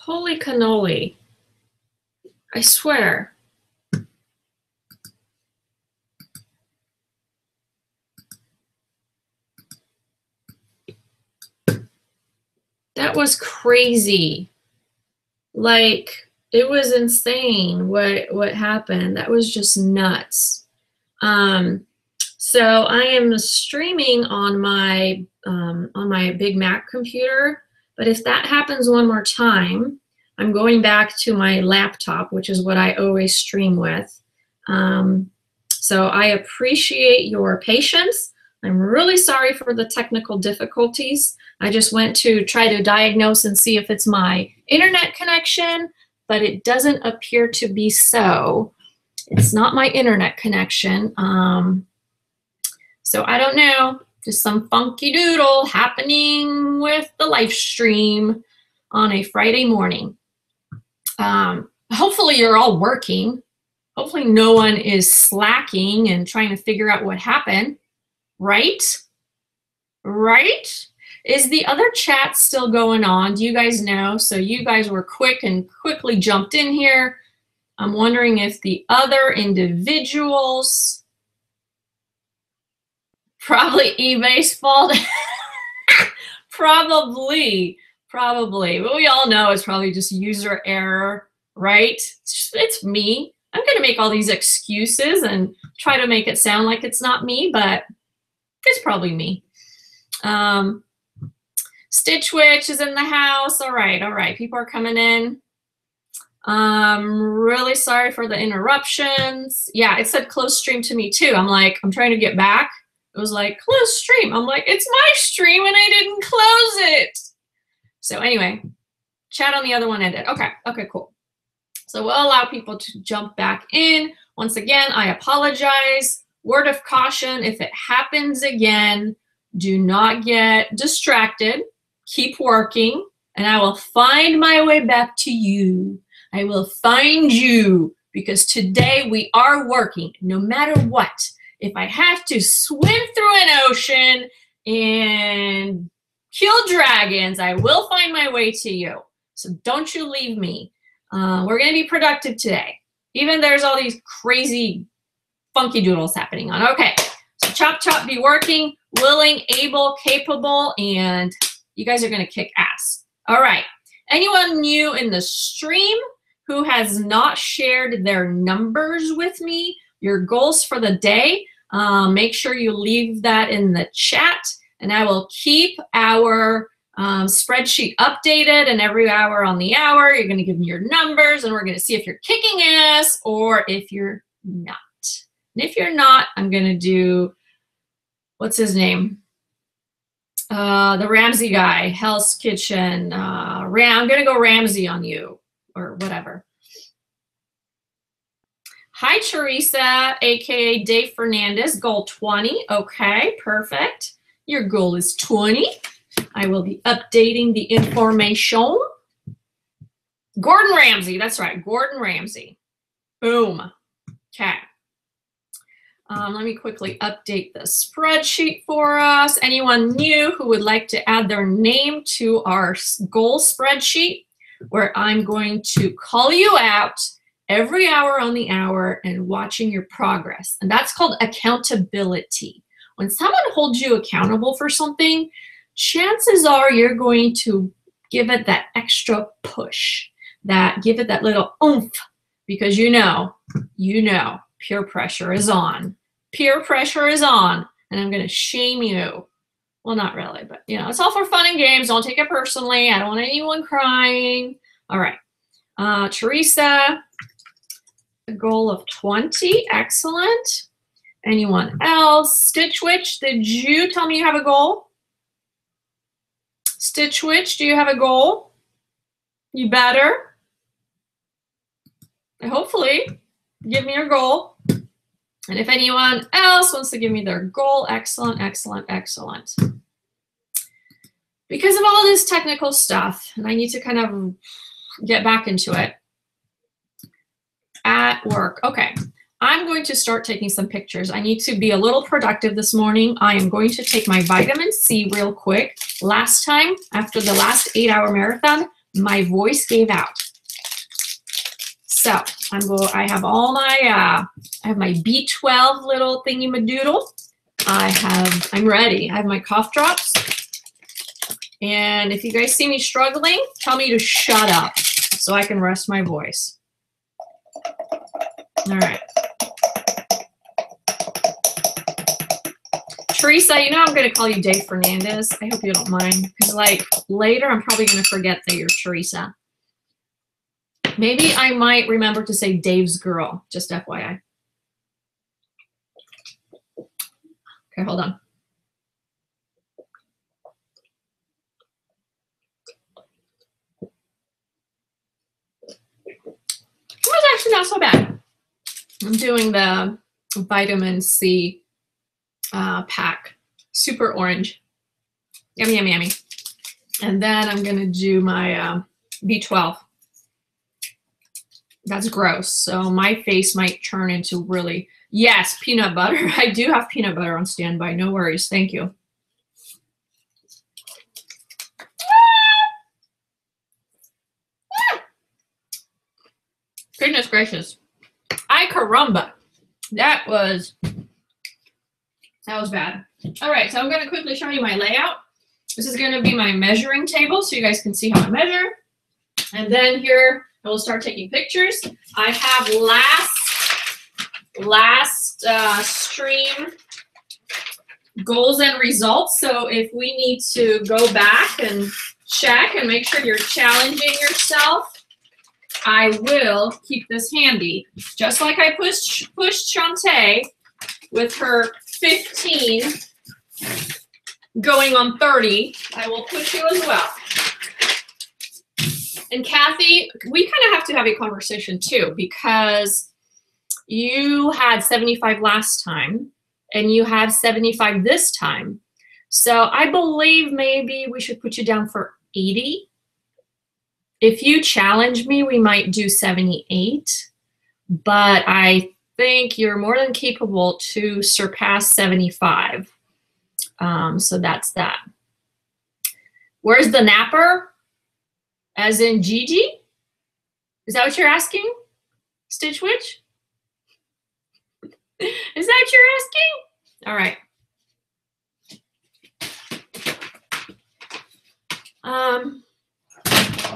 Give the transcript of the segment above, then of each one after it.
Holy cannoli. I swear. That was crazy. Like, it was insane what happened. That was just nuts. So I am streaming on my Big Mac computer, but if that happens one more time, I'm going back to my laptop, which is what I always stream with. So I appreciate your patience. I'm really sorry for the technical difficulties. I just went to try to diagnose and see if it's my internet connection, but it doesn't appear to be so. It's not my internet connection. So I don't know, just some funky doodle happening with the live stream on a Friday morning. Hopefully you're all working. Hopefully no one is slacking and trying to figure out what happened, right? Right? Is the other chat still going on? Do you guys know? So you guys were quick and quickly jumped in here. I'm wondering if the other individuals, probably eBay's fault. Probably. But we all know it's probably just user error, right? It's me. I'm going to make all these excuses and try to make it sound like it's not me, but it's probably me. Stitch Witch is in the house. All right. People are coming in. Really sorry for the interruptions. Yeah, it said close stream to me too. I'm trying to get back. It was like, close stream. I'm like, it's my stream and I didn't close it. So anyway, chat on the other one ended. Okay, cool. So we'll allow people to jump back in. Once again, I apologize. Word of caution, if it happens again, do not get distracted. Keep working, and I will find my way back to you. I will find you, because today we are working no matter what. If I have to swim through an ocean and kill dragons, I will find my way to you. So don't you leave me. We're going to be productive today. Even there's all these crazy funky doodles happening on. Okay, so chop, be working, willing, able, capable, and you guys are going to kick ass. All right. Anyone new in the stream who has not shared their numbers with me, your goals for the day, make sure you leave that in the chat, and I will keep our spreadsheet updated, and every hour on the hour, you're going to give me your numbers, and we're going to see if you're kicking ass or if you're not. And if you're not, I'm going to do, what's his name? The Ramsey guy, Hell's Kitchen. I'm going to go Ramsey on you, or whatever. Hi, Teresa, aka Dave Fernandez. Goal 20. Okay, perfect. Your goal is 20. I will be updating the information. Gordon Ramsay. That's right, Gordon Ramsay. Boom. Okay. Let me quickly update the spreadsheet for us. Anyone new who would like to add their name to our goal spreadsheet, where I'm going to call you out every hour on the hour and watching your progress. And that's called accountability. When someone holds you accountable for something, chances are you're going to give it that extra push, give it that little oomph, because you know, peer pressure is on. Peer pressure is on, and I'm going to shame you. Well, not really, but it's all for fun and games. Don't take it personally. I don't want anyone crying. All right. Teresa, a goal of 20. Excellent. Anyone else? Stitch Witch, did you tell me you have a goal? Stitch Witch, do you have a goal? You better. Hopefully, give me your goal. And if anyone else wants to give me their goal, excellent, excellent, excellent. Because of all this technical stuff, and I need to kind of get back into it. At work. Okay. I'm going to start taking some pictures. I need to be a little productive this morning. I am going to take my vitamin C real quick. Last time, after the last 8-hour marathon, my voice gave out. So I have all my, I have my B12 little thingy-madoodle. I'm ready. I have my cough drops. And if you guys see me struggling, tell me to shut up so I can rest my voice. All right. Teresa, you know I'm going to call you Dave Fernandez. I hope you don't mind. Because, like, later I'm probably going to forget that you're Teresa. Maybe I might remember to say Dave's girl, just FYI. Okay, hold on. It was actually not so bad. I'm doing the vitamin C pack, super orange. Yummy, yummy, yummy. And then I'm gonna do my B12. That's gross. So my face might turn into really, yes, peanut butter. I do have peanut butter on standby. No worries. Thank you. Goodness gracious. Ay caramba. That was bad. All right, so I'm going to quickly show you my layout. This is going to be my measuring table so you guys can see how I measure. And then here I will start taking pictures. I have last stream goals and results. So if we need to go back and check and make sure you're challenging yourself, I will keep this handy. Just like I pushed Shantae with her 15 going on 30, I will push you as well. And Kathy, we kind of have to have a conversation too, because you had 75 last time and you have 75 this time. So I believe maybe we should put you down for 80. If you challenge me, we might do 78, but I think you're more than capable to surpass 75. So that's that. Where's the napper? As in Gigi? Is that what you're asking? Stitch Witch? Is that what you're asking? All right.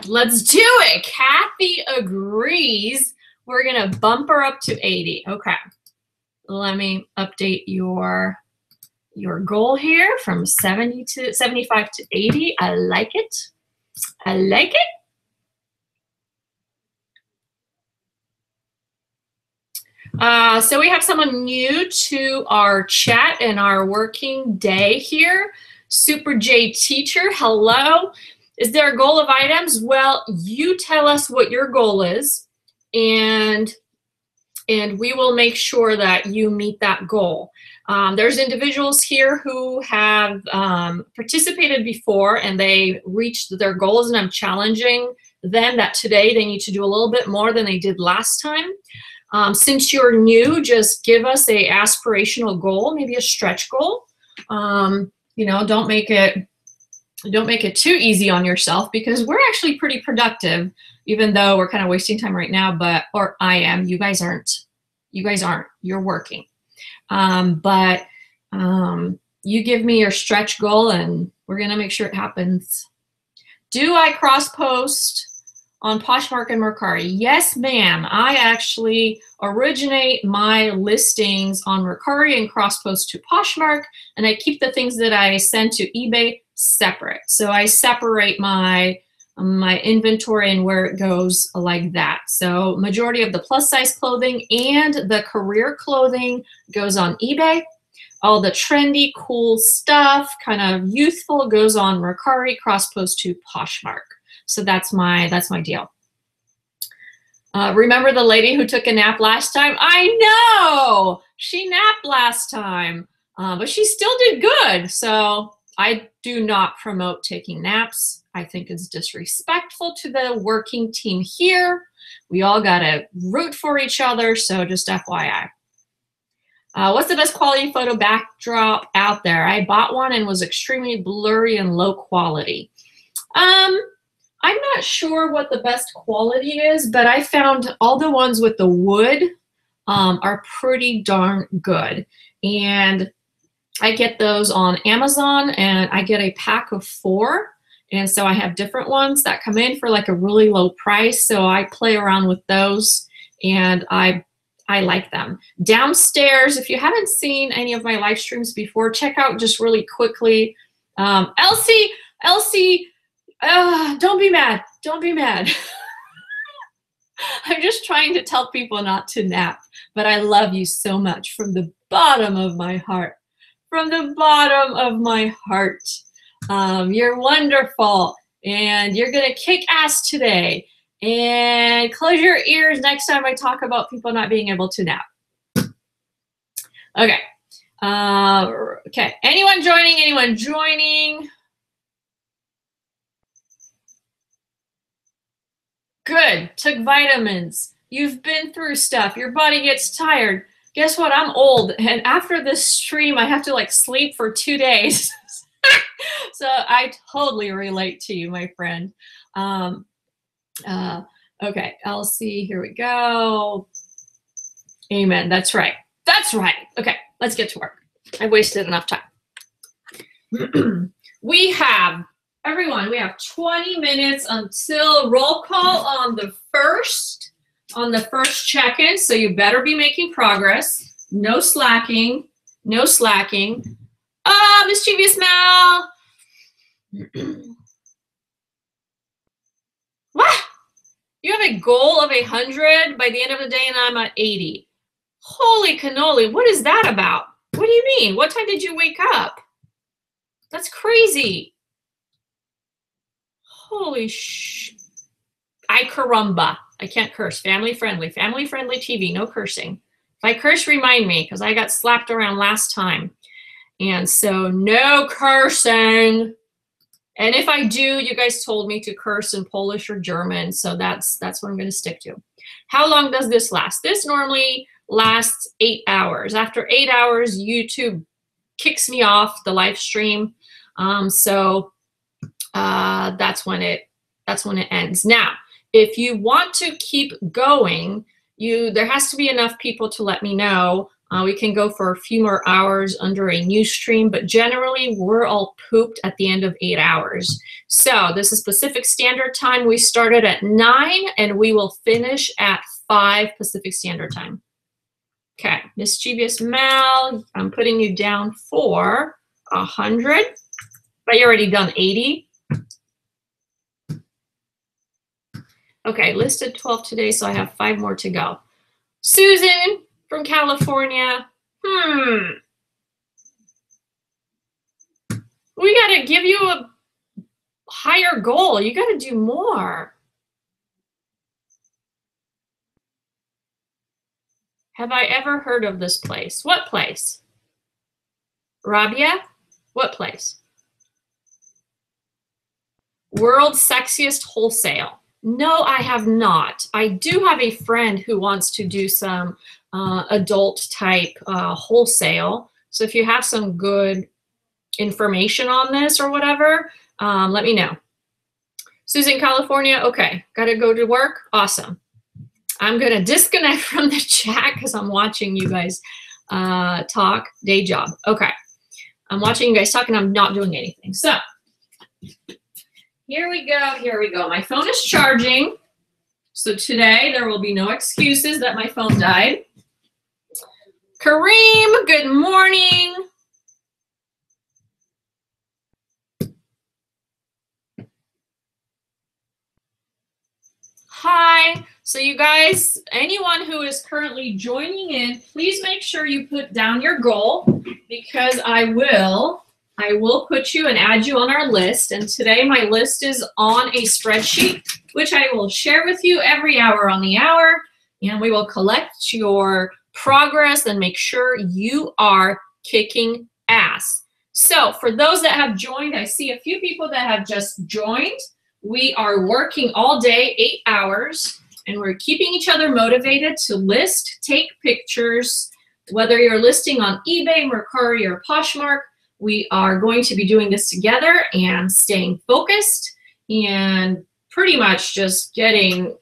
Let's do it. Kathy agrees. We're going to bump her up to 80. Okay. Let me update your goal here from 75 to 80. I like it. I like it. So we have someone new to our chat and our working day here. Super J Teacher, hello. Is there a goal of items? Well, you tell us what your goal is, and we will make sure that you meet that goal. There's individuals here who have participated before and they reached their goals, and I'm challenging them that today they need to do a little bit more than they did last time. Since you're new, just give us a aspirational goal, maybe a stretch goal. You know, don't make it too easy on yourself, because we're actually pretty productive, even though we're kind of wasting time right now, or I am. You guys aren't. You guys aren't. You're working. But you give me your stretch goal and we're going to make sure it happens. Do I cross-post on Poshmark and Mercari? Yes, ma'am. I actually originate my listings on Mercari and cross-post to Poshmark, and I keep the things that I send to eBay separate. So I separate my inventory and where it goes like that. So majority of the plus size clothing and the career clothing goes on eBay. All the trendy, cool stuff, kind of youthful, goes on Mercari, cross-post to Poshmark. So that's my deal. Remember the lady who took a nap last time? I know! She napped last time, but she still did good. So I do not promote taking naps. I think it's disrespectful to the working team here. We all gotta root for each other, so just FYI. What's the best quality photo backdrop out there? I bought one and was extremely blurry and low quality. I'm not sure what the best quality is, but I found all the ones with the wood are pretty darn good. And I get those on Amazon, and I get a pack of 4. And so I have different ones that come in for like a really low price. So I play around with those, and I like them. Downstairs, if you haven't seen any of my live streams before, check out just really quickly. Elsie, don't be mad. Don't be mad. I'm just trying to tell people not to nap, but I love you so much from the bottom of my heart. From the bottom of my heart. You're wonderful, and you're gonna kick ass today. And close your ears next time I talk about people not being able to nap. Okay. Okay. Anyone joining? Anyone joining? Good. Took vitamins. You've been through stuff. Your body gets tired. Guess what? I'm old, and after this stream, I have to like sleep for 2 days. So I totally relate to you, my friend. Okay, Elsie, here we go. Amen. That's right. That's right. Okay, let's get to work. I wasted enough time. We have 20 minutes until roll call on the first check-in. So you better be making progress. No slacking. No slacking. Mischievous Mal. What? You have a goal of 100 by the end of the day, and I'm at 80. Holy cannoli, what is that about? What do you mean? What time did you wake up? That's crazy. Holy I caramba. I can't curse. Family friendly TV, no cursing. If I curse, remind me, because I got slapped around last time. And so no cursing. And if I do, you guys told me to curse in Polish or German, so that's what I'm going to stick to. How long does this last? This normally lasts 8 hours. After 8 hours, YouTube kicks me off the live stream. So that's when it ends. Now, if you want to keep going, there has to be enough people to let me know. We can go for a few more hours under a new stream, but generally we're all pooped at the end of 8 hours. So this is Pacific Standard Time. We started at 9 and we will finish at 5 Pacific Standard Time. Okay, Mischievous Mal, I'm putting you down for 100, but you already done 80. Okay, listed 12 today, so I have 5 more to go. Susan from California. We got to give you a higher goal. You got to do more. Have I ever heard of this place? What place? Rabia? What place? World's Sexiest Wholesale. No, I have not. I do have a friend who wants to do some adult type wholesale. So if you have some good information on this or whatever, let me know. Susan, California. Okay, got to go to work. Awesome. I'm going to disconnect from the chat because I'm watching you guys talk. Day job. Okay. I'm watching you guys talk and I'm not doing anything. So here we go. Here we go. My phone is charging. So today there will be no excuses that my phone died. Kareem, good morning. Hi. So you guys, anyone who is currently joining in, please make sure you put down your goal because I will put you and add you on our list. And today my list is on a spreadsheet, which I will share with you every hour on the hour. And we will collect your progress and make sure you are kicking ass. So for those that have joined, I see a few people that have just joined. We are working all day, 8 hours, and we're keeping each other motivated to list, take pictures, whether you're listing on eBay, MERCARI, or Poshmark. We are going to be doing this together and staying focused and pretty much just getting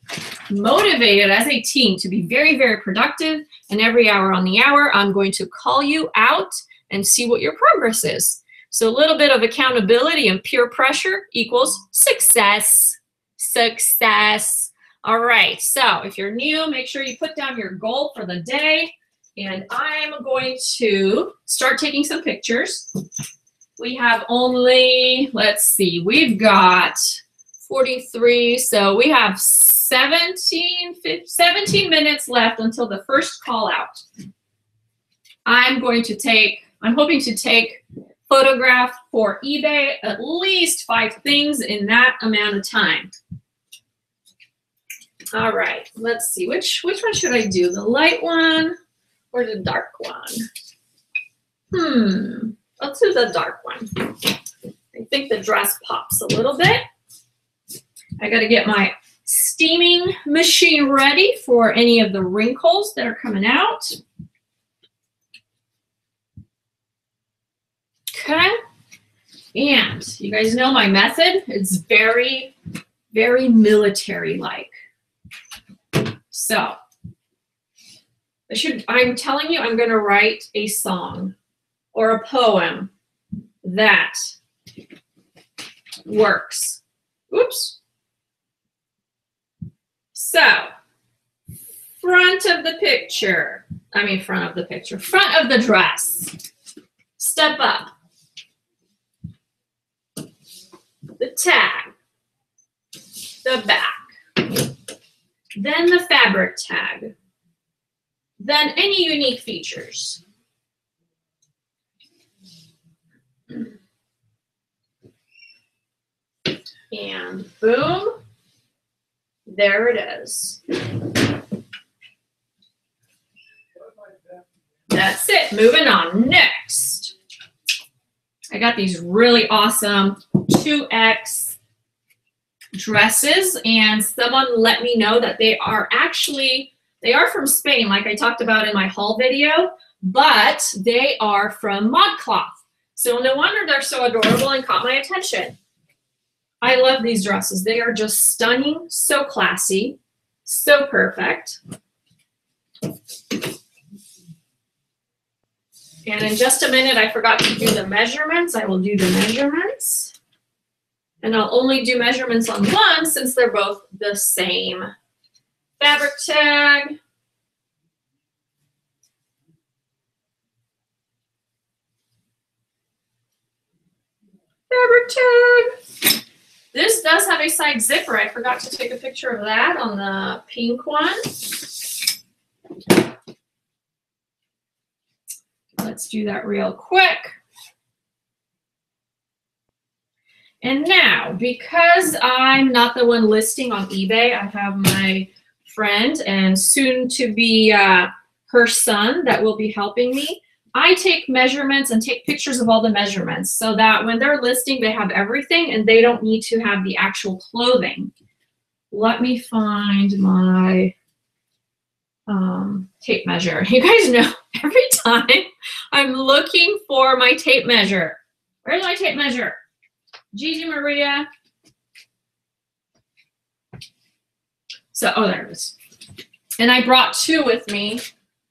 motivated as a team to be very, very productive. And every hour on the hour, I'm going to call you out and see what your progress is. So a little bit of accountability and peer pressure equals success. Success. All right, so if you're new, make sure you put down your goal for the day. And I'm going to start taking some pictures. We have only, let's see, we've got 43, so we have 17 minutes left until the first call out. I'm hoping to take photograph for eBay at least 5 things in that amount of time. All right, let's see, which one should I do? The light one or the dark one? Let's do the dark one. I think the dress pops a little bit. I got to get my steaming machine ready for any of the wrinkles that are coming out. Okay. And you guys know my method. It's very, very military-like. So I'm telling you, I'm going to write a song or a poem that works. Oops. So, front of the dress. Step up. The tag. The back. Then the fabric tag. Then any unique features. And boom, there it is. That's it, moving on. Next, I got these really awesome 2X dresses, and someone let me know that they are from Spain, like I talked about in my haul video, but they are from ModCloth. So no wonder they're so adorable and caught my attention. I love these dresses. They are just stunning, so classy, so perfect. And in just a minute, I forgot to do the measurements. I will do the measurements. And I'll only do measurements on one since they're both the same. Fabric tag. Fabric tag. This does have a side zipper. I forgot to take a picture of that on the pink one. Let's do that real quick. And now, because I'm not the one listing on eBay, I have my friend and soon to be her son that will be helping me. I take measurements and take pictures of all the measurements so that when they're listing, they have everything and they don't need to have the actual clothing. Let me find my tape measure. You guys know every time I'm looking for my tape measure. Where's my tape measure? Gigi Maria. So, oh, there it is. And I brought 2 with me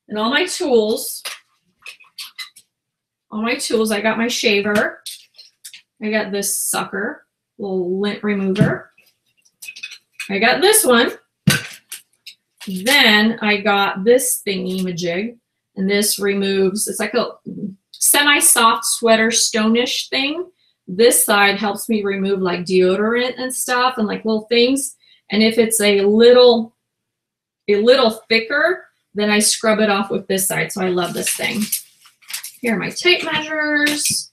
and all my tools. I got my shaver. I got this sucker, little lint remover. I got this one. Then I got this thingy-majig, and this removes, it's like a semi-soft sweater stone-ish thing. This side helps me remove like deodorant and stuff and like little things. And if it's a little thicker, then I scrub it off with this side. So I love this thing. Here are my tape measures.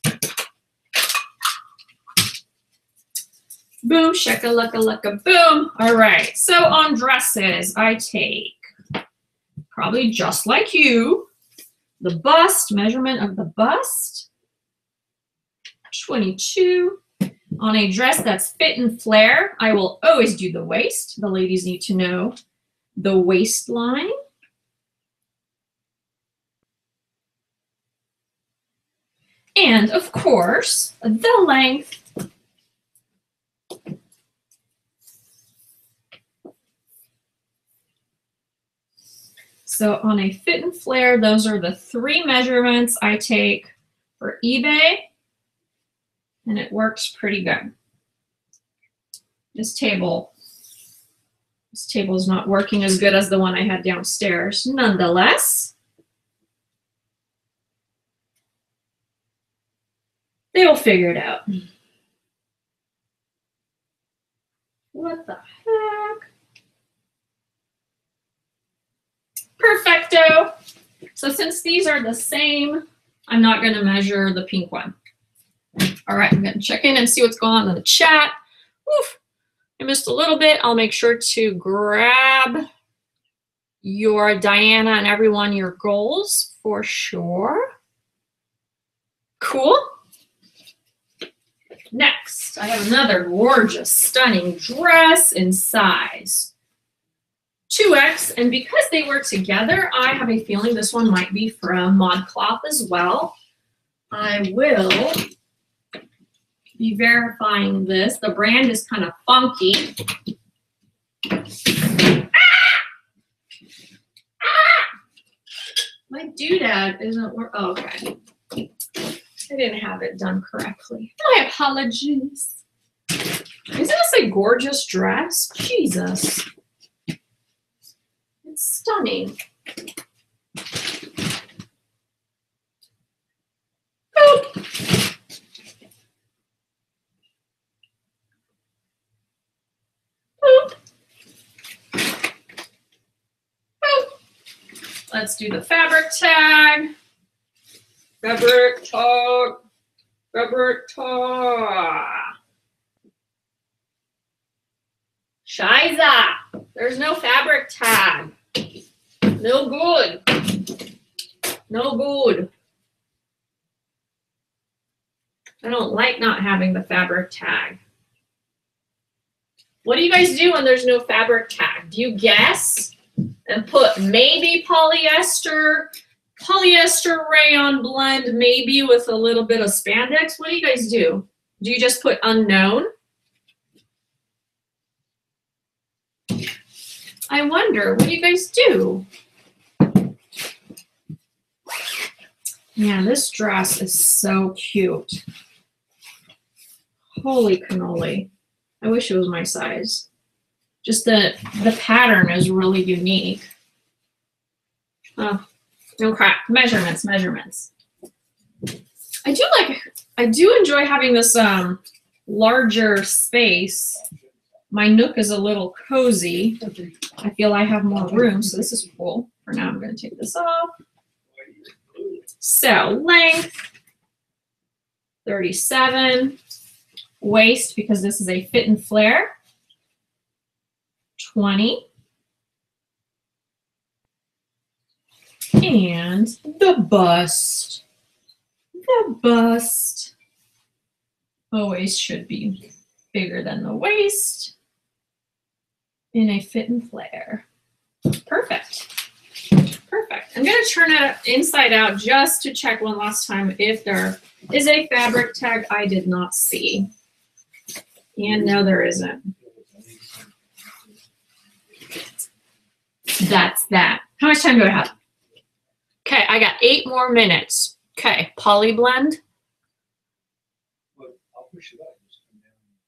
Boom, shakalaka-laka, boom. All right, so on dresses, I take, probably just like you, the bust, measurement of the bust, 22. On a dress that's fit and flare, I will always do the waist. The ladies need to know the waistline. And of course, the length. So on a fit and flare, those are the 3 measurements I take for eBay, and it works pretty good. This table is not working as good as the one I had downstairs. Nonetheless, they will figure it out. What the heck? Perfecto. So since these are the same, I'm not going to measure the pink one. All right, I'm going to check in and see what's going on in the chat. Oof, I missed a little bit. I'll make sure to grab your Diana and everyone your goals for sure. Cool. Next, I have another gorgeous, stunning dress in size 2X, and because they work together, I have a feeling this one might be from ModCloth as well. I will be verifying this. The brand is kind of funky. My doodad isn't working. Oh, okay. I didn't have it done correctly. My apologies. Isn't this a gorgeous dress? Jesus. It's stunning. Boop. Boop. Boop. Let's do the fabric tag. Fabric tag. Fabric tag. Shiza. There's no fabric tag. No good. No good. I don't like not having the fabric tag. What do you guys do when there's no fabric tag? Do you guess and put maybe polyester rayon blend, maybe with a little bit of spandex? What do you guys do? Do you just put unknown? I wonder, what do you guys do? Yeah, this dress is so cute. Holy cannoli. I wish it was my size. Just the pattern is really unique. Oh, no crap. Measurements. I do enjoy having this larger space. My nook is a little cozy. I feel I have more room, so this is cool. For now, I'm going to take this off. So length, 37. Waist, because this is a fit and flare, 20. And the bust. The bust always should be bigger than the waist in a fit and flare. Perfect. Perfect. I'm going to turn it inside out just to check one last time if there is a fabric tag I did not see. And no, there isn't. That's that. How much time do I have? Okay, I got 8 more minutes. Okay, poly blend.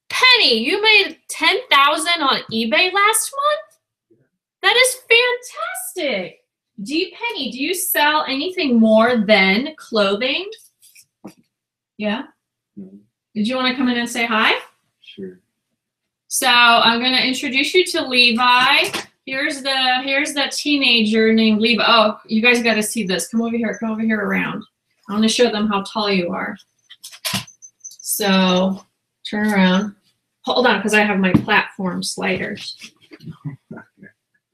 Penny, you made 10,000 on eBay last month? That is fantastic. Penny, do you sell anything more than clothing? Yeah? Did you want to come in and say hi? Sure. So I'm going to introduce you to Levi. Here's that teenager named Levi. Oh, you guys got to see this. Come over here. Come over here around. I want to show them how tall you are. So turn around. Hold on, because I have my platform sliders.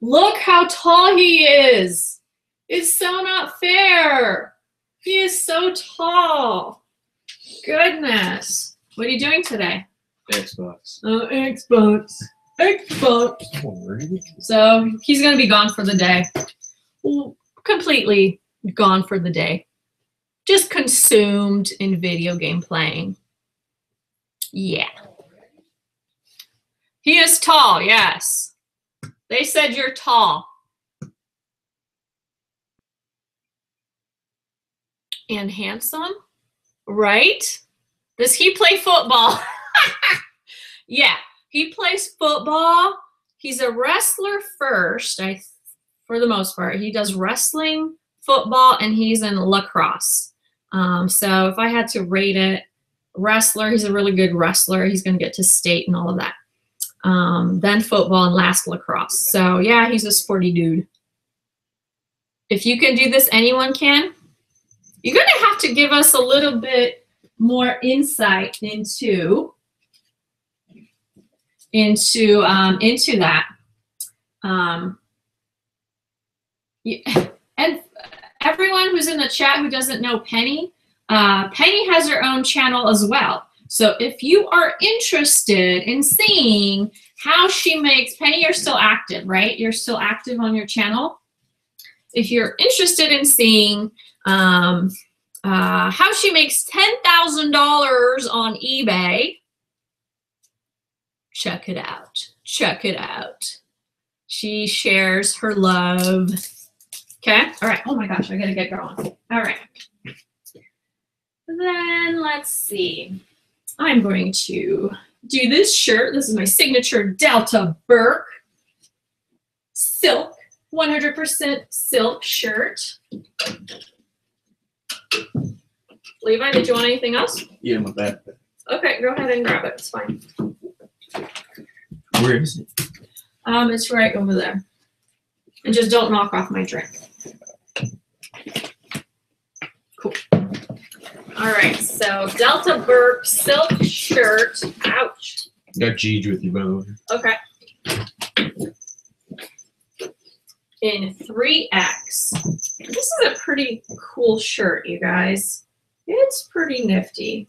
Look how tall he is. It's so not fair. He is so tall. Goodness. What are you doing today? Xbox. Oh, Xbox. Xbox. So he's going to be gone for the day. Completely gone for the day. Just consumed in video game playing. Yeah. He is tall, yes. They said you're tall. and handsome, right? Does he play football? Yeah, he plays football. He's a wrestler first, for the most part. He does wrestling, football, and he's in lacrosse. So if I had to rate it, wrestler, he's a really good wrestler. He's going to get to state and all of that. Then football and last lacrosse. So yeah, he's a sporty dude. If you can do this, anyone can. You're going to have to give us a little bit more insight into that. And everyone who's in the chat who doesn't know Penny, Penny has her own channel as well. So if you are interested in seeing how she makes, Penny, you're still active, right? You're still active on your channel. If you're interested in seeing how she makes $10,000 on eBay, check it out. Check it out. She shares her love. Okay. All right. Oh my gosh, I gotta get going. All right. Then let's see. I'm going to do this shirt. This is my signature Delta Burke silk, 100% silk shirt. Levi, did you want anything else? Yeah, my bad. Okay, go ahead and grab it. It's fine. Where is it? It's right over there. And just don't knock off my drink. Cool. All right, so Delta Burke silk shirt. Ouch. Got G's with you, by the way. Okay. In 3X. This is a pretty cool shirt, you guys. It's pretty nifty.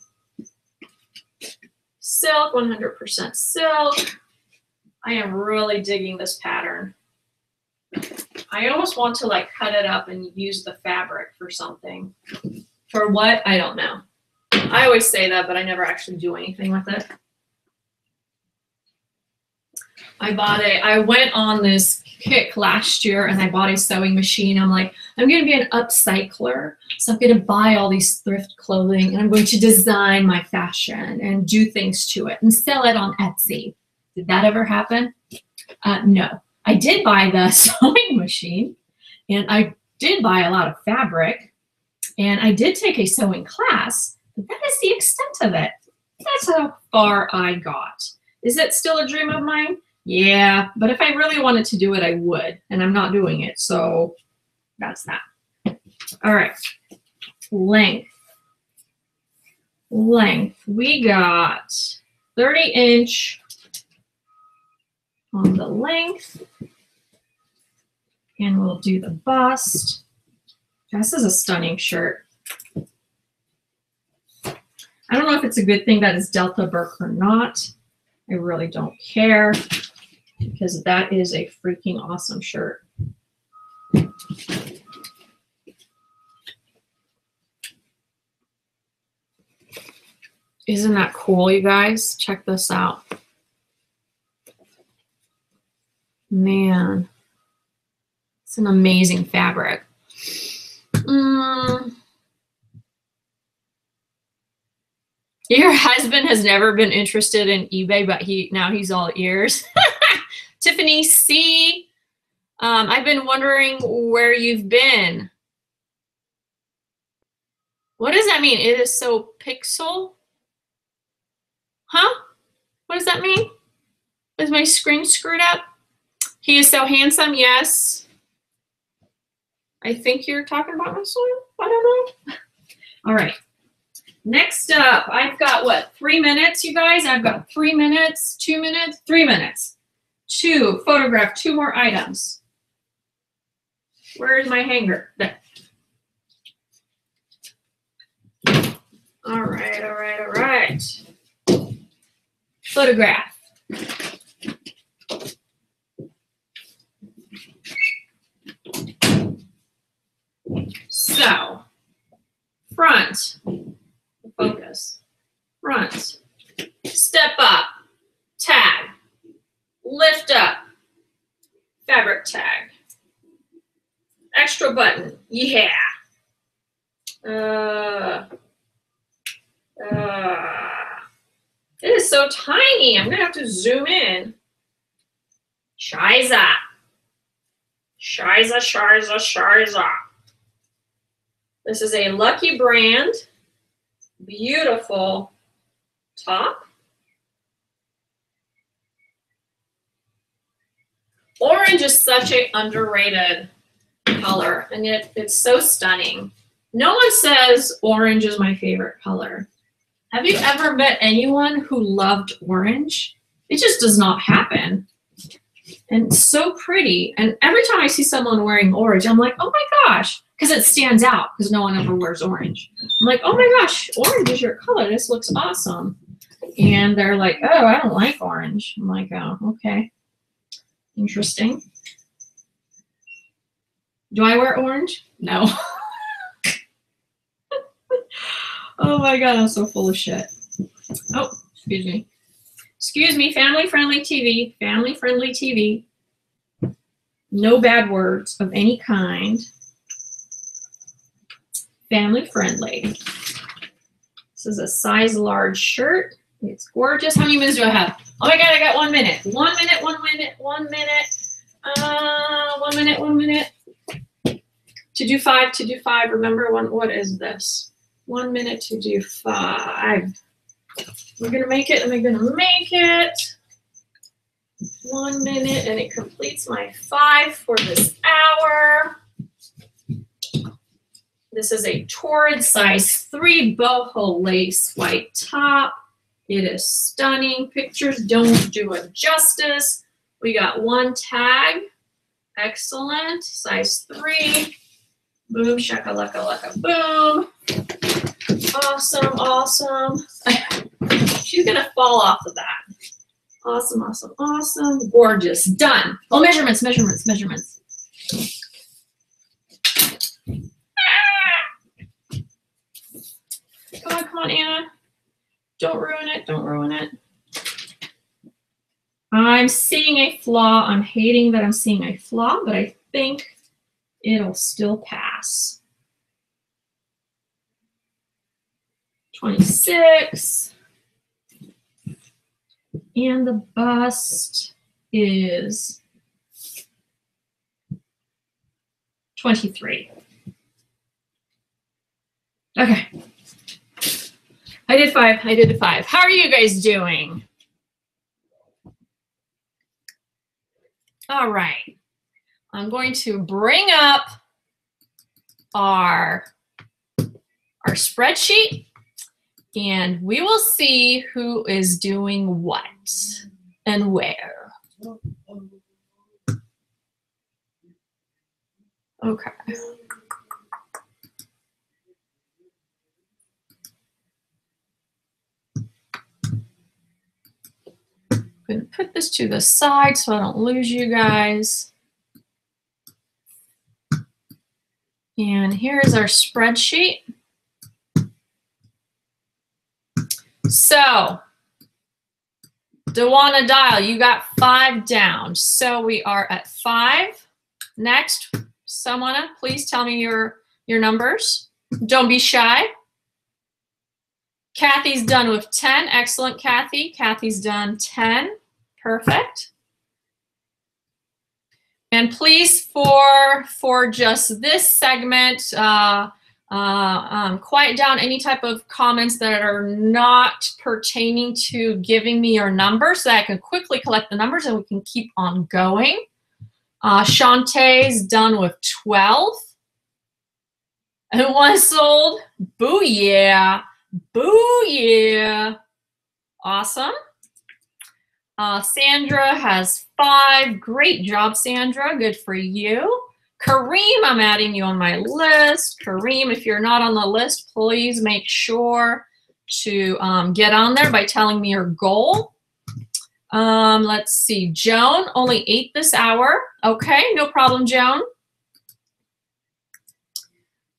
Silk, 100% silk. I am really digging this pattern. I almost want to like cut it up and use the fabric for something. For what? I don't know. I always say that, but I never actually do anything with it. I went on this kick last year and I bought a sewing machine. I'm like, I'm going to be an upcycler. So I'm going to buy all these thrift clothing and I'm going to design my fashion and do things to it and sell it on Etsy. Did that ever happen? No. I did buy the sewing machine and I did buy a lot of fabric and I did take a sewing class, but that is the extent of it. That's how far I got. Is it still a dream of mine? Yeah, but if I really wanted to do it, I would, and I'm not doing it, so that's that. All right, length. We got 30-inch on the length, and we'll do the bust. This is a stunning shirt. I don't know if it's a good thing that it's Delta Burke or not. I really don't care because that is a freaking awesome shirt. Isn't that cool, you guys? Check this out. Man, it's an amazing fabric. Your husband has never been interested in eBay, but now he's all ears. Tiffany C. I've been wondering where you've been. What does that mean? It is so pixel? Huh? What does that mean? Is my screen screwed up? He is so handsome, yes. I think you're talking about my son. I don't know. All right. Next up, I've got what, 3 minutes, you guys? I've got 3 minutes, 2 minutes, 3 minutes to photograph 2 more items. Where is my hanger? There. All right, all right, all right. Photograph. So, front. Focus. Front. Step up. Tag. Lift up. Fabric tag. Extra button. Yeah. It is so tiny. I'm gonna have to zoom in. Shiza. Shiza, Shiza, Shiza. This is a Lucky Brand. Beautiful top. Orange is such an underrated color, and it's so stunning. No one says orange is my favorite color. Have you ever met anyone who loved orange? It just does not happen. And it's so pretty. And every time I see someone wearing orange, I'm like, oh my gosh, because it stands out because no one ever wears orange. I'm like, oh my gosh, orange is your color. This looks awesome. And they're like, oh, I don't like orange. I'm like, oh, okay. Interesting. Do I wear orange? No. Oh my God, I'm so full of shit. Oh, excuse me. Excuse me, family-friendly TV. Family-friendly TV. No bad words of any kind. Family-friendly. This is a size large shirt. It's gorgeous. How many minutes do I have? Oh my God, I got 1 minute. 1 minute, 1 minute, 1 minute. 1 minute, 1 minute. To do five. Remember, what is this? 1 minute to do 5. We're gonna make it. Am I gonna make it? 1 minute, and it completes my 5 for this hour. This is a Torrid size 3 boho lace white top. It is stunning. Pictures don't do it justice. We got 1 tag. Excellent. Size 3. Boom, shakalaka laka boom. Awesome, awesome. She's gonna fall off of that. Awesome, awesome, awesome. Gorgeous. Done. Oh, measurements, measurements, measurements. Come on, Anna. Don't ruin it, don't ruin it. I'm seeing a flaw. I'm hating that I'm seeing a flaw, but I think it'll still pass. 26. And the bust is 23. Okay. I did 5. I did 5. How are you guys doing? All right. I'm going to bring up our spreadsheet, and we will see who is doing what and where. Okay. I'm going to put this to the side so I don't lose you guys. And here's our spreadsheet. So, Dewana Dial, you got 5 down. So we are at 5. Next, someone, please tell me your numbers. Don't be shy. Kathy's done with 10. Excellent, Kathy. Kathy's done 10. Perfect. And please, for just this segment, quiet down any type of comments that are not pertaining to giving me your number so that I can quickly collect the numbers and we can keep on going. Shantae's done with 12. And 1 sold. Booyah. Booyah. Awesome. Sandra has 5. Great job, Sandra. Good for you. Kareem, I'm adding you on my list. Kareem, if you're not on the list, please make sure to get on there by telling me your goal. Let's see. Joan, only 8 this hour. Okay, no problem, Joan.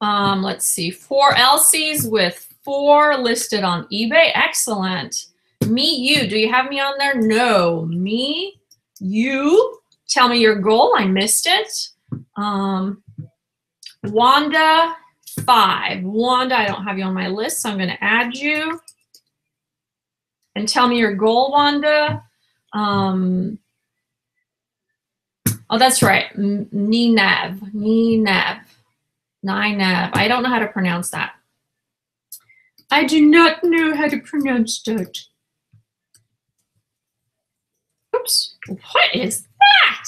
Let's see. 4 Elsies with 4 listed on eBay. Excellent. Me, you. Do you have me on there? No. Me, you. Tell me your goal. I missed it. Wanda, 5. Wanda, I don't have you on my list, so I'm going to add you. And tell me your goal, Wanda. Oh, that's right. Ninav. I don't know how to pronounce that. I do not know how to pronounce that. Oops. What is that?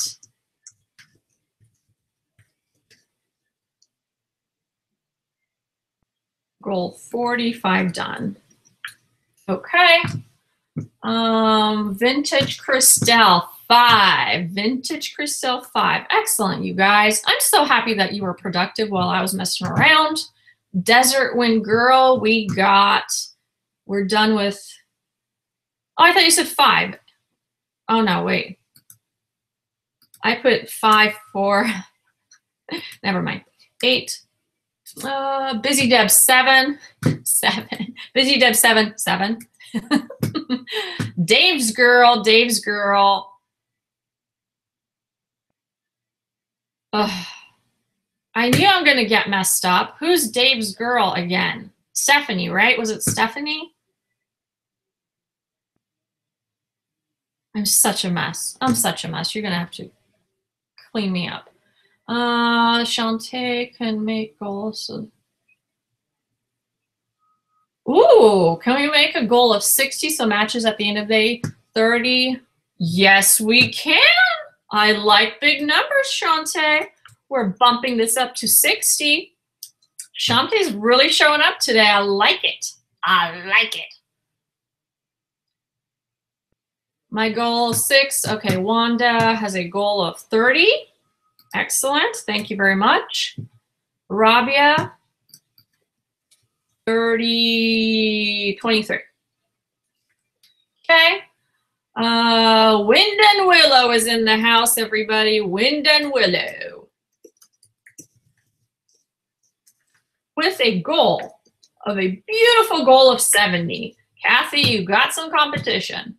Goal 45 done. Okay. Vintage Christelle 5. Vintage Christelle 5. Excellent, you guys. I'm so happy that you were productive while I was messing around. Desert Wind Girl, we're done with, oh, I thought you said 5. Oh no, wait. I put 5 for, never mind. 8. Busy Deb 7. Busy Deb 7. Dave's girl. Ugh. I knew I'm gonna get messed up. Who's Dave's girl again? Stephanie, right? Was it Stephanie? I'm such a mess. You're gonna have to clean me up. Shantae can make goals. Ooh, can we make a goal of 60 so matches at the end of the day? 30. Yes, we can. I like big numbers, Shantae. We're bumping this up to 60. Shantae's really showing up today. I like it. My goal is 6. Okay, Wanda has a goal of 30. Excellent. Thank you very much. Rabia, 23. Okay. Wind and Willow is in the house, everybody. Wind and Willow. With a goal of a beautiful goal of 70. Kathy, you got some competition.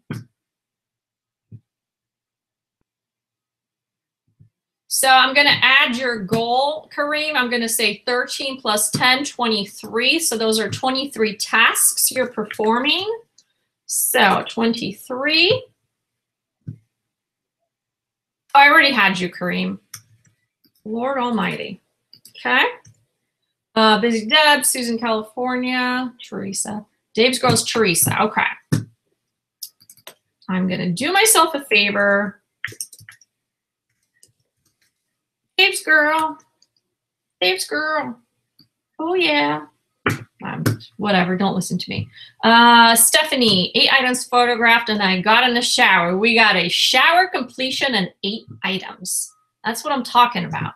So I'm going to add your goal, Kareem. I'm going to say 13 plus 10, 23. So those are 23 tasks you're performing. So 23. Oh, I already had you, Kareem. Lord Almighty. Okay. Busy Deb, Susan, California, Teresa. Dave's girl's Teresa. Okay. I'm going to do myself a favor. Dave's girl. Oh, yeah. Whatever, don't listen to me. Stephanie, 8 items photographed and I got in the shower. We got a shower completion and 8 items. That's what I'm talking about.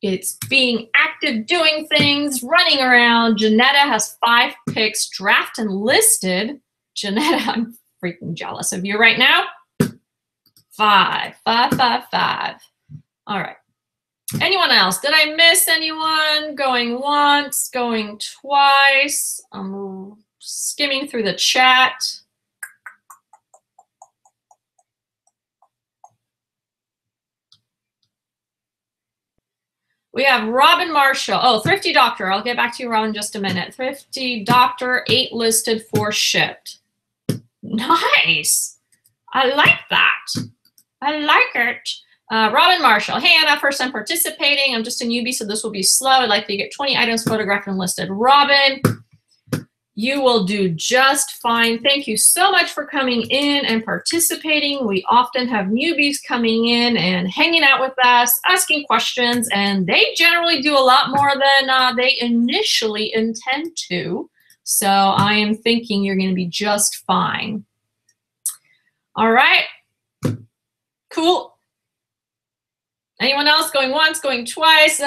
It's being active, doing things, running around. Janetta has 5 picks, draft and listed. Janetta, I'm freaking jealous of you right now. 5. All right. Anyone else? Did I miss anyone? Going once, going twice. I'm skimming through the chat. We have Robin Marshall. Oh, Thrifty Doctor. I'll get back to you, Robin, in just a minute. Thrifty Doctor, 8 listed, 4 shipped. Nice. I like that. I like it. Robin Marshall. Hey, Anna, first time participating. I'm just a newbie, so this will be slow. I'd like to get 20 items photographed and listed. Robin, you will do just fine. Thank you so much for coming in and participating. We often have newbies coming in and hanging out with us, asking questions, and they generally do a lot more than they initially intend to. So I am thinking you're going to be just fine. All right. Cool. Anyone else going once, going twice?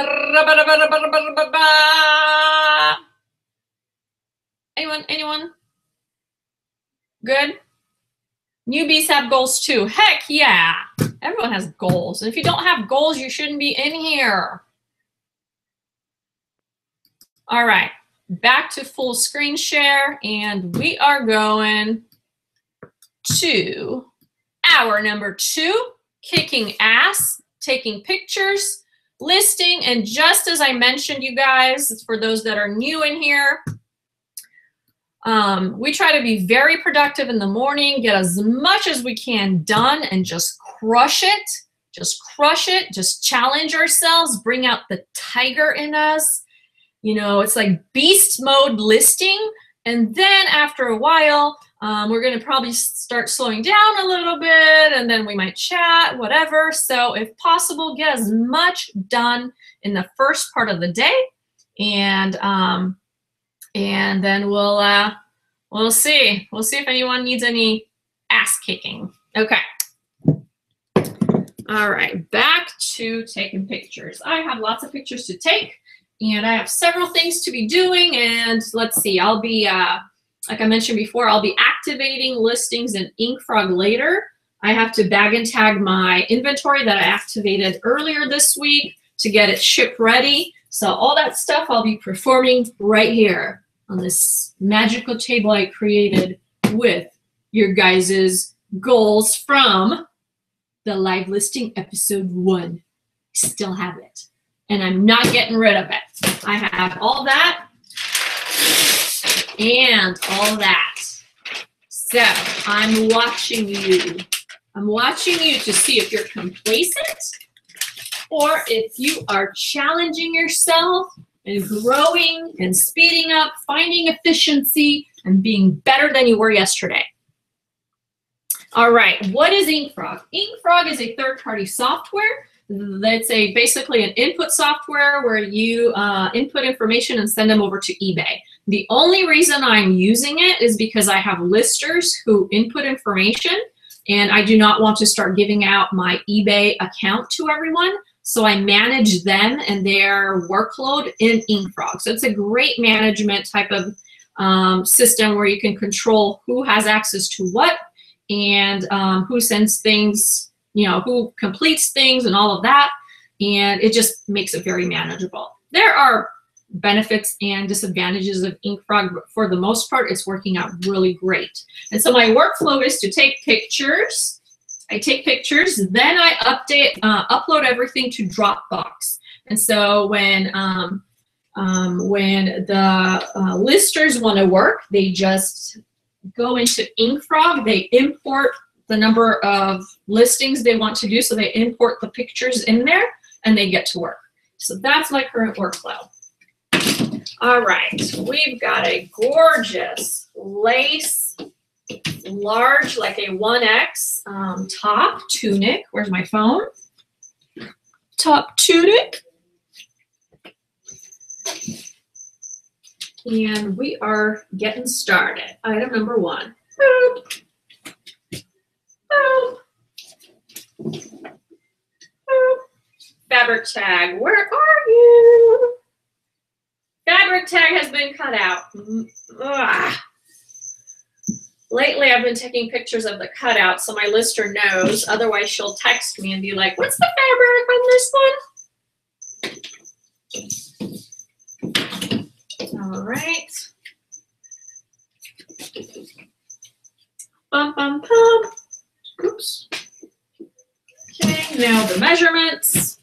Anyone? Good? Newbies have goals too. Heck yeah. Everyone has goals. And if you don't have goals, you shouldn't be in here. All right. Back to full screen share. And we are going to hour number 2, kicking ass, taking pictures. listing. And just as I mentioned, you guys, for those that are new in here, we try to be very productive in the morning, get as much as we can done, and just crush it. Just crush it. Just challenge ourselves. Bring out the tiger in us. You know, it's like beast mode listing. And then after a while, we're going to probably start slowing down a little bit, and then we might chat, whatever. So if possible, get as much done in the first part of the day, and then we'll see. We'll see if anyone needs any ass kicking. Okay. All right, back to taking pictures. I have lots of pictures to take, and I have several things to be doing. And let's see, I'll be, like I mentioned before, I'll be activating listings in InkFrog later. I have to bag and tag my inventory that I activated earlier this week to get it ship ready. So all that stuff I'll be performing right here on this magical table I created with your guys' goals from the live listing episode 1. Still have it. And I'm not getting rid of it. I have all that and all that. So I'm watching you. I'm watching you to see if you're complacent or if you are challenging yourself and growing and speeding up, finding efficiency, and being better than you were yesterday. All right, what is InkFrog? InkFrog is a third-party software. That's basically an input software where you input information and send them over to eBay. The only reason I'm using it is because I have listers who input information, and I do not want to start giving out my eBay account to everyone. So I manage them and their workload in InkFrog. So it's a great management type of system where you can control who has access to what, and who sends things, you know, who completes things and all of that. And it just makes it very manageable. There are benefits and disadvantages of InkFrog, but for the most part, it's working out really great. And so my workflow is to take pictures. I take pictures, then I upload everything to Dropbox. And so when the listers want to work, they just go into InkFrog, they import the number of listings they want to do, so they import the pictures in there, and they get to work. So that's my current workflow. All right, we've got a gorgeous lace, large, like a 1X top tunic. Where's my phone? Top tunic. And we are getting started. Item number 1. Boop. Boop. Boop. Fabric tag, where are you? Fabric tag has been cut out. Ugh. Lately, I've been taking pictures of the cutout so my lister knows. Otherwise, she'll text me and be like, what's the fabric on this one? All right. Bum, bum, bum. Oops. Okay, now the measurements.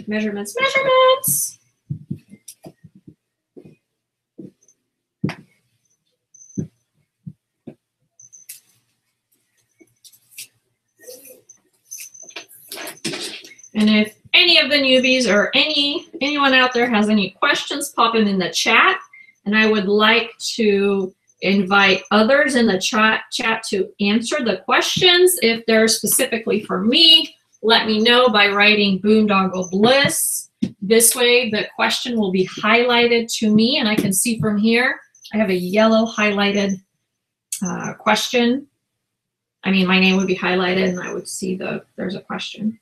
Measurements, measurements. And if any of the newbies or anyone out there has any questions, pop them in the chat. And I would like to invite others in the chat to answer the questions. If they're specifically for me, let me know by writing Boondoggle Bliss. This way, the question will be highlighted to me, and I can see from here. I have a yellow highlighted question. I mean, my name would be highlighted, and I would see there's a question.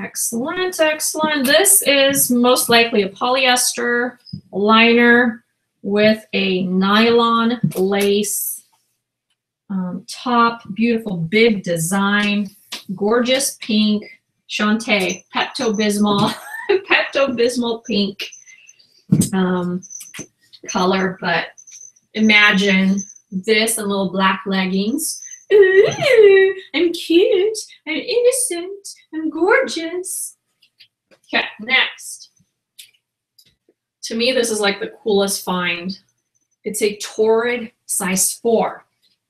Excellent, excellent. This is most likely a polyester liner with a nylon lace top. Beautiful big design, gorgeous pink, Shantae, Pepto-Bismol, Pepto-Bismol pink color. But imagine this and little black leggings. ooh, I'm cute, I'm innocent, I'm gorgeous. Okay, next. To me, this is like the coolest find. It's a Torrid size 4.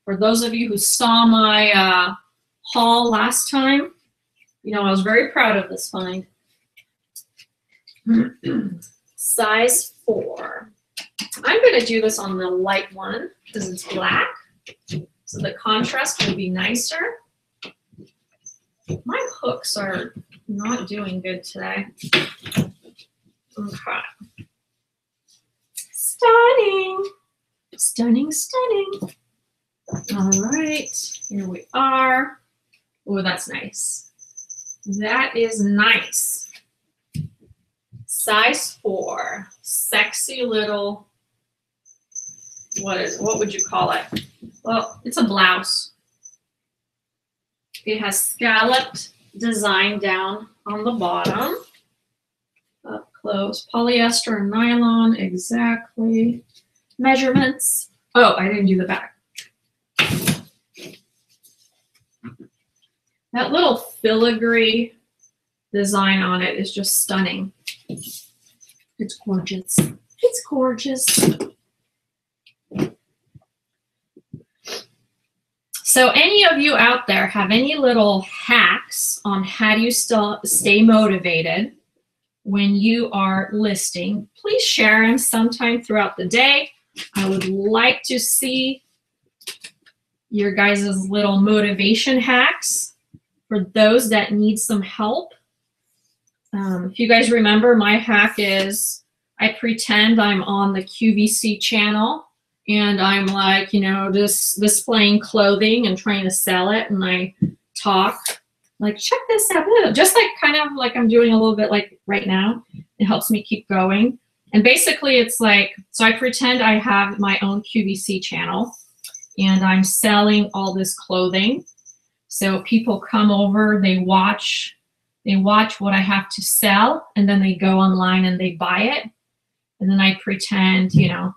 For those of you who saw my haul last time, you know I was very proud of this find. Size 4. I'm going to do this on the light one because it's black, so the contrast will be nicer. My hooks are not doing good today. Okay. Stunning. Stunning, stunning. All right, here we are. Oh, that's nice. That is nice. Size 4. Sexy little, what would you call it? Well, it's a blouse. It has scalloped design down on the bottom. Up close. Polyester and nylon, exactly. Measurements. Oh, I didn't do the back. That little filigree design on it is just stunning. It's gorgeous. It's gorgeous. So any of you out there have any little hacks on how do you still stay motivated when you are listing, please share them sometime throughout the day. I would like to see your guys' little motivation hacks for those that need some help. If you guys remember, my hack is I pretend I'm on the QVC channel and I'm like, you know, just displaying clothing and trying to sell it, and I talk like, check this out, just like kind of like I'm doing a little bit like right now. It helps me keep going. And basically it's like, so I pretend I have my own QVC channel and I'm selling all this clothing. So people come over, they watch what I have to sell, and then they go online and they buy it. And then I pretend, you know,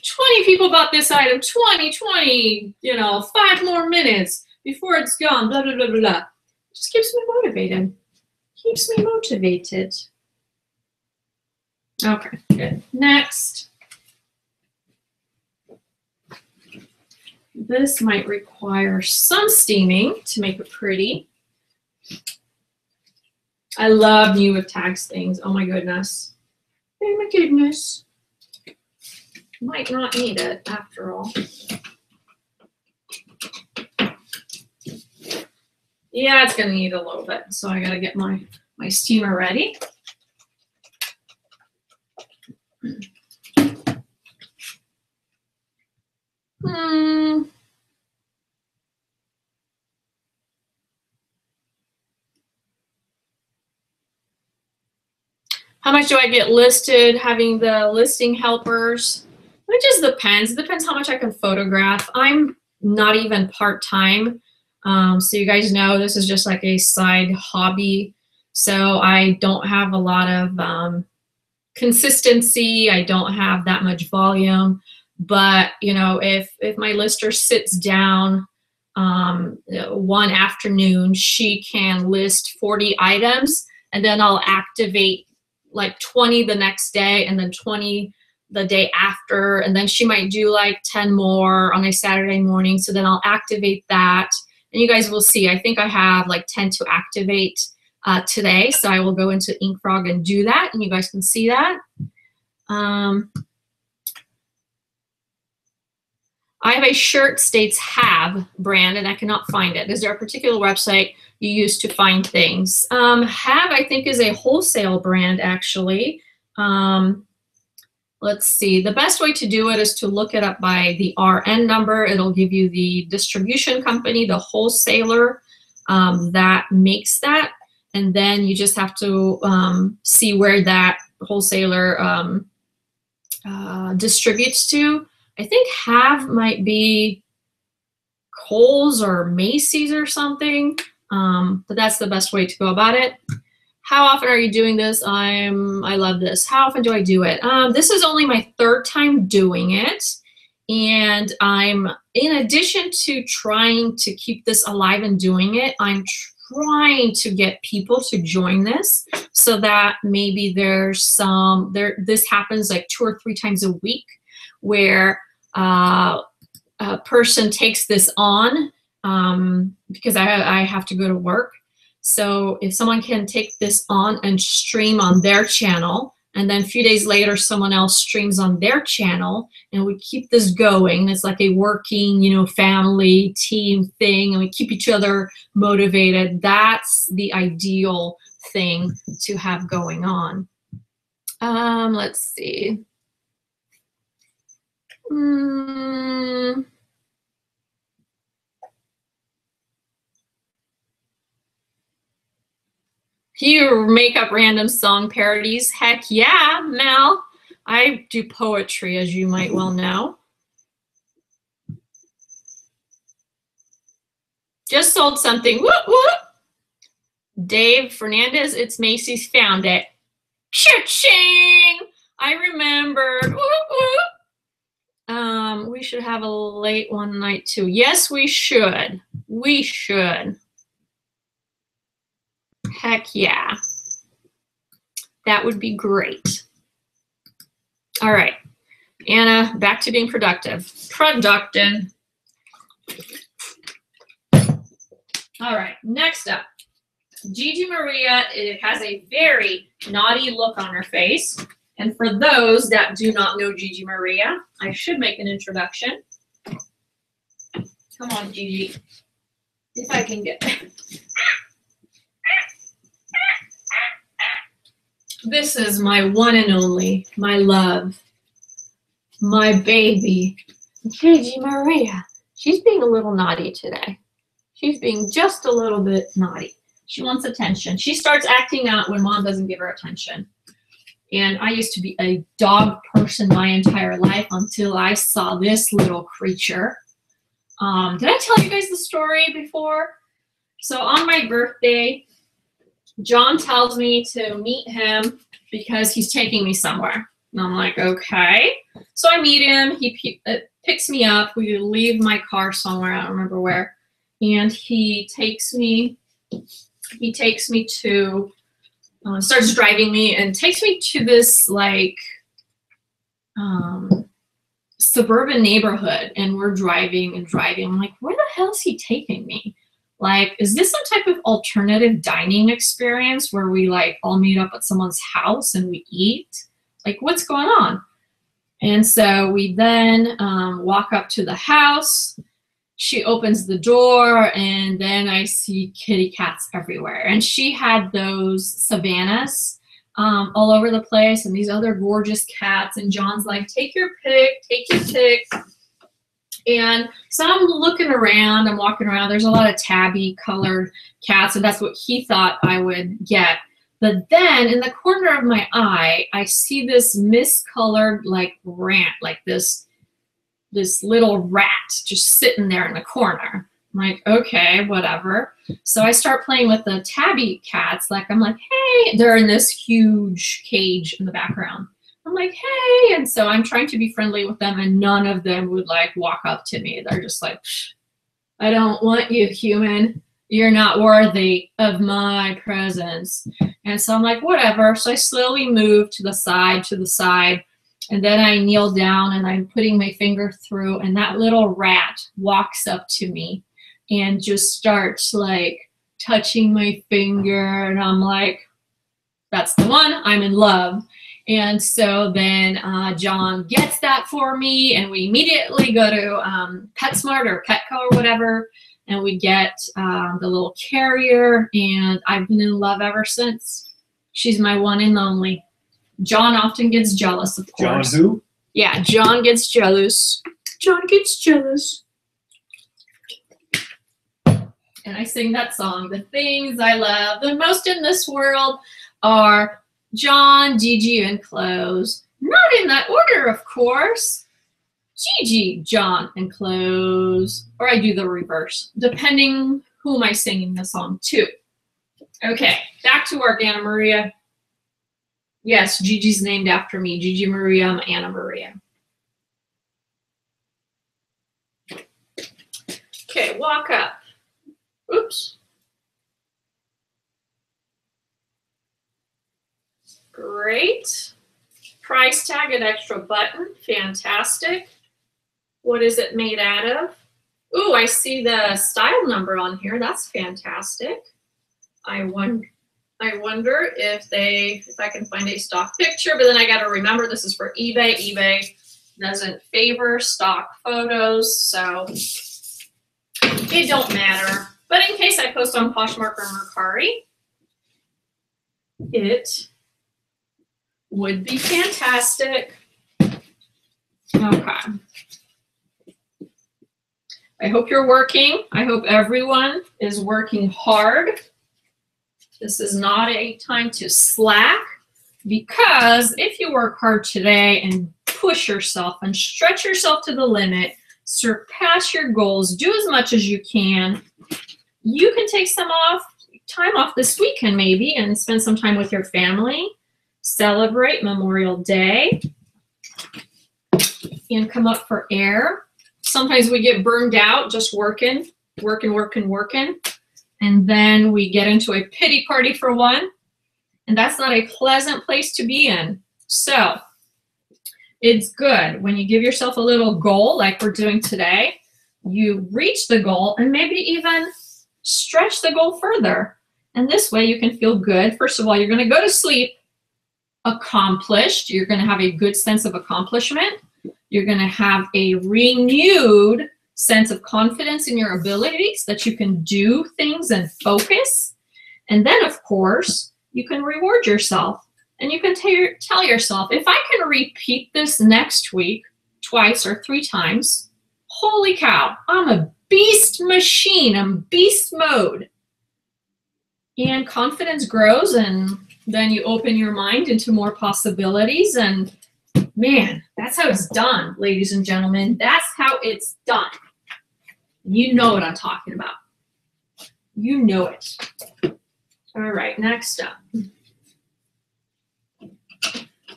20 people bought this item, 20, you know, 5 more minutes before it's gone, blah, blah, blah, blah, blah. Just keeps me motivated. Keeps me motivated. Okay, good. Next. This might require some steaming to make it pretty. I love new with tags things. Oh my goodness. Oh my goodness. Might not need it after all. Yeah, it's gonna need a little bit, so I gotta get my steamer ready. How much do I get listed having the listing helpers? It just depends. It depends how much I can photograph. I'm not even part-time. So you guys know this is just like a side hobby. So I don't have a lot of consistency. I don't have that much volume. But, you know, if my lister sits down one afternoon, she can list 40 items, and then I'll activate like 20 the next day, and then 20 the day after, and then she might do like 10 more on a Saturday morning. So then I'll activate that, and you guys will see. I think I have like 10 to activate today, so I will go into InkFrog and do that, and you guys can see that. I have a shirt states have brand, and I cannot find it. Is there a particular website you use to find things? Have, I think, is a wholesale brand, actually. Let's see. The best way to do it is to look it up by the RN number. It'll give you the distribution company, the wholesaler that makes that. And then you just have to see where that wholesaler distributes to. I think Have might be Kohl's or Macy's or something, but that's the best way to go about it. How often are you doing this? I love this. How often do I do it? This is only my 3rd time doing it, And I'm, in addition to trying to keep this alive and doing it, I'm trying to get people to join this so that maybe there's some, this happens like 2 or 3 times a week where a person takes this on because I have to go to work. So if someone can take this on and stream on their channel, and then a few days later, someone else streams on their channel, and we keep this going. It's like a working, you know, family team thing, and we keep each other motivated. That's the ideal thing to have going on. Let's see. You make up random song parodies? Heck yeah, Mel. I do poetry, as you might well know. Just sold something. Whoop, whoop. Dave Fernandez, it's Macy's found it. Cha-ching! I remembered. Whoop, whoop. We should have a late one night too. Yes, we should. We should. Heck yeah. That would be great. All right. Anna, back to being productive. Productive. All right. Next up. Gigi Maria, it has a very naughty look on her face. And for those that do not know Gigi Maria, I should make an introduction. Come on, Gigi. If I can get there. This is my one and only, my love, my baby, Gigi Maria. She's being a little naughty today. She's being just a little bit naughty. She wants attention. She starts acting out when mom doesn't give her attention. And I used to be a dog person my entire life until I saw this little creature. Did I tell you guys the story before? So on my birthday, John tells me to meet him because he's taking me somewhere. And I'm like, okay. So I meet him. He picks me up. We leave my car somewhere. I don't remember where. And he takes me to, starts driving me and takes me to this like suburban neighborhood. And we're driving and driving. I'm like, where the hell is he taking me? Like, is this some type of alternative dining experience where we like all meet up at someone's house and we eat? Like, what's going on? And so we then walk up to the house. She opens the door, and then I see kitty cats everywhere. And she had those Savannahs all over the place and these other gorgeous cats. And John's like, take your pick, take your pick. And so I'm looking around, I'm walking around. There's a lot of tabby colored cats, and that's what he thought I would get. But then in the corner of my eye, I see this miscolored like rat, like this little rat just sitting there in the corner. I'm like, okay, whatever. So I start playing with the tabby cats. Like, I'm like, hey, they're in this huge cage in the background. I'm like, hey, and so I'm trying to be friendly with them, and none of them would like walk up to me. They're just like, I don't want you, human. You're not worthy of my presence. And so I'm like, whatever. So I slowly move to the side, and then I kneel down and I'm putting my finger through, and that little rat walks up to me and just starts like touching my finger, and I'm like, that's the one, I'm in love. And so then John gets that for me, and we immediately go to PetSmart or Petco or whatever, and we get the little carrier, and I've been in love ever since. She's my one and only. John often gets jealous, of course. John who? Yeah, John gets jealous. John gets jealous. And I sing that song. The things I love the most in this world are John, Gigi, and clothes. Not in that order, of course. Gigi, John, and clothes. Or I do the reverse, depending who am I singing the song to. Okay, back to work, Anna Maria. Yes, Gigi's named after me. Gigi Maria, I'm Anna Maria. Okay, walk up. Oops. Great. Price tag and extra button. Fantastic. What is it made out of? Ooh, I see the style number on here. That's fantastic. I wonder if I can find a stock picture, but then I got to remember this is for eBay. eBay doesn't favor stock photos, so it don't matter. But in case I post on Poshmark or MERCARI, it would be fantastic. Okay. I hope you're working. I hope everyone is working hard. This is not a time to slack, because if you work hard today and push yourself and stretch yourself to the limit, surpass your goals, do as much as you can, you can take some time off this weekend maybe and spend some time with your family, celebrate Memorial Day, and come up for air. Sometimes we get burned out just working. And then we get into a pity party for one, and that's not a pleasant place to be in. So it's good when you give yourself a little goal like we're doing today, you reach the goal and maybe even stretch the goal further. And this way you can feel good. First of all, you're going to go to sleep accomplished. You're going to have a good sense of accomplishment. You're going to have a renewed sense of confidence in your abilities, that you can do things and focus. And then, of course, you can reward yourself. And you can tell yourself, if I can repeat this next week twice or 3 times, holy cow, I'm a beast machine. I'm beast mode. And confidence grows, and then you open your mind into more possibilities. And man, that's how it's done, ladies and gentlemen. That's how it's done. You know what I'm talking about. You know it. All right, next up.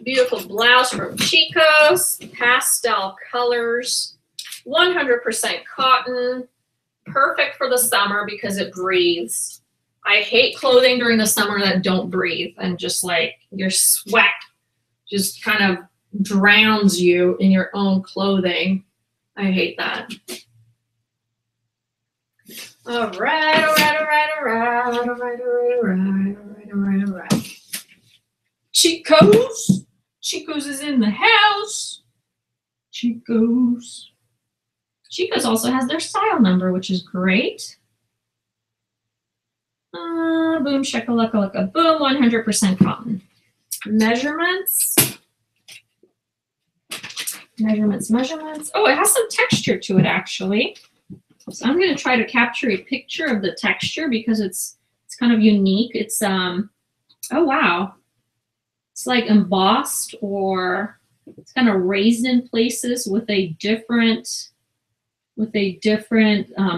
Beautiful blouse from Chico's, pastel colors, 100% cotton, perfect for the summer because it breathes. I hate clothing during the summer that don't breathe, and just like your sweat just kind of drowns you in your own clothing. I hate that. All right. Chico's. Chico's is in the house. Chico's. Chico's also has their style number, which is great. Boom, shakalaka, boom, 100% cotton. Measurements. Oh, it has some texture to it, actually. So I'm going to try to capture a picture of the texture because it's kind of unique. It's oh wow, it's like embossed, or it's kind of raised in places with a different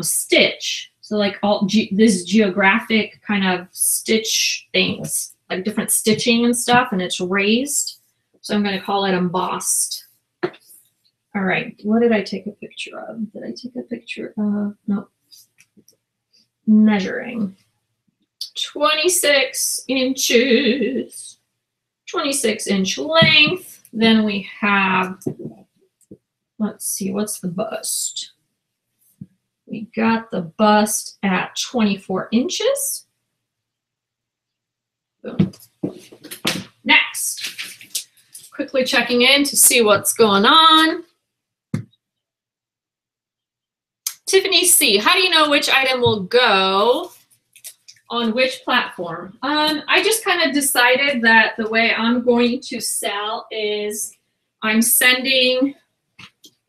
stitch. So like this geographic kind of stitch things, like different stitching and stuff, and it's raised. So I'm going to call it embossed. All right, what did I take a picture of? Did I take a picture of, no. Measuring. 26 inches, 26-inch length. Then we have, let's see, what's the bust? We got the bust at 24 inches. Boom. Next, quickly checking in to see what's going on. Tiffany C, how do you know which item will go on which platform? I just kind of decided that the way I'm going to sell is I'm sending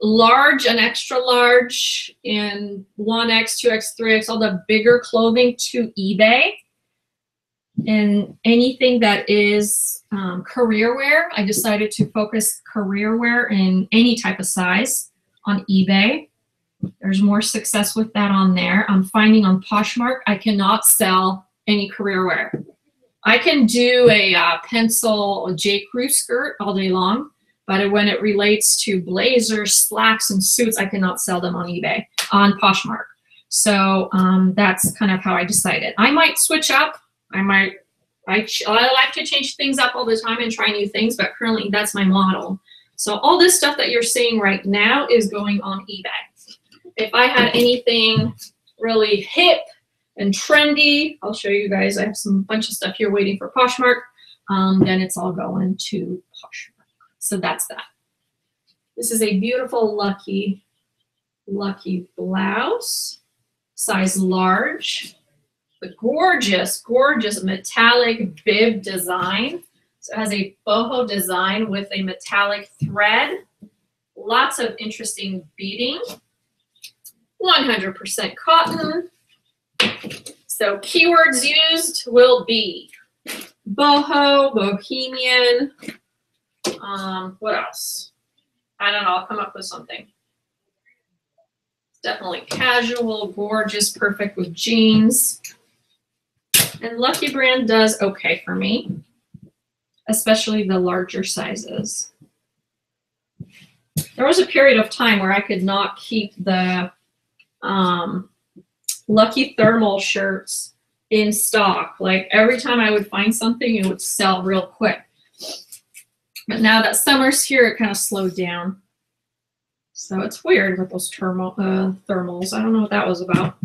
large and extra large in 1X, 2X, 3X, all the bigger clothing to eBay. And anything that is career wear, I decided to focus career wear in any type of size on eBay. There's more success with that on there. I'm finding on Poshmark, I cannot sell any career wear. I can do a pencil J. Crew skirt all day long, but when it relates to blazers, slacks, and suits, I cannot sell them on eBay, on Poshmark. So that's kind of how I decided. I might switch up. I like to change things up all the time and try new things, but currently that's my model. So all this stuff that you're seeing right now is going on eBay. If I had anything really hip and trendy, I'll show you guys. I have some bunch of stuff here waiting for Poshmark. Then it's all going to Poshmark. So that's that. This is a beautiful lucky blouse, size large. The gorgeous, gorgeous metallic bib design. So it has a boho design with a metallic thread. Lots of interesting beading. 100% cotton. So keywords used will be boho, bohemian. What else? I don't know. I'll come up with something. Definitely casual, gorgeous, perfect with jeans. And Lucky Brand does okay for me, especially the larger sizes. There was a period of time where I could not keep the Lucky thermal shirts in stock. Like every time I would find something, it would sell real quick. But now that summer's here, it kind of slowed down. So it's weird with those thermals. I don't know what that was about.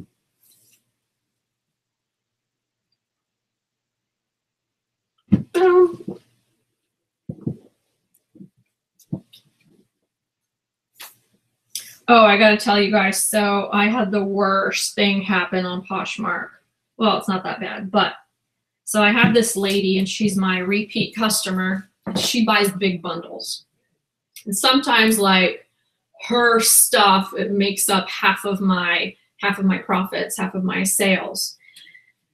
Oh, I gotta tell you guys, so I had the worst thing happen on Poshmark. Well, it's not that bad, but so I have this lady and she's my repeat customer. She buys big bundles. And sometimes like her stuff, it makes up half of my profits, half of my sales.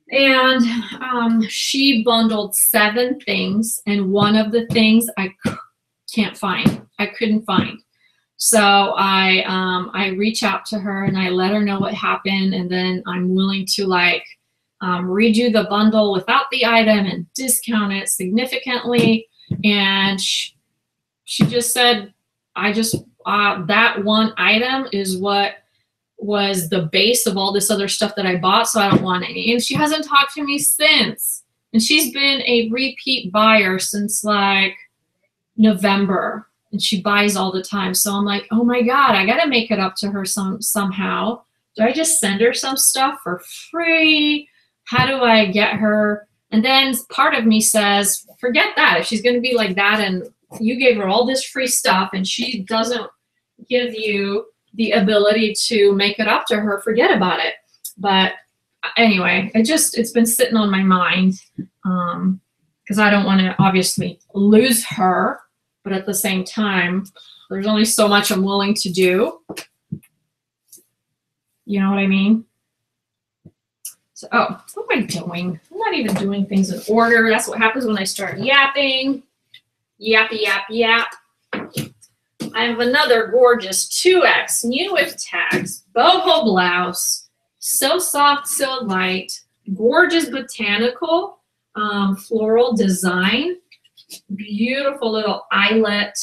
And she bundled 7 things, and one of the things I can't find. I couldn't find. So I reach out to her and I let her know what happened, and then I'm willing to like redo the bundle without the item and discount it significantly. And she just said, that one item is what was the base of all this other stuff that I bought, so I don't want any. And she hasn't talked to me since. And she's been a repeat buyer since like November, and she buys all the time. So I'm like, oh my God, I gotta make it up to her somehow. Do I just send her some stuff for free? How do I get her? And then part of me says, forget that. If she's gonna be like that and you gave her all this free stuff and she doesn't give you the ability to make it up to her, forget about it. But anyway, it's been sitting on my mind because I don't want to obviously lose her, but at the same time, there's only so much I'm willing to do. You know what I mean? So, oh, what am I doing? I'm not even doing things in order. That's what happens when I start yapping. Yappy, yap, yap. I have another gorgeous 2X new with tags, boho blouse, so soft, so light, gorgeous botanical floral design, beautiful little eyelet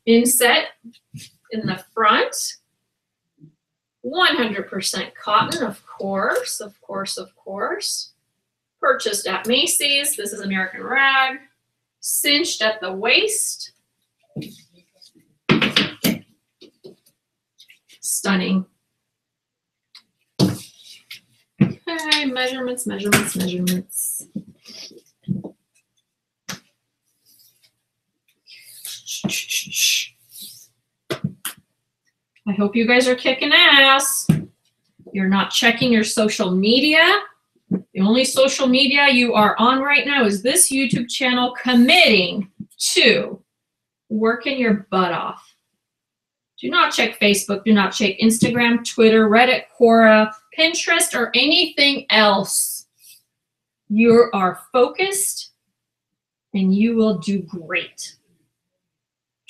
inset in the front, 100% cotton, of course, of course, of course. Purchased at Macy's. This is American Rag, cinched at the waist. Stunning. Okay, measurements, measurements, measurements. I hope you guys are kicking ass. You're not checking your social media. The only social media you are on right now is this YouTube channel committing to working your butt off. Do not check Facebook. Do not check Instagram, Twitter, Reddit, Quora, Pinterest, or anything else. You are focused and you will do great.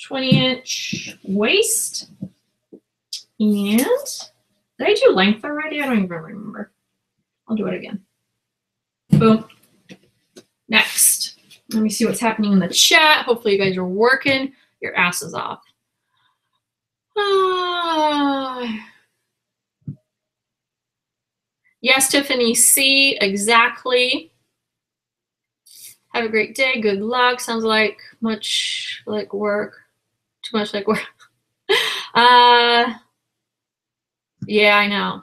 20-inch waist. And did I do length already? I don't even remember. I'll do it again. Boom. Next. Let me see what's happening in the chat. Hopefully you guys are working your asses off. Yes, Tiffany C, exactly. Have a great day. Good luck. Sounds like much like work. Too much like work. Yeah, I know.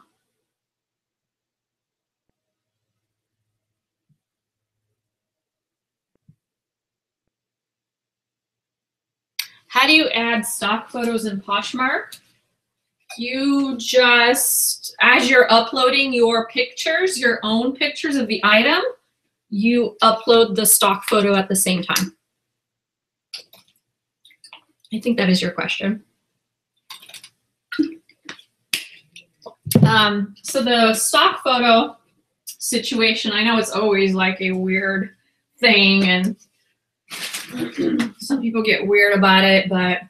How do you add stock photos in Poshmark? You just, as you're uploading your pictures, your own pictures of the item, you upload the stock photo at the same time. I think that is your question. So the stock photo situation, I know it's always like a weird thing, and some people get weird about it, but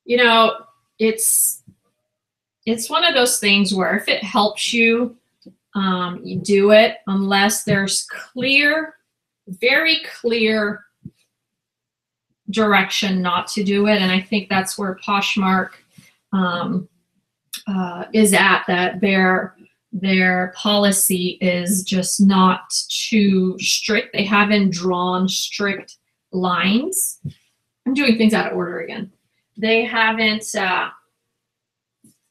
you know, it's one of those things where if it helps you, you do it, unless there's clear, very clear direction not to do it. And I think that's where Poshmark is at, that their policy is just not too strict. They haven't drawn strict lines. I'm doing things out of order again. They haven't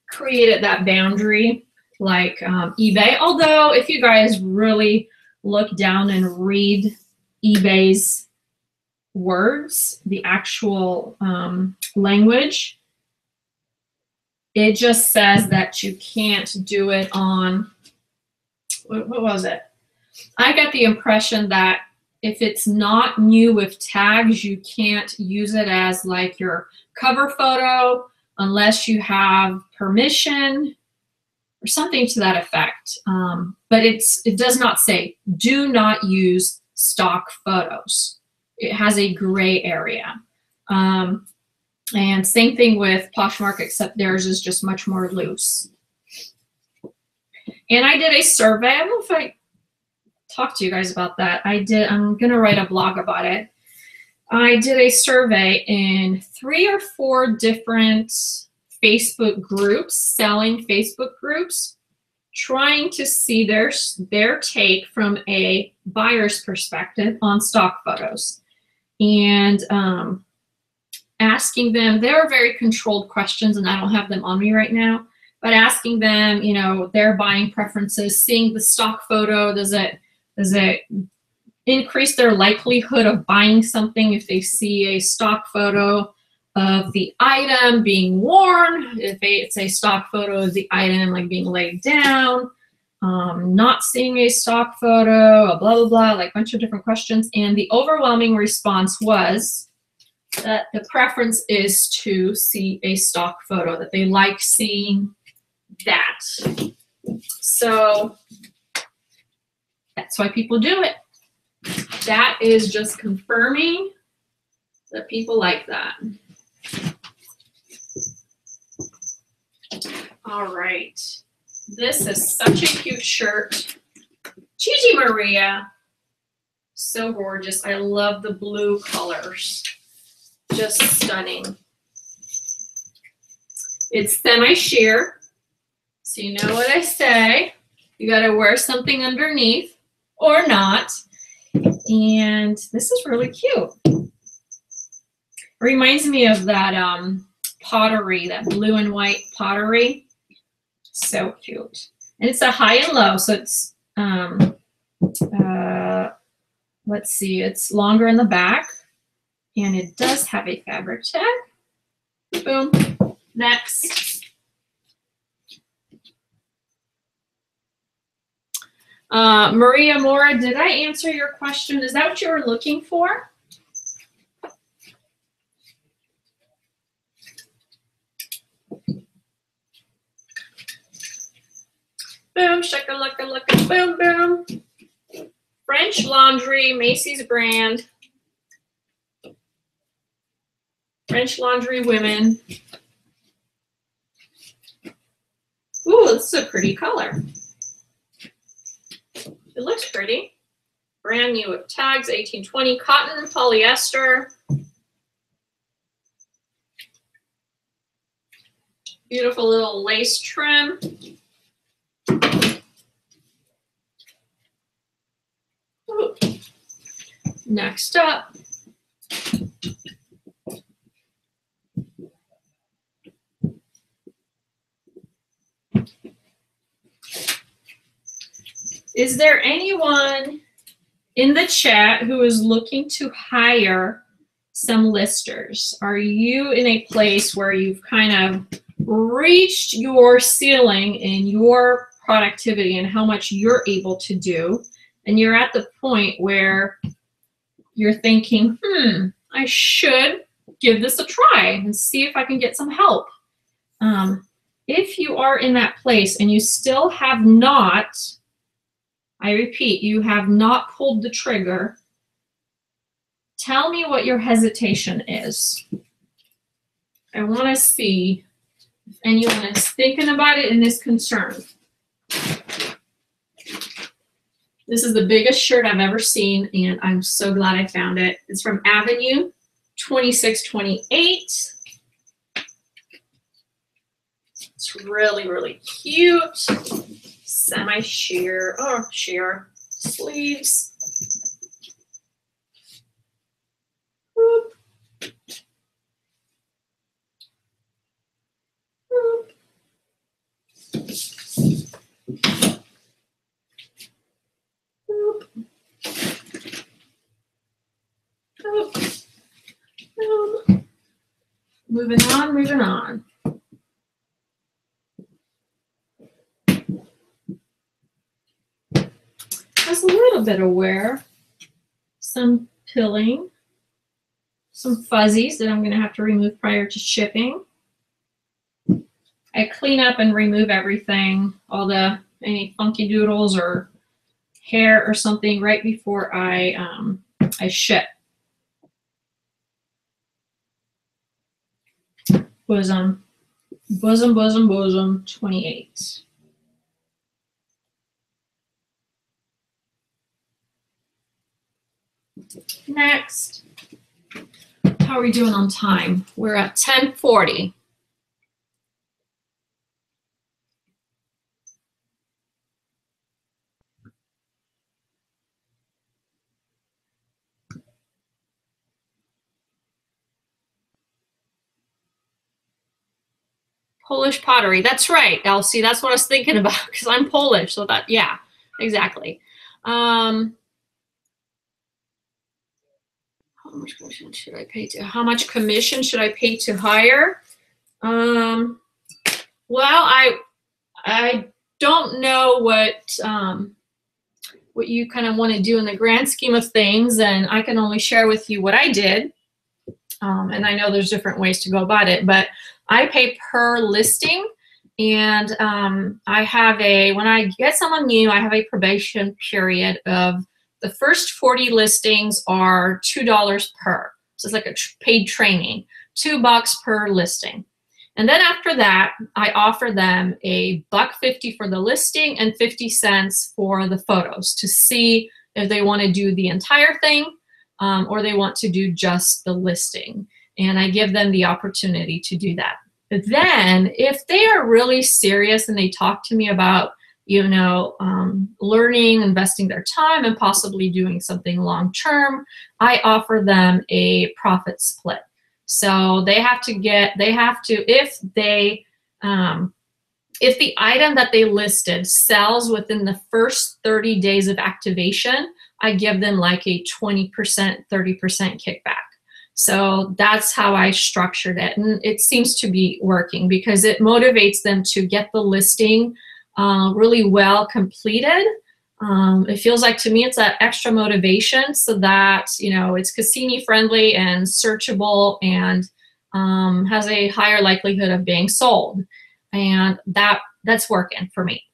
created that boundary like eBay. Although if you guys really look down and read eBay's words, the actual language, it just says that you can't do it on, what was it? I got the impression that if it's not new with tags, you can't use it as like your cover photo unless you have permission or something to that effect. But it does not say, do not use stock photos. It has a gray area. And same thing with Poshmark, except theirs is just much more loose. And I did a survey. I don't know if I talked to you guys about that. I'm going to write a blog about it. I did a survey in 3 or 4 different Facebook groups, selling Facebook groups, trying to see their take from a buyer's perspective on stock photos. And asking them, they were very controlled questions, and I don't have them on me right now, but asking them, you know, their buying preferences, seeing the stock photo, does it increase their likelihood of buying something if they see a stock photo of the item being worn, if it's a stock photo of the item like being laid down, not seeing a stock photo, blah, blah, blah, like a bunch of different questions. And the overwhelming response was that the preference is to see a stock photo, that they like seeing that. So that's why people do it. That is just confirming that people like that. All right. This is such a cute shirt. Gigi Maria. So gorgeous. I love the blue colors. Just stunning. It's semi-sheer. So you know what I say. You got to wear something underneath or not. And this is really cute. It reminds me of that pottery, that blue and white pottery. So cute. And it's a high and low, so it's let's see, it's longer in the back, and it does have a fabric tag. Boom. Next. Maria Mora, did I answer your question? Is that what you were looking for? Boom, shakalaka, boom, boom. French Laundry, Macy's brand. French Laundry women. Ooh, this is a pretty color. It looks pretty. Brand new with tags, 1820, cotton, polyester. Beautiful little lace trim. Ooh. Next up. Is there anyone in the chat who is looking to hire some listers? Are you in a place where you've kind of reached your ceiling in your productivity and how much you're able to do, and you're at the point where you're thinking, I should give this a try and see if I can get some help? If you are in that place and you still have not, I repeat, you have not pulled the trigger, tell me what your hesitation is. I want to see if anyone is thinking about it and is concerned. This is the biggest shirt I've ever seen, and I'm so glad I found it. It's from Avenue 2628. It's really, really cute. Semi-sheer, sheer sleeves. Boop. Boop. Boop. Boop. Boop. Moving on, moving on. Has a little bit of wear, some pilling, some fuzzies that I'm going to have to remove prior to shipping. I clean up and remove everything, all the any funky doodles or hair or something right before I ship. Bosom, bosom, bosom, bosom, 28. Next, how are we doing on time? We're at 10:40. Polish pottery. That's right, Elsie. That's what I was thinking about because I'm Polish. So that, yeah, exactly. How much commission should I pay to? How much commission should I pay to hire? Well, I don't know what you kind of want to do in the grand scheme of things, and I can only share with you what I did. And I know there's different ways to go about it, but I pay per listing, and I have when I get someone new, I have a probation period of the first 40 listings are $2 per. So it's like a paid training, $2 per listing. And then after that, I offer them a $1.50 for the listing and 50 cents for the photos to see if they want to do the entire thing or they want to do just the listing. And I give them the opportunity to do that. But then if they are really serious and they talk to me about, you know, learning, investing their time, and possibly doing something long-term, I offer them a profit split. So they have to if the item that they listed sells within the first 30 days of activation, I give them like a 20%, 30% kickback. So that's how I structured it. And it seems to be working because it motivates them to get the listing really well completed. It feels like to me it's that extra motivation so that, you know, it's Cassini friendly and searchable and has a higher likelihood of being sold. And that's working for me.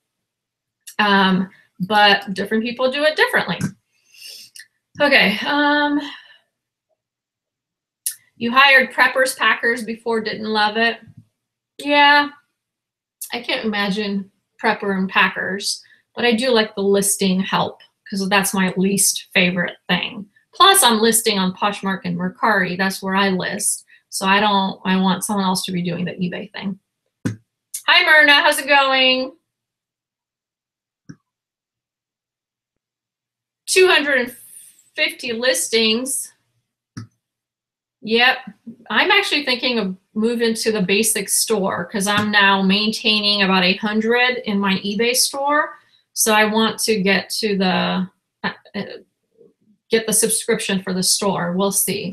But different people do it differently. Okay. You hired preppers, packers before, didn't love it. Yeah, I can't imagine prepper and packers, but I do like the listing help because that's my least favorite thing. Plus I'm listing on Poshmark and MERCARI. That's where I list. So I want someone else to be doing the eBay thing. Hi Myrna, how's it going? 250 listings. Yep, I'm actually thinking of moving to the basic store because I'm now maintaining about 100 in my eBay store. So I want to get to the get the subscription for the store. We'll see.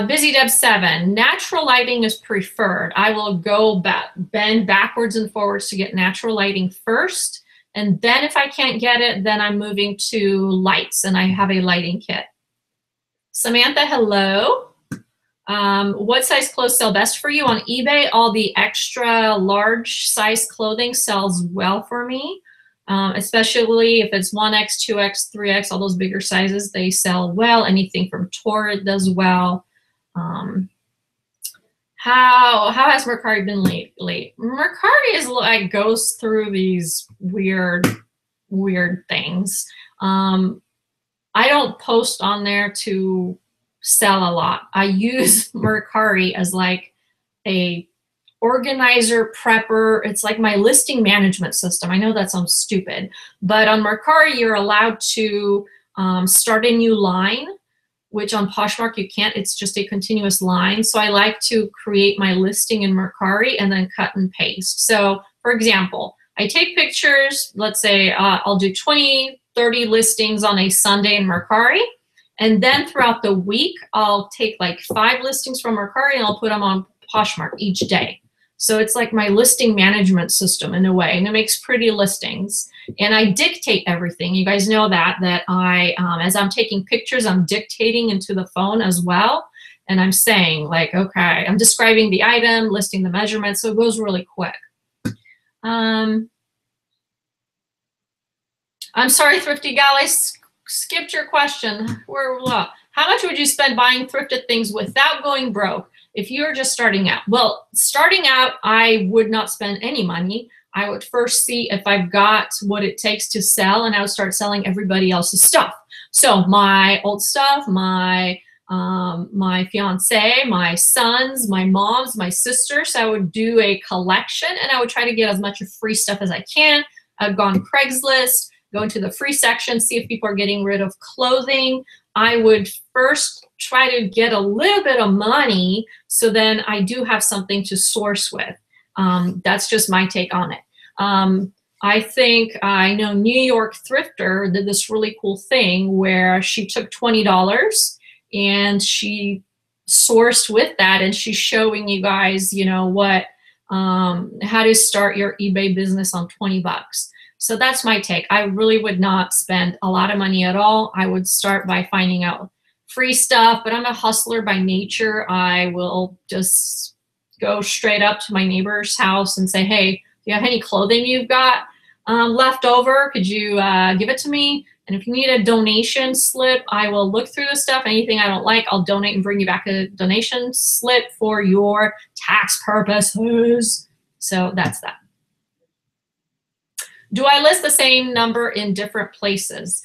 Busy Deb 7, natural lighting is preferred. I will go bend backwards and forwards to get natural lighting first. And then if I can't get it, then I'm moving to lights, and I have a lighting kit. Samantha, hello. What size clothes sell best for you on eBay? All the extra large size clothing sells well for me, especially if it's 1X, 2X, 3X, all those bigger sizes, they sell well. Anything from Torrid does well. How has Mercari been lately? Mercari is like goes through these weird things. I don't post on there to sell a lot. I use Mercari as like a organizer, prepper. It's like my listing management system. I know that sounds stupid, but on Mercari you're allowed to start a new line, which on Poshmark you can't. It's just a continuous line. So I like to create my listing in Mercari and then cut and paste. So for example, I take pictures, let's say I'll do 20, 30 listings on a Sunday in Mercari. And then throughout the week, I'll take like 5 listings from Mercari and I'll put them on Poshmark each day. So it's like my listing management system in a way, and it makes pretty listings. And I dictate everything. You guys know that I, as I'm taking pictures, I'm dictating into the phone as well. And I'm saying like, okay, I'm describing the item, listing the measurements, so it goes really quick. I'm sorry, Thrifty Gal, I skipped your question. How much would you spend buying thrifted things without going broke if you're just starting out? Well, starting out, I would not spend any money. I would first see if I've got what it takes to sell, and I would start selling everybody else's stuff. So my old stuff, my fiance, my sons, my moms, my sisters. I would do a collection, and I would try to get as much free stuff as I can. I've gone Craigslist, go into the free section, see if people are getting rid of clothing. I would first try to get a little bit of money, so then I do have something to source with. That's just my take on it. I think I know New York Thrifter did this really cool thing where she took $20 and she sourced with that, and she's showing you guys, you know, what, how to start your eBay business on 20 bucks. So that's my take. I really would not spend a lot of money at all. I would start by finding out free stuff, but I'm a hustler by nature. I will just go straight up to my neighbor's house and say, hey, do you have any clothing you've got left over? Could you give it to me? And if you need a donation slip, I will look through the stuff. Anything I don't like, I'll donate and bring you back a donation slip for your tax purposes. So that's that. Do I list the same number in different places?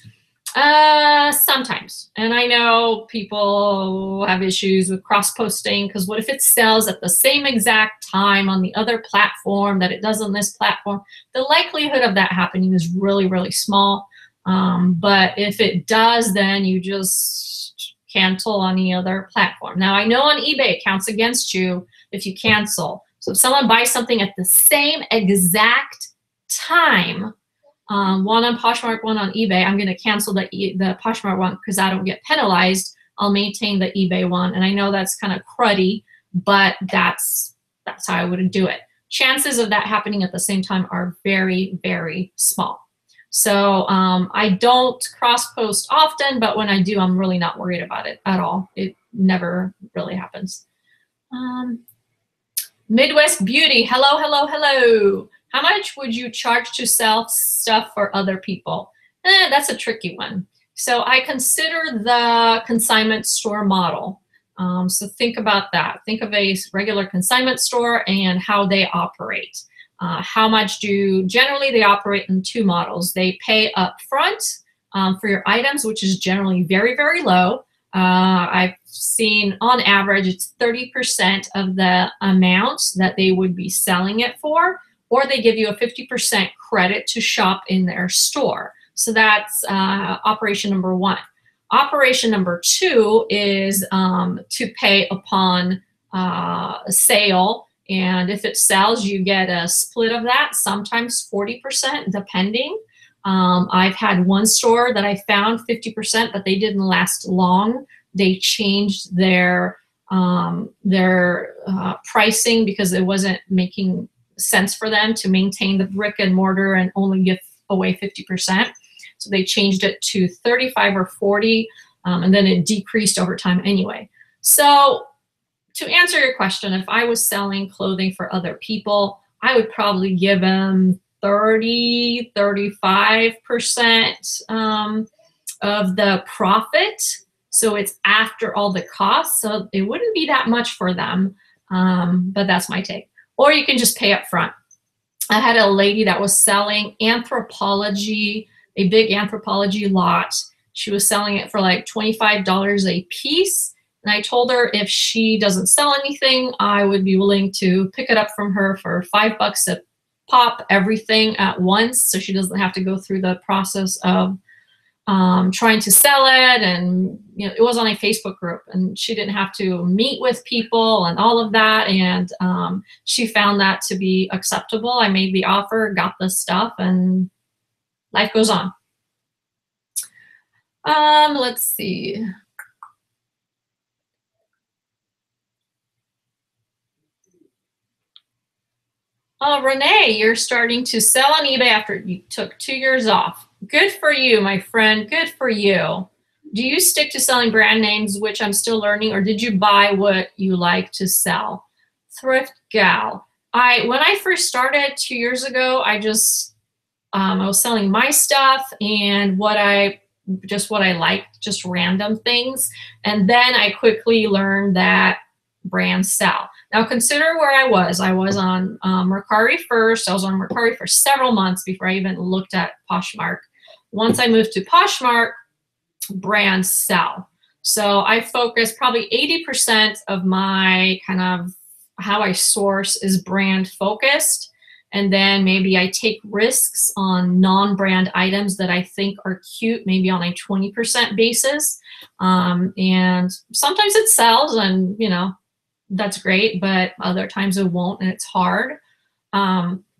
Sometimes. And I know people have issues with cross-posting, because what if it sells at the same exact time on the other platform that it does on this platform? The likelihood of that happening is really, really small. But if it does, then you just cancel on the other platform. Now, I know on eBay it counts against you if you cancel. So if someone buys something at the same exact time, one on Poshmark, one on eBay, I'm going to cancel the Poshmark one because I don't get penalized. I'll maintain the eBay one. And I know that's kind of cruddy, but that's how I would do it. Chances of that happening at the same time are very, very small. So I don't cross-post often, but when I do, I'm really not worried about it at all. It never really happens. Midwest Beauty, hello, hello, hello. How much would you charge to sell stuff for other people? That's a tricky one. So I consider the consignment store model. So think about that. Think of a regular consignment store and how they operate. How much generally they operate in 2 models. They pay up front for your items, which is generally very, very low. I've seen on average it's 30% of the amount that they would be selling it for, or they give you a 50% credit to shop in their store. So that's operation number one. Operation number two is to pay upon a sale, and if it sells, you get a split of that, sometimes 40%, depending. I've had one store that I found 50%, but they didn't last long. They changed their pricing because it wasn't making sense for them to maintain the brick and mortar and only give away 50%. So they changed it to 35 or 40, and then it decreased over time anyway. So to answer your question, if I was selling clothing for other people, I would probably give them 30, 35% of the profit. So it's after all the costs. So it wouldn't be that much for them, but that's my take. Or you can just pay up front. I had a lady that was selling Anthropologie, a big Anthropologie lot. She was selling it for like $25 a piece. And I told her if she doesn't sell anything, I would be willing to pick it up from her for $5 a pop, everything at once, so she doesn't have to go through the process of trying to sell it. And you know, it was on a Facebook group, and she didn't have to meet with people and all of that. And she found that to be acceptable. I made the offer, got the stuff, and life goes on. Let's see. Oh, Renee, you're starting to sell on eBay after you took 2 years off. Good for you, my friend. Good for you. Do you stick to selling brand names, which I'm still learning, or did you buy what you like to sell? Thrift gal. When I first started 2 years ago, I just I was selling my stuff and what I liked, just random things. And then I quickly learned that brands sell. Now consider where I was. I was on MERCARI first. I was on MERCARI for several months before I even looked at Poshmark. Once I moved to Poshmark, brands sell. So I focus probably 80% of my kind of how I source is brand focused. And then maybe I take risks on non-brand items that I think are cute, maybe on a 20% basis. And sometimes it sells, and you know, that's great, but other times it won't, and it's hard.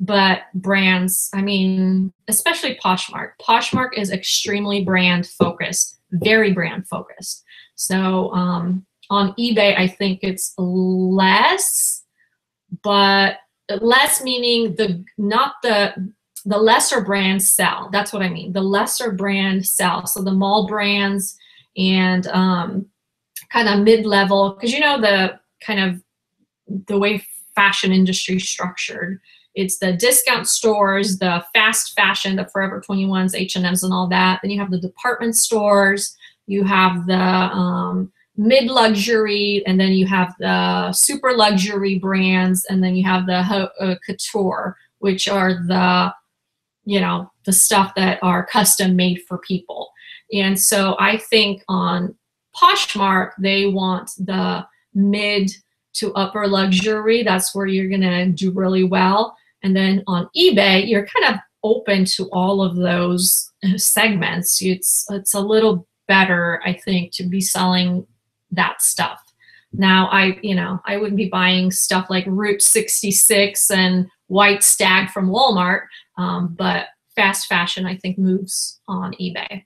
But brands, I mean, especially Poshmark. Poshmark is extremely brand focused, very brand focused. So on eBay, I think it's less, but less meaning the lesser brands sell. That's what I mean. The lesser brands sell. So the mall brands and kind of mid-level, because you know the kind of the way fashion industry is structured. It's the discount stores, the fast fashion, the Forever 21s, H&Ms and all that. Then you have the department stores, you have the mid-luxury, and then you have the super luxury brands, and then you have the couture, which are the, you know, the stuff that are custom made for people. And so I think on Poshmark, they want the mid to upper luxury. That's where you're gonna do really well. And then on eBay, you're kind of open to all of those segments. It's a little better, I think, to be selling that stuff. Now, I wouldn't be buying stuff like Route 66 and White Stag from Walmart, but fast fashion, I think, moves on eBay.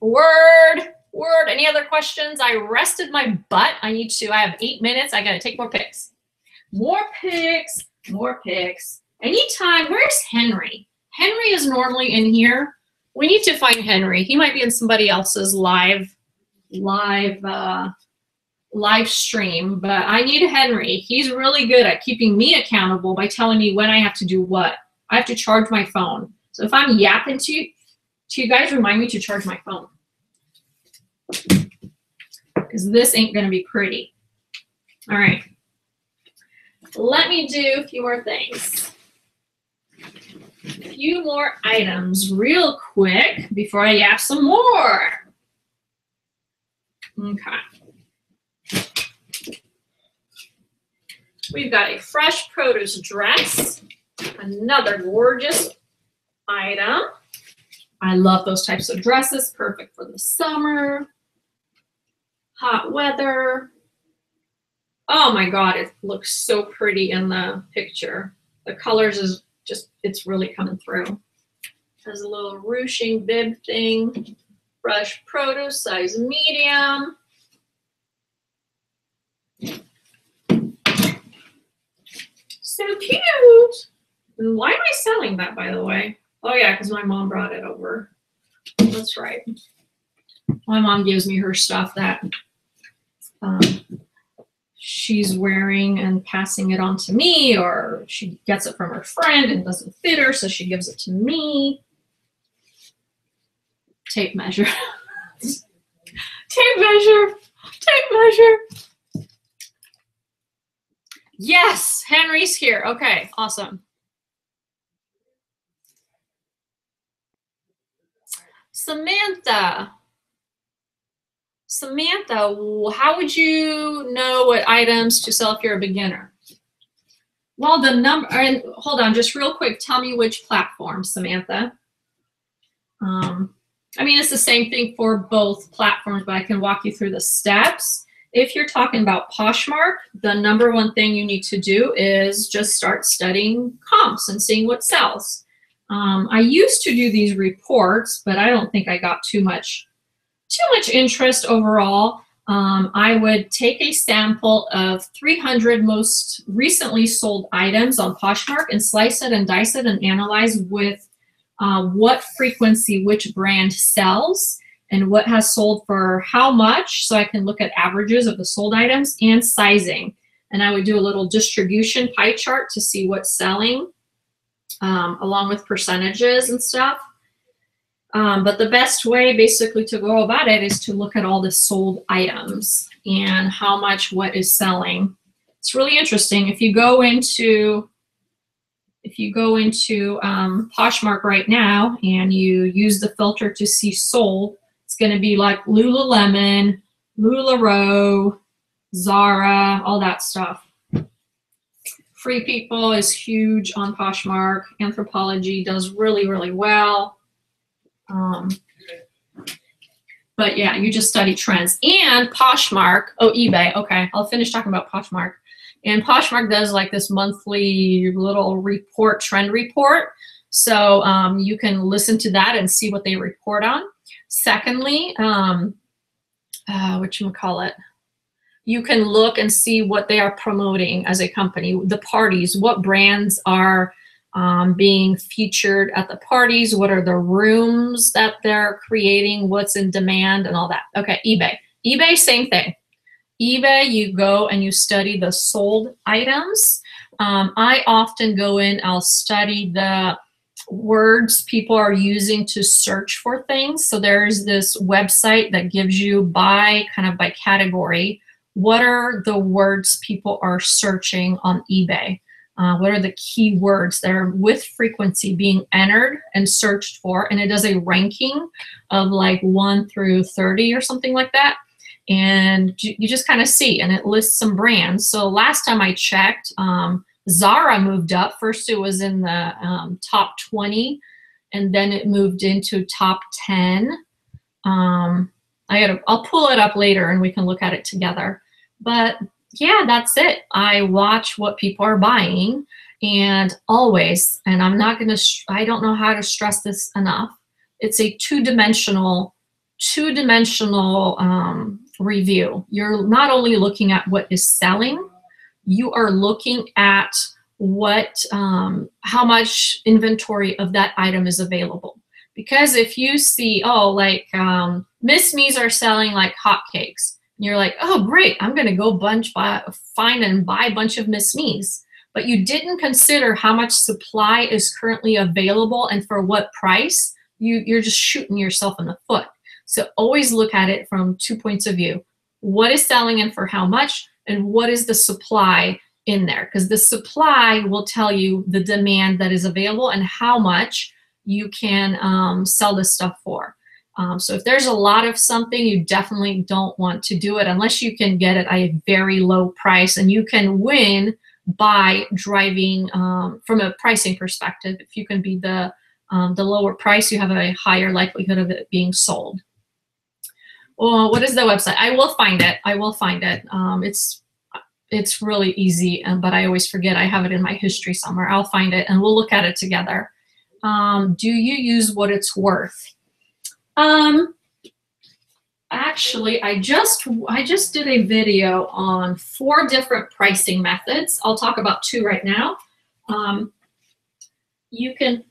Word. Any other questions? I rested my butt. I have 8 minutes. I got to take more pics. More pics. Anytime. Where's Henry? Henry is normally in here. We need to find Henry. He might be in somebody else's live stream, but I need Henry. He's really good at keeping me accountable by telling me when I have to do what. I have to charge my phone. So if I'm yapping to you guys, remind me to charge my phone, because this ain't gonna be pretty. All right, let me do a few more things. A few more items real quick before I yap some more. Okay. we've got a fresh produce dress, another gorgeous item. I love those types of dresses, perfect for the summer, hot weather. Oh my God, it looks so pretty in the picture. The colors is just, it's really coming through. Has a little ruching bib thing, fresh produce, size medium. So cute. And why am I selling that, by the way? Oh yeah, because my mom brought it over. That's right. My mom gives me her stuff that she's wearing and passing it on to me, or she gets it from her friend and doesn't fit her, so she gives it to me. Tape measure. Tape measure. Tape measure. Yes, Henry's here. Okay, awesome. Samantha, how would you know what items to sell if you're a beginner? Well, the number, and hold on, just real quick, tell me which platform, Samantha. I mean, it's the same thing for both platforms, but I can walk you through the steps. If you're talking about Poshmark, the number one thing you need to do is just start studying comps and seeing what sells. I used to do these reports, but I don't think I got too much interest overall. I would take a sample of 300 most recently sold items on Poshmark and slice it and dice it and analyze with what frequency which brand sells and what has sold for how much, so I can look at averages of the sold items and sizing. And I would do a little distribution pie chart to see what's selling, along with percentages and stuff. But the best way basically to go about it is to look at all the sold items and how much what is selling. It's really interesting. If you go into Poshmark right now and you use the filter to see sold, it's going to be like Lululemon, LuLaRoe, Zara, all that stuff. Free People is huge on Poshmark. Anthropologie does really, really well. But yeah, you just study trends. And Poshmark, oh, eBay, okay, I'll finish talking about Poshmark. And Poshmark does like this monthly little report, trend report. So you can listen to that and see what they report on. Secondly, whatchamacallit, you can look and see what they are promoting as a company, the parties, what brands are being featured at the parties, what are the rooms that they're creating, what's in demand and all that. Okay, eBay. eBay, same thing. eBay, you go and you study the sold items. I often go in, I'll study the words people are using to search for things. So there's this website that gives you by category, what are the words people are searching on eBay? What are the keywords that are with frequency being entered and searched for? And it does a ranking of like 1 through 30 or something like that. And you just kind of see, and it lists some brands. So last time I checked, Zara moved up. First it was in the top 20, and then it moved into top 10. I'll pull it up later and we can look at it together. But yeah, that's it. I watch what people are buying, and always, and I don't know how to stress this enough, it's a two-dimensional review. You're not only looking at what is selling, you are looking at what, how much inventory of that item is available. Because if you see, oh, like Miss Me's are selling like hotcakes, and you're like, oh, great, I'm gonna go find and buy a bunch of Miss Me's. But you didn't consider how much supply is currently available and for what price. You're just shooting yourself in the foot. So always look at it from 2 points of view. What is selling and for how much, and what is the supply in there? Because the supply will tell you the demand that is available and how much you can sell this stuff for. So if there's a lot of something, you definitely don't want to do it unless you can get it at a very low price and you can win by driving from a pricing perspective. If you can be the lower price, you have a higher likelihood of it being sold. Well, what is the website? I will find it. I will find it. It's really easy, but I always forget. I have it in my history somewhere. I'll find it and we'll look at it together. Do you use what it's worth? Actually, I just did a video on 4 different pricing methods. I'll talk about 2 right now. You can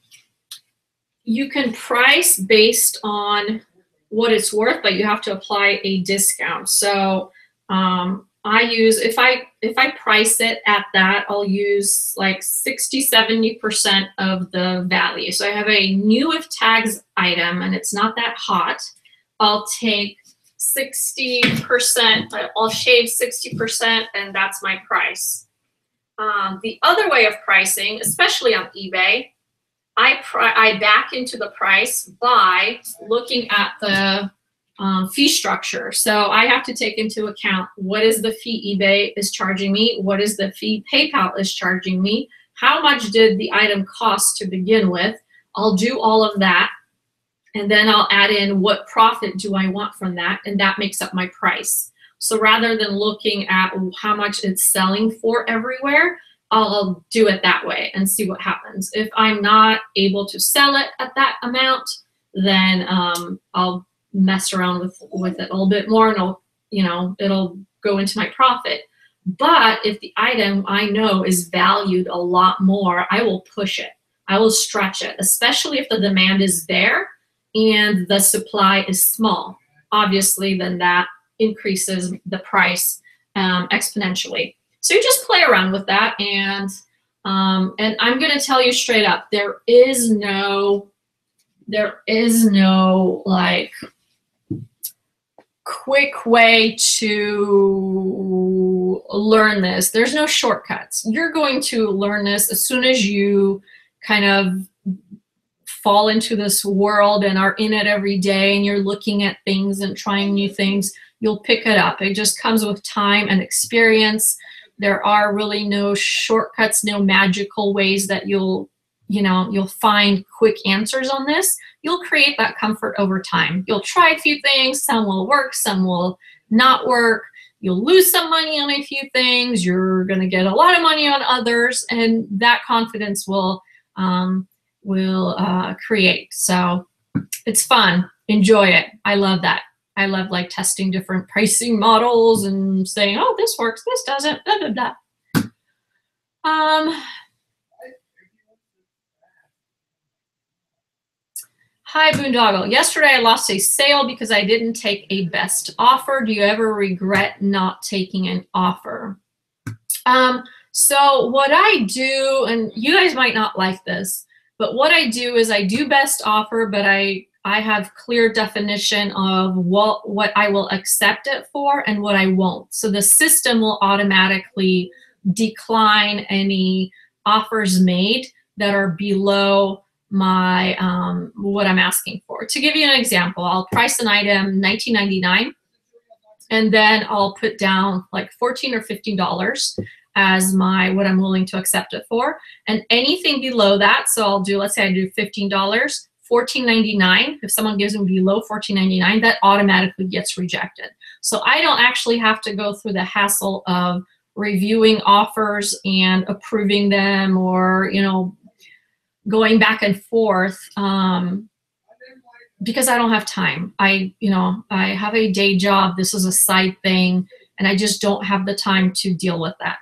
price based on what it's worth, but you have to apply a discount. So I use, if I price it at that, I'll use like 60–70% of the value. So I have a new with tags item and it's not that hot. I'll take 60%, I'll shave 60%, and that's my price. The other way of pricing, especially on eBay, I back into the price by looking at the fee structure. So I have to take into account what is the fee eBay is charging me, what is the fee PayPal is charging me, how much did the item cost to begin with. I'll do all of that, and then I'll add in what profit do I want from that, and that makes up my price. So rather than looking at how much it's selling for everywhere, I'll do it that way and see what happens. If I'm not able to sell it at that amount, then I'll mess around with it a little bit more, and it'll go into my profit. But if the item I know is valued a lot more, I will push it. I will stretch it, especially if the demand is there and the supply is small. Obviously, then that increases the price exponentially. So you just play around with that, and I'm going to tell you straight up, there is no like quick way to learn this. There's no shortcuts. You're going to learn this as soon as you kind of fall into this world and are in it every day, and you're looking at things and trying new things. You'll pick it up. It just comes with time and experience. There are really no shortcuts, no magical ways that you'll find quick answers on this. You'll create that comfort over time. You'll try a few things. Some will work, some will not work. You'll lose some money on a few things. You're going to get a lot of money on others, and that confidence will create. So it's fun. Enjoy it. I love that. I love like testing different pricing models and saying, oh, this works, this doesn't, blah, blah, blah. Hi, Boondoggle. Yesterday I lost a sale because I didn't take a best offer. Do you ever regret not taking an offer? So what I do, and you guys might not like this, but what I do is I do best offer, but I have clear definition of what I will accept it for and what I won't. So the system will automatically decline any offers made that are below my what I'm asking for. To give you an example, I'll price an item $19.99, and then I'll put down like $14 or $15 as what I'm willing to accept it for. And anything below that, so I'll do, let's say I do $15, $14.99. If someone gives me below $14.99, that automatically gets rejected. So I don't actually have to go through the hassle of reviewing offers and approving them, or going back and forth, because I don't have time. I have a day job. This is a side thing, and I just don't have the time to deal with that.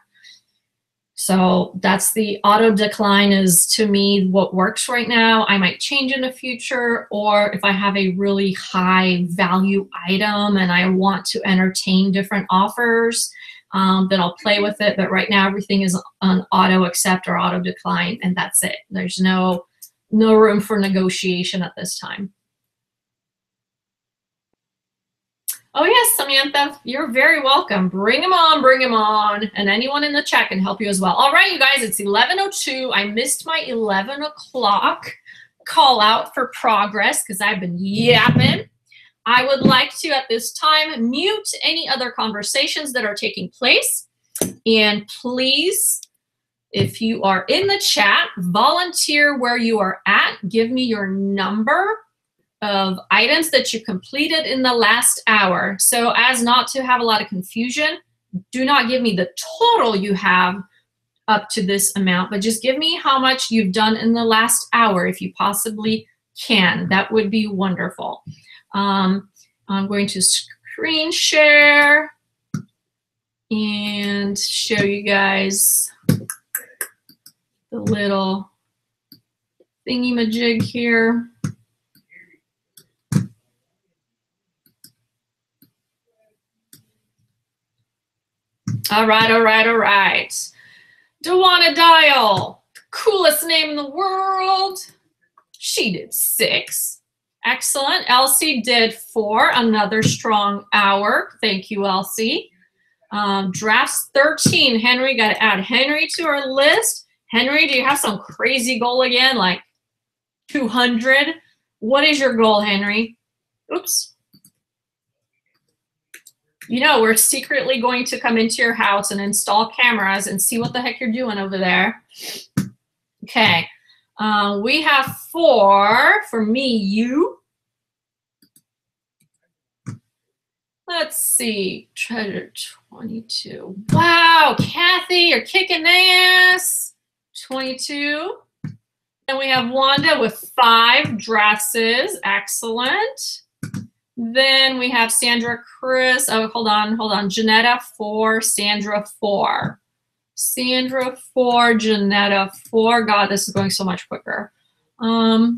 So that's the auto decline is, to me, what works right now. I might change in the future, or if I have a really high value item and I want to entertain different offers, then I'll play with it. But right now everything is on auto accept or auto decline, and that's it. There's no room for negotiation at this time. Oh yes, Samantha, you're very welcome. Bring them on, bring them on. And anyone in the chat can help you as well. All right, you guys, it's 11:02. I missed my 11 o'clock call out for progress because I've been yapping. I would like to, at this time, mute any other conversations that are taking place. And please If you are in the chat, volunteer where you are at. Give me your number of items that you completed in the last hour. So as not to have a lot of confusion, do not give me the total you have up to this amount, but just give me how much you've done in the last hour if you possibly can. That would be wonderful. I'm going to screen share and show you guys the little thingy-majig here. All right, all right, all right. Dewana Dial, coolest name in the world. She did 6. Excellent. Elsie did 4, another strong hour. Thank you, Elsie. Drafts 13. Henry, got to add Henry to our list. Henry, do you have some crazy goal again, like 200? What is your goal, Henry? Oops. You know, we're secretly going to come into your house and install cameras and see what the heck you're doing over there. Okay. We have 4 for me, you. Let's see. Treasure 22. Wow, Kathy, you're kicking ass. 22. Then we have Wanda with 5 dresses. Excellent. Then we have Sandra Chris. Oh, hold on. Janetta 4, Sandra 4. Sandra 4, Janetta 4. God, this is going so much quicker. Leah,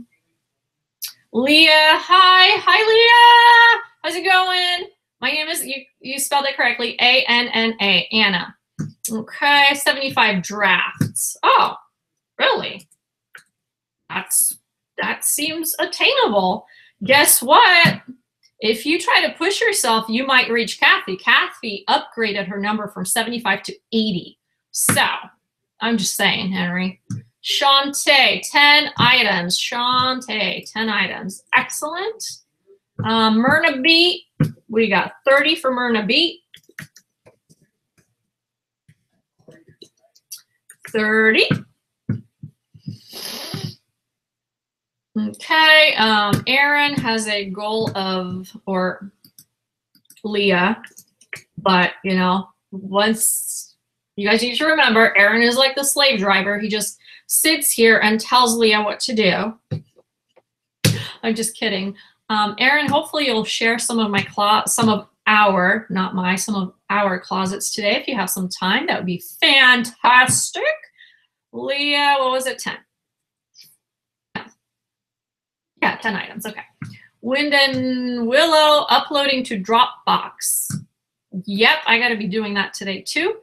hi Leah. How's it going? My name is, you spelled it correctly, A-N-N-A, Anna. Okay, 75 drafts. Oh, really? That seems attainable. Guess what? If you try to push yourself, you might reach Kathy. Kathy upgraded her number from 75 to 80. So, I'm just saying, Henry. Shantae, 10 items. Shantae, 10 items. Excellent. Myrna Beat, we got 30 for Myrna Beat. 30. Okay, Erin has a goal of, or Leah, but you know, once you guys need to remember, Erin is like the slave driver. He just sits here and tells Leah what to do. I'm just kidding. Erin, hopefully you'll share some of our closets today. If you have some time, that would be fantastic. Leah, what was it, 10? Yeah, 10 items, okay. Wind and Willow uploading to Dropbox. Yep, I gotta be doing that today too.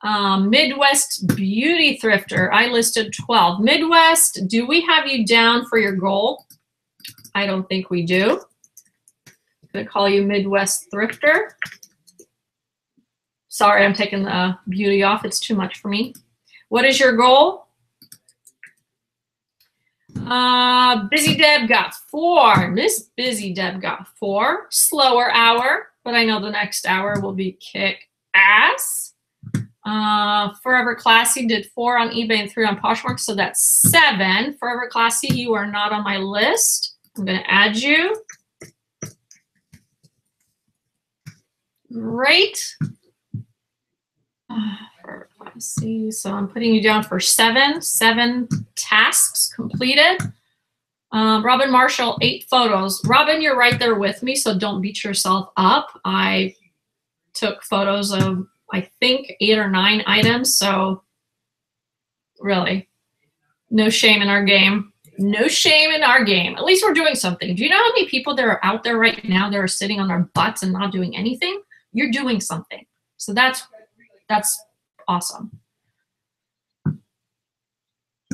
Midwest Beauty Thrifter, I listed 12. Midwest, do we have you down for your goal? I don't think we do. I'm gonna call you Midwest Thrifter. Sorry, I'm taking the beauty off. It's too much for me. What is your goal? Busy Deb got 4. Miss Busy Deb got 4. Slower hour, but I know the next hour will be kick ass. Forever Classy did 4 on eBay and 3 on Poshmark, so that's 7. Forever Classy, you are not on my list. I'm going to add you. Great. Forever Classy. So I'm putting you down for 7. 7 tasks completed. Robin Marshall, 8 photos. Robin, you're right there with me, so don't beat yourself up. I took photos of, I think, 8 or 9 items, so really, no shame in our game. No shame in our game. At least we're doing something. Do you know how many people there are out there right now that are sitting on their butts and not doing anything? You're doing something. So that's awesome.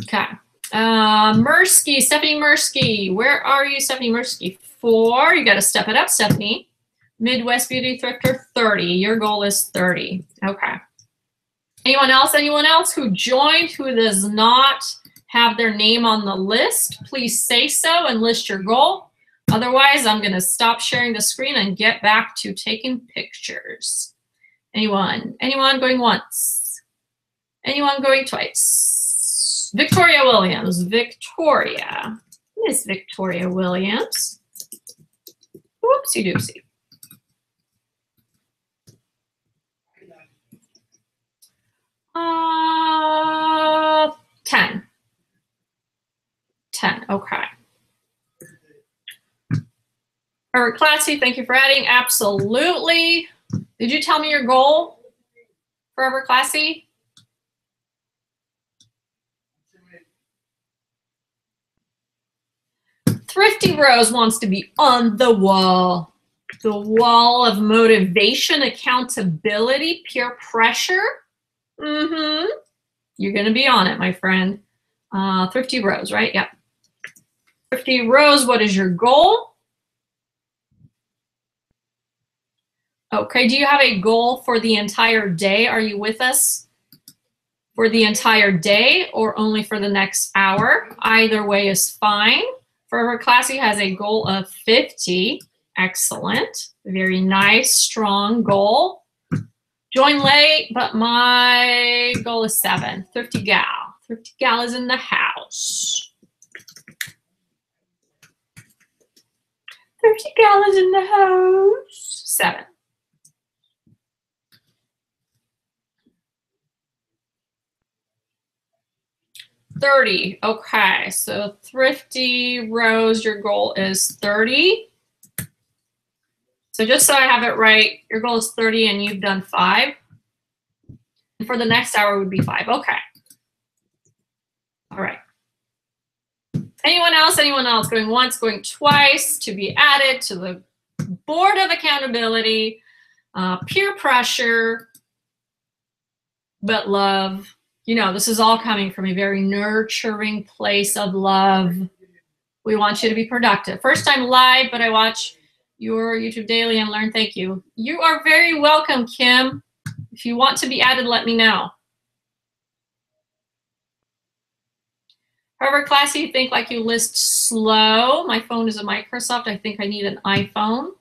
Okay. Mersky, Stephanie Mersky. Where are you, Stephanie Mersky? 4. You got to step it up, Stephanie. Midwest Beauty Thrifter, 30. Your goal is 30. Okay. Anyone else? Anyone else who joined who does not have their name on the list? Please say so and list your goal. Otherwise, I'm going to stop sharing the screen and get back to taking pictures. Anyone? Anyone going once? Anyone going twice? Victoria Williams. Victoria. Miss Victoria Williams. Whoopsie doopsie. 10. 10, okay. Or Classy, thank you for adding. Absolutely. Did you tell me your goal, Forever Classy? Thrifty Rose wants to be on the wall. The wall of motivation, accountability, peer pressure. Mm-hmm. You're going to be on it, my friend. Thrifty Rose, right? Yep. Thrifty Rose, what is your goal? Okay, do you have a goal for the entire day? Are you with us for the entire day or only for the next hour? Either way is fine. Forever Classy has a goal of 50. Excellent. Very nice, strong goal. Join late, but my goal is 7. Thrifty Gal. Thrifty Gal is in the house. Thrifty Gal is in the house. 7. $30. Okay, so Thrifty Rose, your goal is 30. So just so I have it right, your goal is 30 and you've done 5. And for the next hour would be 5. Okay. All right. Anyone else? Anyone else? Going once, going twice to be added to the board of accountability, peer pressure, but love. You know, this is all coming from a very nurturing place of love. We want you to be productive. First time live, but I watch your YouTube daily and learn. Thank you. You are very welcome, Kim. If you want to be added, let me know. However, Classy, you think like you list slow. My phone is a Microsoft. I think I need an iPhone.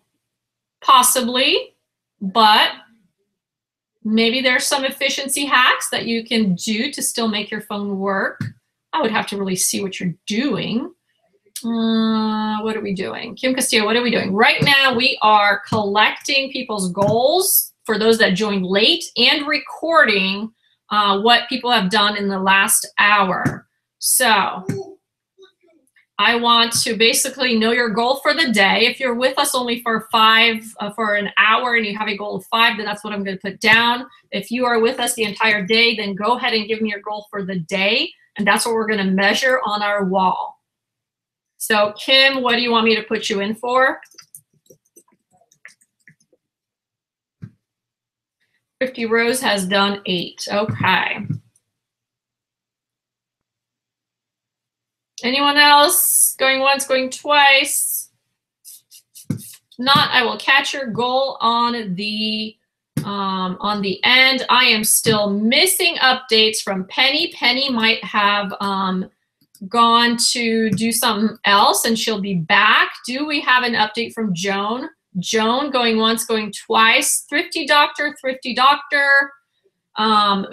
Possibly, but maybe there's some efficiency hacks that you can do to still make your phone work. I would have to really see what you're doing. What are we doing? Kim Castillo, what are we doing? Right now, we are collecting people's goals for those that joined late and recording what people have done in the last hour. So I want to basically know your goal for the day. If you're with us only for for an hour and you have a goal of 5, then that's what I'm going to put down. If you are with us the entire day, then go ahead and give me your goal for the day. And that's what we're going to measure on our wall. So Kim, what do you want me to put you in for? 50 Rose has done 8. Okay. Anyone else? Going once, going twice? Not, I will catch your goal on the end. I am still missing updates from Penny. Penny might have gone to do something else and she'll be back. Do we have an update from Joan? Joan going once, going twice. Thrifty Doctor, Thrifty Doctor.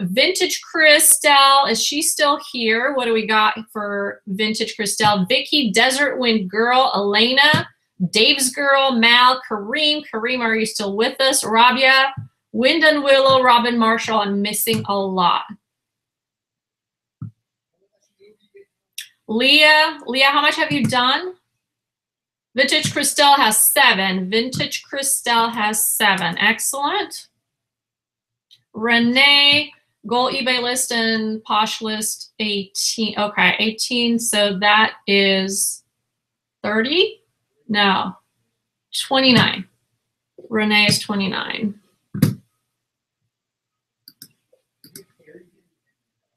Vintage Christelle, is she still here? What do we got for Vintage Christelle? Vicky, Desert Wind Girl, Elena, Dave's Girl, Mal, Kareem. Kareem, are you still with us? Rabia, Wind and Willow, Robin Marshall. I'm missing a lot. Leah, how much have you done? Vintage Christelle has 7. Vintage Christelle has 7. Excellent. Renee, goal eBay list and Posh list 18. Okay, 18. So that is 30? No, 29. Renee is 29.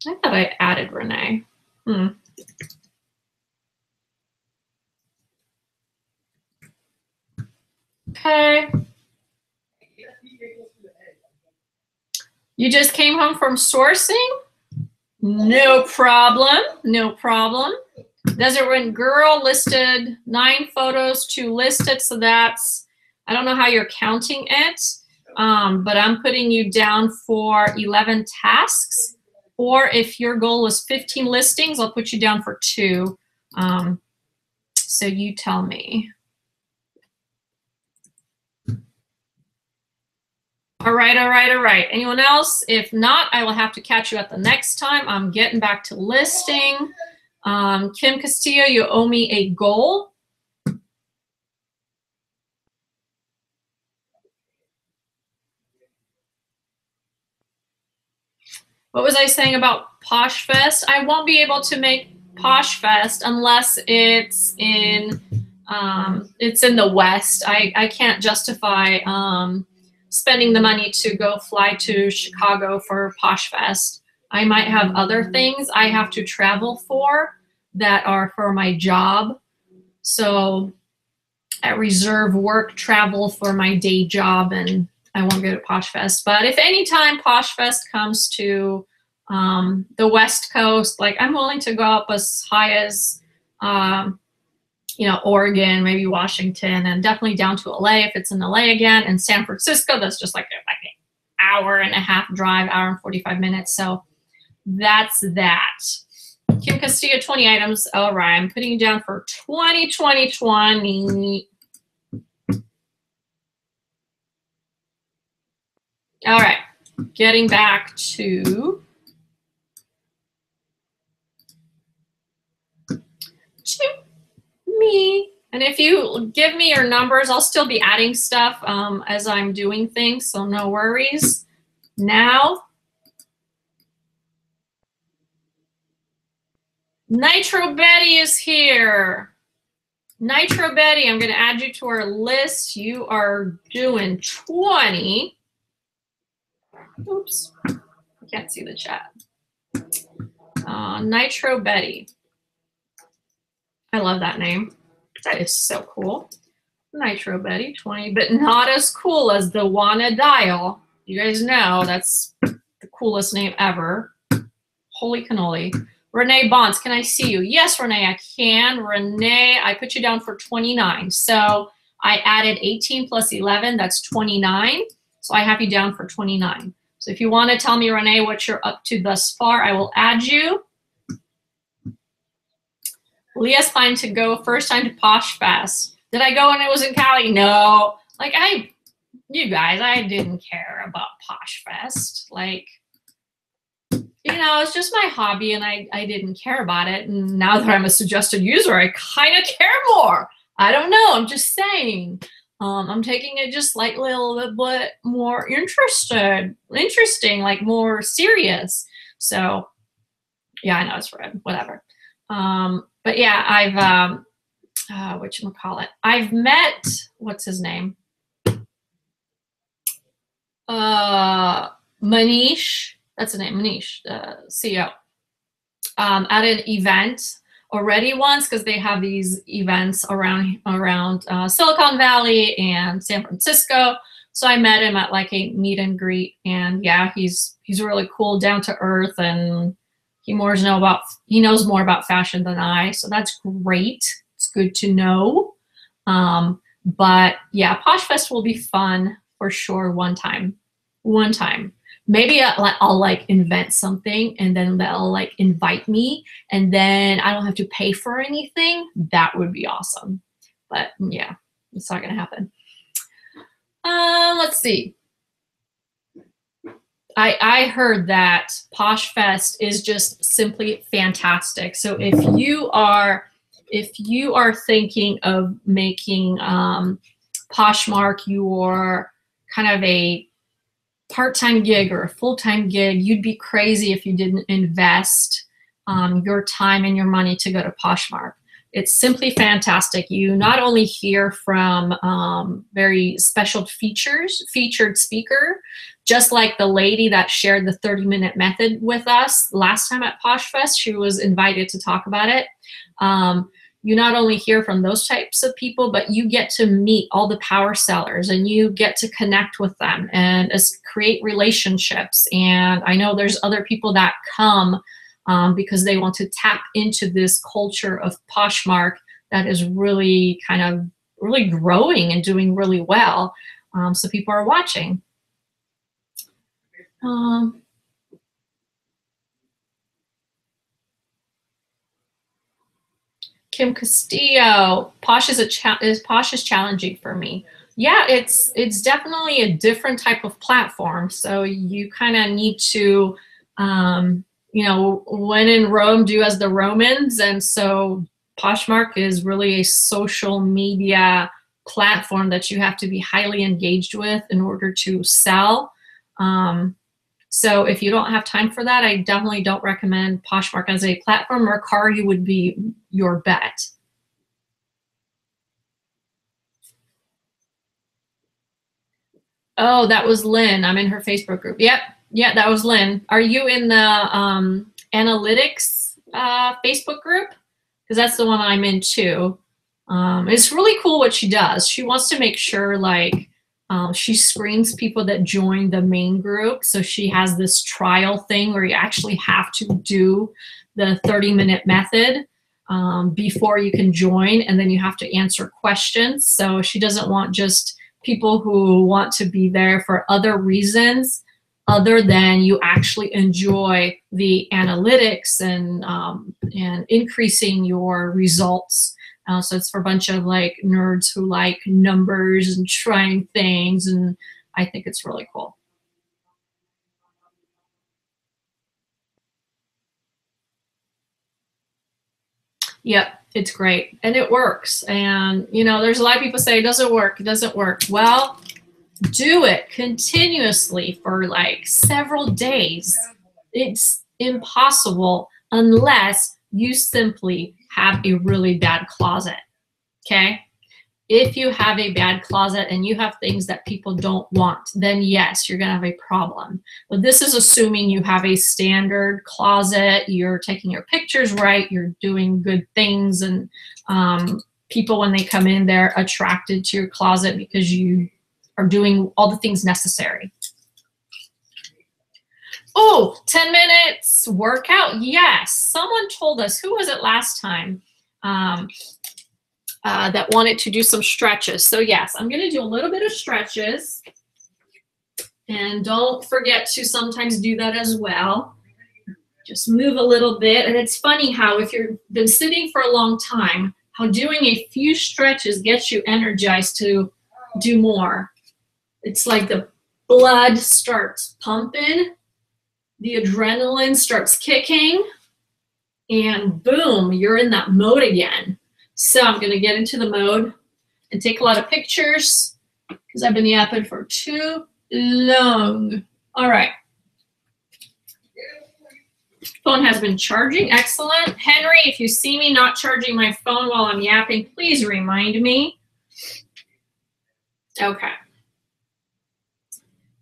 I thought I added Renee. Okay. You just came home from sourcing? No problem. No problem. Desert Wind Girl listed 9 photos, 2 listed. So that's, I don't know how you're counting it, but I'm putting you down for 11 tasks. Or if your goal was 15 listings, I'll put you down for 2. So you tell me. All right, all right, all right. Anyone else? If not, I will have to catch you at the next time. I'm getting back to listing. Kim Castillo, you owe me a goal. What was I saying about Posh Fest? I won't be able to make Posh Fest unless it's in the West. I can't justify spending the money to go fly to Chicago for Posh Fest. I might have other things I have to travel for that are for my job. So I reserve work travel for my day job, and I won't go to Posh Fest. But if any time Posh Fest comes to the West Coast, like I'm willing to go up as high as, you know, Oregon, maybe Washington, and definitely down to LA if it's in LA again, and San Francisco. That's just like an hour-and-a-half drive, hour and 45 minutes. So that's that. Kim Castillo, 20 items. All right, I'm putting you down for 20, 20, 20. All right, getting back to me. And if you give me your numbers, I'll still be adding stuff as I'm doing things, so no worries. Now, Nitro Betty is here. Nitro Betty, I'm going to add you to our list. You are doing 20. Oops, I can't see the chat. Nitro Betty. I love that name. That is so cool. Nitro Betty, 20, but not as cool as the Wanna Dial. You guys know that's the coolest name ever. Holy cannoli. Renee Bonds, can I see you? Yes, Renee, I can. Renee, I put you down for 29. So I added 18 plus 11, that's 29. So I have you down for 29. So if you want to tell me, Renee, what you're up to thus far, I will add you. Leah's fine to go first time to Posh Fest. Did I go when it was in Cali? No. Like you guys, I didn't care about Posh Fest. Like, you know, it's just my hobby and I didn't care about it. And now that I'm a suggested user, I kind of care more. I don't know. I'm just saying. I'm taking it just like a little bit more interesting, like more serious. So, yeah, I know it's red, whatever. But yeah, I've, whatchamacallit, I've met, what's his name? Manish, that's the name, Manish, the CEO, at an event already once, because they have these events around Silicon Valley and San Francisco. So I met him at like a meet and greet, and yeah, he's really cool, down to earth, and he knows more about fashion than I, so that's great. It's good to know. But yeah, Posh Fest will be fun for sure. One time. Maybe I'll like invent something and then they'll like invite me and then I don't have to pay for anything. That would be awesome. But yeah, it's not gonna happen. Let's see. I heard that Posh Fest is just simply fantastic. So if you are thinking of making Poshmark your kind of a part-time gig or a full-time gig, you'd be crazy if you didn't invest your time and your money to go to Poshmark. It's simply fantastic. You not only hear from very featured speaker, just like the lady that shared the 30-minute method with us last time at Posh Fest. She was invited to talk about it. You not only hear from those types of people, but you get to meet all the power sellers and you get to connect with them and create relationships. And I know there's other people that come because they want to tap into this culture of Poshmark that is really really growing and doing really well. So people are watching. Kim Castillo, Posh is challenging for me. Yeah, it's definitely a different type of platform. So you kind of need to, you know, when in Rome, do as the Romans. And so Poshmark is really a social media platform that you have to be highly engaged with in order to sell. So if you don't have time for that, I definitely don't recommend Poshmark as a platform. MERCARI would be your bet. Oh, that was Lynn. I'm in her Facebook group. Yep. Yeah, that was Lynn. Are you in the analytics Facebook group? Because that's the one I'm in too. It's really cool what she does. She wants to make sure like she screens people that join the main group. So she has this trial thing where you actually have to do the 30-minute method before you can join, and then you have to answer questions. So she doesn't want just people who want to be there for other reasons other than you actually enjoy the analytics and increasing your results. So it's for a bunch of like nerds who like numbers and trying things, and I think it's really cool. Yep, it's great and it works. And you know, there's a lot of people say it doesn't work, it doesn't work. Well, do it continuously for like several days. It's impossible unless you simply have a really bad closet, okay? If you have a bad closet and you have things that people don't want, then yes, you're gonna have a problem. But this is assuming you have a standard closet, you're taking your pictures right, you're doing good things, and people, when they come in, they're attracted to your closet because you are doing all the things necessary. Oh, 10 minutes workout. Yes, someone told us, who was it last time, that wanted to do some stretches. So yes, I'm gonna do a little bit of stretches. And don't forget to sometimes do that as well. Just move a little bit. And it's funny how if you've been sitting for a long time, how doing a few stretches gets you energized to do more. It's like the blood starts pumping, the adrenaline starts kicking, and boom, you're in that mode again. So I'm gonna get into the mode and take a lot of pictures because I've been yapping for too long. All right. Phone has been charging, excellent. Henry, if you see me not charging my phone while I'm yapping, please remind me. Okay.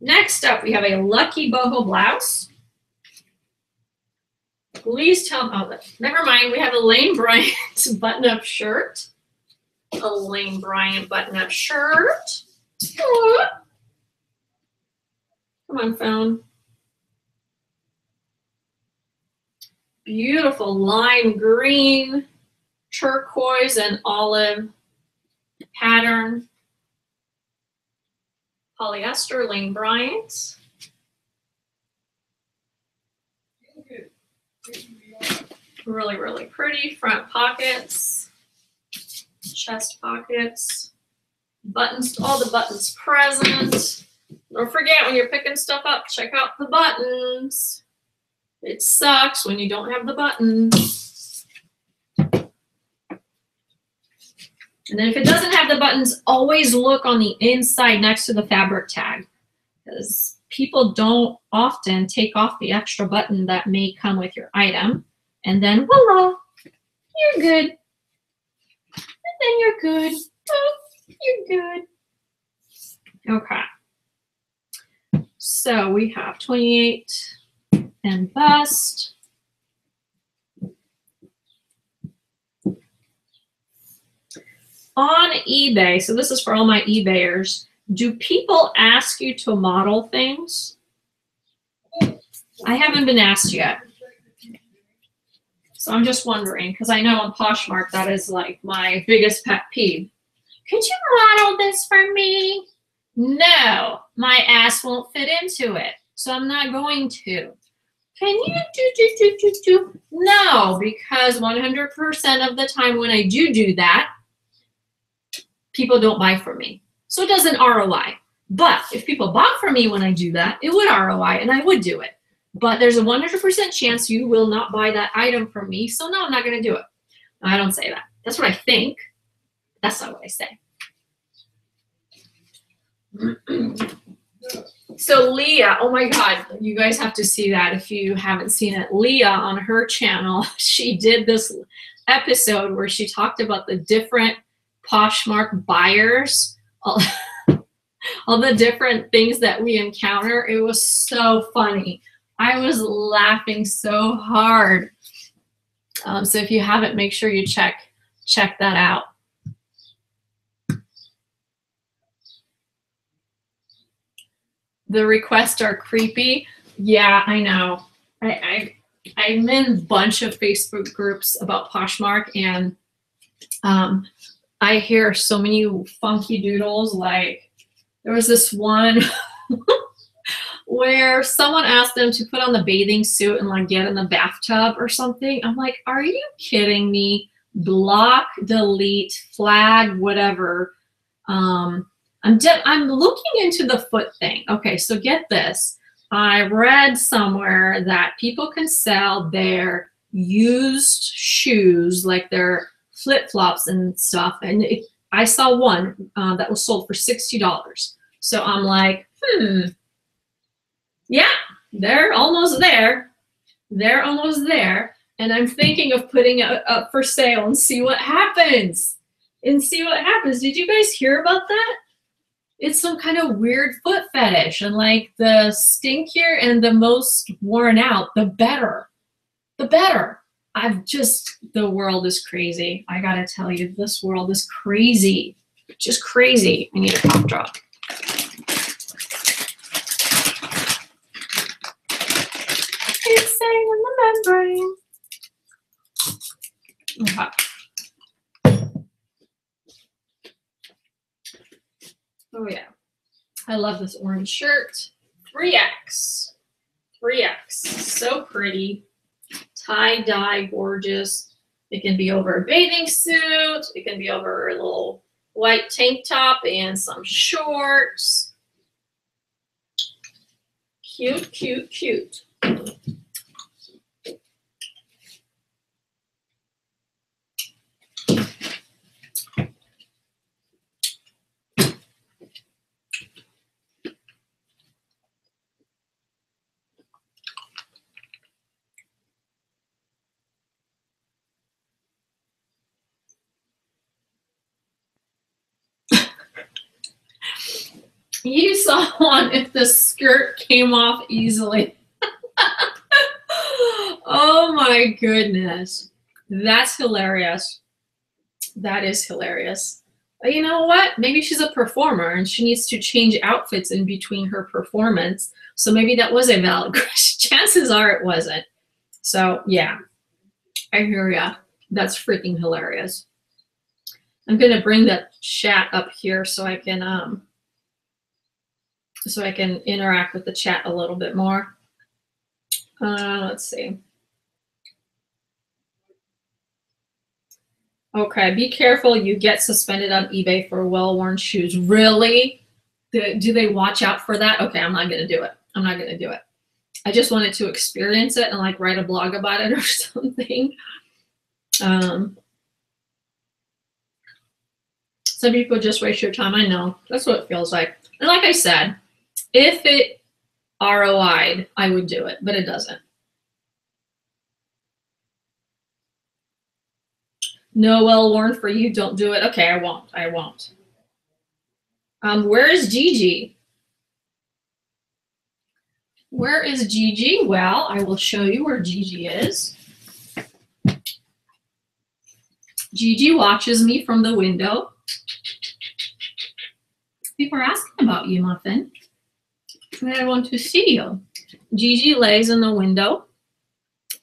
Next up, we have a lucky boho blouse. Please tell me, oh, never mind, we have a Lane Bryant button-up shirt. A Lane Bryant button-up shirt. Oh. Come on, phone. Beautiful lime green, turquoise, and olive pattern. Polyester, Lane Bryant. Really, really pretty. Front pockets, chest pockets, buttons, all the buttons present. Don't forget, when you're picking stuff up, check out the buttons. It sucks when you don't have the buttons. And then if it doesn't have the buttons, always look on the inside next to the fabric tag, because people don't often take off the extra button that may come with your item. And then voila, you're good. And then you're good. Oh, you're good. Okay. So we have 28 and bust. On eBay, so this is for all my eBayers, do people ask you to model things? I haven't been asked yet. So I'm just wondering, because I know on Poshmark that is like my biggest pet peeve. Could you model this for me? No, my ass won't fit into it, so I'm not going to. Can you do? No, because 100% of the time when I do that, people don't buy from me. So it doesn't ROI. But if people bought from me when I do that, it would ROI and I would do it. But there's a 100% chance you will not buy that item from me. So no, I'm not going to do it. I don't say that. That's what I think. That's not what I say. So Leah, oh my God, you guys have to see that if you haven't seen it. Leah on her channel, she did this episode where she talked about the different Poshmark buyers, all the different things that we encounter. It was so funny. I was laughing so hard. So if you haven't, make sure you check that out. The requests are creepy. Yeah, I know. I'm in a bunch of Facebook groups about Poshmark, and I hear so many funky doodles. Like there was this one where someone asked them to put on the bathing suit and like get in the bathtub or something. I'm like, are you kidding me? Block, delete, flag, whatever. I'm looking into the foot thing. Okay, so get this. I read somewhere that people can sell their used shoes, like their flip-flops and stuff. And I saw one that was sold for $60. So I'm like, yeah, they're almost there. They're almost there. And I'm thinking of putting it up for sale and see what happens. Did you guys hear about that? It's some kind of weird foot fetish, and like the stinkier and the most worn out, the better. The better. The world is crazy. I gotta tell you, this world is crazy. Just crazy. I need a cough drop. It's staying in the membrane. Okay. Oh yeah, I love this orange shirt. 3X, so pretty. Tie-dye, gorgeous. It can be over a bathing suit. It can be over a little white tank top and some shorts. Cute, cute, cute. You saw one if the skirt came off easily. Oh my goodness. That's hilarious. That is hilarious. But you know what? Maybe she's a performer and she needs to change outfits in between her performance. So maybe that was a valid question. Chances are it wasn't. So yeah, I hear ya. That's freaking hilarious. I'm gonna bring that chat up here so I can interact with the chat a little bit more. Let's see. Okay, be careful you get suspended on eBay for well-worn shoes. Really? Do they watch out for that? Okay, I'm not gonna do it. I'm not gonna do it. I just wanted to experience it and like write a blog about it or something. Some people just waste your time. I know, that's what it feels like. And like I said, if it ROI'd, I would do it, but it doesn't. No well-worn for you, don't do it. Okay, I won't. Where is Gigi? Where is Gigi? Well, I will show you where Gigi is. Gigi watches me from the window. People are asking about you, Muffin. I want to see you. Gigi lays in the window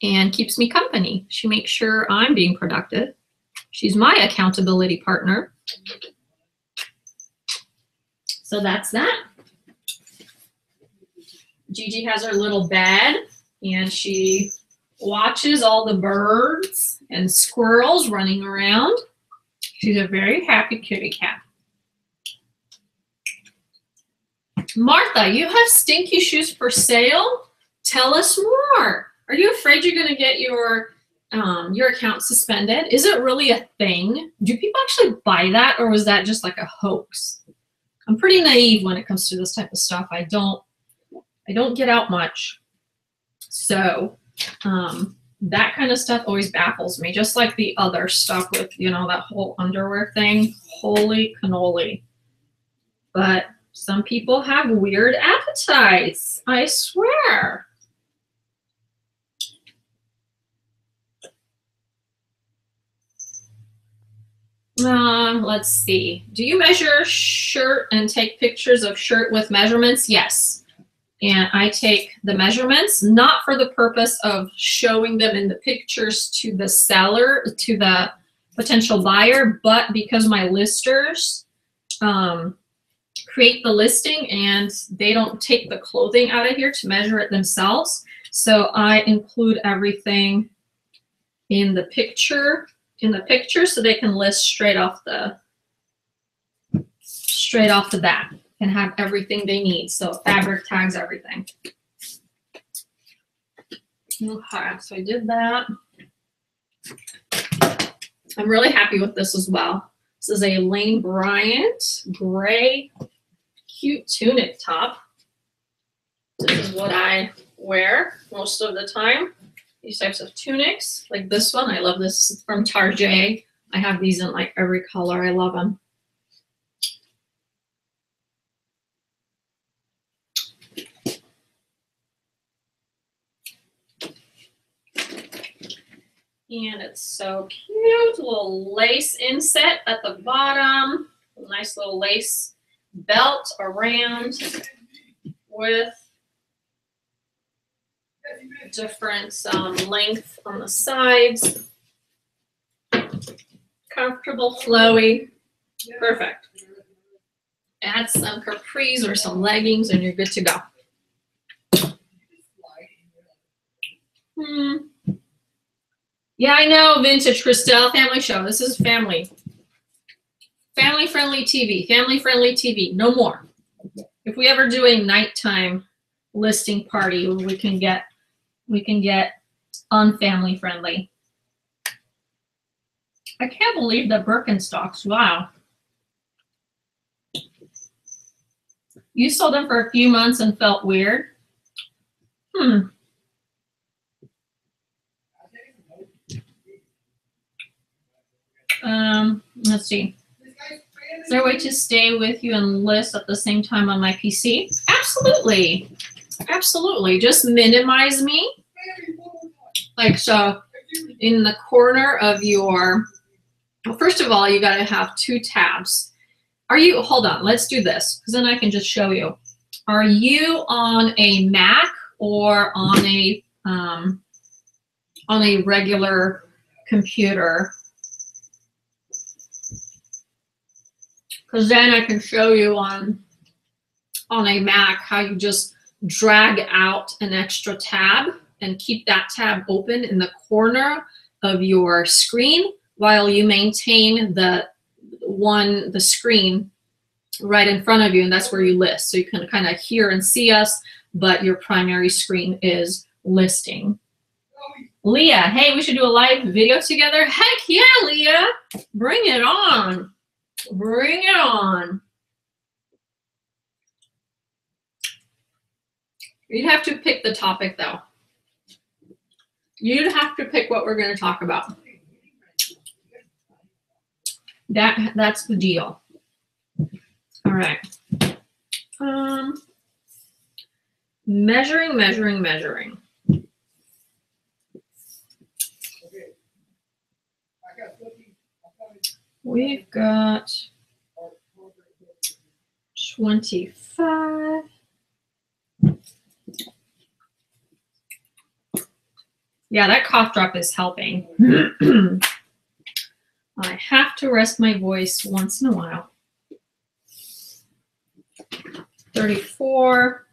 and keeps me company. She makes sure I'm being productive. She's my accountability partner. So that's that. Gigi has her little bed And she watches all the birds and squirrels running around. She's a very happy kitty cat. Martha, you have stinky shoes for sale? Tell us more. Are you afraid you're going to get your account suspended? Is it really a thing? Do people actually buy that, or was that just like a hoax? I'm pretty naive when it comes to this type of stuff. I don't get out much. So that kind of stuff always baffles me, just like the other stuff with, you know, that whole underwear thing. Holy cannoli. But some people have weird appetites, I swear. Let's see. Do you measure shirt and take pictures of shirt with measurements? Yes. And I take the measurements, not for the purpose of showing them in the pictures to the seller, to the potential buyer, but because my listers create the listing and they don't take the clothing out of here to measure it themselves. So I include everything in the picture, so they can list straight off the bat and have everything they need. So fabric tags, everything. Okay, so I did that. I'm really happy with this as well. This is a Lane Bryant gray cute tunic top. This is what I wear most of the time. These types of tunics, like this one. I love this from Target. I have these in like every color. I love them. And it's so cute. Little lace inset at the bottom. A nice little lace belt around with different length on the sides. Comfortable, flowy, perfect. Add some capris or some leggings and you're good to go. Yeah, I know, Vintage Christelle, family show. This is family. Family-friendly TV, family-friendly TV, no more. If we ever do a nighttime listing party, we can get unfamily friendly. I can't believe the Birkenstocks, wow. You sold them for a few months and felt weird? Let's see. Is there a way to stay with you and list at the same time on my PC? Absolutely. Absolutely. Just minimize me. Like so, in the corner of your, well, first of all, you got to have 2 tabs. Are you, hold on, let's do this, because then I can just show you. Are you on a Mac or on a regular computer? Because then I can show you on a Mac how you just drag out an extra tab and keep that tab open in the corner of your screen while you maintain the screen right in front of you, and that's where you list. So you can kind of hear and see us, but your primary screen is listing. Leah, hey, we should do a live video together. Heck yeah, Leah, bring it on. Bring it on. You'd have to pick the topic though. You'd have to pick what we're going to talk about. That's the deal. All right. Measuring. We've got 25. Yeah, that cough drop is helping. I have to rest my voice once in a while. 34.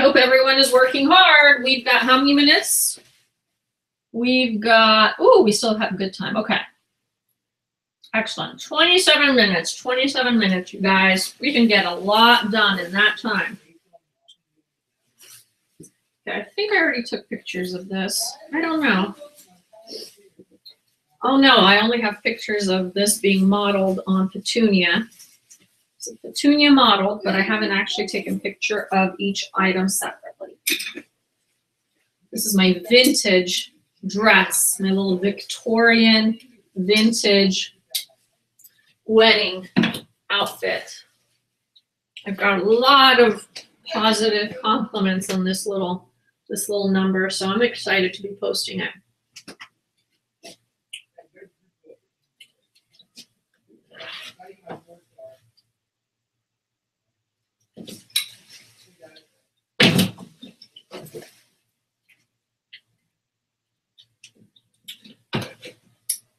hope everyone is working hard. We've got how many minutes? We've got, oh, we still have good time. Okay. Excellent. 27 minutes, 27 minutes, you guys. We can get a lot done in that time. Okay, I think I already took pictures of this. I don't know. Oh no, I only have pictures of this being modeled on Petunia. It's a Petunia model, but I haven't actually taken a picture of each item separately. This is my vintage dress, my little Victorian vintage wedding outfit. I've got a lot of positive compliments on this little number, so I'm excited to be posting it.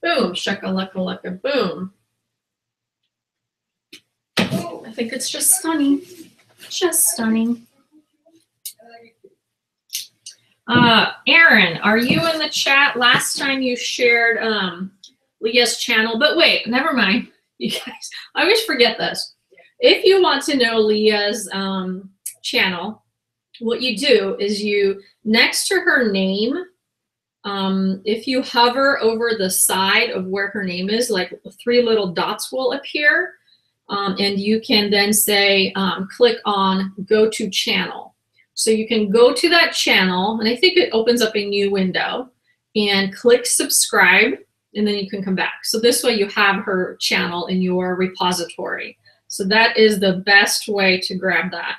Boom, shakalaka boom. Oh, I think it's just stunning. Just stunning. Aaron, are you in the chat? Last time you shared Leah's channel, but wait, never mind. You guys, I always forget this. If you want to know Leah's channel, what you do is you, next to her name, if you hover over the side of where her name is, like 3 little dots will appear, and you can then say, click on go to channel. So you can go to that channel, and I think it opens up a new window, and click subscribe, and then you can come back. So this way you have her channel in your repository. So that is the best way to grab that.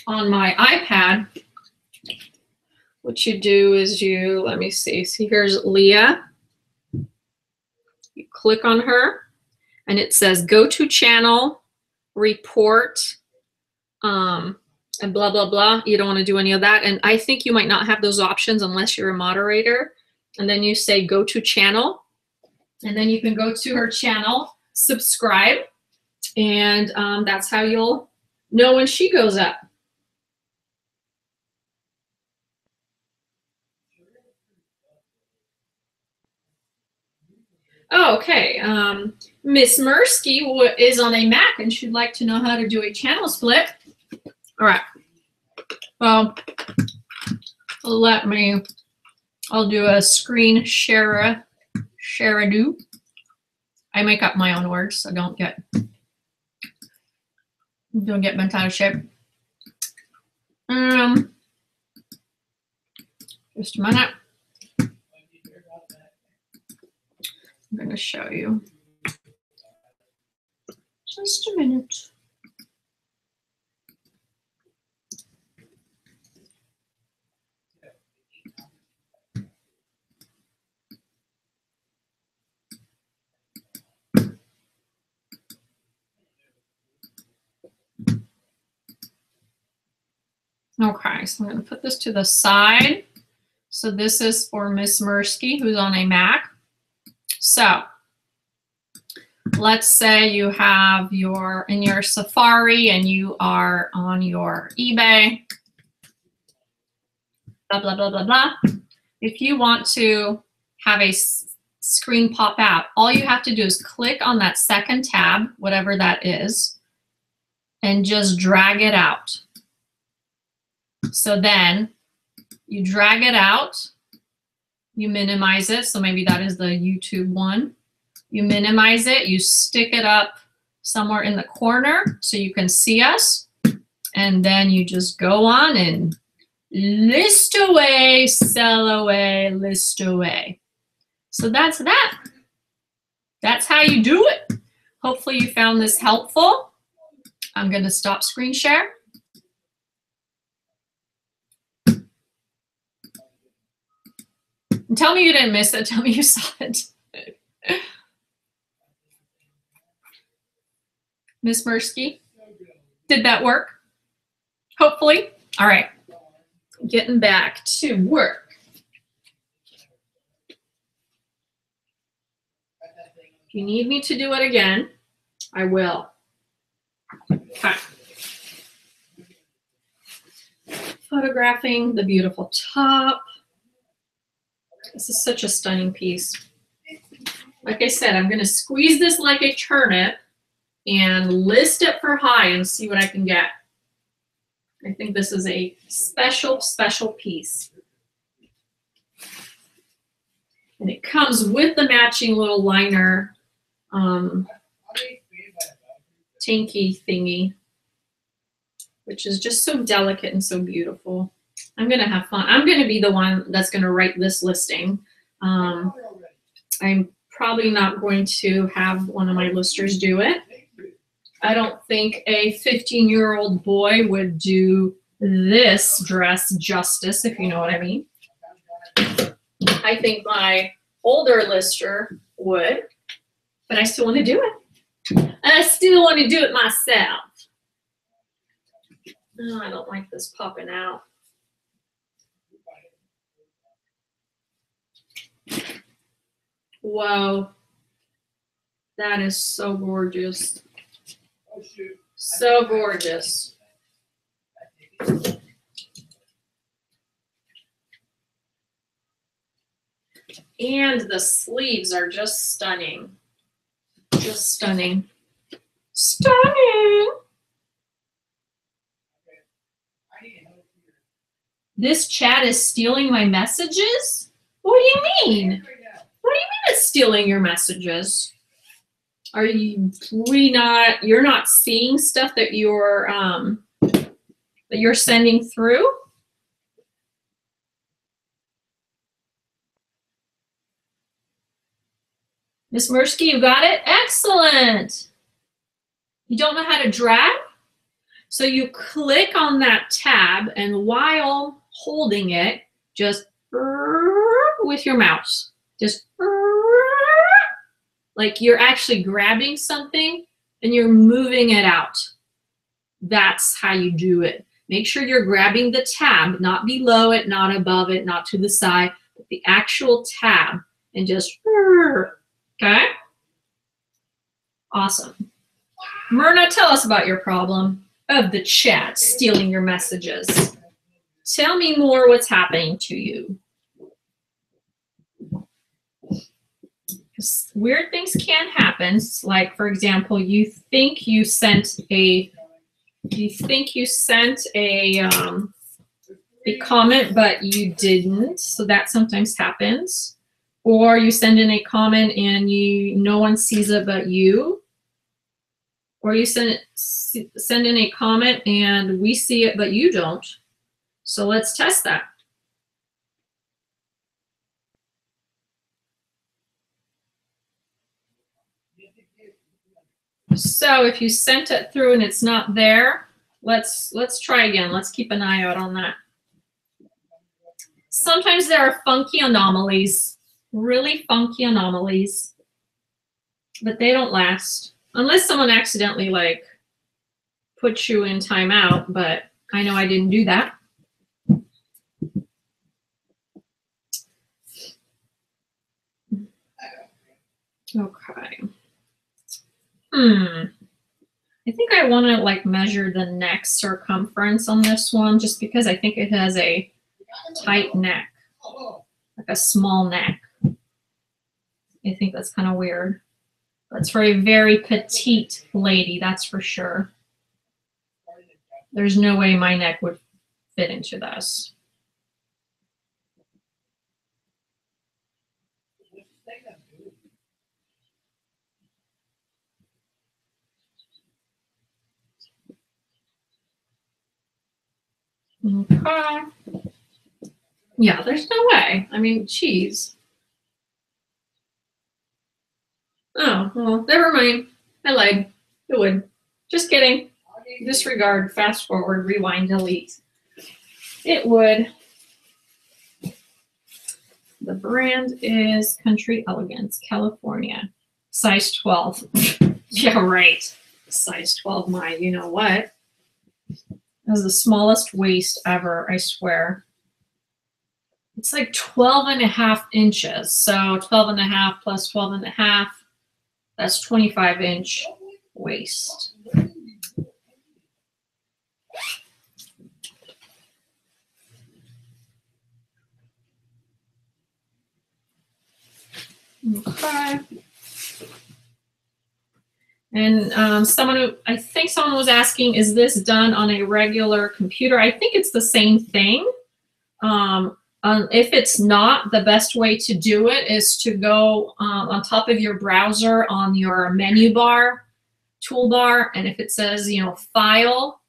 On my iPad, what you do is you, let me see, here's Leah. You click on her, and it says go to channel, report, and blah, blah, blah. You don't want to do any of that. And I think you might not have those options unless you're a moderator. And then you say go to channel, and then you can go to her channel, subscribe, and that's how you'll know when she goes up. Oh, okay. Miss Mirsky is on a Mac and she'd like to know how to do a channel split. All right. Well, I'll do a screen share-a-do. I make up my own words, so don't get bent out of shape. Just a minute. I'm going to show you. Just a minute. Okay, so I'm going to put this to the side. So this is for Miss Mirsky, who's on a Mac. So let's say you have in your Safari and you are on your eBay, blah, blah, blah, blah, blah. If you want to have a screen pop out, all you have to do is click on that second tab, whatever that is, and just drag it out. So then you drag it out, you minimize it. So maybe that is the YouTube one. You minimize it, you stick it up somewhere in the corner so you can see us. And then you just go on and list away, sell away, list away. So that's that. That's how you do it. Hopefully you found this helpful. I'm going to stop screen share. And tell me you didn't miss it. Tell me you saw it. Miss Mirsky, did that work? Hopefully. All right. Getting back to work. If you need me to do it again, I will. Okay. Photographing the beautiful top. This is such a stunning piece. Like I said, I'm going to squeeze this like a turnip and list it for high and see what I can get. I think this is a special, special piece. And it comes with the matching little liner tanky thingy, which is just so delicate and so beautiful. I'm going to have fun. I'm going to be the one that's going to write this listing. I'm probably not going to have one of my listers do it. I don't think a 15-year-old boy would do this dress justice, if you know what I mean. I think my older lister would, but I still want to do it. I still want to do it myself. Oh, I don't like this popping out. Whoa. That is so gorgeous. So gorgeous. And the sleeves are just stunning. Just stunning. Stunning. This chat is stealing my messages? What do you mean? What do you mean it's stealing your messages? Are you're not seeing stuff that you're sending through? Miss Mursky, you got it? Excellent. You don't know how to drag? So you click on that tab, and while holding it, just with your mouse, just like you're actually grabbing something and you're moving it out. That's how you do it. Make sure you're grabbing the tab, not below it, not above it, not to the side, but the actual tab, and just, okay? Awesome. Myrna, tell us about your problem of the chat stealing your messages. Tell me more what's happening to you. Weird things can happen. Like, for example, you think you sent a comment, but you didn't. So that sometimes happens. Or you send in a comment and no one sees it but you. Or you send in a comment and we see it but you don't. So let's test that. So if you sent it through and it's not there, let's try again. Let's keep an eye out on that. Sometimes there are funky anomalies, really funky anomalies, but they don't last unless someone accidentally like puts you in timeout, but I know I didn't do that. Okay. I think I want to like measure the neck circumference on this one just because I think it has a tight neck, like a small neck. I think that's kind of weird. That's for a very petite lady, that's for sure. There's no way my neck would fit into this. Okay. Yeah, there's no way. I mean, geez. Oh, well, never mind. I lied. It would. Just kidding. Disregard, fast forward, rewind, delete. It would. The brand is Country Elegance, California. Size 12. Yeah, right. Size 12, my, you know what? That's the smallest waist ever, I swear. It's like 12.5 inches. So 12.5 plus 12.5, that's 25-inch waist. Okay. And I think someone was asking, is this done on a regular computer? I think it's the same thing. If it's not, the best way to do it is to go on top of your browser on your menu bar, toolbar, and if it says, you know, File,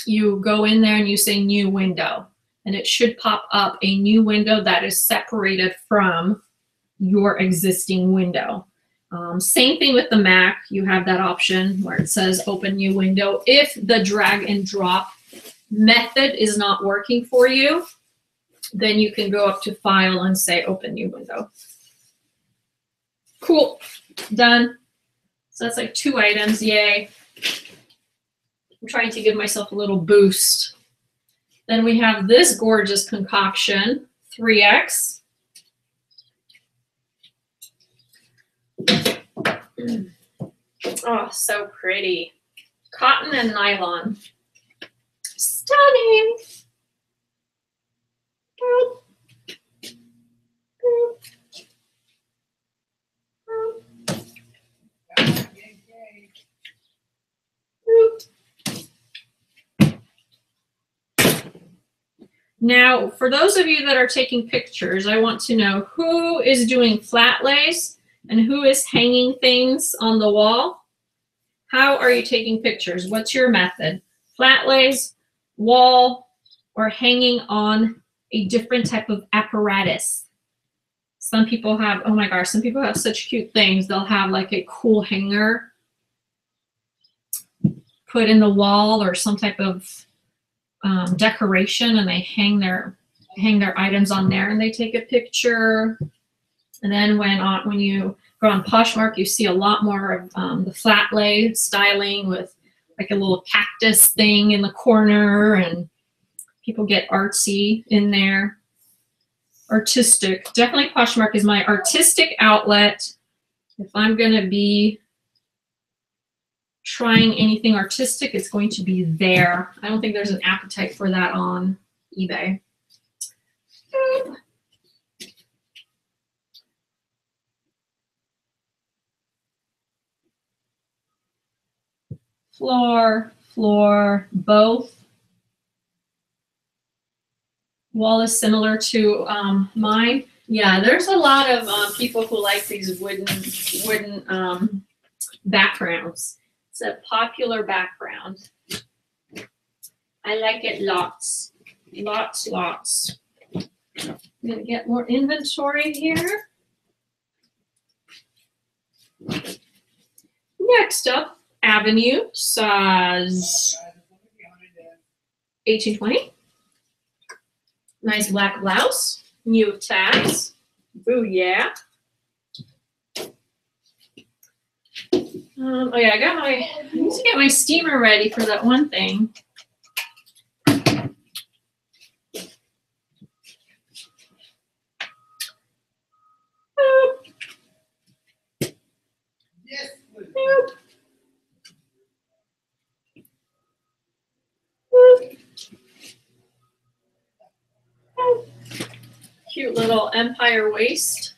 you go in there and you say New Window, and it should pop up a new window that is separated from your existing window. Same thing with the Mac. You have that option where it says Open New Window. If the drag and drop method is not working for you, then you can go up to File and say Open New Window. Cool. Done. So that's like 2 items. Yay. I'm trying to give myself a little boost. Then we have this gorgeous concoction, 3X. Oh, so pretty. Cotton and nylon. Stunning. Now, for those of you that are taking pictures, I want to know who is doing flat lays and who is hanging things on the wall. How are you taking pictures? What's your method? Flat lays, wall, or hanging on a different type of apparatus? Some people have, oh my gosh, some people have such cute things. They'll have like a cool hanger put in the wall or some type of decoration, and they hang their items on there and they take a picture. And then when you go on Poshmark, you see a lot more of the flat lay styling with like a little cactus thing in the corner, and people get artsy in there. Artistic. Definitely Poshmark is my artistic outlet. If I'm going to be trying anything artistic, it's going to be there. I don't think there's an appetite for that on eBay. Floor, both. Wall is similar to mine. Yeah, there's a lot of people who like these wooden backgrounds. It's a popular background. I like it lots. Lots. I'm gonna get more inventory here. Next up, Avenue, size 18-20. Nice black blouse, new tags. Boo, yeah. Oh yeah, I need to get my steamer ready for that one thing. Yes. Cute little empire waist.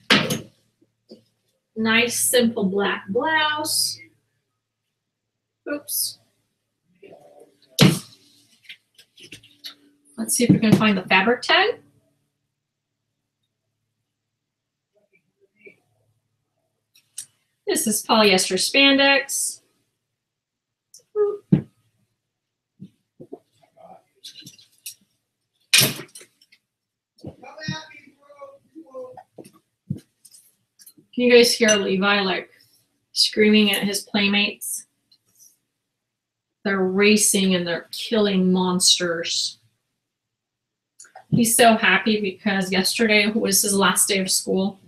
Nice simple black blouse. Oops. Let's see if we can find the fabric tag. This is polyester spandex. Can you guys hear Levi like screaming at his playmates? They're racing and they're killing monsters. He's so happy because yesterday was his last day of school.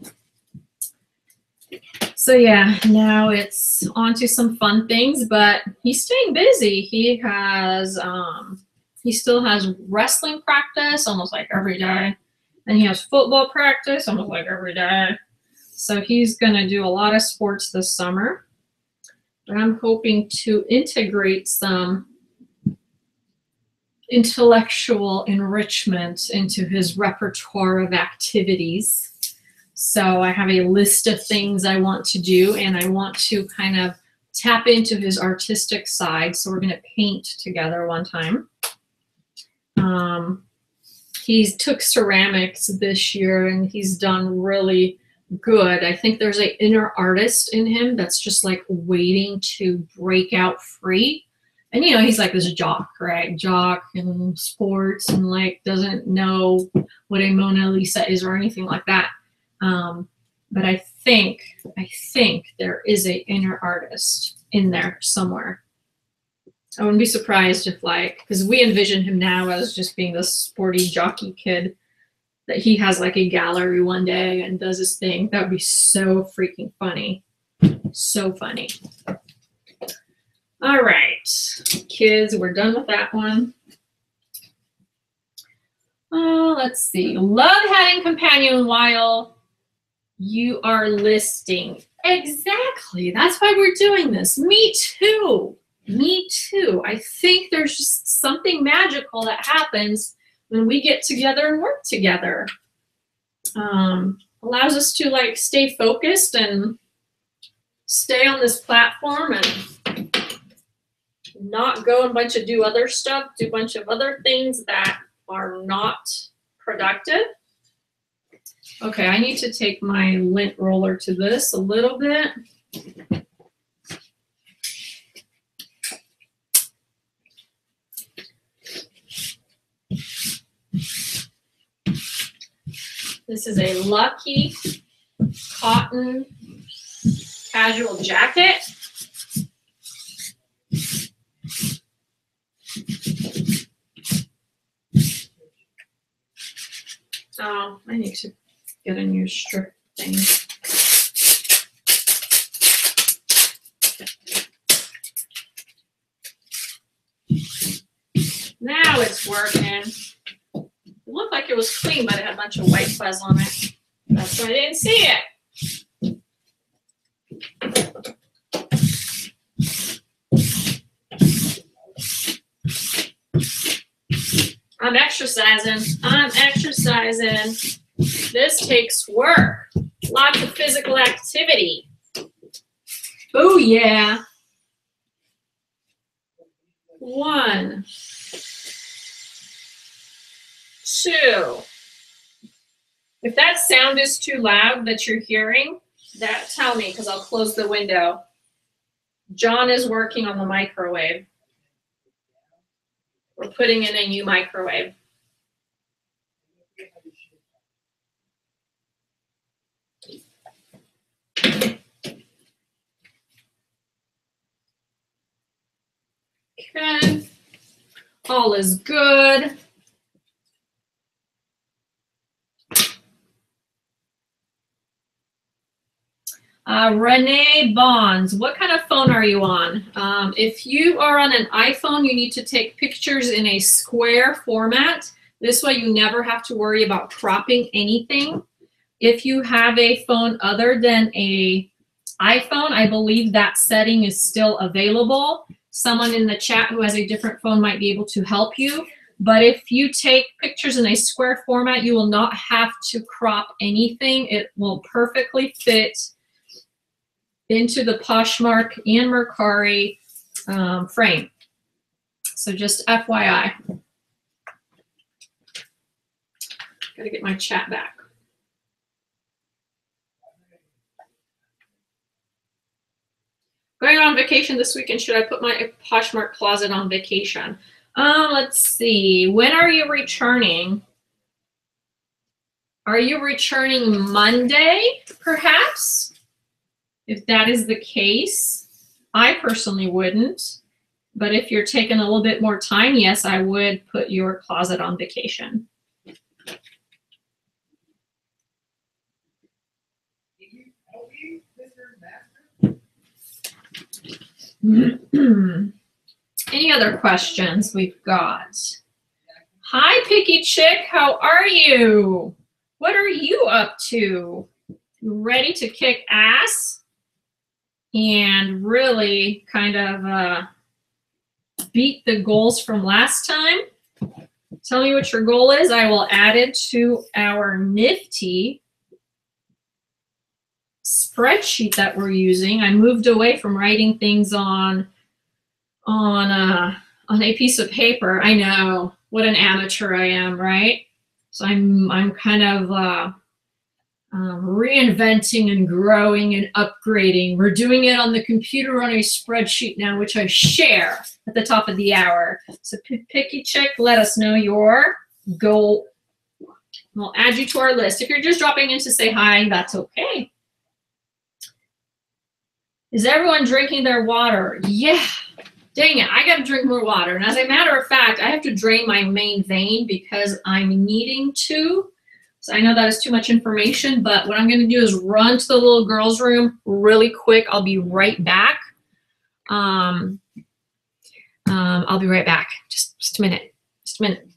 So yeah, now it's on to some fun things, but he's staying busy. He still has wrestling practice almost like every day. And he has football practice almost like every day. So he's gonna do a lot of sports this summer. But I'm hoping to integrate some intellectual enrichment into his repertoire of activities. So I have a list of things I want to do, and I want to kind of tap into his artistic side. So we're going to paint together one time. He took ceramics this year, and he's done really good. I think there's an inner artist in him that's just like waiting to break out free. And you know, he's like this jock, right? Jock in sports, and like doesn't know what a Mona Lisa is or anything like that. But I think there is an inner artist in there somewhere. I wouldn't be surprised if, like, because we envision him now as just being this sporty jockey kid, that he has like a gallery one day and does his thing. That would be so freaking funny. So funny. All right, kids, we're done with that one. Let's see. Love having companion while you are listing. Exactly. That's why we're doing this. Me too. Me too. I think there's just something magical that happens when we get together and work together. Allows us to like stay focused and stay on this platform and not go and do other stuff, do a bunch of other things that are not productive. Okay, I need to take my lint roller to this a little bit. This is a Lucky cotton casual jacket. Oh, I need to get a new strip thing. Now it's working. It looked like it was clean, but it had a bunch of white fuzz on it. That's why I didn't see it. I'm exercising. I'm exercising. This takes work. Lots of physical activity. Oh, yeah. 1, 2. If that sound is too loud that you're hearing, tell me, because I'll close the window. John is working on the microwave. We're putting in a new microwave. Okay. All is good. Renee Bonds, what kind of phone are you on? If you are on an iPhone, you need to take pictures in a square format. This way you never have to worry about cropping anything. If you have a phone other than an iPhone, I believe that setting is still available. Someone in the chat who has a different phone might be able to help you. But if you take pictures in a square format, you will not have to crop anything. It will perfectly fit into the Poshmark and MERCARI frame. So just FYI. Gotta get my chat back. Going on vacation this weekend, should I put my Poshmark closet on vacation? Let's see. When are you returning? Are you returning Monday, perhaps? If that is the case, I personally wouldn't. But if you're taking a little bit more time, yes, I would put your closet on vacation. Any other questions we've got? Hi, Picky Chick. How are you? What are you up to? Ready to kick ass? And really kind of beat the goals from last time. Tell me what your goal is. I will add it to our Nifty spreadsheet that we're using. I moved away from writing things on a piece of paper. I know, what an amateur I am, right? So I'm kind of reinventing and growing and upgrading. We're doing it on the computer on a spreadsheet now, which I share at the top of the hour. So Picky Chick, let us know your goal. We'll add you to our list. If you're just dropping in to say hi, that's okay. Is everyone drinking their water? Yeah. Dang it, I gotta drink more water. And as a matter of fact, I have to drain my main vein because I'm needing to. So I know that is too much information, but what I'm gonna do is run to the little girls' room really quick. I'll be right back. I'll be right back. Just a minute. Just a minute.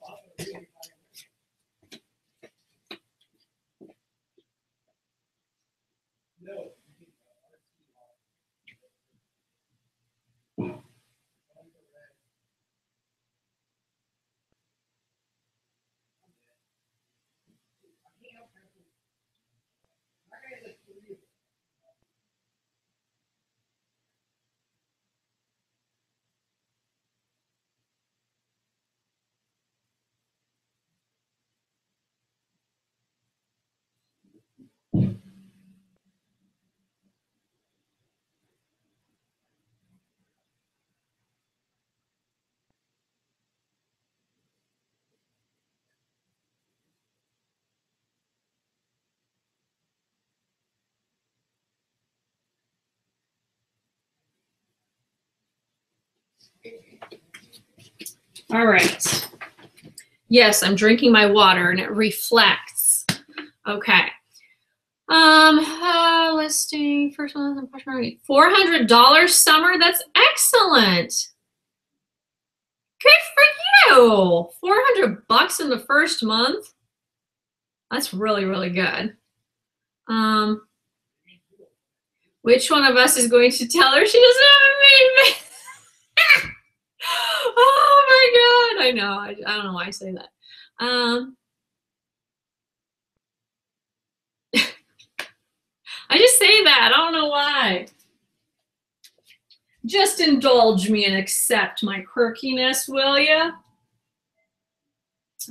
All right. Yes, I'm drinking my water and it reflects. Okay. Listing first month on Poshmark. $400 summer. That's excellent. Good for you. 400 bucks in the first month. That's really, really good. Which one of us is going to tell her she doesn't have a main? Oh my God. I know. I don't know why I say that. I just say that. I don't know why. Just indulge me and accept my quirkiness, will ya?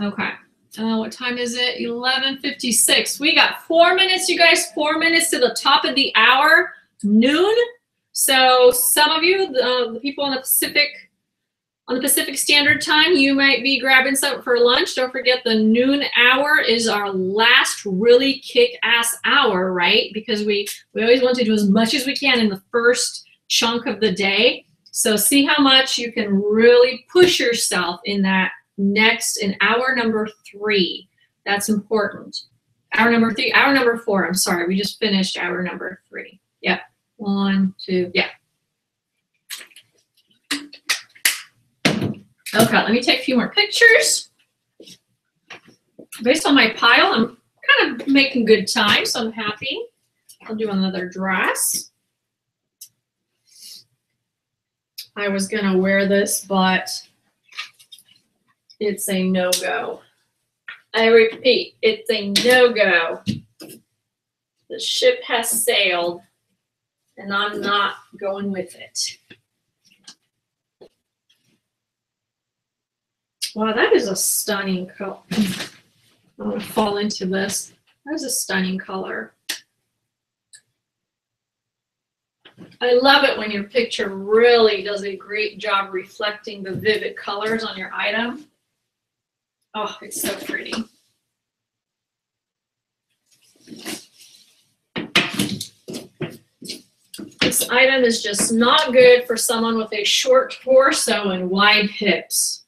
Okay. What time is it? 11:56. We got 4 minutes, you guys. 4 minutes to the top of the hour, noon. So some of you, the people on the Pacific Standard Time, you might be grabbing something for lunch. Don't forget the noon hour is our last really kick-ass hour, right? Because we always want to do as much as we can in the first chunk of the day. So see how much you can really push yourself in that next, in hour number 3. That's important. Hour number 3, hour number 4, I'm sorry. We just finished hour number 3. Yep. 1, 2, yeah. Okay, let me take a few more pictures. Based on my pile, I'm kind of making good time, so I'm happy. I'll do another dress. I was gonna wear this, but it's a no-go. I repeat, it's a no-go. The ship has sailed, and I'm not going with it. Wow, that is a stunning color. I'm gonna fall into this. That is a stunning color. I love it when your picture really does a great job reflecting the vivid colors on your item. Oh, it's so pretty. This item is just not good for someone with a short torso and wide hips.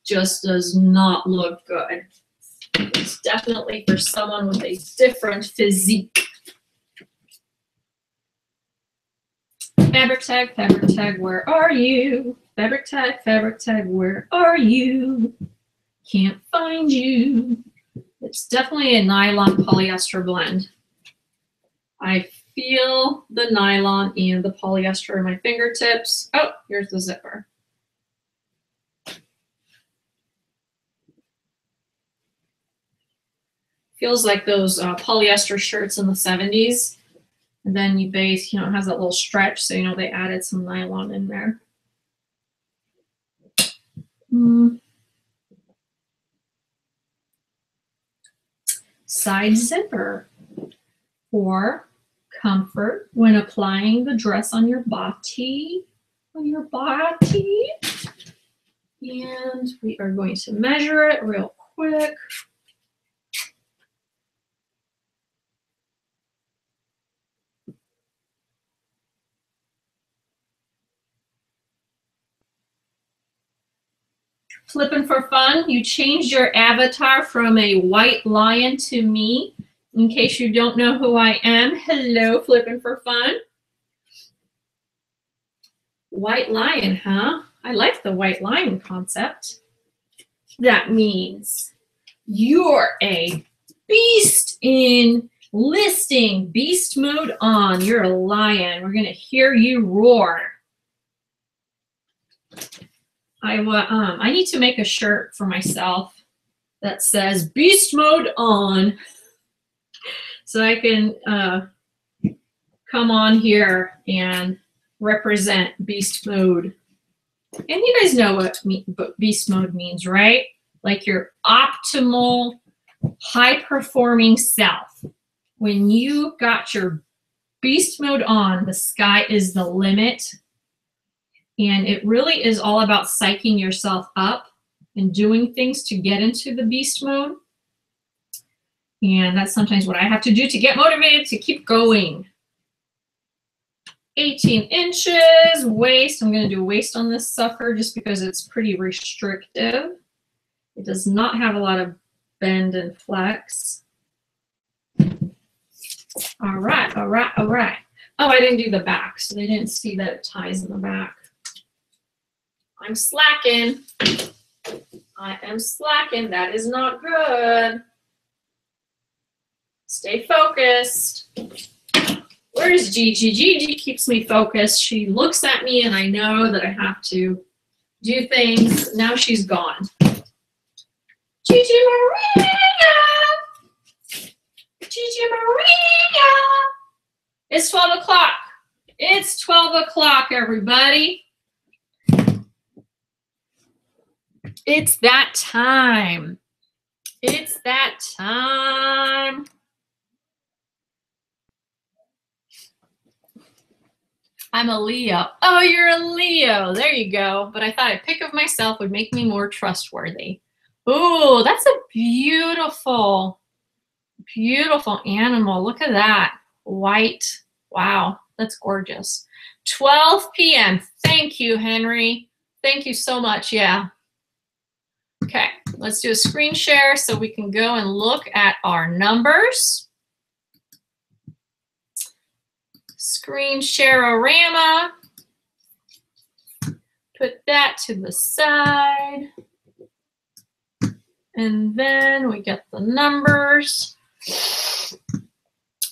Just does not look good. It's definitely for someone with a different physique. Fabric tag, where are you? Fabric tag, where are you? Can't find you. It's definitely a nylon polyester blend. I feel the nylon and the polyester in my fingertips. Oh, here's the zipper. Feels like those polyester shirts in the 70s. And then you base, you know, it has that little stretch, so you know they added some nylon in there. Side zipper for comfort when applying the dress on your body. And we are going to measure it real quick. Flipping for fun, you changed your avatar from a white lion to me. In case you don't know who I am, hello, Flipping for Fun. White lion, huh? I like the white lion concept. That means you're a beast in listing, beast mode on. You're a lion. We're going to hear you roar. I need to make a shirt for myself that says beast mode on, so I can come on here and represent beast mode. And you guys know what beast mode means, right? Like your optimal, high-performing self. When you got your beast mode on, the sky is the limit. And it really is all about psyching yourself up and doing things to get into the beast mode. And that's sometimes what I have to do to get motivated to keep going. 18 inches, waist. I'm going to do waist on this sucker just because it's pretty restrictive. It does not have a lot of bend and flex. All right, all right, all right. Oh, I didn't do the back, so they didn't see that it ties in the back. I'm slacking. I am slacking. That is not good. Stay focused. Where's Gigi? Gigi keeps me focused. She looks at me and I know that I have to do things. Now she's gone. Gigi Maria! Gigi Maria! It's 12 o'clock. It's 12 o'clock, everybody. It's that time. It's that time. I'm a Leo. Oh, you're a Leo. There you go. But I thought a pic of myself would make me more trustworthy. Ooh, that's a beautiful, beautiful animal. Look at that. White. Wow, that's gorgeous. 12 p.m. Thank you, Henry. Thank you so much. Yeah. Okay, let's do a screen share so we can go and look at our numbers. Screen share-orama. Put that to the side. And then we get the numbers.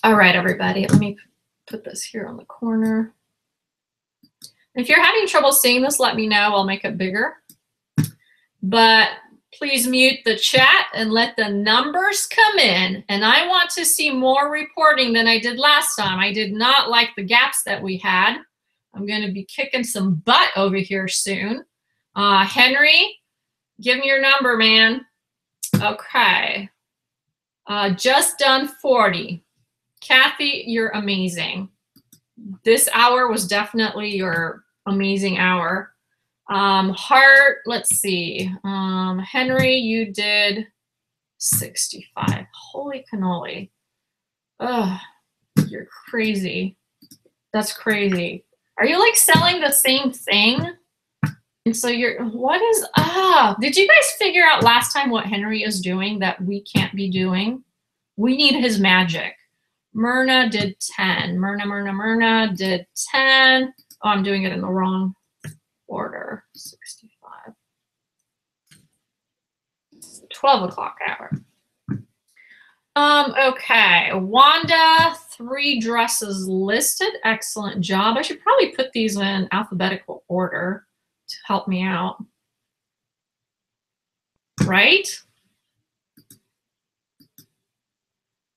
All right, everybody, let me put this here on the corner. If you're having trouble seeing this, let me know. I'll make it bigger. But please mute the chat and let the numbers come in. And I want to see more reporting than I did last time. I did not like the gaps that we had. I'm going to be kicking some butt over here soon. Henry, give me your number, man. Okay. Just done 40. Kathy, you're amazing. This hour was definitely your amazing hour. Heart, let's see. Henry, you did 65. Holy cannoli. Ugh, you're crazy. That's crazy. Are you like selling the same thing? And so you're, what is, did you guys figure out last time what Henry is doing that we can't be doing? We need his magic. Myrna did 10. Myrna did 10. Oh, I'm doing it in the wrong order. 65. 12 o'clock hour. Okay. Wanda, 3 dresses listed. Excellent job. I should probably put these in alphabetical order to help me out. Right?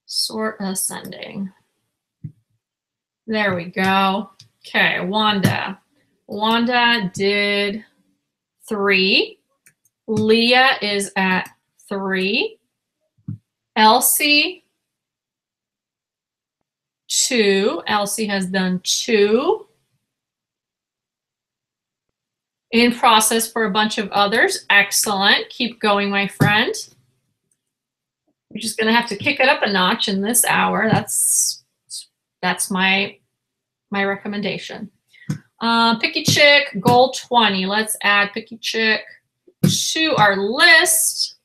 Sort ascending. There we go. Okay, Wanda. Wanda did 3. Leah is at 3. Elsie, 2. Elsie has done 2. In process for a bunch of others. Excellent. Keep going, my friend. You're just going to have to kick it up a notch in this hour. That's my recommendation. Picky Chick, goal 20. Let's add Picky Chick to our list.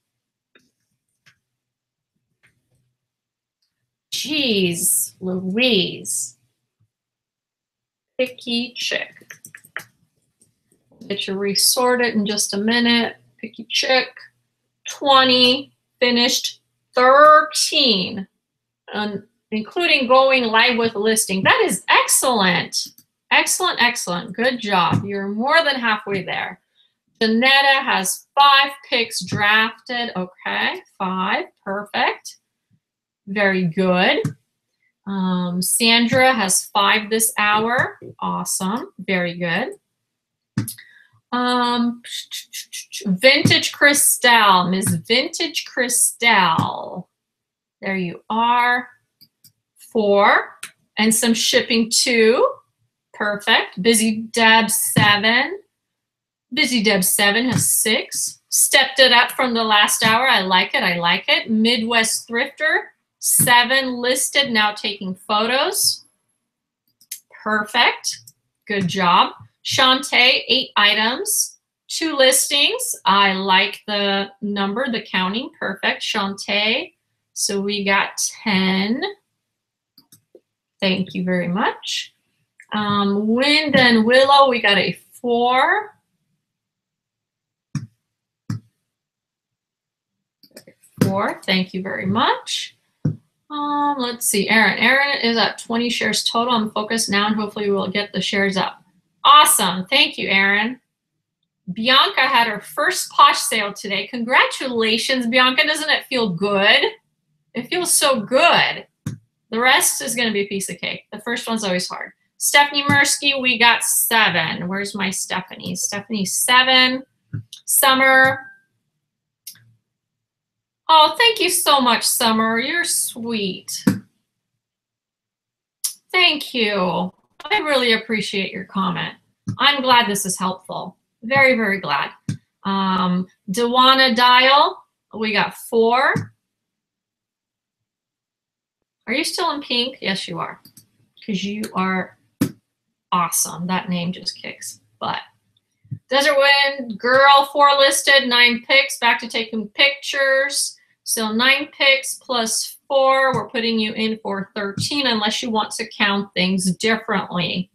Jeez Louise. Picky Chick. Get you resorted in just a minute. Picky Chick, 20, finished 13, including going live with a listing. That is excellent. Excellent, excellent. Good job. You're more than halfway there. Janetta has 5 picks drafted. Okay, 5. Perfect. Very good. Sandra has 5 this hour. Awesome. Very good. Vintage Cristal, Ms. Vintage Cristal. There you are. 4. And some shipping 2. Perfect. Busy Deb 7. Busy Deb 7 has 6. Stepped it up from the last hour. I like it. I like it. Midwest Thrifter, 7 listed, now taking photos. Perfect. Good job. Shantae, 8 items, 2 listings. I like the number, the counting. Perfect. Shantae. So we got 10. Thank you very much. Wind and Willow, we got a 4. 4. Thank you very much. Let's see, Erin. Erin is at 20 shares total. I'm focused now, and hopefully we'll get the shares up. Awesome. Thank you, Erin. Bianca had her first Posh sale today. Congratulations, Bianca. Doesn't it feel good? It feels so good. The rest is going to be a piece of cake. The first one's always hard. Stephanie Mursky, we got 7. Where's my Stephanie? Stephanie, 7. Summer. Oh, thank you so much, Summer. You're sweet. Thank you. I really appreciate your comment. I'm glad this is helpful. Very, very glad. Dewana Dial, we got 4. Are you still in pink? Yes, you are. Because you are awesome. That name just kicks butt. Desert Wind Girl, 4 listed, 9 picks. Back to taking pictures. So 9 picks plus 4. We're putting you in for 13 unless you want to count things differently.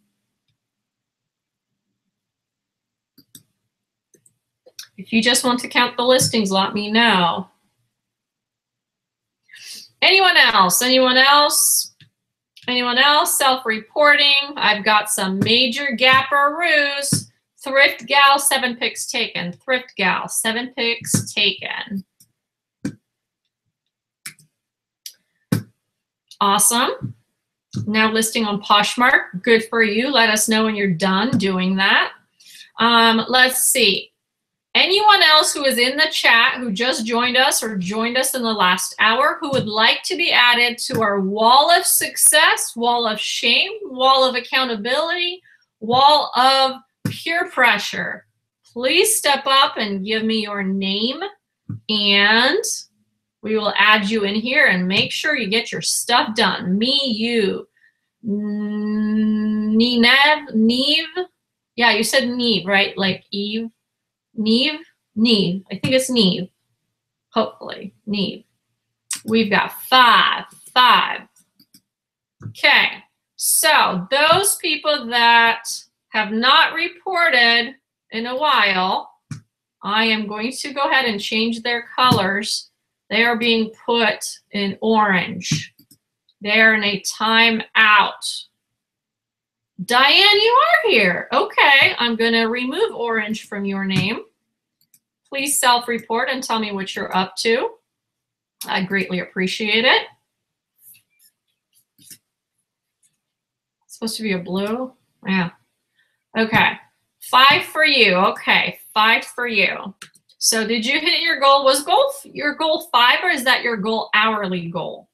If you just want to count the listings, let me know. Anyone else? Anyone else? Anyone else? Self-reporting. I've got some major gapperoos. Thrift Gal, 7 picks taken. Thrift Gal, 7 picks taken. Awesome. Now listing on Poshmark. Good for you. Let us know when you're done doing that. Let's see. Anyone else who is in the chat who just joined us or joined us in the last hour who would like to be added to our wall of success, wall of shame, wall of accountability, wall of peer pressure, please step up and give me your name, and we will add you in here and make sure you get your stuff done. Me, you, Neve. Yeah, you said Neve, right? Like Eve. Neve? Neve. I think it's Neve. Hopefully. Neve. We've got 5. Okay. So those people that have not reported in a while, I am going to go ahead and change their colors. They are being put in orange. They are in a timeout. Diane, you are here. Okay, I'm going to remove orange from your name. Please self-report and tell me what you're up to. I greatly appreciate it. supposed to be a blue? Yeah. Okay. 5 for you. Okay. 5 for you. So did you hit your goal? Was your goal 5 or is that your goal hourly goal?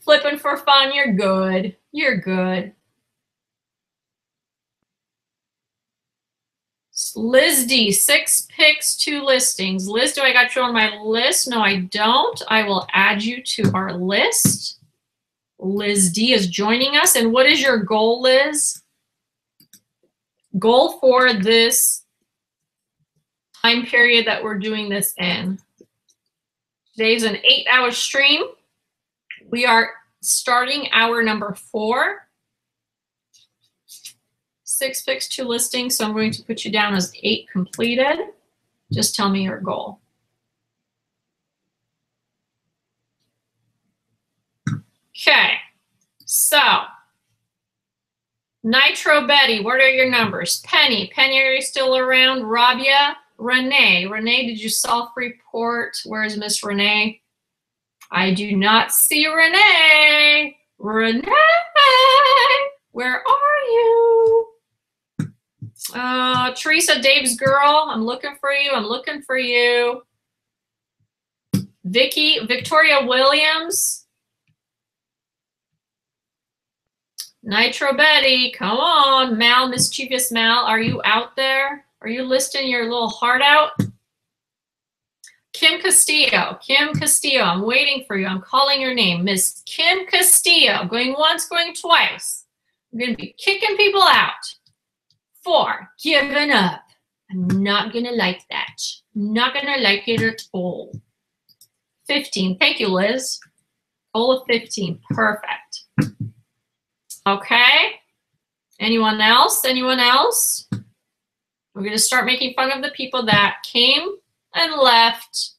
Flipping for fun. You're good. You're good. Liz D, 6 picks, 2 listings. Liz, do I got you on my list? No, I don't. I will add you to our list. Liz D is joining us. And what is your goal, Liz? Goal for this time period that we're doing this in. Today's an 8-hour stream. We are starting hour number 4. 6 picks, 2 listings. So I'm going to put you down as 8 completed. Just tell me your goal. Okay. So Nitro Betty, what are your numbers? Penny, are you still around? Rabia, Renee, did you self-report? Where is Miss Renee? I do not see Renee. Renee, where are you? Teresa, Dave's girl, I'm looking for you. I'm looking for you. Victoria Williams. Nitro Betty, come on. Mal, mischievous Mal, are you out there? Are you listing your little heart out? Kim Castillo, I'm waiting for you. I'm calling your name, Miss Kim Castillo. Going once, going twice. I'm going to be kicking people out. 4, giving up. I'm not going to like that. Not going to like it at all. 15, thank you, Liz. Goal of 15, perfect. Okay. Anyone else? Anyone else? We're going to start making fun of the people that came and left.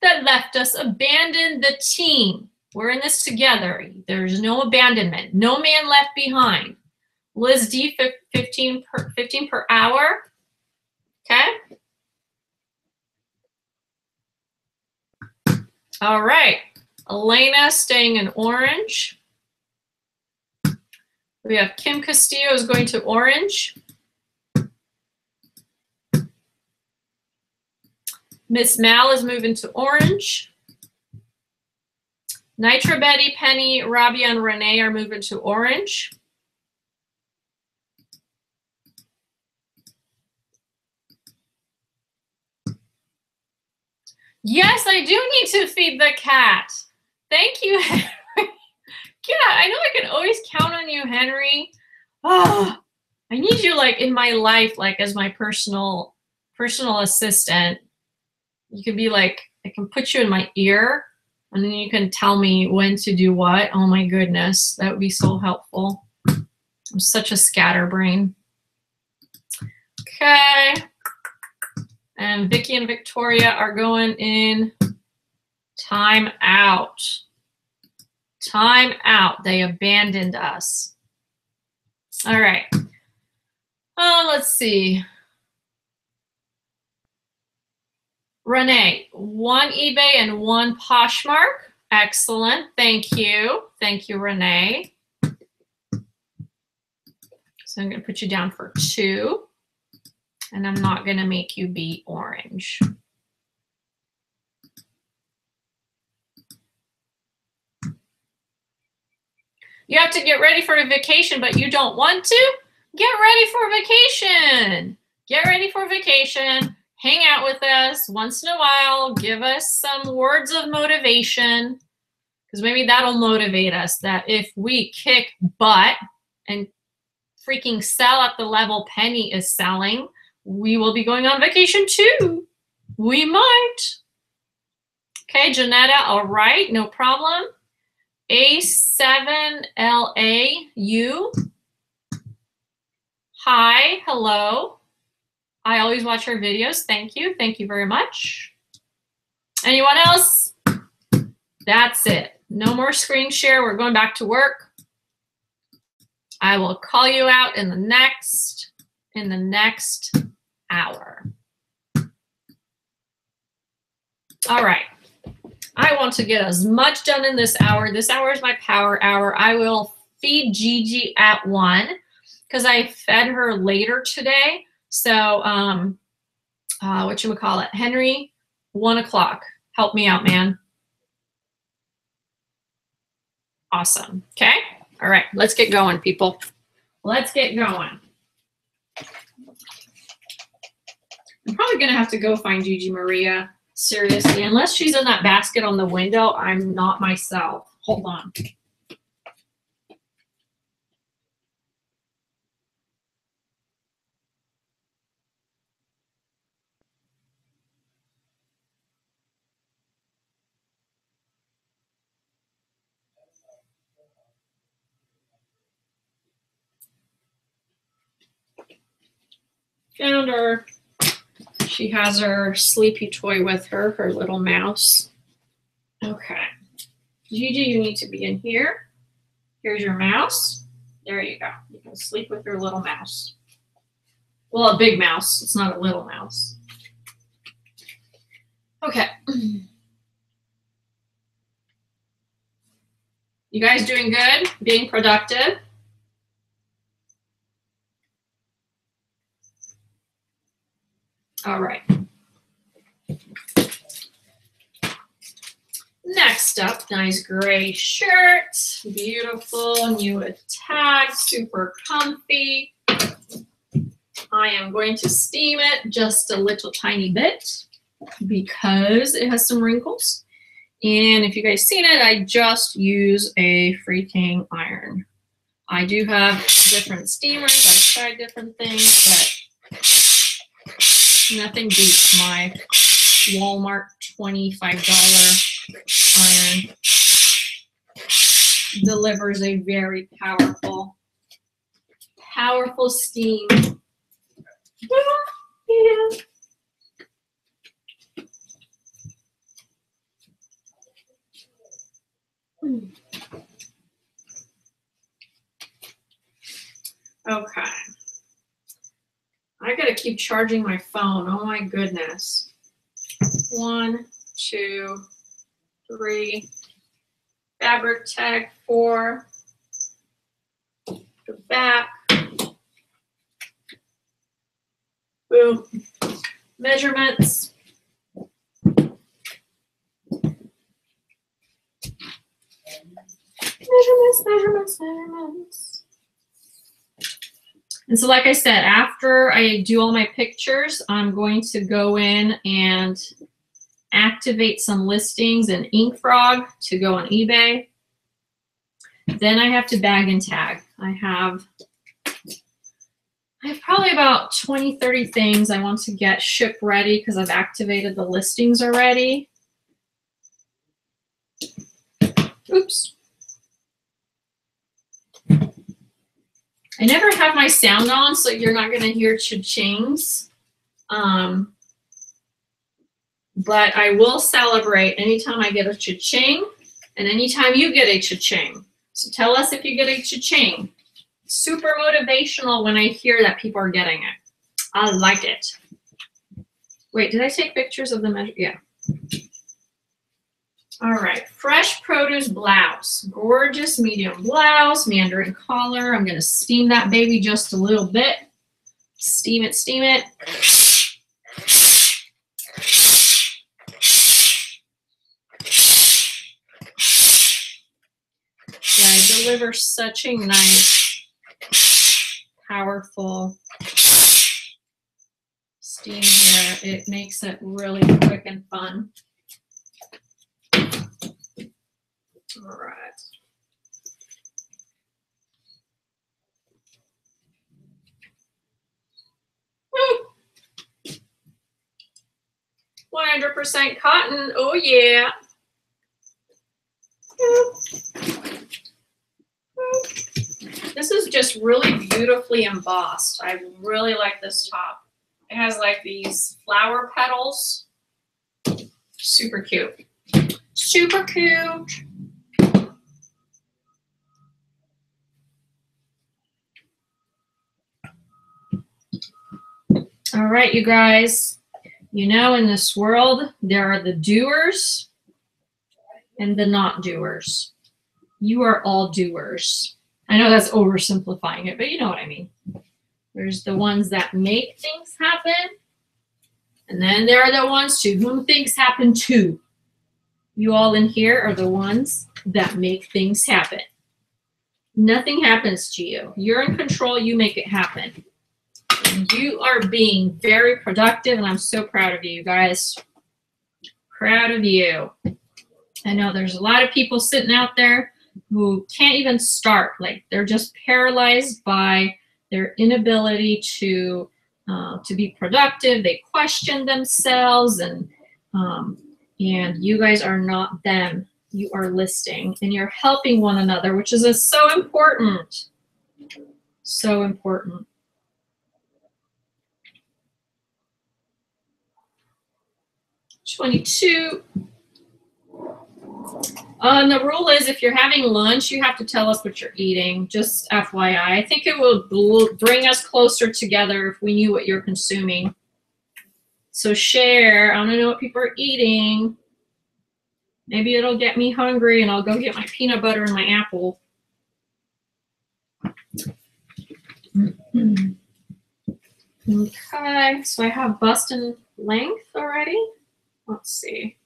That left us, abandoned the team. We're in this together. There's no abandonment. No man left behind. Liz D, 15 per hour. Okay. All right. Elena staying in orange. We have Kim Castillo is going to orange. Miss Mal is moving to orange. Nitro Betty, Penny, Rabia, and Renee are moving to orange. Yes, I do need to feed the cat. Thank you, Henry. Yeah, I know I can always count on you, Henry. Oh, I need you like in my life, like as my personal assistant. You could be like, I can put you in my ear and then you can tell me when to do what. Oh my goodness, that would be so helpful. I'm such a scatterbrain. Okay. And Vicky and Victoria are going in time out. Time out. They abandoned us. All right. Let's see. Renee, 1 eBay and 1 Poshmark. Excellent. Thank you. Thank you, Renee. So I'm going to put you down for 2. And I'm not going to make you be orange. You have to get ready for a vacation, but you don't want to? Get ready for vacation. Get ready for vacation. Hang out with us once in a while. Give us some words of motivation, because maybe that'll motivate us that if we kick butt and freaking sell at the level Penny is selling, we will be going on vacation too. We might. Okay, Janetta, all right, no problem. A7LAU. Hi, hello. I always watch your videos. Thank you. Thank you very much. Anyone else? That's it. No more screen share. We're going back to work. I will call you out in the next hour. All right. I want to get as much done in this hour. This hour is my power hour. I will feed Gigi at 1 because I fed her later today. So, whatchamacallit, Henry, 1 o'clock. Help me out, man. Awesome. Okay. All right. Let's get going, people. Let's get going. I'm probably going to have to go find Gigi Maria. Seriously, unless she's in that basket on the window, I'm not myself. Hold on. Found her. She has her sleepy toy with her, her little mouse. Okay. Gigi, you need to be in here. Here's your mouse. There you go. You can sleep with your little mouse. Well, a big mouse. It's not a little mouse. Okay. You guys doing good? Being productive? All right. Next up, nice gray shirt. Beautiful, new with tag, super comfy. I am going to steam it just a little tiny bit because it has some wrinkles. And if you guys seen it, I just use a freaking iron. I do have different steamers. I've tried different things, but nothing beats my Walmart $25 iron. Delivers a very powerful steam. Yeah. Okay. I gotta keep charging my phone. Oh my goodness. 1, 2, 3. Fabric tag 4. The back. Boom. Measurements. Measurements. And so like I said, after I do all my pictures, I'm going to go in and activate some listings in InkFrog to go on eBay. Then I have to bag and tag. I have probably about 20, 30 things I want to get ship ready because I've activated the listings already. Oops. I never have my sound on, so you're not going to hear cha-chings. But I will celebrate anytime I get a cha-ching and anytime you get a cha-ching. So tell us if you get a cha-ching. Super motivational when I hear that people are getting it. I like it. Wait, did I take pictures of the measure? Yeah. All right, fresh produce blouse. Gorgeous medium blouse, mandarin collar. I'm gonna steam that baby just a little bit. Steam it, steam it. Yeah, I deliver such a nice, powerful steam here. It makes it really quick and fun. All right. Woo. 100% cotton. Oh yeah. This is just really beautifully embossed. I really like this top. It has like these flower petals. Super cute. Super cute. All right, you guys. You know, in this world, there are the doers and the not doers. You are all doers. I know that's oversimplifying it, but you know what I mean. There's the ones that make things happen, and then there are the ones to whom things happen to. You all in here are the ones that make things happen. Nothing happens to you. You're in control. You make it happen. You are being very productive, and I'm so proud of you guys. Proud of you. I know there's a lot of people sitting out there who can't even start. Like, they're just paralyzed by their inability to be productive. They question themselves, and you guys are not them. You are listing, and you're helping one another, which is so important. So important. $22. And the rule is, if you're having lunch, you have to tell us what you're eating. Just FYI. I think it will bring us closer together if we knew what you're consuming. So share. I want to know what people are eating. Maybe it'll get me hungry, and I'll go get my peanut butter and my apple. Okay, so I have bust and length already. Let's see.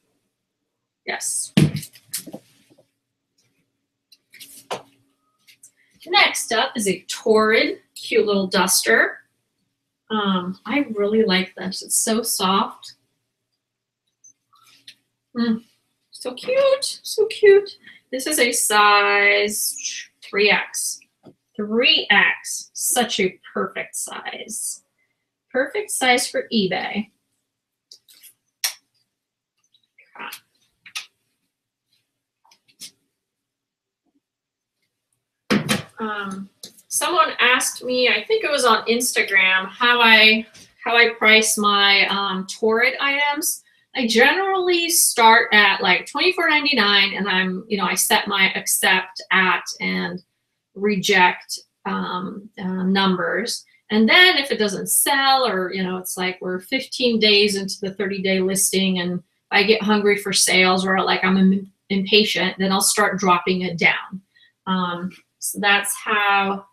Yes. Next up is a Torrid, cute little duster. I really like this. It's so soft. So cute, so cute. This is a size 3X. 3X, such a perfect size. Perfect size for eBay. Someone asked me, I think it was on Instagram, how I price my Torrid items. I generally start at like $24.99, and I set my accept at and reject numbers. And then if it doesn't sell, or it's like we're 15 days into the 30-day listing, and I get hungry for sales, or like I'm impatient, then I'll start dropping it down. So that's how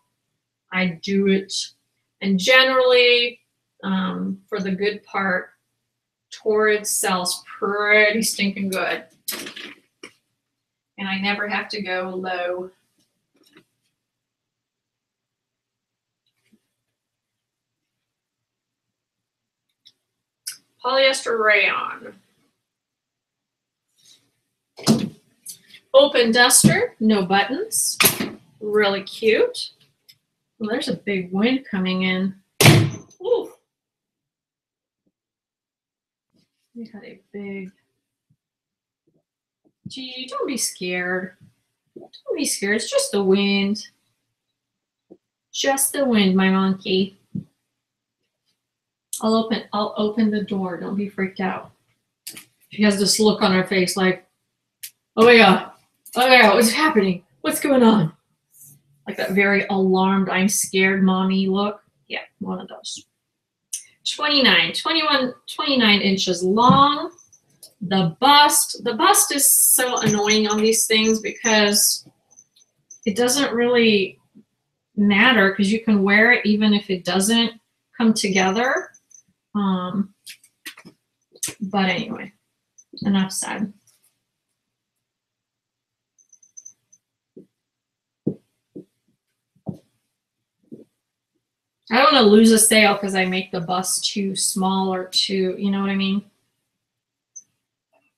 I do it. And generally, for the good part, Torrid sells pretty stinking good. And I never have to go low. Polyester rayon. Open duster, no buttons. Really cute. Well, there's a big wind coming in. Ooh. We had a big... Gee, don't be scared. Don't be scared. It's just the wind. Just the wind, my monkey. I'll open the door. Don't be freaked out. She has this look on her face like, oh my God. Oh my God, what's happening? What's going on? Like that very alarmed, I'm scared mommy look. Yeah, one of those. 29 inches long. The bust is so annoying on these things because it doesn't really matter, because you can wear it even if it doesn't come together. But anyway, enough said. I don't want to lose a sale because I make the bust too small or too, you know what I mean?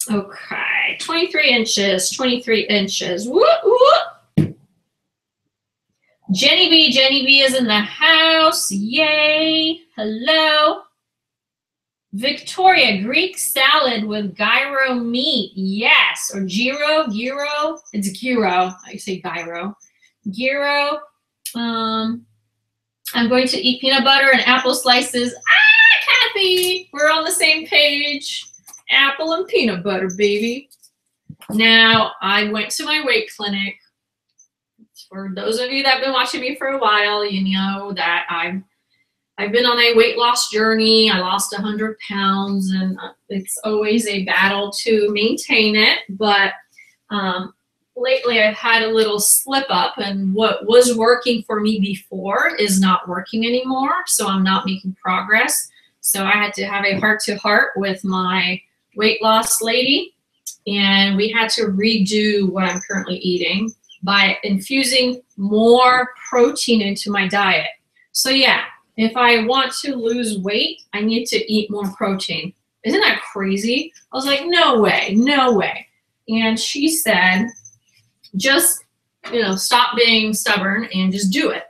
Okay, 23 inches, 23 inches. Whoop, whoop. Jenny B is in the house. Yay. Hello. Victoria, Greek salad with gyro meat. Yes. Or gyro. It's gyro. I say gyro. Gyro. I'm going to eat peanut butter and apple slices. Ah, Kathy, we're on the same page. Apple and peanut butter, baby. Now, I went to my weight clinic. For those of you that have been watching me for a while, you know that I'm I've been on a weight loss journey. I lost 100 pounds, and it's always a battle to maintain it. But lately I've had a little slip up, and what was working for me before is not working anymore. So I'm not making progress. So I had to have a heart-to-heart with my weight loss lady, and we had to redo what I'm currently eating by infusing more protein into my diet. So yeah, if I want to lose weight, I need to eat more protein. Isn't that crazy? I was like, no way, no way. And she said, just, stop being stubborn and just do it.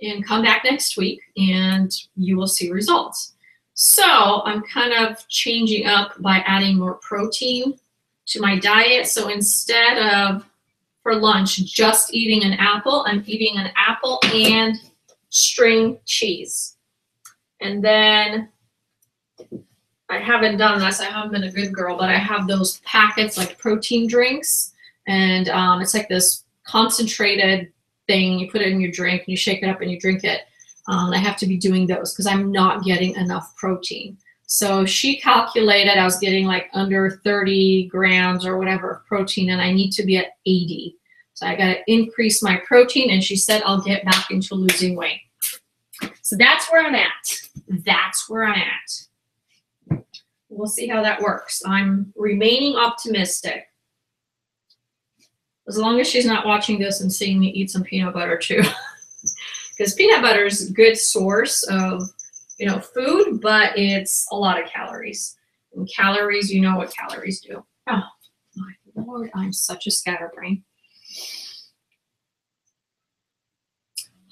And come back next week and you will see results. So I'm kind of changing up by adding more protein to my diet. So instead of for lunch just eating an apple, I'm eating an apple and string cheese. And then I haven't done this. I haven't been a good girl, but I have those packets like protein drinks. And it's like this concentrated thing. You put it in your drink and you shake it up and you drink it. I have to be doing those because I'm not getting enough protein. So she calculated I was getting like under 30 grams or whatever of protein, and I need to be at 80. So I got to increase my protein, and she said I'll get back into losing weight. So that's where I'm at. That's where I'm at. We'll see how that works. I'm remaining optimistic. As long as she's not watching this and seeing me eat some peanut butter too. Because peanut butter is a good source of, food, but it's a lot of calories. And calories, you know what calories do. Oh, my Lord, I'm such a scatterbrain.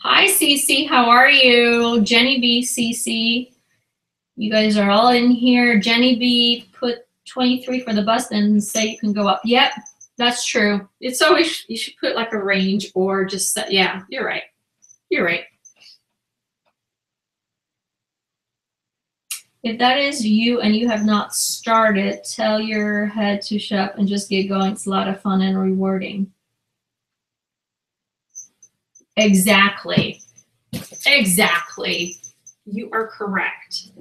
Hi, Cece, how are you? Jenny B, Cece, you guys are all in here. Jenny B, put 23 for the bus and say you can go up. Yep, that's true. It's always, you should put like a range or just set, yeah, you're right. You're right. If that is you and you have not started, tell your head to shut up and just get going. It's a lot of fun and rewarding. Exactly. Exactly. You are correct.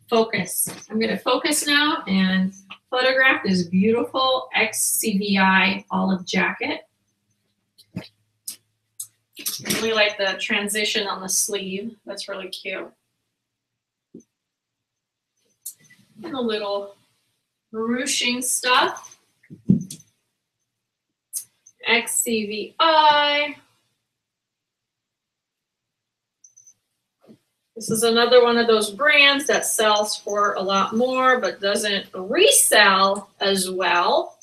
Focus. I'm going to focus now and photograph this beautiful XCVI olive jacket. I really like the transition on the sleeve. That's really cute. And a little ruching stuff. XCVI. This is another one of those brands that sells for a lot more but doesn't resell as well.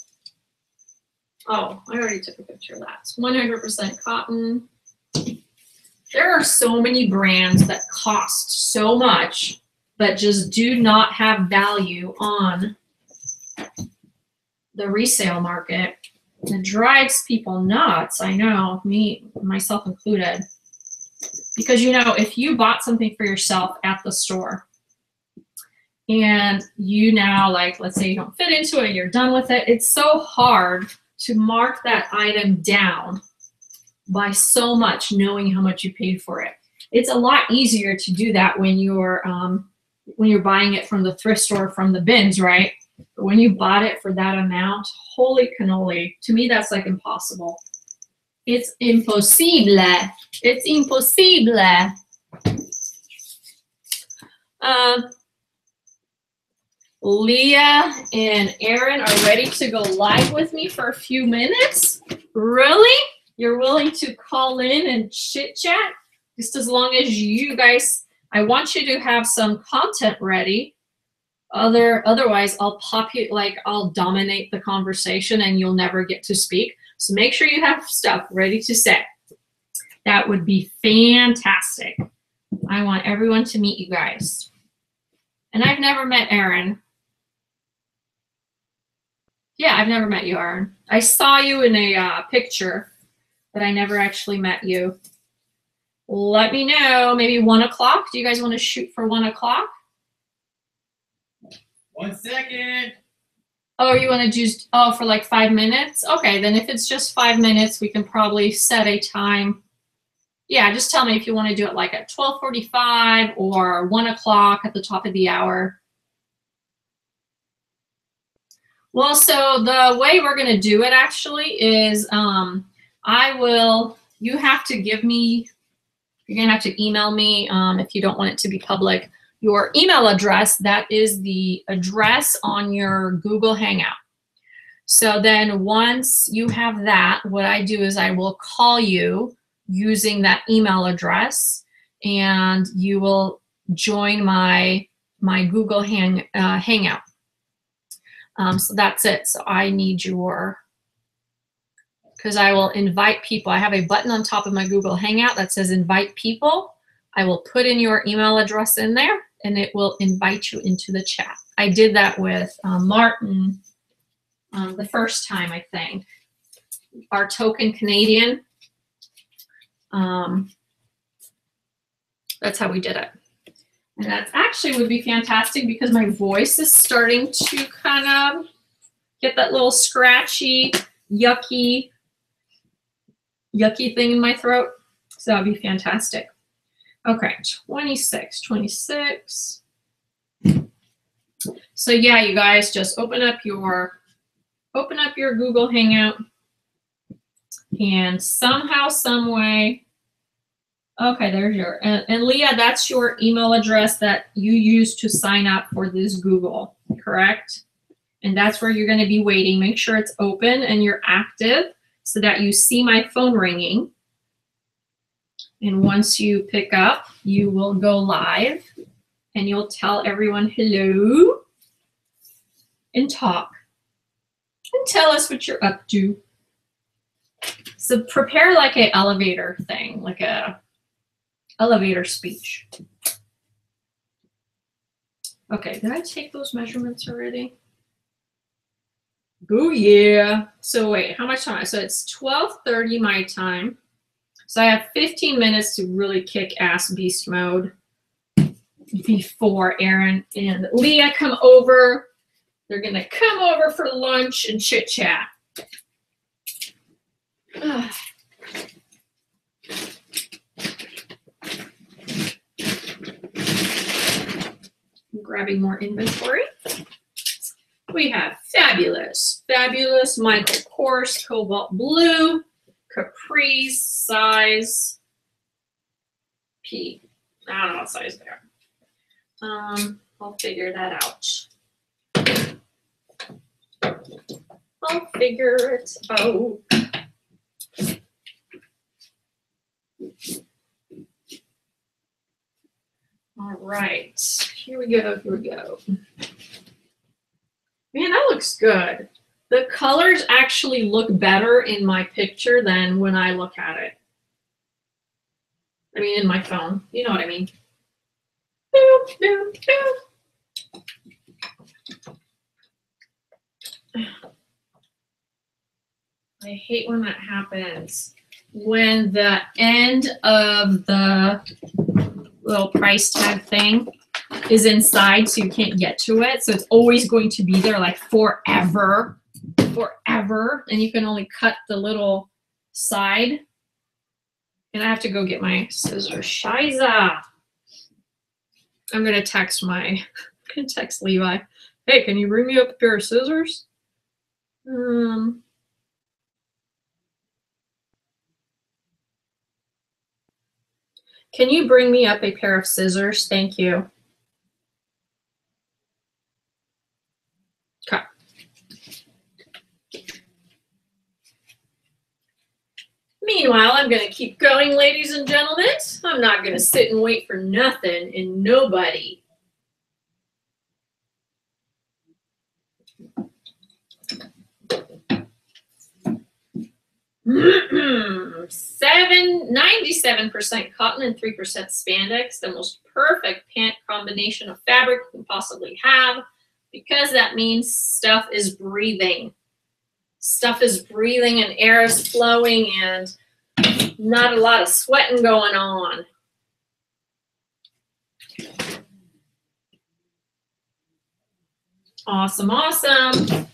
Oh, I already took a picture of that. It's 100% cotton. There are so many brands that cost so much but just do not have value on the resale market. It drives people nuts. I know, me, myself included. Because, if you bought something for yourself at the store and you now, like, let's say you don't fit into it, you're done with it, it's so hard to mark that item down by so much, knowing how much you paid for it. It's a lot easier to do that when you're buying it from the thrift store, from the bins, right? But when you bought it for that amount, holy cannoli, to me that's like impossible. It's impossible. It's impossible. Leah and Aaron are ready to go live with me for a few minutes. Really? You're willing to call in and chit chat? Just as long as you guys, I want you to have some content ready. Otherwise, I'll dominate the conversation and you'll never get to speak. So make sure you have stuff ready to say. That would be fantastic. I want everyone to meet you guys. And I've never met Aaron. Yeah, I've never met you, Aaron. I saw you in a picture, but I never actually met you. Let me know, maybe 1 o'clock. Do you guys want to shoot for 1 o'clock? 1 second. Oh, you want to just, for like 5 minutes? Okay, then if it's just 5 minutes, we can probably set a time Yeah, just tell me if you want to do it like at 12:45 or 1 o'clock at the top of the hour. Well, so the way we're going to do it actually is you have to give me, you're going to have to email me if you don't want it to be public, your email address. That is the address on your Google Hangout. So then once you have that, what I do is I will call you using that email address, and you will join my Google Hangout. So that's it. So I need because I will invite people. I have a button on top of my Google Hangout that says invite people. I will put in your email address in there, and it will invite you into the chat. I did that with Martin the first time, I think. Our token Canadian. That's how we did it. And that actually would be fantastic because my voice is starting to kind of get that little scratchy, yucky thing in my throat. So that would be fantastic. Okay, 26. So yeah, you guys just open up your Google Hangout, and somehow, some way, okay, there's your, and Leah, that's your email address that you use to sign up for this Google, correct? And that's where you're going to be waiting. Make sure it's open and you're active so that you see my phone ringing. And once you pick up, you will go live and you'll tell everyone hello and talk and tell us what you're up to. So prepare like an elevator thing, like a elevator speech. Okay, did I take those measurements already? Oh yeah. So wait, how much time? So it's 12:30 my time. So I have 15 minutes to really kick ass beast mode before Aaron and Leah come over. They're gonna come over for lunch and chit chat. I'm grabbing more inventory. We have fabulous Michael Kors Cobalt Blue, Caprice size P. I don't know what size they are. I'll figure that out. I'll figure it out. All right, here we go. Man, that looks good. The colors actually look better in my picture than when I look at it. I mean, in my phone. You know what I mean. Boop, boop, boop. I hate when that happens. When the end of the little price tag thing is inside, so you can't get to it. So it's always going to be there like forever. And you can only cut the little side. And I have to go get my scissors. Shiza. I'm gonna text Levi. Hey, can you bring me up a pair of scissors? Can you bring me up a pair of scissors? Thank you. Okay. Meanwhile, I'm going to keep going, ladies and gentlemen. I'm not going to sit and wait for nothing and nobody. Mm-hmm. 97% cotton and 3% spandex, the most perfect pant combination of fabric you can possibly have, because that means stuff is breathing. Stuff is breathing and air is flowing and not a lot of sweating going on. Awesome, awesome.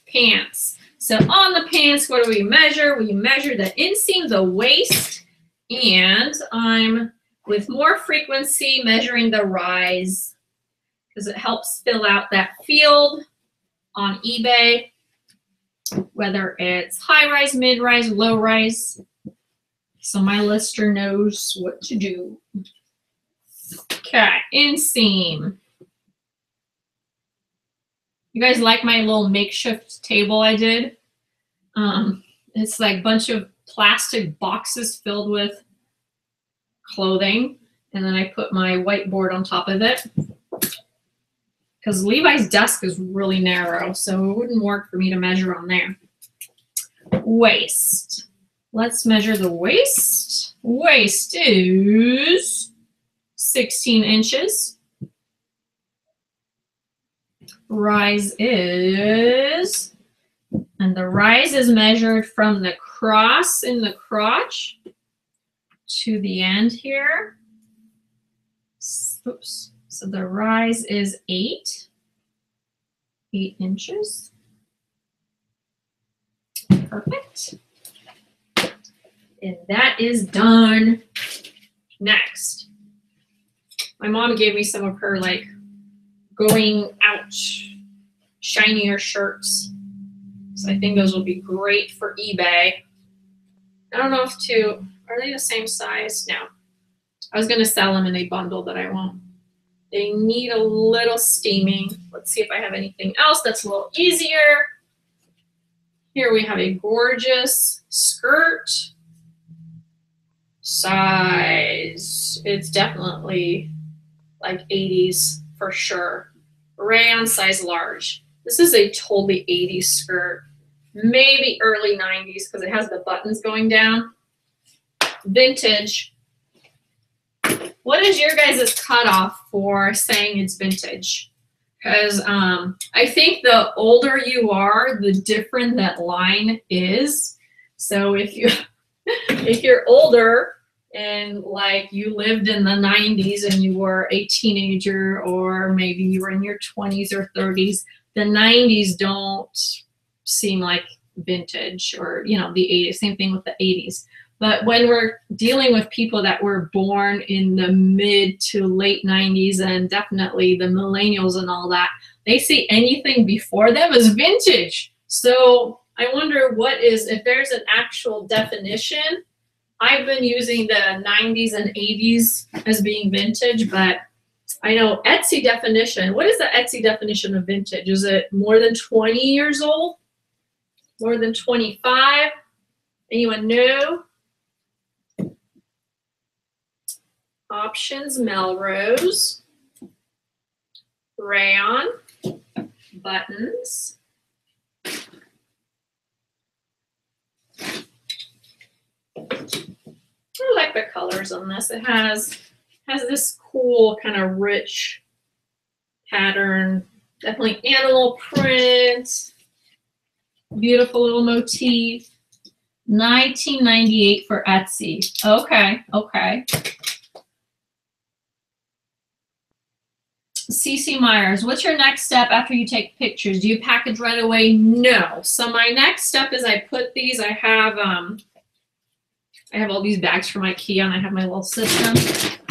Pants. So on the pants, what do we measure? We measure the inseam, the waist, And I'm, with more frequency, measuring the rise because it helps fill out that field on eBay, whether it's high rise, mid rise, low rise. So my lister knows what to do. Okay, inseam. You guys like my little makeshift table I did? It's like a bunch of plastic boxes filled with clothing, and then I put my whiteboard on top of it because Levi's desk is really narrow, so it wouldn't work for me to measure on there. Waist. Let's measure the waist. Waist is 16 inches. Rise is, and the rise is measured from the cross in the crotch to the end here. Oops. So the rise is 8 inches. Perfect. And that is done. Next, my mom gave me some of her like going out shinier shirts. So I think those will be great for eBay. I don't know if are they the same size? No. I was gonna sell them in a bundle, but I won't. They need a little steaming. Let's see if I have anything else that's a little easier. Here we have a gorgeous skirt. Size, it's definitely like 80s for sure. Rayon size large. This is a totally 80s skirt, maybe early 90s because it has the buttons going down. Vintage. What is your guys' cutoff for saying it's vintage? Because I think the older you are, the different that line is. So if you're older and like you lived in the 90s and you were a teenager, or maybe you were in your 20s or 30s, the 90s don't seem like vintage, or the 80s. Same thing with the 80s. But when we're dealing with people that were born in the mid to late 90s, and definitely the millennials and all that, they see anything before them as vintage. So I wonder if there's an actual definition. I've been using the 90s and 80s as being vintage, but I know Etsy definition. What is the Etsy definition of vintage? Is it more than 20 years old? More than 25? Anyone know? Options, Melrose, rayon, buttons. I like the colors on this. It has this cool kind of rich pattern. Definitely animal print. Beautiful little motif. $19.98 for Etsy. Okay, okay. CC Myers, what's your next step after you take pictures? Do you package right away? No. So my next step is I put these. I have all these bags from IKEA, and I have my little system.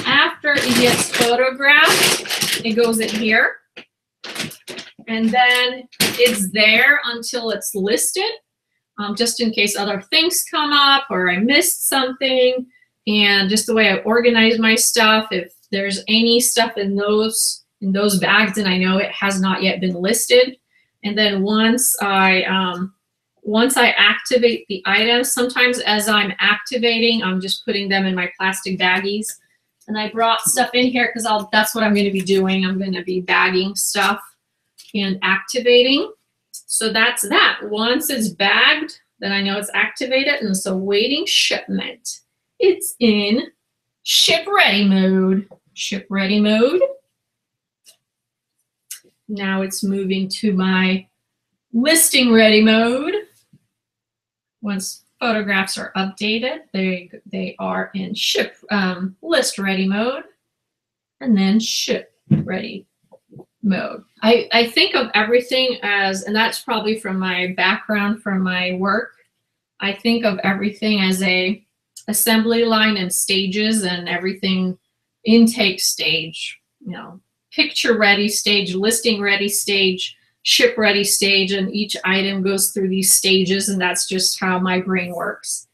After it gets photographed, it goes in here, and then it's there until it's listed, just in case other things come up or I missed something. And just the way I organize my stuff, if there's any stuff in those bags and I know it has not yet been listed, and then once I activate the items, sometimes as I'm activating, I'm just putting them in my plastic baggies. And I brought stuff in here because that's what I'm going to be doing. I'm going to be bagging stuff and activating. So that's that. Once it's bagged, then I know it's activated, and it's awaiting shipment. It's in ship ready mode. Ship ready mode. Now it's moving to my listing ready mode. Once photographs are updated, they are in ship list ready mode, and then ship ready mode. I think of everything as, and that's probably from my background, from my work, I think of everything as a assembly line and stages and everything, intake stage, you know, picture ready stage, listing ready stage, ship ready stage, and each item goes through these stages, and that's just how my brain works.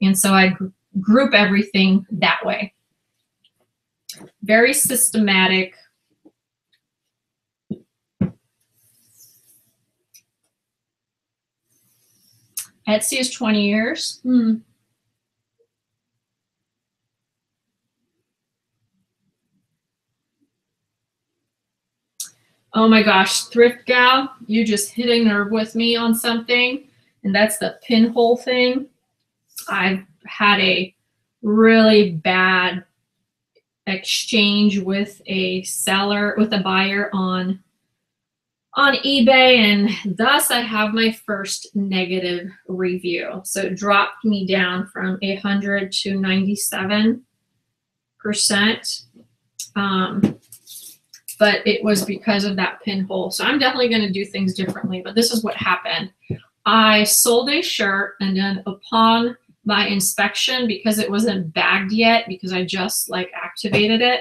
And so I group everything that way. Very systematic. Etsy is 20 years. Oh my gosh, Thrift Gal, you just hit a nerve with me on something, and that's the pinhole thing. I've had a really bad exchange with a seller, with a buyer on eBay, and thus I have my first negative review. So it dropped me down from 100 to 97%. But it was because of that pinhole. So I'm definitely going to do things differently, but this is what happened. I sold a shirt, and then upon my inspection, because it wasn't bagged yet, because I just like activated it,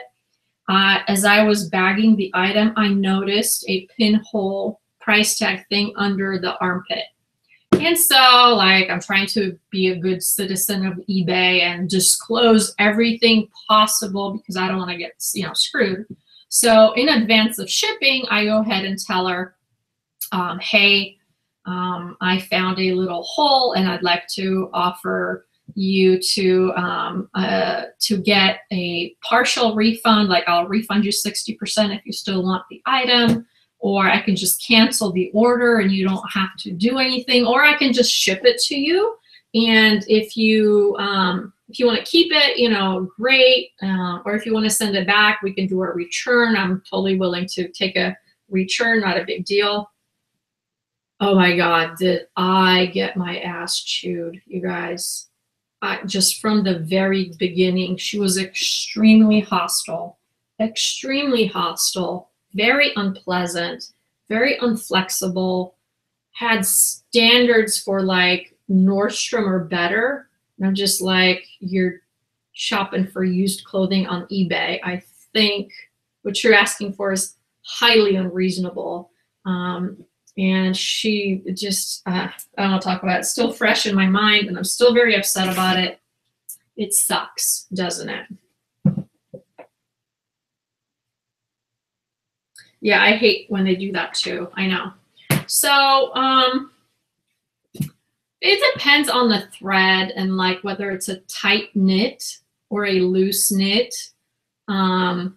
as I was bagging the item, I noticed a pinhole price tag thing under the armpit. And so like I'm trying to be a good citizen of eBay and disclose everything possible because I don't want to get, you know, screwed. So in advance of shipping, I go ahead and tell her, hey, I found a little hole and I'd like to offer you to get a partial refund. Like I'll refund you 60% if you still want the item, or I can just cancel the order and you don't have to do anything, or I can just ship it to you. And if you want to keep it, you know, great. Or if you want to send it back, we can do a return. I'm totally willing to take a return, not a big deal. Oh my God, did I get my ass chewed, you guys. Just from the very beginning, she was extremely hostile, very unpleasant, very unflexible, had standards for like Nordstrom or better. And I'm just like, you're shopping for used clothing on eBay. I think what you're asking for is highly unreasonable. And she just, I don't want to talk about it. It's still fresh in my mind, and I'm still very upset about it. It sucks, doesn't it? Yeah, I hate when they do that too. I know. So, it depends on the thread and like whether it's a tight knit or a loose knit. I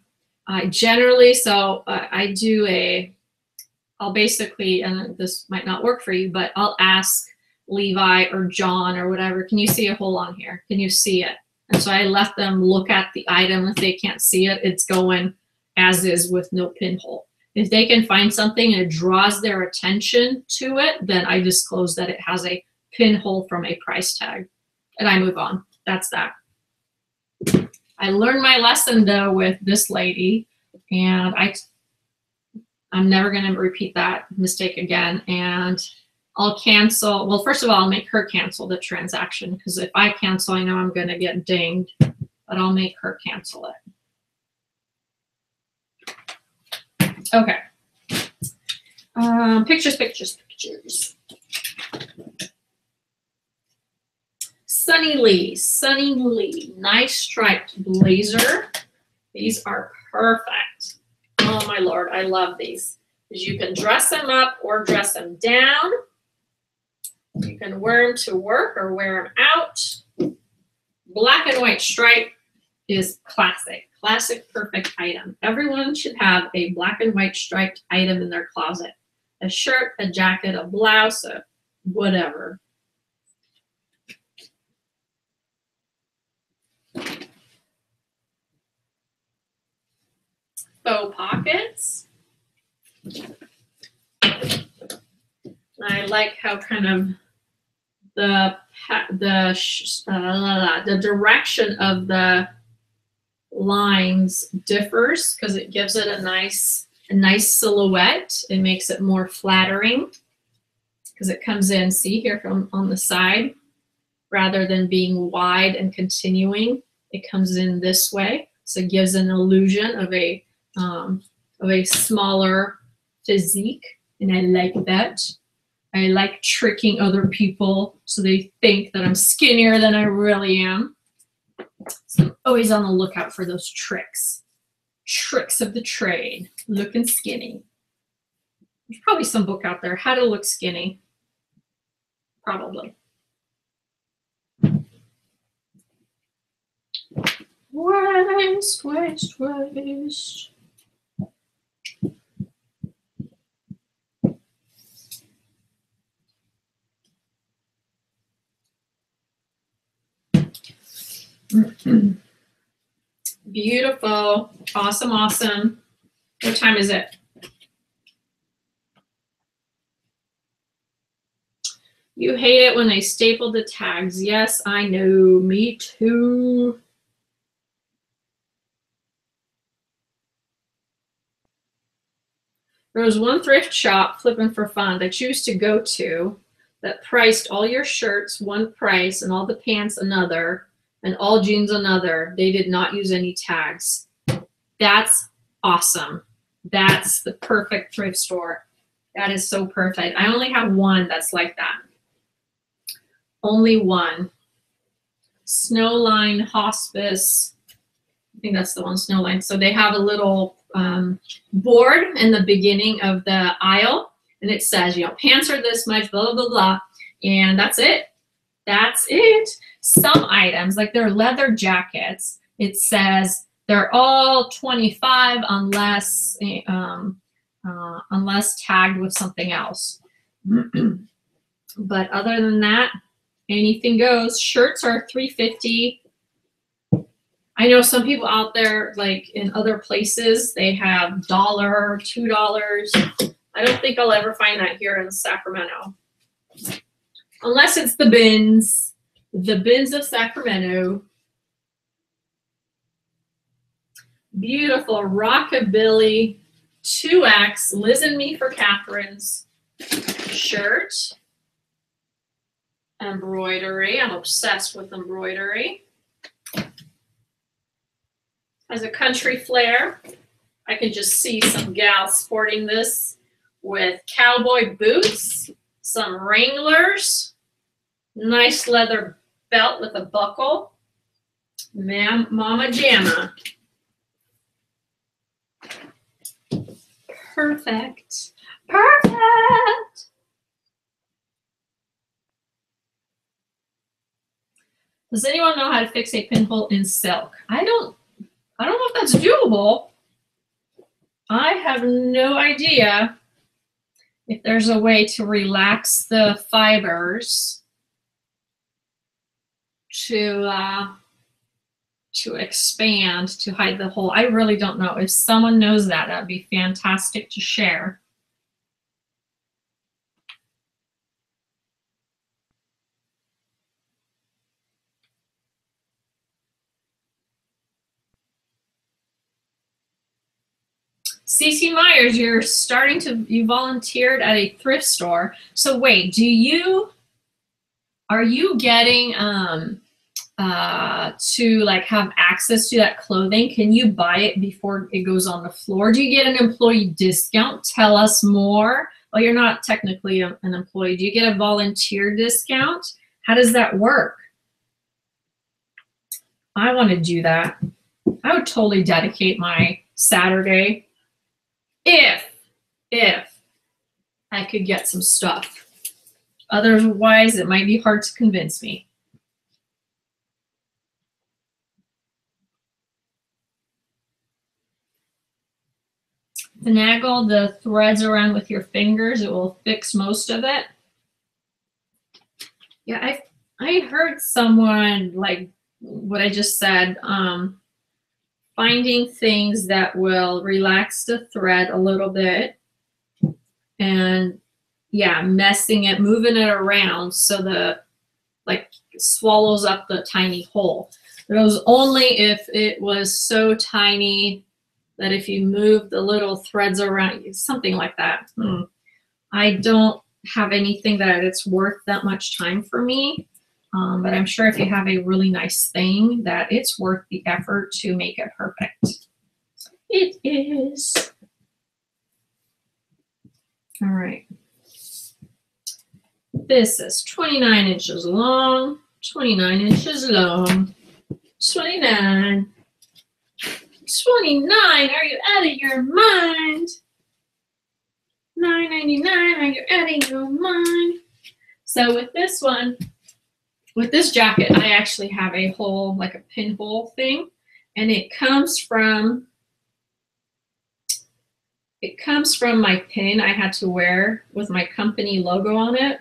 generally, I do I'll basically, and this might not work for you, but I'll ask Levi or John or whatever, can you see a hole on here? Can you see it? And so I let them look at the item. If they can't see it, it's going as is with no pinhole. If they can find something and it draws their attention to it, then I disclose that it has a pinhole from a price tag and I move on. That's that. I learned my lesson though with this lady, and I'm never going to repeat that mistake again. And I'll cancel. Well, first of all, I'll make her cancel the transaction, because if I cancel, I know I'm going to get dinged, but I'll make her cancel it. Okay. Pictures. Sunny Lee, nice striped blazer. These are perfect. Oh my Lord, I love these. Because you can dress them up or dress them down. You can wear them to work or wear them out. Black and white stripe is classic, perfect item. Everyone should have a black and white striped item in their closet. A shirt, a jacket, a blouse, a whatever. Faux pockets. I like how kind of the direction of the lines differs, because it gives it a nice silhouette. It makes it more flattering because it comes in, see here, from on the side rather than being wide and continuing. It comes in this way, so it gives an illusion of a smaller physique, and I like that. I like tricking other people so they think that I'm skinnier than I really am. So I'm always on the lookout for those tricks. Tricks of the trade, looking skinny. There's probably some book out there, How to Look Skinny. Probably. Waist, waist, waist. Beautiful. Awesome, awesome. What time is it? You hate it when they staple the tags. Yes, I know. Me too. There was one thrift shop, Flipping for Fun, that you used to go to that priced all your shirts one price and all the pants another and all jeans another. They did not use any tags. That's awesome. That's the perfect thrift store. That is so perfect. I only have one that's like that. Only one. Snowline Hospice. I think that's the one, Snowline. So they have a little board in the beginning of the aisle, and it says, you know, pants are this much, blah, blah, blah, blah. And that's it. That's it. Some items, like their leather jackets, it says they're all 25 unless unless tagged with something else. But other than that, anything goes. Shirts are $3.50. I know some people out there, like in other places, they have $1, $2. I don't think I'll ever find that here in Sacramento. Unless it's the bins of Sacramento. Beautiful rockabilly 2X Liz and Me for Catherine's shirt. Embroidery. I'm obsessed with embroidery. Has a country flair. I can just see some gals sporting this with cowboy boots, some Wranglers, nice leather belt with a buckle. Mama Jamma. Perfect. Perfect. Does anyone know how to fix a pinhole in silk? I don't know if that's doable. I have no idea if there's a way to relax the fibers to expand, to hide the hole. I really don't know. If someone knows that, that'd be fantastic to share. CC Myers, you volunteered at a thrift store. So wait, are you getting to like have access to that clothing? Can you buy it before it goes on the floor? Do you get an employee discount? Tell us more. Well, you're not technically an employee. Do you get a volunteer discount? How does that work? I want to do that. I would totally dedicate my Saturday if I could get some stuff. Otherwise, it might be hard to convince me. Finagle the threads around with your fingers. It will fix most of it. Yeah, I heard someone, like what I just said, finding things that will relax the thread a little bit, and yeah, messing it, moving it around so the like swallows up the tiny hole. It was only if it was so tiny that if you move the little threads around, something like that. I don't have anything that it's worth that much time for me. But I'm sure if you have a really nice thing that it's worth the effort to make it perfect. It is. All right. This is 29 inches long, 29 inches long, 29. 29, are you out of your mind? $9.99, are you out of your mind? So with this one, with this jacket, I actually have a hole, like a pinhole thing, and it comes from my pin I had to wear with my company logo on it.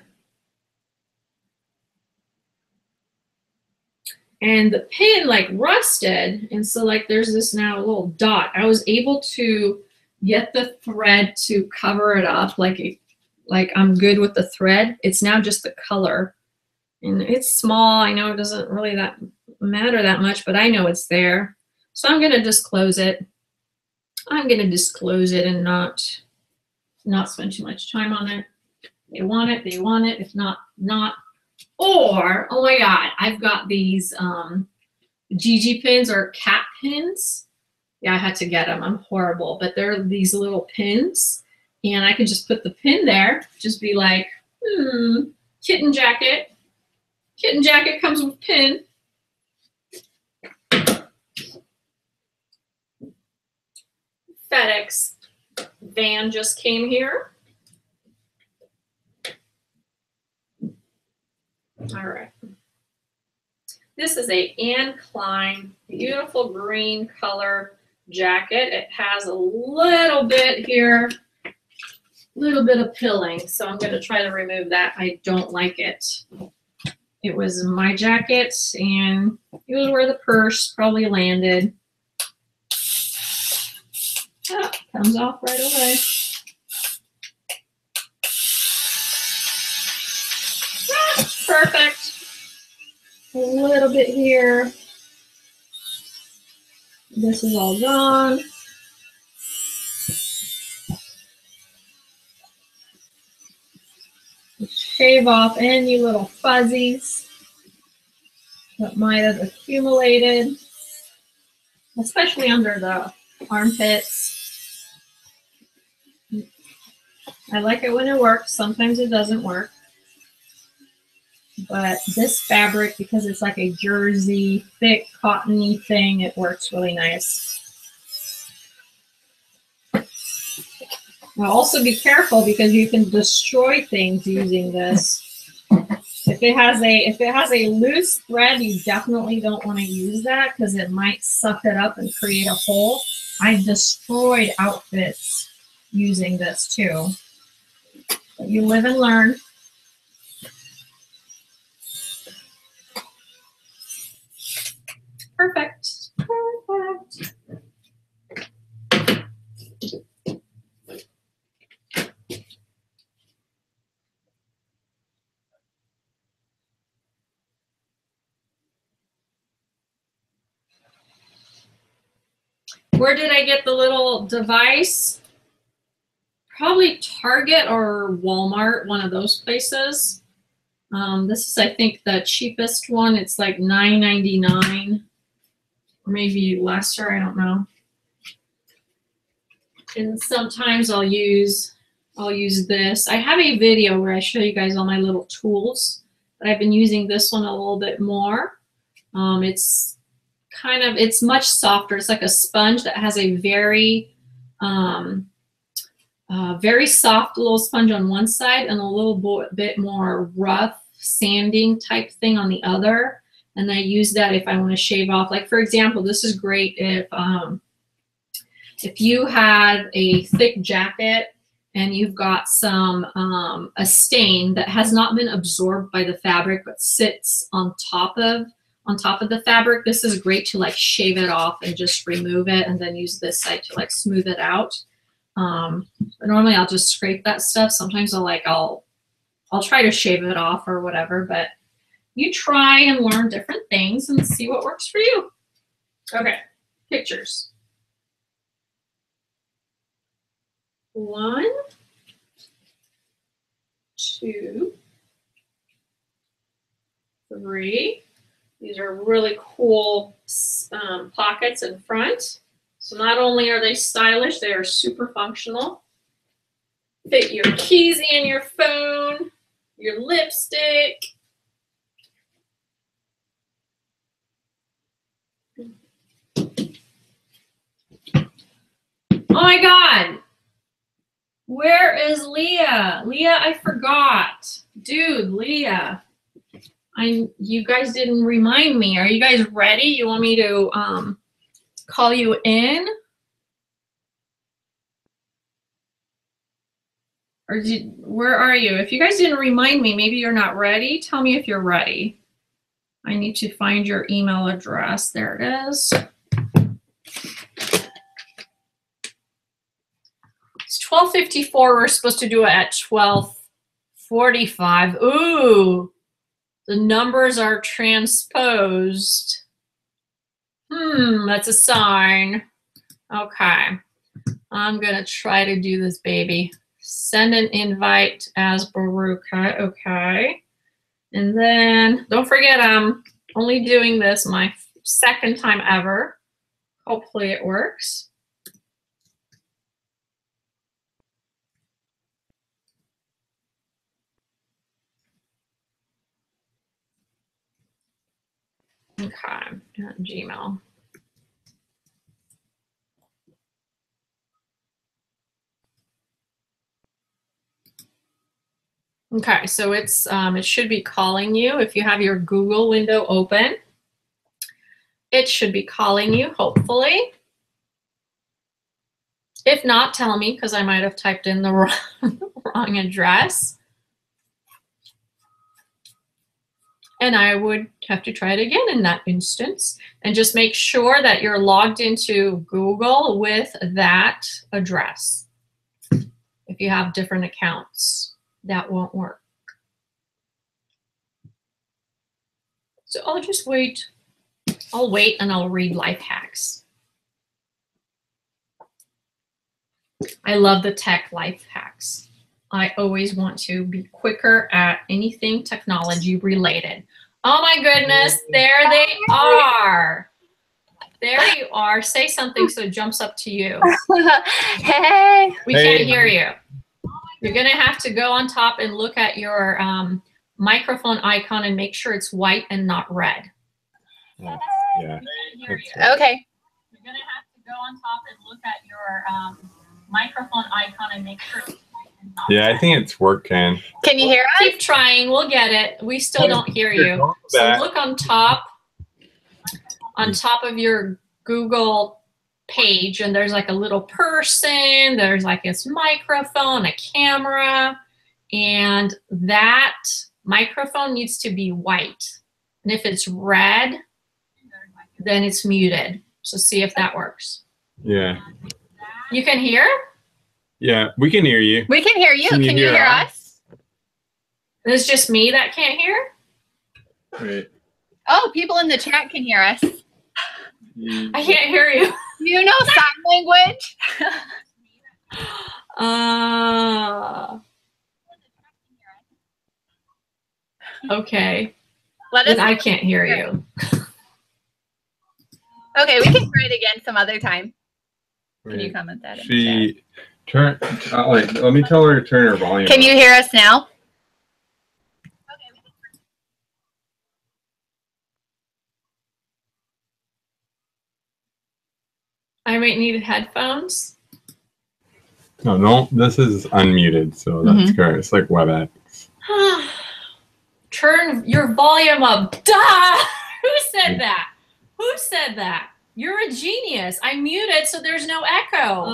And the pin like rusted, and so like there's this now little dot. I was able to get the thread to cover it up, like I'm good with the thread. It's now just the color. And it's small. I know it doesn't really matter that much, but I know it's there. So I'm gonna disclose it. I'm gonna disclose it and not spend too much time on it. They want it, they want it. If not, not. Or, oh my God, I've got these GG pins or cat pins. Yeah, I had to get them. I'm horrible, but they're these little pins, and I can just put the pin there. Just be like, kitten jacket. Kitten jacket comes with pin. FedEx van just came here. All right. This is a Anne Klein, beautiful green color jacket. It has a little bit here, little bit of pilling. So I'm going to try to remove that. I don't like it. It was my jacket, and it was where the purse probably landed. Oh, comes off right away. Ah, perfect. A little bit here. This is all gone. Shave off any little fuzzies that might have accumulated, especially under the armpits. I like it when it works. Sometimes it doesn't work. But this fabric, because it's like a jersey, thick, cottony thing, it works really nice. Now also be careful, because you can destroy things using this. If it has a loose thread, you definitely don't want to use that, because it might suck it up and create a hole. I destroyed outfits using this too. But you live and learn. Perfect. Perfect. Where did I get the little device? Probably Target or Walmart, one of those places. This is, I think, the cheapest one. It's like $9.99, or maybe lesser, I don't know. And sometimes I'll use this. I have a video where I show you guys all my little tools, but I've been using this one a little bit more. It's much softer. It's like a sponge that has a very soft little sponge on one side and a little bit more rough sanding type thing on the other. And I use that if I want to shave off. Like, for example, this is great if you had a thick jacket and you've got some a stain that has not been absorbed by the fabric but sits on top of the fabric. This is great to like shave it off and just remove it, and then use this side to like smooth it out. Normally I'll just scrape that stuff. Sometimes I'll try to shave it off or whatever, but you try and learn different things and see what works for you. Okay, pictures. 1, 2, 3. These are really cool pockets in front. So not only are they stylish, they are super functional. Fit your keys in your phone, your lipstick. Oh my God. Where is Leah? Leah, I forgot. Dude, Leah. You guys didn't remind me. Are you guys ready? You want me to call you in? Or where are you? If you guys didn't remind me, maybe you're not ready. Tell me if you're ready. I need to find your email address. There it is. It's 12:54. We're supposed to do it at 12:45. Ooh, the numbers are transposed. That's a sign. Okay, I'm gonna try to do this, baby. Send an invite as Baruka. Okay, and then don't forget I'm only doing this my second time ever. Hopefully it works. Okay, Gmail. Okay, so it's it should be calling you. If you have your Google window open, it should be calling you, hopefully. If not, tell me, because I might have typed in the wrong address. And I would have to try it again in that instance. And just make sure that you're logged into Google with that address. If you have different accounts, that won't work. So I'll just wait. I'll wait and I'll read life hacks. I love the tech life hacks. I always want to be quicker at anything technology related. Oh my goodness, there they are. There you are. Say something so it jumps up to you. Hey. We can't hear you. You're gonna have to go on top and look at your microphone icon and make sure it's white and not red. Yeah. Okay. You're gonna have to go on top and look at your microphone icon and make sure it's white and not red. I think it's working. Can you hear us? Keep trying. We'll get it. We still don't hear you. So look on top of your Google page, and there's like a little person. There's like this microphone, a camera, and that microphone needs to be white. And if it's red, then it's muted. So see if that works. Yeah. You can hear? Yeah, we can hear you. We can hear you. Can you hear us? It's just me that can't hear? Wait. Oh, people in the chat can hear us. I can't hear you. Do you know sign language? Okay. Let us. I can't hear you. Okay, we can try it again some other time. Can you comment that? Let me tell her to turn her volume Can up. you hear us now? I might need headphones. No, this is unmuted, so that's good. It's like WebEx. Turn your volume up. Duh! Who said that? Who said that? You're a genius. I muted so there's no echo.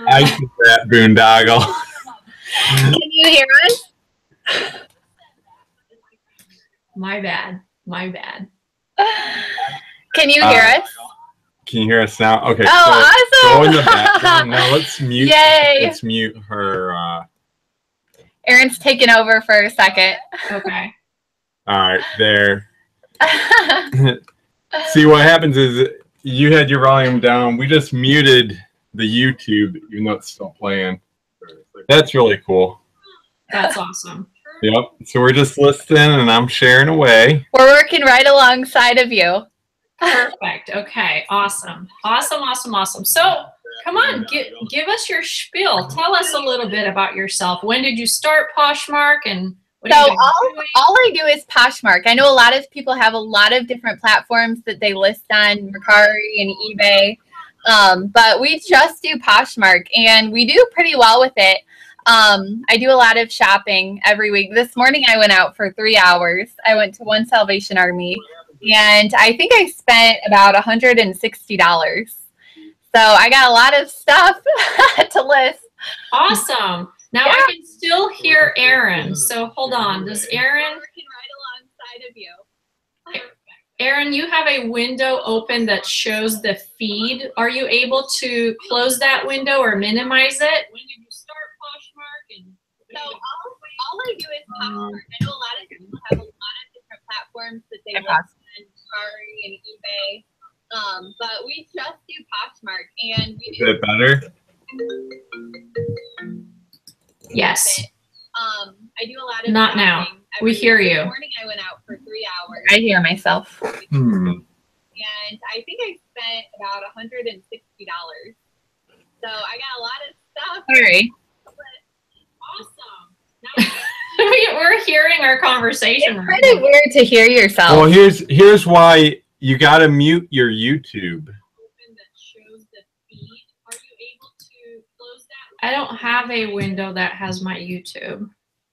I see that, boondoggle. Can you hear us? My bad. My bad. Can you hear us? Can you hear us now? Okay. Oh, so awesome! go in the background. Now let's mute. Yay! Let's mute her. Erin's taking over for a second. Okay. All right, there. See, what happens is you had your volume down. We just muted the YouTube, even though it's still playing. That's really cool. That's awesome. Yep. So we're just listening and I'm sharing away. We're working right alongside of you. Perfect. Okay. Awesome. Awesome. Awesome. Awesome. So come on, give us your spiel. Tell us a little bit about yourself. When did you start Poshmark and what are you doing? All I do is Poshmark. I know a lot of people have a lot of different platforms that they list on MERCARI and eBay. But we just do Poshmark and we do pretty well with it. I do a lot of shopping every week. This morning I went out for 3 hours. I went to One Salvation Army and I think I spent about $160. So I got a lot of stuff to list. Awesome. Now I can still hear Aaron. So hold on. Does Aaron? Working right alongside of you. Aaron, you have a window open that shows the feed. Are you able to close that window or minimize it? When did you start Poshmark? And so all I do is Poshmark. I know a lot of people have a lot of different platforms that they list on MERCARI and eBay. But we just do Poshmark and we do. Is it better? Yes. I do a lot of not now. We hear you. This morning I went out for 3 hours. I hear myself. And I think I spent about $160. So I got a lot of stuff. Sorry. Awesome. Now we're hearing our conversation. It's kind of weird to hear yourself. Well, here's why you got to mute your YouTube. I don't have a window that has my YouTube.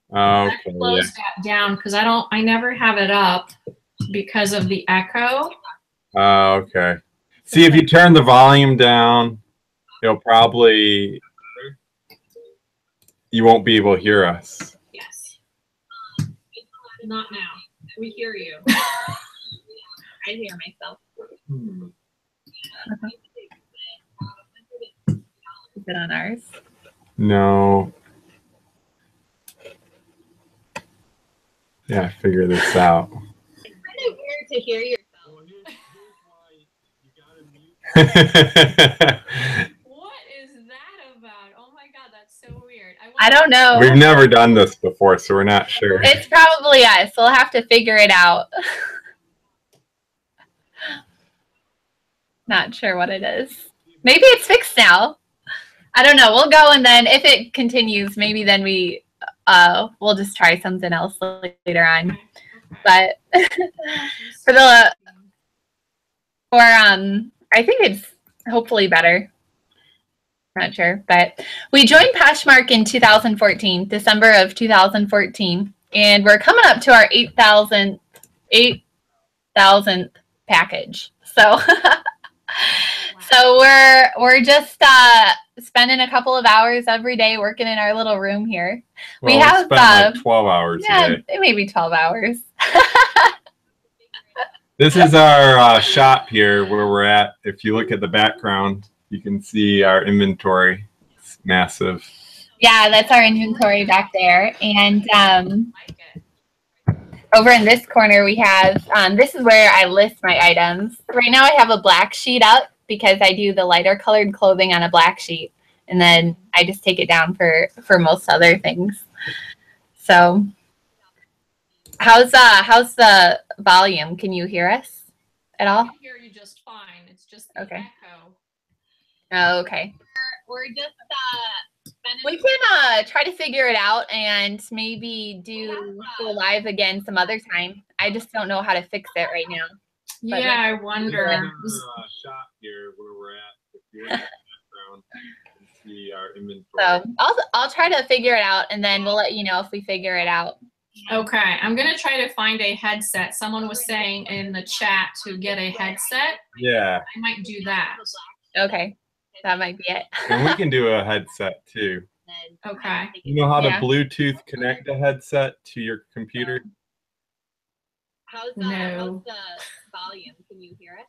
Okay. I closed that down because I never have it up because of the echo. Okay. See, if you turn the volume down, you won't be able to hear us. Yes. Not now. We hear you. I hear myself. Is it on ours? No. Yeah, figure this out. It's kind of weird to hear yourself. What is that about? Oh my God, that's so weird. I don't know. We've never done this before, so we're not sure. It's probably us. We'll have to figure it out. Not sure what it is. Maybe it's fixed now. I don't know. We'll go and then if it continues, maybe then we'll just try something else later on. But I think it's hopefully better. Not sure, but we joined Poshmark in 2014, December of 2014, and we're coming up to our 8,000th package. So, so we're just spending a couple of hours every day working in our little room here. Well, we have like 12 hours a day. It may be 12 hours. This is our shop here where we're at. If you look at the background, you can see our inventory. It's massive. Yeah, that's our inventory back there. And over in this corner, we have, this is where I list my items. Right now I have a black sheet up because I do the lighter colored clothing on a black sheet. And then I just take it down for most other things. So how's the volume? Can you hear us at all? I can hear you just fine. It's just the okay. Echo. Oh, okay. We're just we can try to figure it out and maybe go live again some other time. I just don't know how to fix it right now. But yeah, I wonder. Shop here where we're at. If you look at the background, you can see our inventory. So I'll try to figure it out and then we'll let you know if we figure it out. Okay, I'm gonna try to find a headset. Someone was saying in the chat to get a headset. Yeah. I might do that. Okay, that might be it. And we can do a headset too. Okay. You know how to Bluetooth connect a headset to your computer? How's the volume? Can you hear it?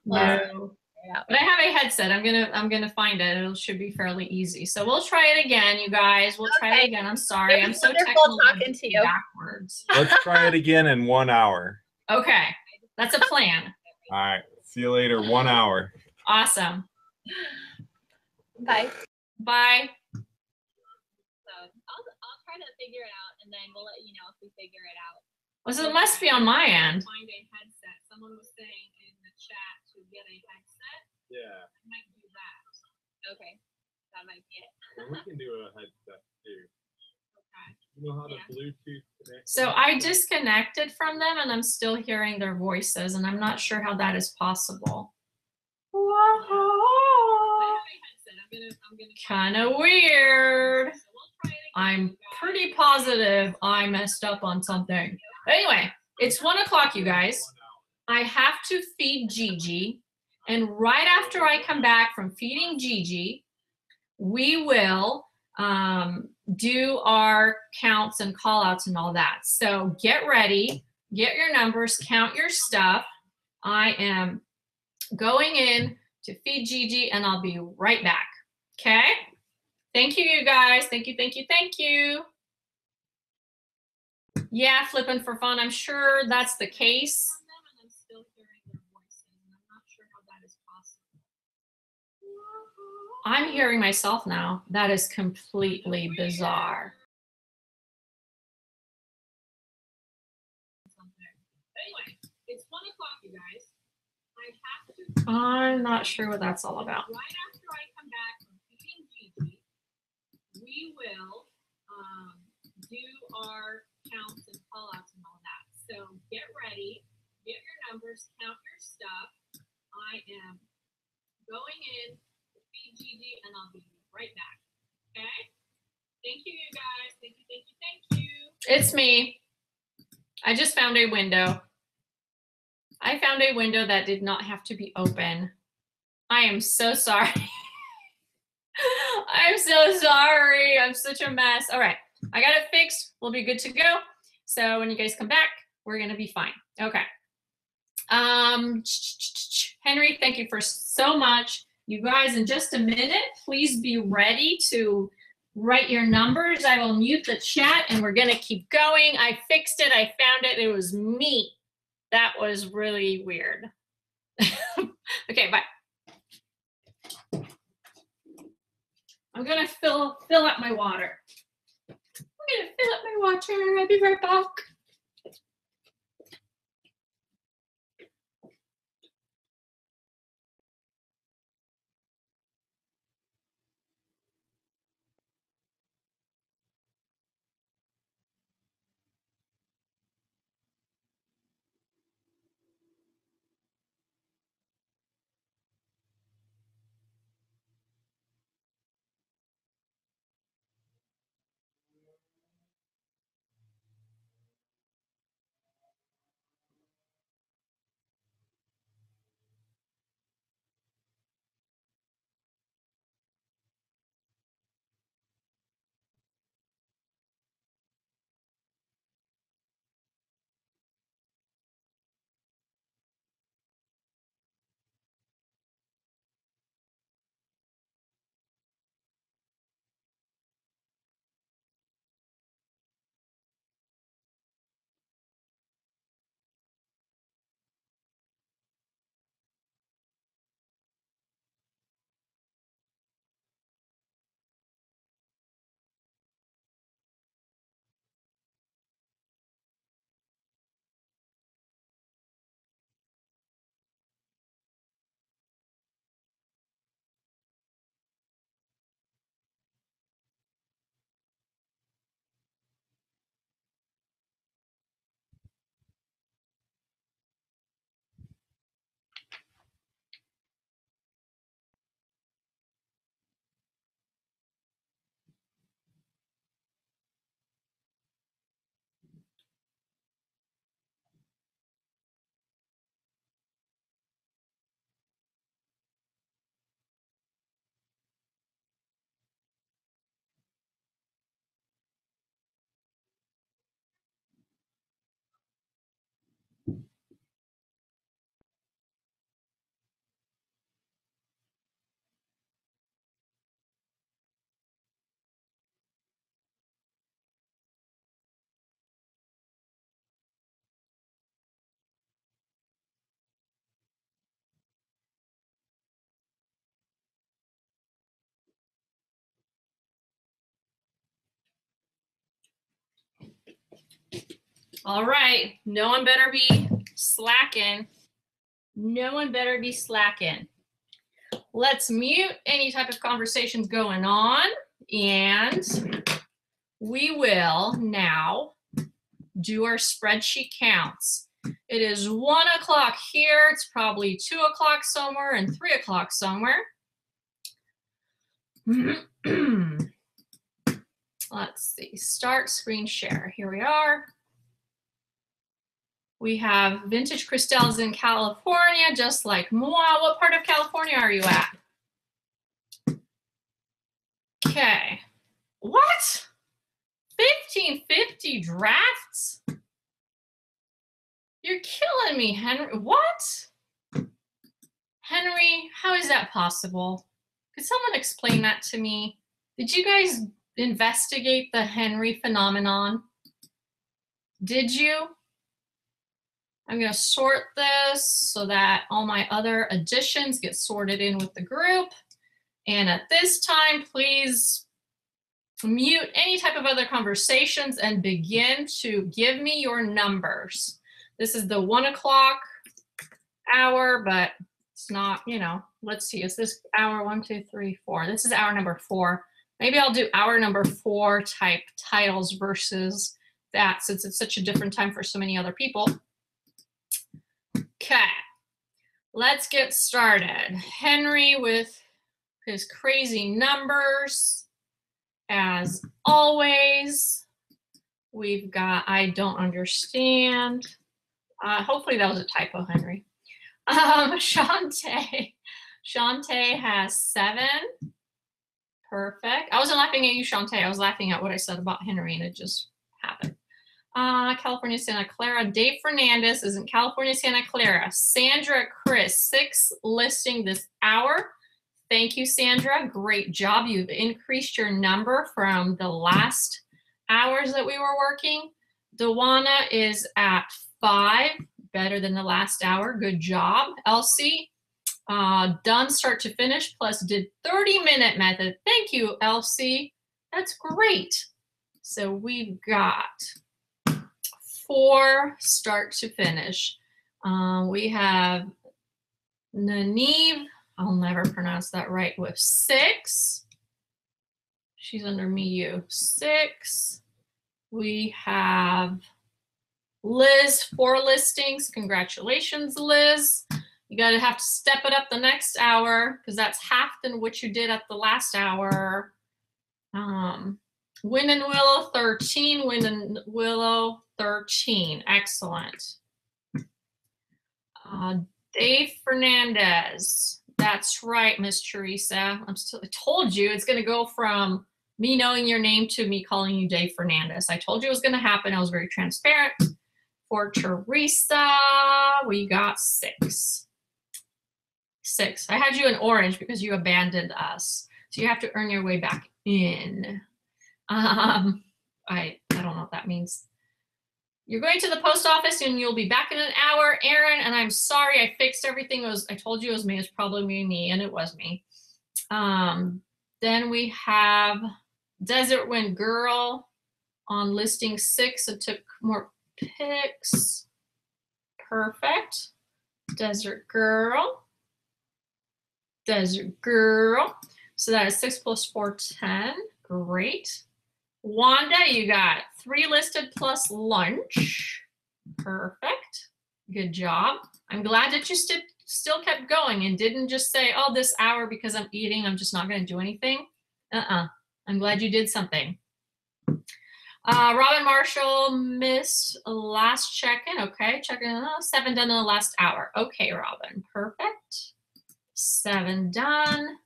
No. Yeah. But I have a headset. I'm gonna find it. It should be fairly easy. So we'll try it again, you guys. We'll try it again. I'm sorry. I'm so technical talking to you. Backwards. Let's try it again in 1 hour. Okay. That's a plan. All right. See you later. 1 hour. Awesome. Bye. Bye. So I'll try to figure it out, and then we'll let you know if we figure it out. Well, so it must be on my end. Find a headset. Someone was saying in the chat to get a headset. Yeah. I might do that. Okay, that might be it. And we can do a headset too. Okay. You know how to Yeah. Bluetooth connect? So I disconnected from them and I'm still hearing their voices and I'm not sure how that is possible. I have a headset. I'm gonna Kind of weird. So we'll try it again, I'm you guys. pretty positive I messed up on something. But anyway, it's 1 o'clock, you guys. I have to feed Gigi. And right after I come back from feeding Gigi, we will do our counts and call outs and all that. So get ready, get your numbers, count your stuff. I am going in to feed Gigi and I'll be right back. Okay? Thank you, you guys. Thank you, thank you, thank you. Yeah, flipping for fun. I'm sure that's the case. From them, and I'm still hearing their voices, and I'm not sure how that is possible. I'm hearing myself now. That is completely bizarre. Anyway, it's 1 o'clock, you guys. I have to. I'm not sure what that's all about. Right after I come back from feeding Gigi, we will do our counts and call outs and all that. So get ready, get your numbers, count your stuff. I am going in to feed Gigi and I'll be right back. Okay? Thank you, you guys. Thank you, thank you, thank you. It's me. I just found a window. I found a window that did not have to be open. I am so sorry. I'm so sorry. I'm such a mess. All right. I got it fixed. We'll be good to go. So when you guys come back, we're going to be fine. Okay. Henry, thank you for so much. You guys, in just a minute, please be ready to write your numbers. I will mute the chat and we're going to keep going. I fixed it. I found it. It was me. That was really weird. Okay, bye. I'm going to fill up my water. I'm going to fill up my water. I'll be right back. All right, no one better be slacking. No one better be slacking. Let's mute any type of conversations going on, and we will now do our spreadsheet counts. It is 1 o'clock here. It's probably 2 o'clock somewhere and 3 o'clock somewhere. Let's see, start screen share. Here we are. We have Vintage Crystals in California, just like PWOAO. What part of California are you at? Okay. What? 1550 drafts? You're killing me, Henry. What? Henry, how is that possible? Could someone explain that to me? Did you guys investigate the Henry phenomenon? Did you? I'm going to sort this so that all my other additions get sorted in with the group. And at this time, please mute any type of other conversations and begin to give me your numbers. This is the 1 o'clock hour, but it's not, you know, let's see. Is this hour 1, 2, 3, 4? This is hour number 4. Maybe I'll do hour number 4 type titles versus that, since it's such a different time for so many other people. Okay, let's get started. Henry with his crazy numbers. As always, we've got, I don't understand. Hopefully that was a typo, Henry. Shantae has 7. Perfect. I wasn't laughing at you, Shantae. I was laughing at what I said about Henry, and it just happened. California, Santa Clara. Dave Fernandez is in California, Santa Clara. Sandra Chris, 6 listing this hour. Thank you, Sandra. Great job. You've increased your number from the last hours that we were working. Dewana is at 5, better than the last hour. Good job. Elsie, done start to finish, plus did 30-minute method. Thank you, Elsie. That's great. So we've got 4 start to finish. We have Nanive, I'll never pronounce that right, with 6. She's under me, you. 6. We have Liz, 4 listings. Congratulations, Liz. You gotta have to step it up the next hour because that's half than what you did at the last hour. Win and Willow, 13. Win and Willow, 13. Excellent. Dave Fernandez. That's right, Miss Teresa. I told you it's going to go from me knowing your name to me calling you Dave Fernandez. I told you it was going to happen. I was very transparent. For Teresa, we got 6. 6. I had you in orange because you abandoned us. So you have to earn your way back in. I don't know what that means. You're going to the post office and you'll be back in an hour, Aaron, and I'm sorry, I fixed everything. I told you it was me. It's probably me, and it was me. Then we have Desert Wind Girl on listing 6. It took more picks. Perfect. Desert Girl. Desert Girl. So that is 6 plus 4, 10. Great. Wanda, you got 3 listed plus lunch. Perfect. Good job. I'm glad that you still kept going and didn't just say, oh, this hour because I'm eating, I'm just not going to do anything. I'm glad you did something. Robin Marshall missed last check-in. Okay, check-in. 7 done in the last hour. Okay, Robin. Perfect. 7 done.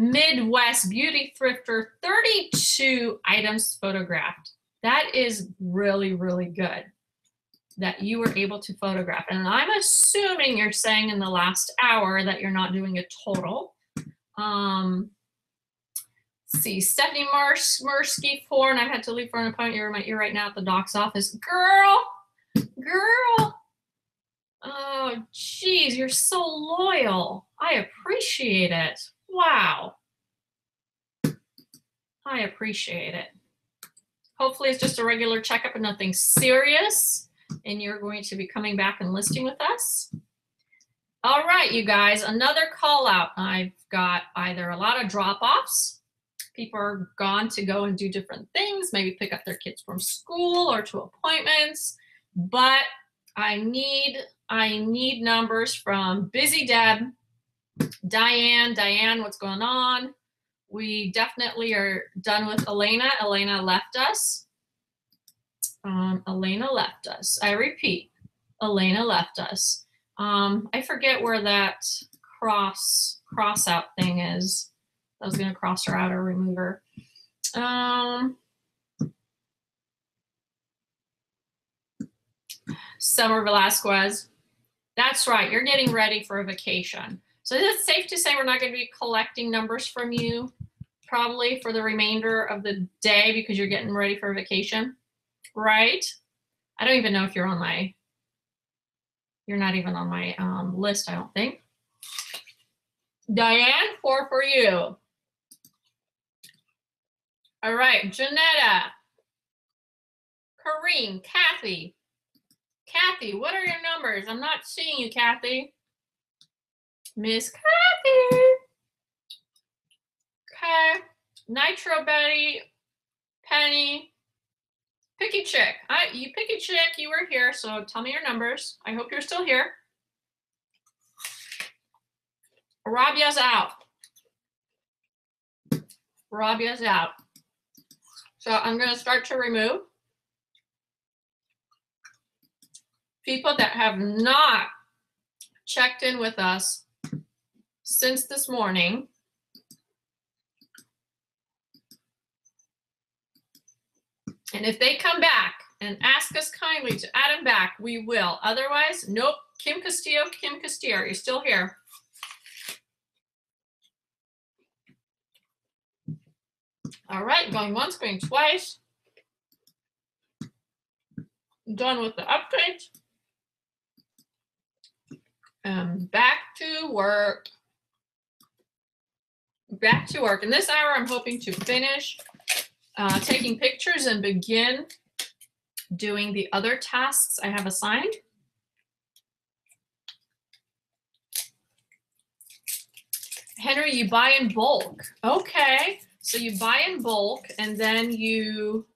Midwest Beauty Thrifter, 32 items photographed. That is really, really good that you were able to photograph. And I'm assuming you're saying in the last hour that you're not doing a total. Let's see, Stephanie Mursky, 4, and I've had to leave for an appointment. You're in my ear right now at the doc's office. Girl. Oh, geez, you're so loyal. I appreciate it. Wow. I appreciate it. Hopefully it's just a regular checkup and nothing serious. and you're going to be coming back and listing with us. All right, you guys, another call out. I've got either a lot of drop-offs. People are gone to go and do different things, maybe pick up their kids from school or to appointments, but I need numbers from Busy Deb, Diane. Diane, what's going on? We definitely are done with Elena. Elena left us. Elena left us. I repeat, Elena left us. I forget where that cross out thing is. I was going to cross her out or remove her. Summer Velasquez. That's right. You're getting ready for a vacation. So is it safe to say we're not going to be collecting numbers from you probably for the remainder of the day because you're getting ready for a vacation, right? I don't even know if you're on my, you're not even on my list, I don't think. Diane, 4 for you. All right, Janetta, Kareem, Kathy. Kathy, what are your numbers? I'm not seeing you, Kathy. Miss Kathy. Okay. Nitro Betty, Penny, Picky Chick. You Picky Chick, you were here, so tell me your numbers. I hope you're still here. Rabia's out. Rabia's out. So I'm going to start to remove people that have not checked in with us since this morning. And if they come back and ask us kindly to add them back, we will. Otherwise, nope. Kim Castillo, are you still here? All right, going once, going twice. Done with the update. Back to work. Back to work. In this hour, I'm hoping to finish taking pictures and begin doing the other tasks I have assigned. Henry, you buy in bulk. Okay, so you buy in bulk and then you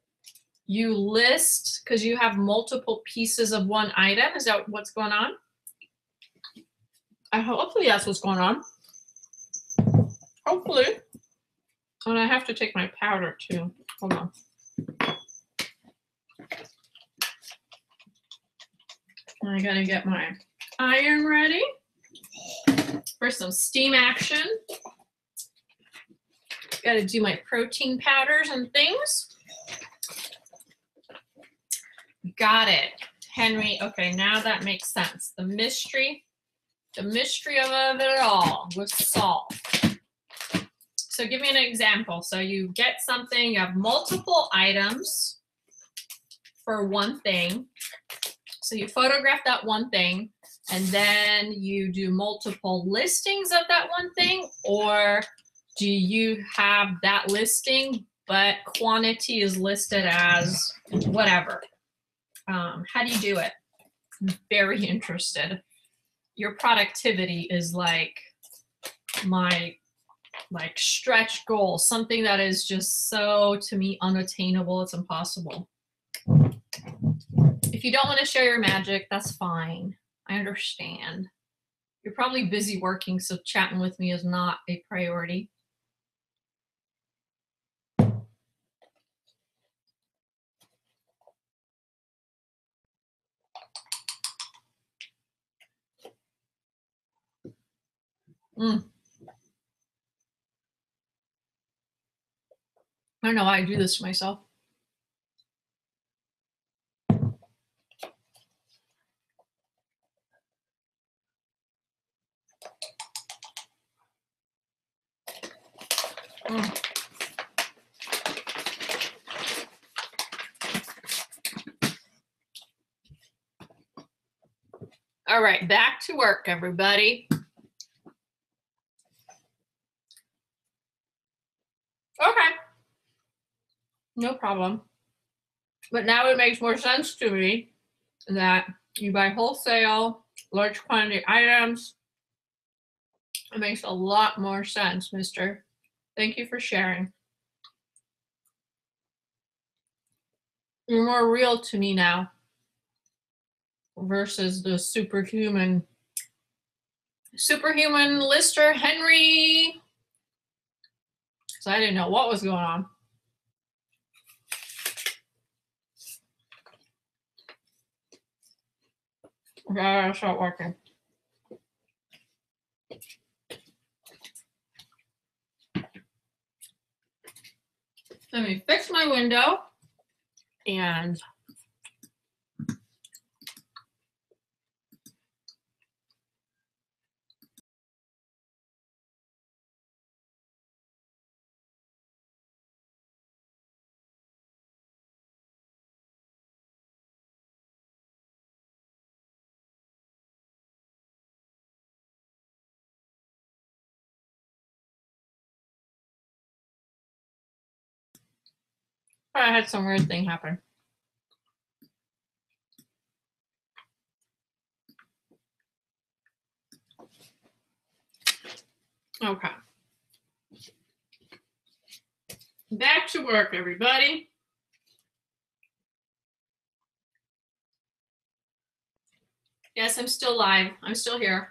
list because you have multiple pieces of one item. Is that what's going on? Hopefully that's what's going on. Hopefully. And I have to take my powder too. Hold on. I gotta get my iron ready for some steam action. Gotta do my protein powders and things. Got it, Henry. Okay, now that makes sense. The mystery of it all was solved. So give me an example. So you get something, you have multiple items for one thing. So you photograph that one thing and then you do multiple listings of that one thing, or do you have that listing but quantity is listed as whatever? How do you do it? I'm very interested. Your productivity is like my stretch goal, something that is just so, to me, unattainable. It's impossible. If you don't want to share your magic, that's fine. I understand. You're probably busy working, so chatting with me is not a priority. I don't know why I do this to myself. All right, back to work, everybody. Okay. No problem. But now it makes more sense to me that you buy wholesale, large quantity items. It makes a lot more sense, mister. Thank you for sharing. You're more real to me now versus the superhuman lister Henry. So I didn't know what was going on. Okay, I gotta start working. Let me fix my window and I had some weird thing happen. Okay. Back to work, everybody. Yes, I'm still live. I'm still here.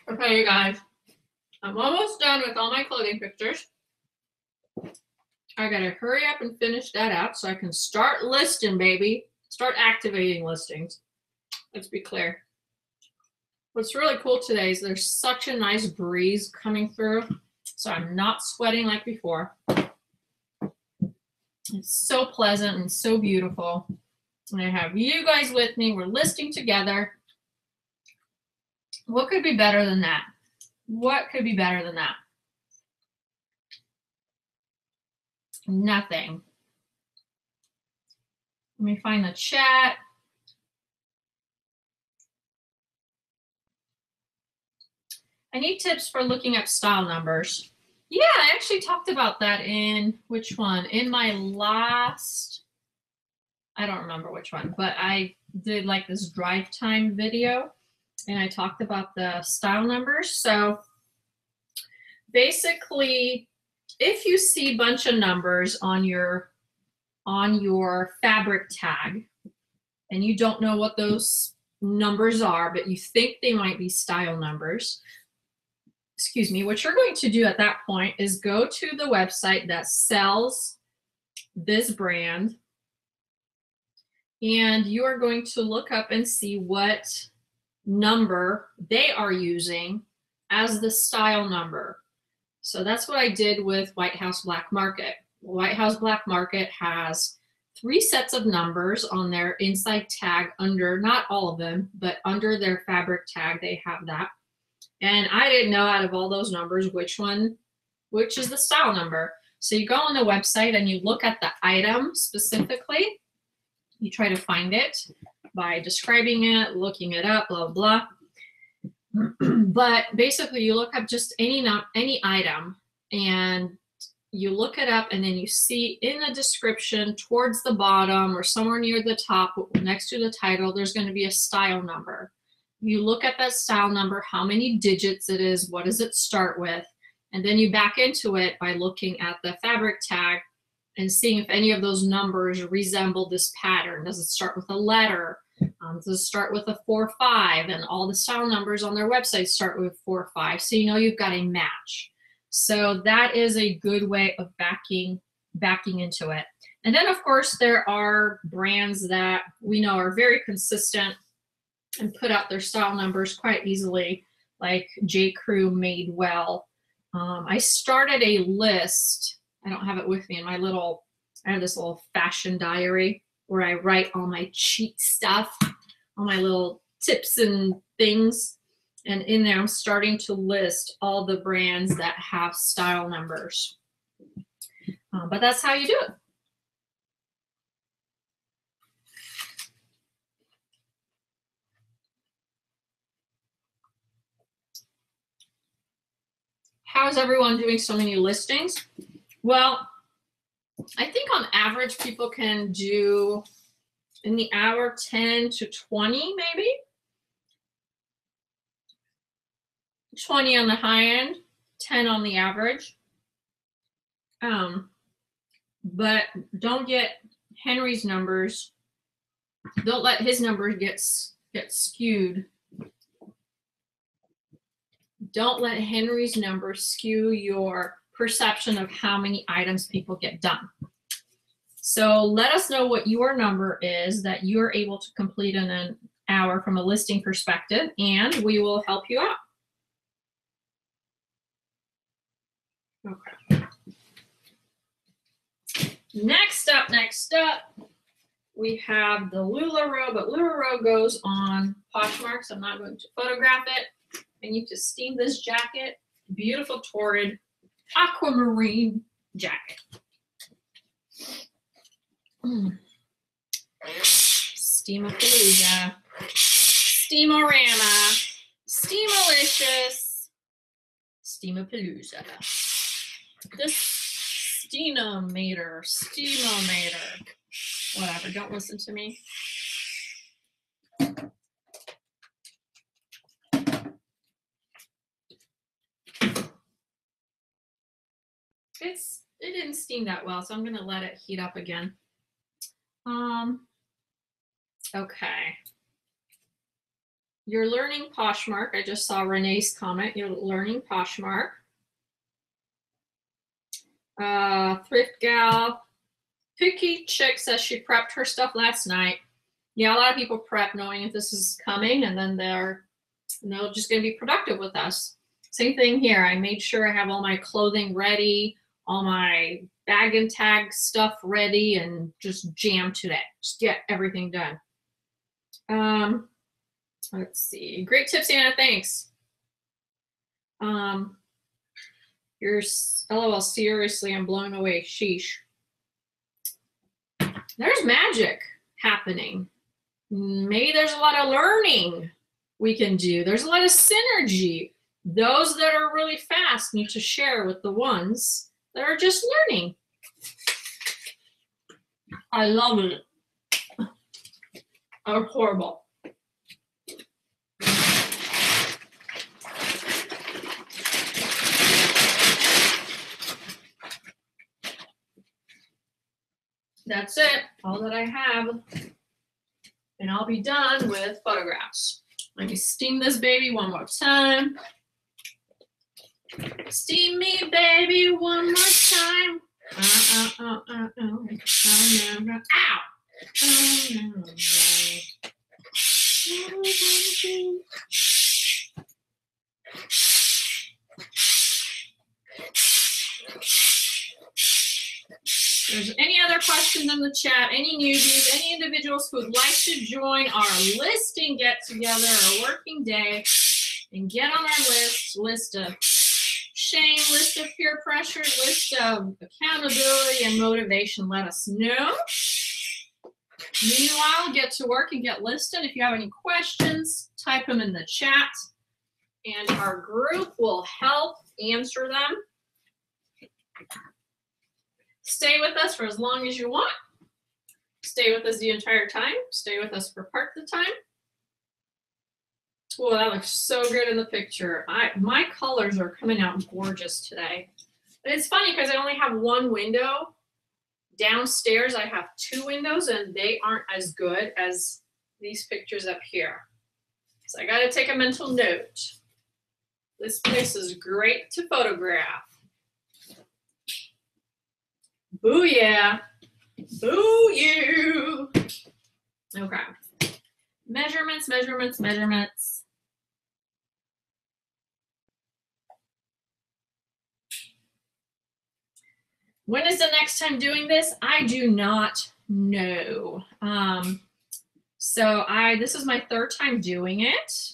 Okay, you guys. I'm almost done with all my clothing pictures. I gotta hurry up and finish that out so I can start listing, baby. Start activating listings. Let's be clear. What's really cool today is there's such a nice breeze coming through, so I'm not sweating like before. It's so pleasant and so beautiful. And I have you guys with me. We're listing together. What could be better than that? What could be better than that? Nothing. Let me find the chat. I need tips for looking up style numbers. Yeah, I actually talked about that in which one? In my last, I don't remember which one, but I did like this drive time video and I talked about the style numbers. So basically, if you see a bunch of numbers on your fabric tag and you don't know what those numbers are, but you think they might be style numbers, excuse me, what you're going to do at that point is go to the website that sells this brand and you are going to look up and see what number they are using as the style number. So that's what I did with White House Black Market. White House Black Market has 3 sets of numbers on their inside tag under, not all of them, but under their fabric tag, they have that. And I didn't know out of all those numbers which is the style number. So you go on the website and you look at the item specifically. You try to find it by describing it, looking it up, blah, blah. But basically you look up just any item and you look it up and then you see in the description towards the bottom or somewhere near the top next to the title, there's going to be a style number. You look at that style number, how many digits it is, what does it start with, and then you back into it by looking at the fabric tag and seeing if any of those numbers resemble this pattern. Does it start with a letter? Does it start with a 4, 5? And all the style numbers on their website start with 4, 5. So you know you've got a match. So that is a good way of backing into it. And then of course there are brands that we know are very consistent and put out their style numbers quite easily, like J. Crew Madewell. I started a list. I don't have it with me in my I have this little fashion diary where I write all my cheat stuff, all my little tips and things. And in there, I'm starting to list all the brands that have style numbers. But that's how you do it. How is everyone doing so many listings? Well, I think on average people can do in the hour 10 to 20 maybe. 20 on the high end, 10 on the average. But don't get Henry's numbers. Don't let his numbers get skewed. Don't let Henry's numbers skew your perception of how many items people get done. So let us know what your number is that you're able to complete in an hour from a listing perspective, and we will help you out. Okay. Next up, we have the LuLaRoe, but LuLaRoe goes on Poshmark, so I'm not going to photograph it. I need to steam this jacket. Beautiful torrid aquamarine jacket. Steamapalooza. Steamorama. Steamalicious. Steamapalooza. This Steamometer. Whatever, don't listen to me. It didn't steam that well, so I'm gonna let it heat up again. Okay. You're learning Poshmark. I just saw Renee's comment. You're learning Poshmark. Thrift Gal. Picky Chick says she prepped her stuff last night. Yeah, a lot of people prep knowing if this is coming, and then they're just going to be productive with us. Same thing here. I made sure I have all my clothing ready, all my bag and tag stuff ready, and just jam today. Just get everything done. Let's see. Great tips, Anna. Thanks. You're LOL. Seriously, I'm blown away. Sheesh. There's magic happening. Maybe there's a lot of learning we can do. There's a lot of synergy. Those that are really fast need to share with the ones that are just learning. I love it. Oh, horrible. That's it, all that I have. And I'll be done with photographs. Let me steam this baby one more time. Steam me, baby, one more time. Ow! If there's any other questions in the chat, any newbies, any individuals who would like to join our listing get-together, our working day, and get on our list of shame, list of peer pressure, list of accountability and motivation, let us know. Meanwhile, get to work and get listed. If you have any questions, type them in the chat, and our group will help answer them. Stay with us for as long as you want. Stay with us the entire time. Stay with us for part of the time. Oh, that looks so good in the picture. My colors are coming out gorgeous today. But it's funny because I only have one window. Downstairs I have two windows, and they aren't as good as these pictures up here. So I got to take a mental note. This place is great to photograph. Boo yeah. Boo you. Okay. Measurements, measurements, measurements. When is the next time doing this? I do not know. This is my third time doing it.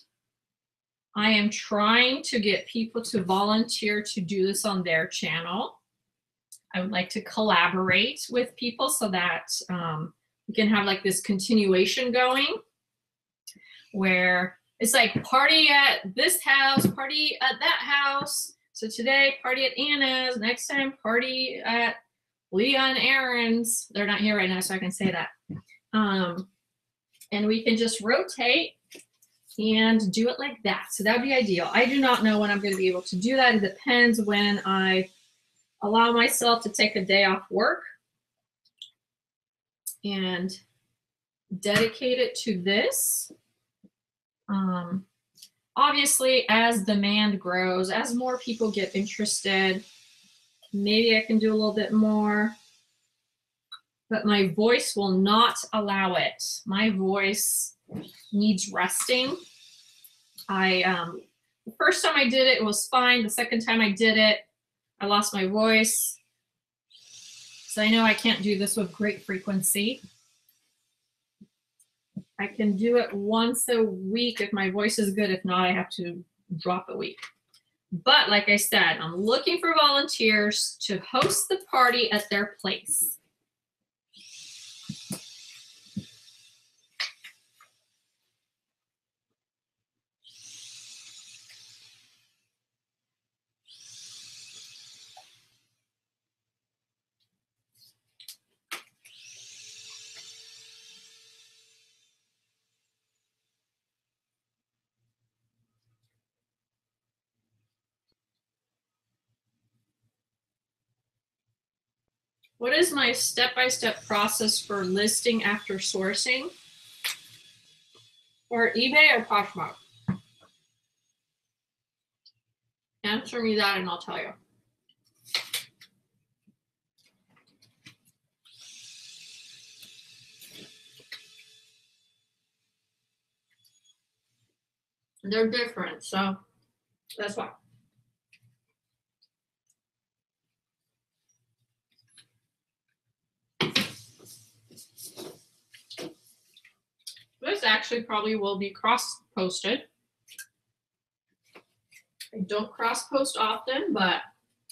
I am trying to get people to volunteer to do this on their channel. I would like to collaborate with people so that we can have like this continuation going where it's like party at this house, party at that house. So today, party at Anna's. Next time, party at Leah and Aaron's. They're not here right now, so I can say that. And we can just rotate and do it like that. So that would be ideal. I do not know when I'm going to be able to do that. It depends when I allow myself to take a day off work and dedicate it to this. Obviously, as demand grows, as more people get interested, maybe I can do a little bit more, but my voice will not allow it. My voice needs resting. The first time I did it, it was fine. The second time I did it, I lost my voice. So I know I can't do this with great frequency. I can do it once a week if my voice is good. If not, I have to drop a week. But like I said, I'm looking for volunteers to host the party at their place. What is my step-by-step process for listing after sourcing? Or eBay or Poshmark? Answer me that and I'll tell you. They're different, so that's why. This actually probably will be cross-posted. I don't cross-post often, but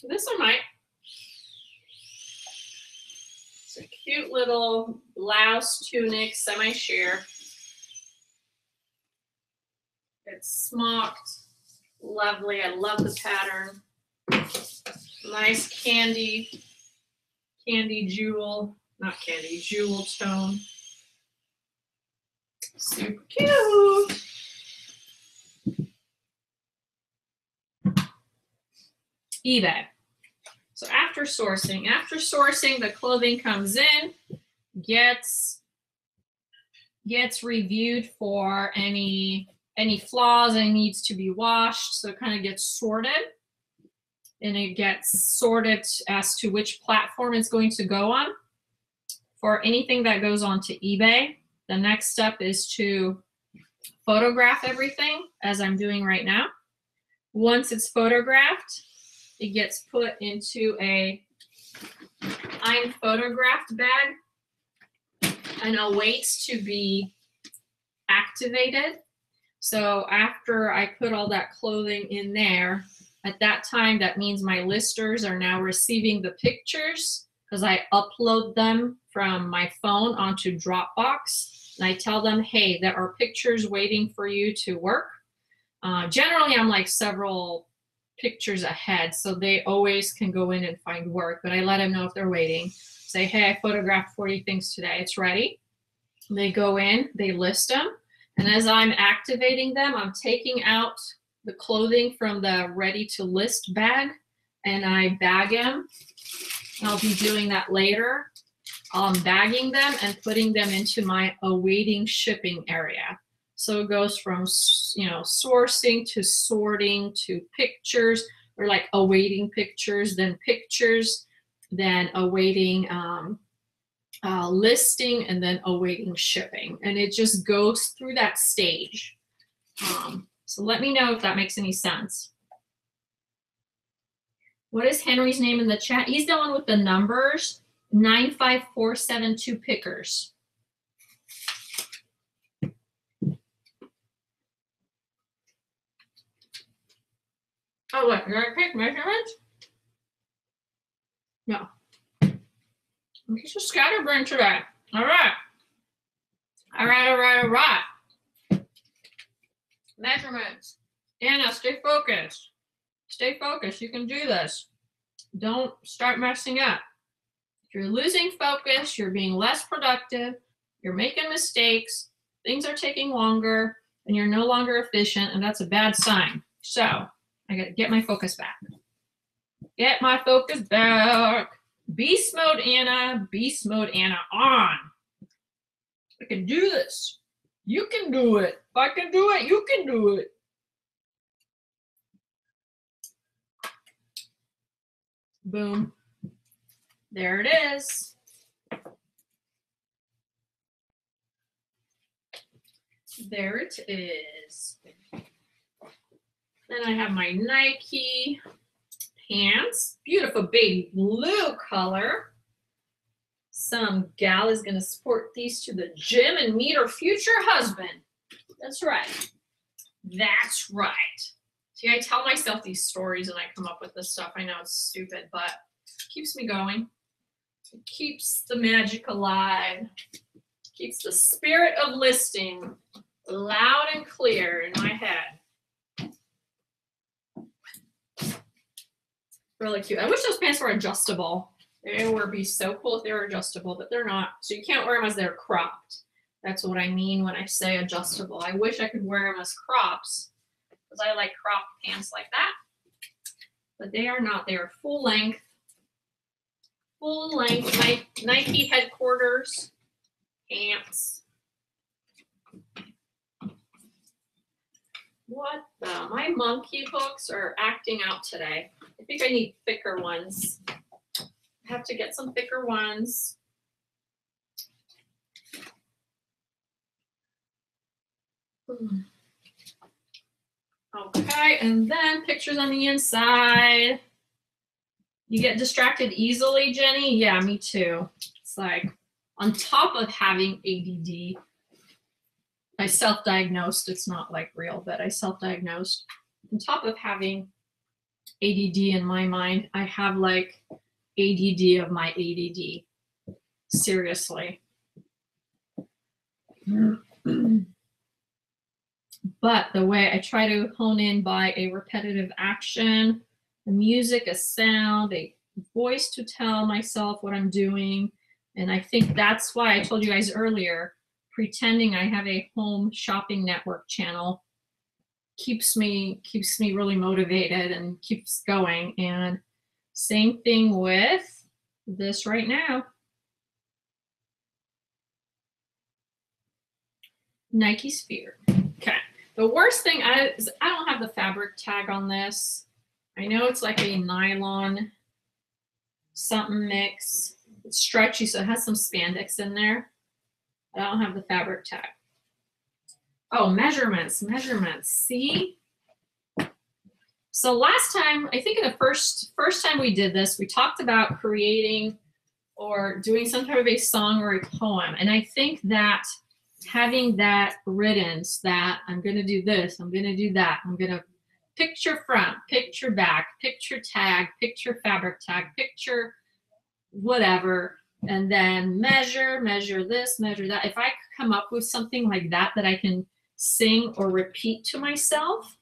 this one might. It's a cute little blouse tunic, semi-sheer. It's smocked, lovely. I love the pattern. Nice candy jewel, not candy, jewel tone. Super cute. eBay. So after sourcing, the clothing comes in, gets reviewed for any flaws and needs to be washed. So it kind of gets sorted, and it gets sorted as to which platform it's going to go on. For anything that goes on to eBay, the next step is to photograph everything, as I'm doing right now. Once it's photographed, it gets put into a I'm photographed bag and awaits to be activated. So after I put all that clothing in there, at that time, that means my listers are now receiving the pictures because I upload them from my phone onto Dropbox. And I tell them, hey, there are pictures waiting for you to work. Generally, I'm like several pictures ahead, so they always can go in and find work, but I let them know if they're waiting. Say, hey, I photographed 40 things today. It's ready. They go in, they list them. And as I'm activating them, I'm taking out the clothing from the ready to list bag and I bag them. I'll be doing that later. I'm bagging them and putting them into my awaiting shipping area. So it goes from, sourcing to sorting to pictures, or like awaiting pictures, then awaiting listing, and then awaiting shipping. And it just goes through that stage. So let me know if that makes any sense. What is Henry's name in the chat? He's the one with the numbers, 95472 pickers. Oh, what? You're going to pick measurements? No. I'm just a scatterbrain today. All right. All right. Measurements. Anna, stay focused. Stay focused. You can do this. Don't start messing up. If you're losing focus, you're being less productive, you're making mistakes, things are taking longer, and you're no longer efficient, and that's a bad sign. So I got to get my focus back. Get my focus back. Beast mode, Anna. Beast mode, Anna, on. I can do this. You can do it. If I can do it, you can do it. Boom. There it is. There it is. Then I have my Nike pants. Beautiful baby blue color. Some gal is going to sport these to the gym and meet her future husband. That's right. That's right. See, I tell myself these stories and I come up with this stuff. I know it's stupid, but it keeps me going. It keeps the magic alive. It keeps the spirit of listing loud and clear in my head. Really cute. I wish those pants were adjustable. They would be so cool if they were adjustable, but they're not. So you can't wear them as they're cropped. That's what I mean when I say adjustable. I wish I could wear them as crops because I like cropped pants like that. But they are not. They are full length Nike headquarters pants. What the? My monkey hooks are acting out today. I think I need thicker ones. I have to get some thicker ones. Okay, and then pictures on the inside. You get distracted easily, Jenny? Yeah, me too. It's like on top of having ADD, I self-diagnosed. It's not like real, but I self-diagnosed. On top of having ADD in my mind, I have like ADD of my ADD. Seriously. But the way I try to hone in by a repetitive action, a music, a sound, a voice to tell myself what I'm doing. And I think that's why I told you guys earlier, pretending I have a home shopping network channel keeps me really motivated and keeps going. And same thing with this right now. Nike Sphere. Okay. The worst thing is I don't have the fabric tag on this. I know it's like a nylon something mix. It's stretchy, so it has some spandex in there. I don't have the fabric tag. Oh, measurements. See? So last time, I think in the first time we did this, we talked about creating or doing some type of a song or a poem. And I think that having that written, that I'm going to do this, I'm going to do that, I'm going to picture front, picture back, picture tag, picture fabric tag, picture whatever, and then measure this, measure that. If I could come up with something like that that I can sing or repeat to myself,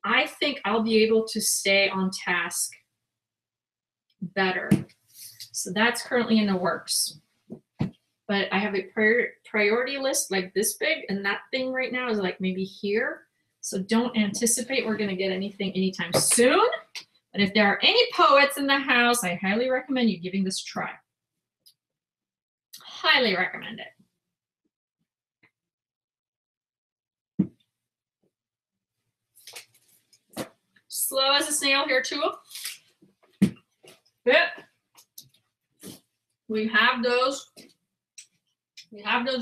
I think I'll be able to stay on task better. So that's currently in the works. But I have a priority list like this big, and that thing right now is like maybe here. So don't anticipate we're going to get anything anytime soon. But if there are any poets in the house, I highly recommend you giving this a try. Highly recommend it. Slow as a snail here too. Yep. We have those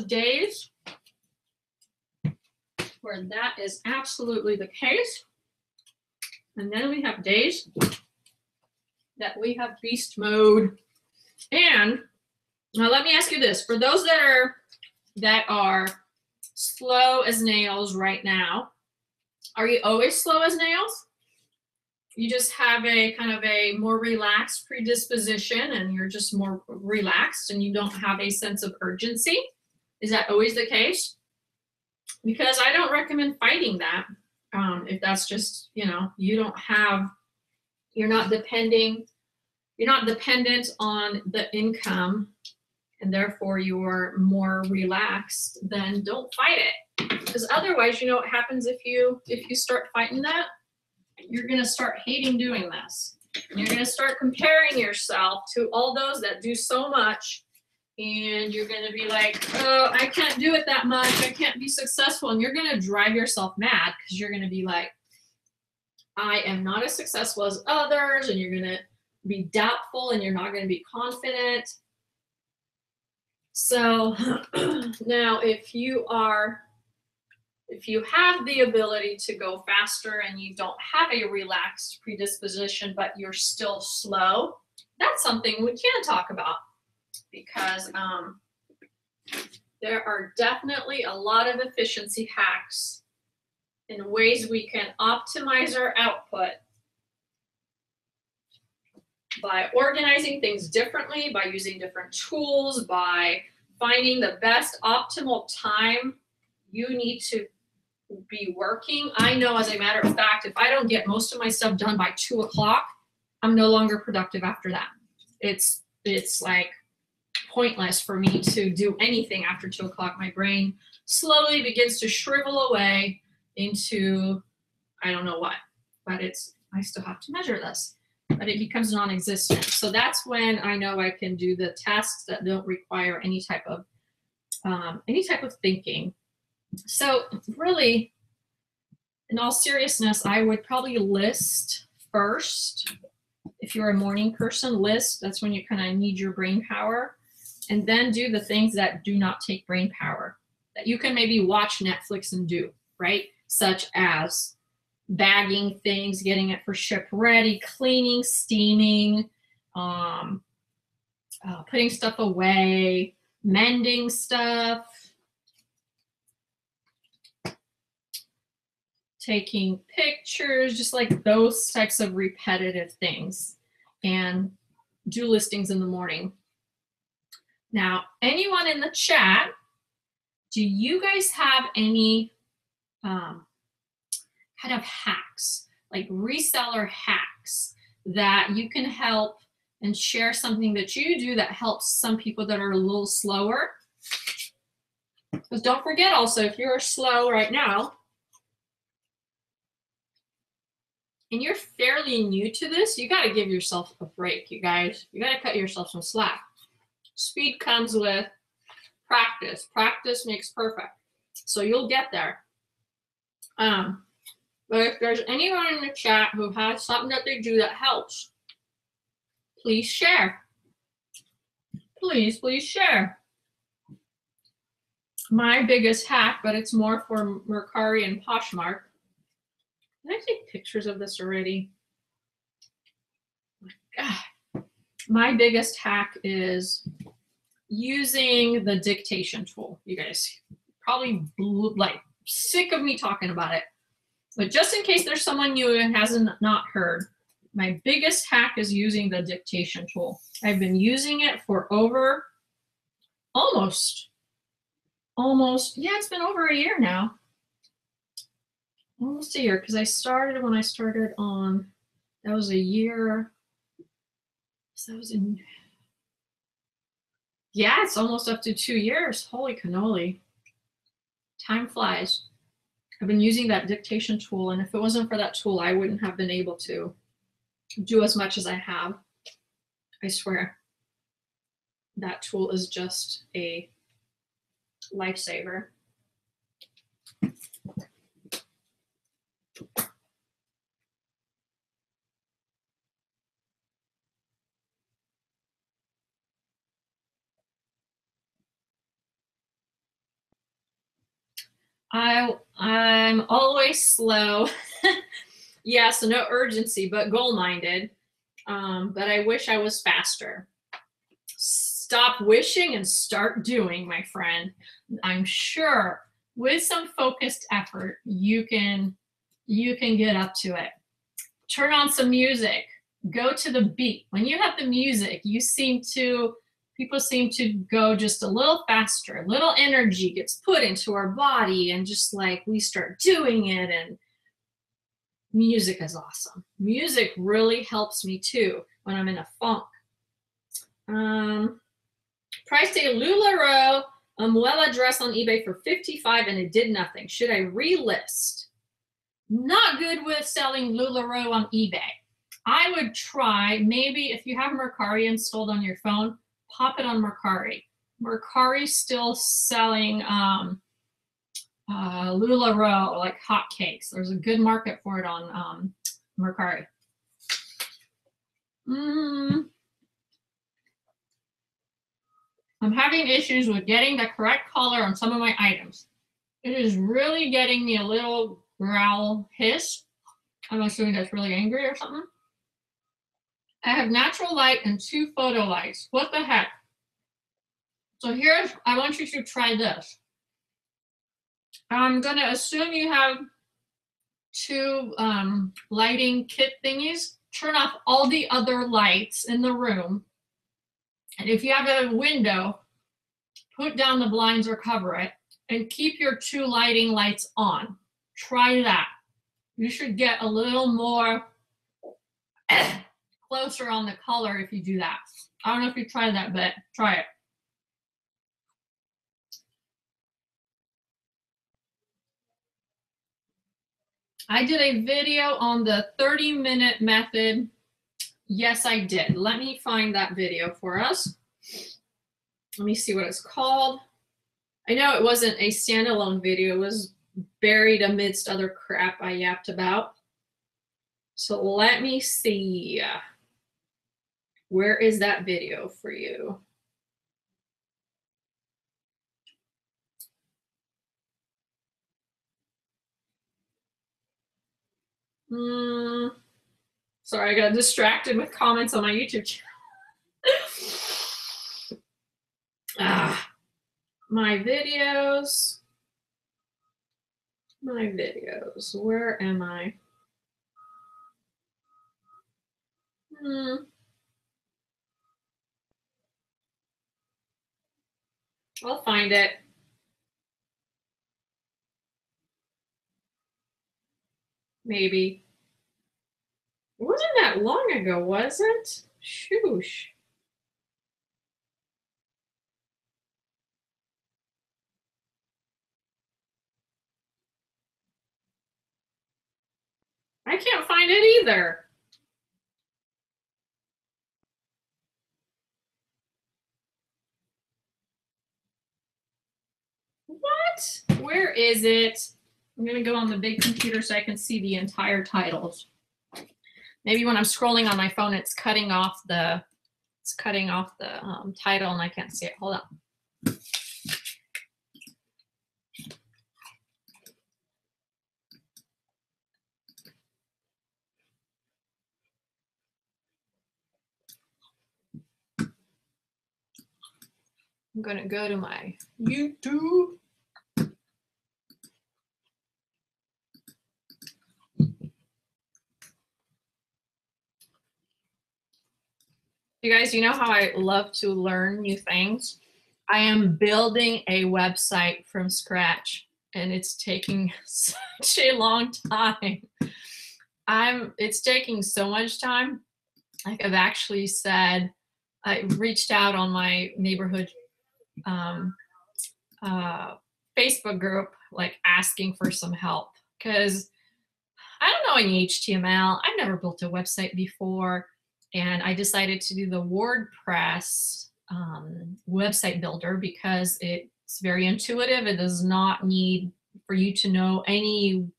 days where that is absolutely the case. And then we have days that we have beast mode. And now let me ask you this. For those that are slow as nails right now, are you always slow as nails? You just have a kind of a more relaxed predisposition and you're just more relaxed and you don't have a sense of urgency? Is that always the case? Because I don't recommend fighting that. If that's just, you're not depending dependent on the income, and therefore you're more relaxed, then don't fight it. Because otherwise, you know what happens if you start fighting that? You're gonna start hating doing this. You're gonna start comparing yourself to all those that do so much, and you're gonna be like, oh, I can't do it that much, I can't be successful, and you're gonna drive yourself mad because you're gonna be like, I am not as successful as others, and you're gonna be doubtful and you're not gonna be confident. So now if you have the ability to go faster and you don't have a relaxed predisposition, but you're still slow, that's something we can talk about, because there are definitely a lot of efficiency hacks and ways we can optimize our output by organizing things differently, by using different tools, by finding the best optimal time you need to be working. I know, as a matter of fact, if I don't get most of my stuff done by 2 o'clock, I'm no longer productive after that. It's like pointless for me to do anything after 2 o'clock. My brain slowly begins to shrivel away into, I don't know what, but I still have to measure this, but it becomes non-existent. So that's when I know I can do the tasks that don't require any type of thinking. So really, in all seriousness, I would probably list first. If you're a morning person, list. That's when you kind of need your brain power. And then do the things that do not take brain power, that you can maybe watch Netflix and do, right? Such as bagging things, getting it for ship ready, cleaning, steaming, putting stuff away, mending stuff, taking pictures, just like those types of repetitive things, and do listings in the morning. Now, anyone in the chat, do you guys have any kind of hacks, like reseller hacks, that you can help and share something that you do that helps some people that are a little slower? Because don't forget also, if you're slow right now, and you're fairly new to this, you got to give yourself a break, you guys. You got to cut yourself some slack. Speed comes with practice. Practice makes perfect. So you'll get there. But if there's anyone in the chat who has something that they do that helps, please share. Please share. My biggest hack, but it's more for Mercari and Poshmark. Did I take pictures of this already? Oh my God. My biggest hack is using the dictation tool. You guys probably sick of me talking about it. But just in case there's someone new and hasn't not heard, my biggest hack is using the dictation tool. I've been using it for over almost, yeah, it's been over a year now. Almost a year, because I started when I started on, that was a year, so that was in, yeah, it's almost up to 2 years. Holy cannoli. Time flies. I've been using that dictation tool, and if it wasn't for that tool, I wouldn't have been able to do as much as I have. I swear. That tool is just a lifesaver. I'm always slow. Yeah, so no urgency, but goal-minded. But I wish I was faster. Stop wishing and start doing, my friend. I'm sure with some focused effort, you can get up to it. Turn on some music. Go to the beat. When you have the music, people seem to go just a little faster. A little energy gets put into our body, and just like we start doing it, and music is awesome. Music really helps me too when I'm in a funk, Priced a LuLaRoe Muella dress on eBay for $55 and it did nothing. Should I relist? Not good with selling LuLaRoe on eBay. I would try, maybe if you have Mercari installed on your phone, pop it on Mercari. Mercari's still selling LuLaRoe like hotcakes. There's a good market for it on Mercari. I'm having issues with getting the correct color on some of my items. It is really getting me a little growl hiss. I'm assuming that's really angry or something. I have natural light and 2 photo lights. What the heck? So here's, I want you to try this. I'm gonna assume you have 2 lighting kit thingies. Turn off all the other lights in the room. And if you have a window, put down the blinds or cover it and keep your 2 lighting lights on. Try that. You should get a little more closer on the color if you do that. I don't know if you tried that, but try it. I did a video on the 30-minute method. Yes, I did. Let me find that video for us. Let me see what it's called. I know it wasn't a standalone video. It was buried amidst other crap I yapped about. So let me see. Where is that video for you? Sorry, I got distracted with comments on my YouTube channel. My videos. My videos. Where am I? I'll find it. Maybe. It wasn't that long ago, was it? Shoosh. I can't find it either. What? Where is it? I'm gonna go on the big computer so I can see the entire titles. Maybe when I'm scrolling on my phone, it's cutting off the title and I can't see it. Hold on. I'm gonna go to my YouTube. You guys, you know how I love to learn new things? I am building a website from scratch and it's taking such a long time. It's taking so much time. Like I've actually said, I reached out on my neighborhood Facebook group, like asking for some help because I don't know any HTML. I've never built a website before. And I decided to do the WordPress website builder because it's very intuitive. It does not need for you to know any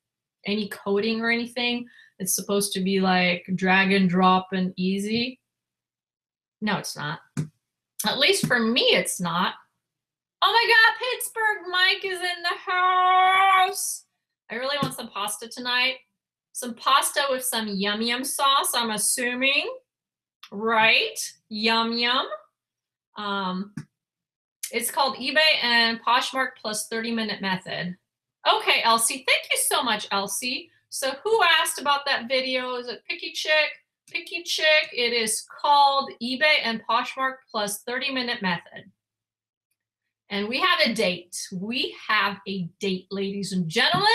coding or anything. It's supposed to be like drag and drop and easy. No, it's not. At least for me, it's not. Oh my God, Pittsburgh Mike is in the house. I really want some pasta tonight. Some pasta with some yum yum sauce, I'm assuming. Right, yum yum. It's called eBay and Poshmark plus 30-minute method. Okay, Elsie, thank you so much, Elsie. So who asked about that video? Is it Picky Chick? Picky Chick, it is called eBay and Poshmark plus 30-minute method. And we have a date. We have a date, ladies and gentlemen.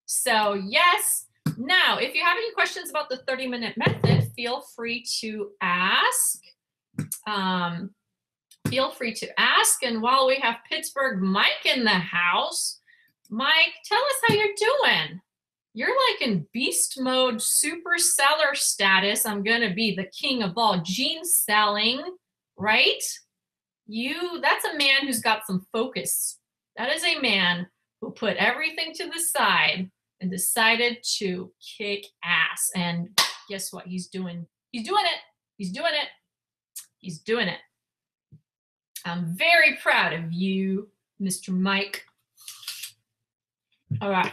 So yes. Now, if you have any questions about the 30-minute method, feel free to ask. feel free to ask. And while we have Pittsburgh Mike in the house, Mike, tell us how you're doing. You're like in beast mode, super seller status. I'm going to be the king of all jeans selling, right? That's a man who's got some focus. That is a man who put everything to the side and decided to kick ass. And guess what? He's doing it. He's doing it. He's doing it. I'm very proud of you, Mr. Mike. All right.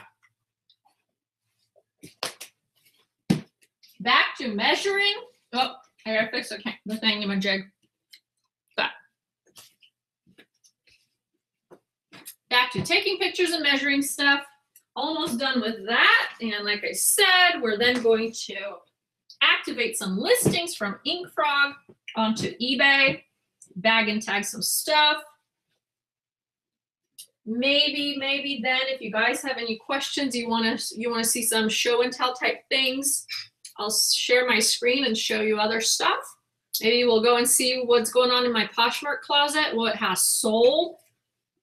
Back to measuring. Oh, I gotta fix the thing in my jig. Back to taking pictures and measuring stuff. Almost done with that. And like I said, we're then going to activate some listings from InkFrog onto eBay, bag and tag some stuff. Maybe then if you guys have any questions, you want to see some show and tell type things, I'll share my screen and show you other stuff. Maybe we'll go and see what's going on in my Poshmark closet, what has sold,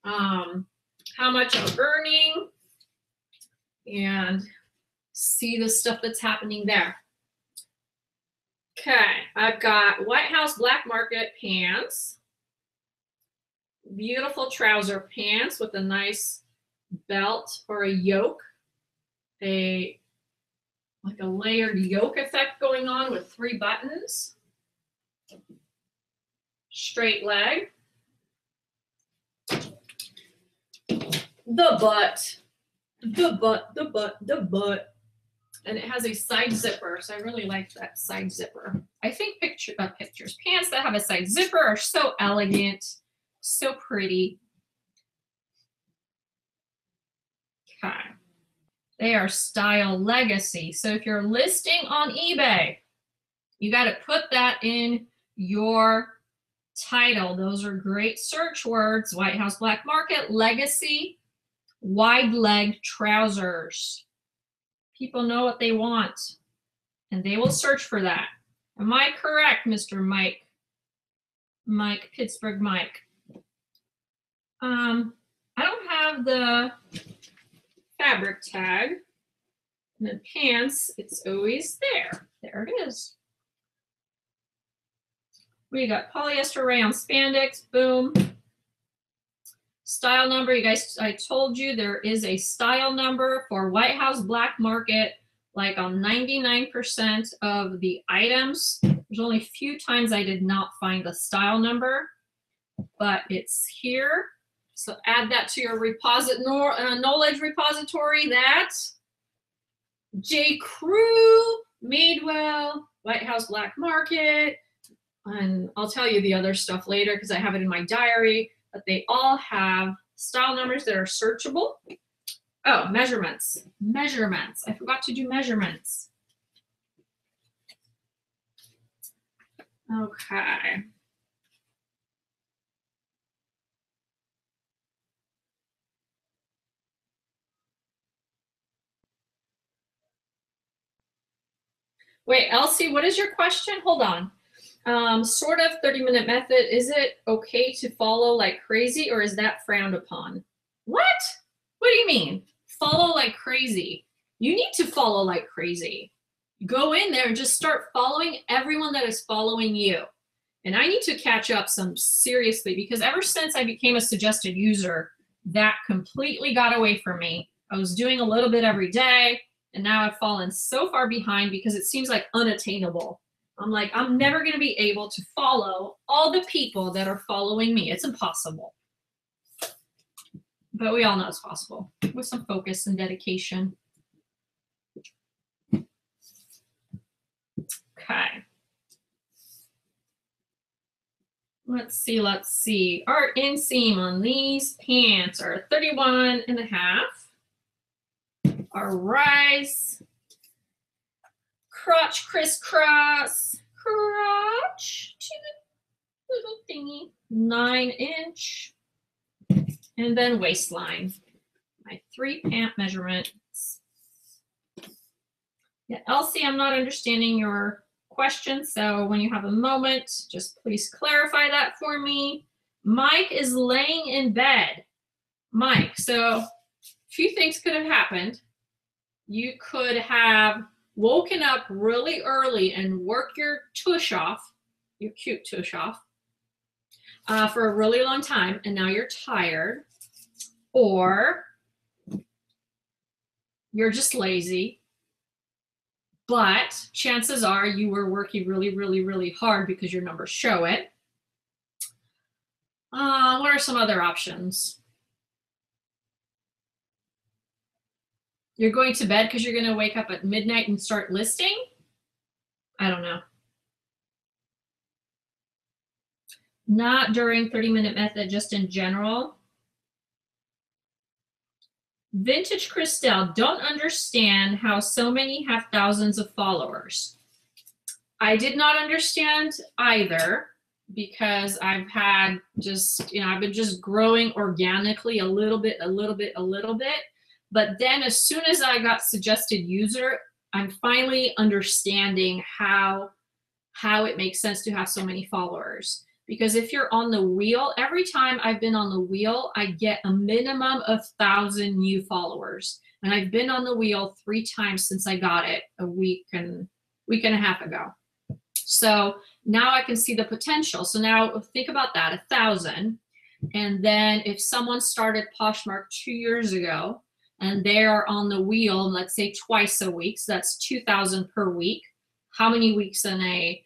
how much I'm earning, and see the stuff that's happening there. Okay, I've got White House Black Market pants, beautiful trouser pants with a nice belt or a yoke, like a layered yoke effect going on with 3 buttons, straight leg, the butt, and it has a side zipper, so I really like that side zipper. I think pants that have a side zipper are so elegant, so pretty. Okay. They are style legacy. So if you're listing on eBay, you got to put that in your title. Those are great search words. White House Black Market, legacy, wide leg trousers. People know what they want, and they will search for that. Am I correct, Mr. Mike? Mike, Pittsburgh Mike. I don't have the fabric tag. And the pants, it's always there. There it is. We got polyester rayon spandex, boom. Style number, you guys, I told you there is a style number for White House Black Market, like on 99% of the items. There's only a few times I did not find the style number, but it's here. So add that to your knowledge repository. That J. Crew, Madewell, White House Black Market, and I'll tell you the other stuff later because I have it in my diary, but they all have style numbers that are searchable. Oh, measurements. Measurements. I forgot to do measurements. Okay. Wait, Elsie, what is your question? Hold on. Sort of 30-minute method. Is it okay to follow like crazy, or is that frowned upon? What? What do you mean? Follow like crazy. You need to follow like crazy. Go in there and just start following everyone that is following you. And I need to catch up some seriously, because ever since I became a suggested user, that completely got away from me. I was doing a little bit every day, and now I've fallen so far behind because it seems like unattainable. I'm like, I'm never going to be able to follow all the people that are following me. It's impossible. But we all know it's possible with some focus and dedication. Okay. Let's see. Our inseam on these pants are 31.5. Our rise, crotch crisscross, crotch to the little thingy, 9-inch, and then waistline. My 3 pant measurements. Yeah, Elsie, I'm not understanding your question. So when you have a moment, just please clarify that for me. Mike is laying in bed. Mike, so a few things could have happened. You could have woken up really early and worked your tush off, your cute tush off, for a really long time, and now you're tired. Or you're just lazy, but chances are you were working really, really, really hard because your numbers show it. What are some other options? You're going to bed because you're going to wake up at midnight and start listing? I don't know. Not during 30-minute method, just in general. Vintage Christelle, don't understand how so many have thousands of followers. I did not understand either, because I've had just, you know, I've been just growing organically a little bit. But then as soon as I got suggested user, I'm finally understanding how it makes sense to have so many followers. Because if you're on the wheel, every time I've been on the wheel, I get a minimum of 1,000 new followers. And I've been on the wheel 3 times since I got it a week and a half ago. So now I can see the potential. So now think about that, 1,000. And then if someone started Poshmark 2 years ago and they are on the wheel, let's say twice a week, so that's 2,000 per week. How many weeks in a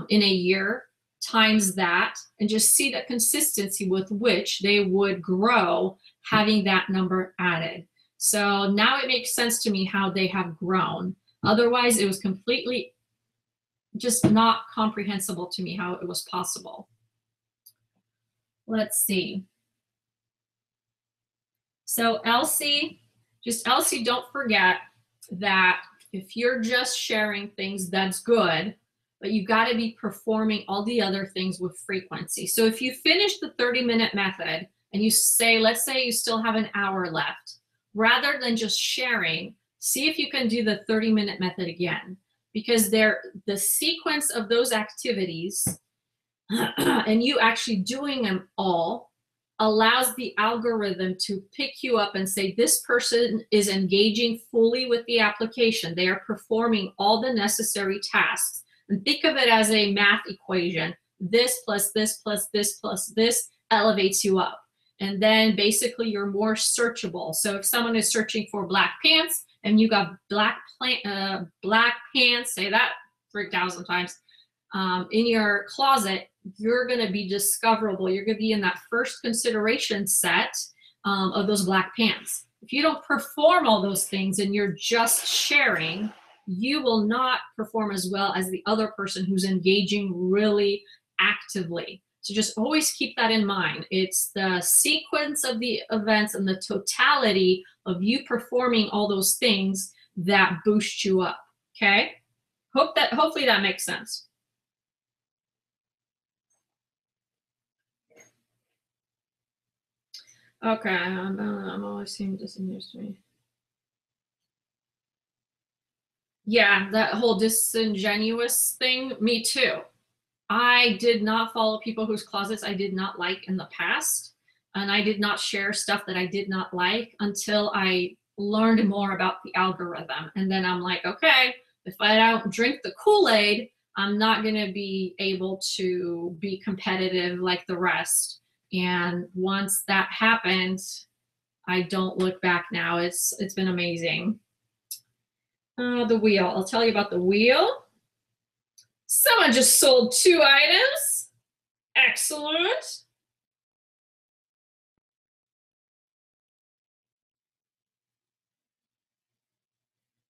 year? Times that, and just see the consistency with which they would grow having that number added. So now it makes sense to me how they have grown. Otherwise, it was completely just not comprehensible to me how it was possible. Let's see. So Elsie, don't forget that if you're just sharing things, that's good. But you got to be performing all the other things with frequency. So if you finish the 30-minute method and you say, let's say you still have an hour left, rather than just sharing, see if you can do the 30-minute method again, because the sequence of those activities and you actually doing them all allows the algorithm to pick you up and say, this person is engaging fully with the application. They are performing all the necessary tasks. And think of it as a math equation. This plus this plus this plus this elevates you up. And then basically you're more searchable. So if someone is searching for black pants and you got black pants, say that 3,000 times, in your closet, you're going to be discoverable. You're going to be in that first consideration set of those black pants. If you don't perform all those things and you're just sharing, you will not perform as well as the other person who's engaging really actively. So just always keep that in mind. It's the sequence of the events and the totality of you performing all those things that boost you up, okay? Hopefully that makes sense. Okay, I'm always seeing disingenuous to me. Yeah, that whole disingenuous thing, me too. I did not follow people whose closets I did not like in the past, and I did not share stuff that I did not like until I learned more about the algorithm. And then I'm like, okay, if I don't drink the Kool-Aid, I'm not gonna be able to be competitive like the rest. And once that happened, I don't look back now. It's been amazing. The wheel. I'll tell you about the wheel. Someone just sold 2 items. Excellent.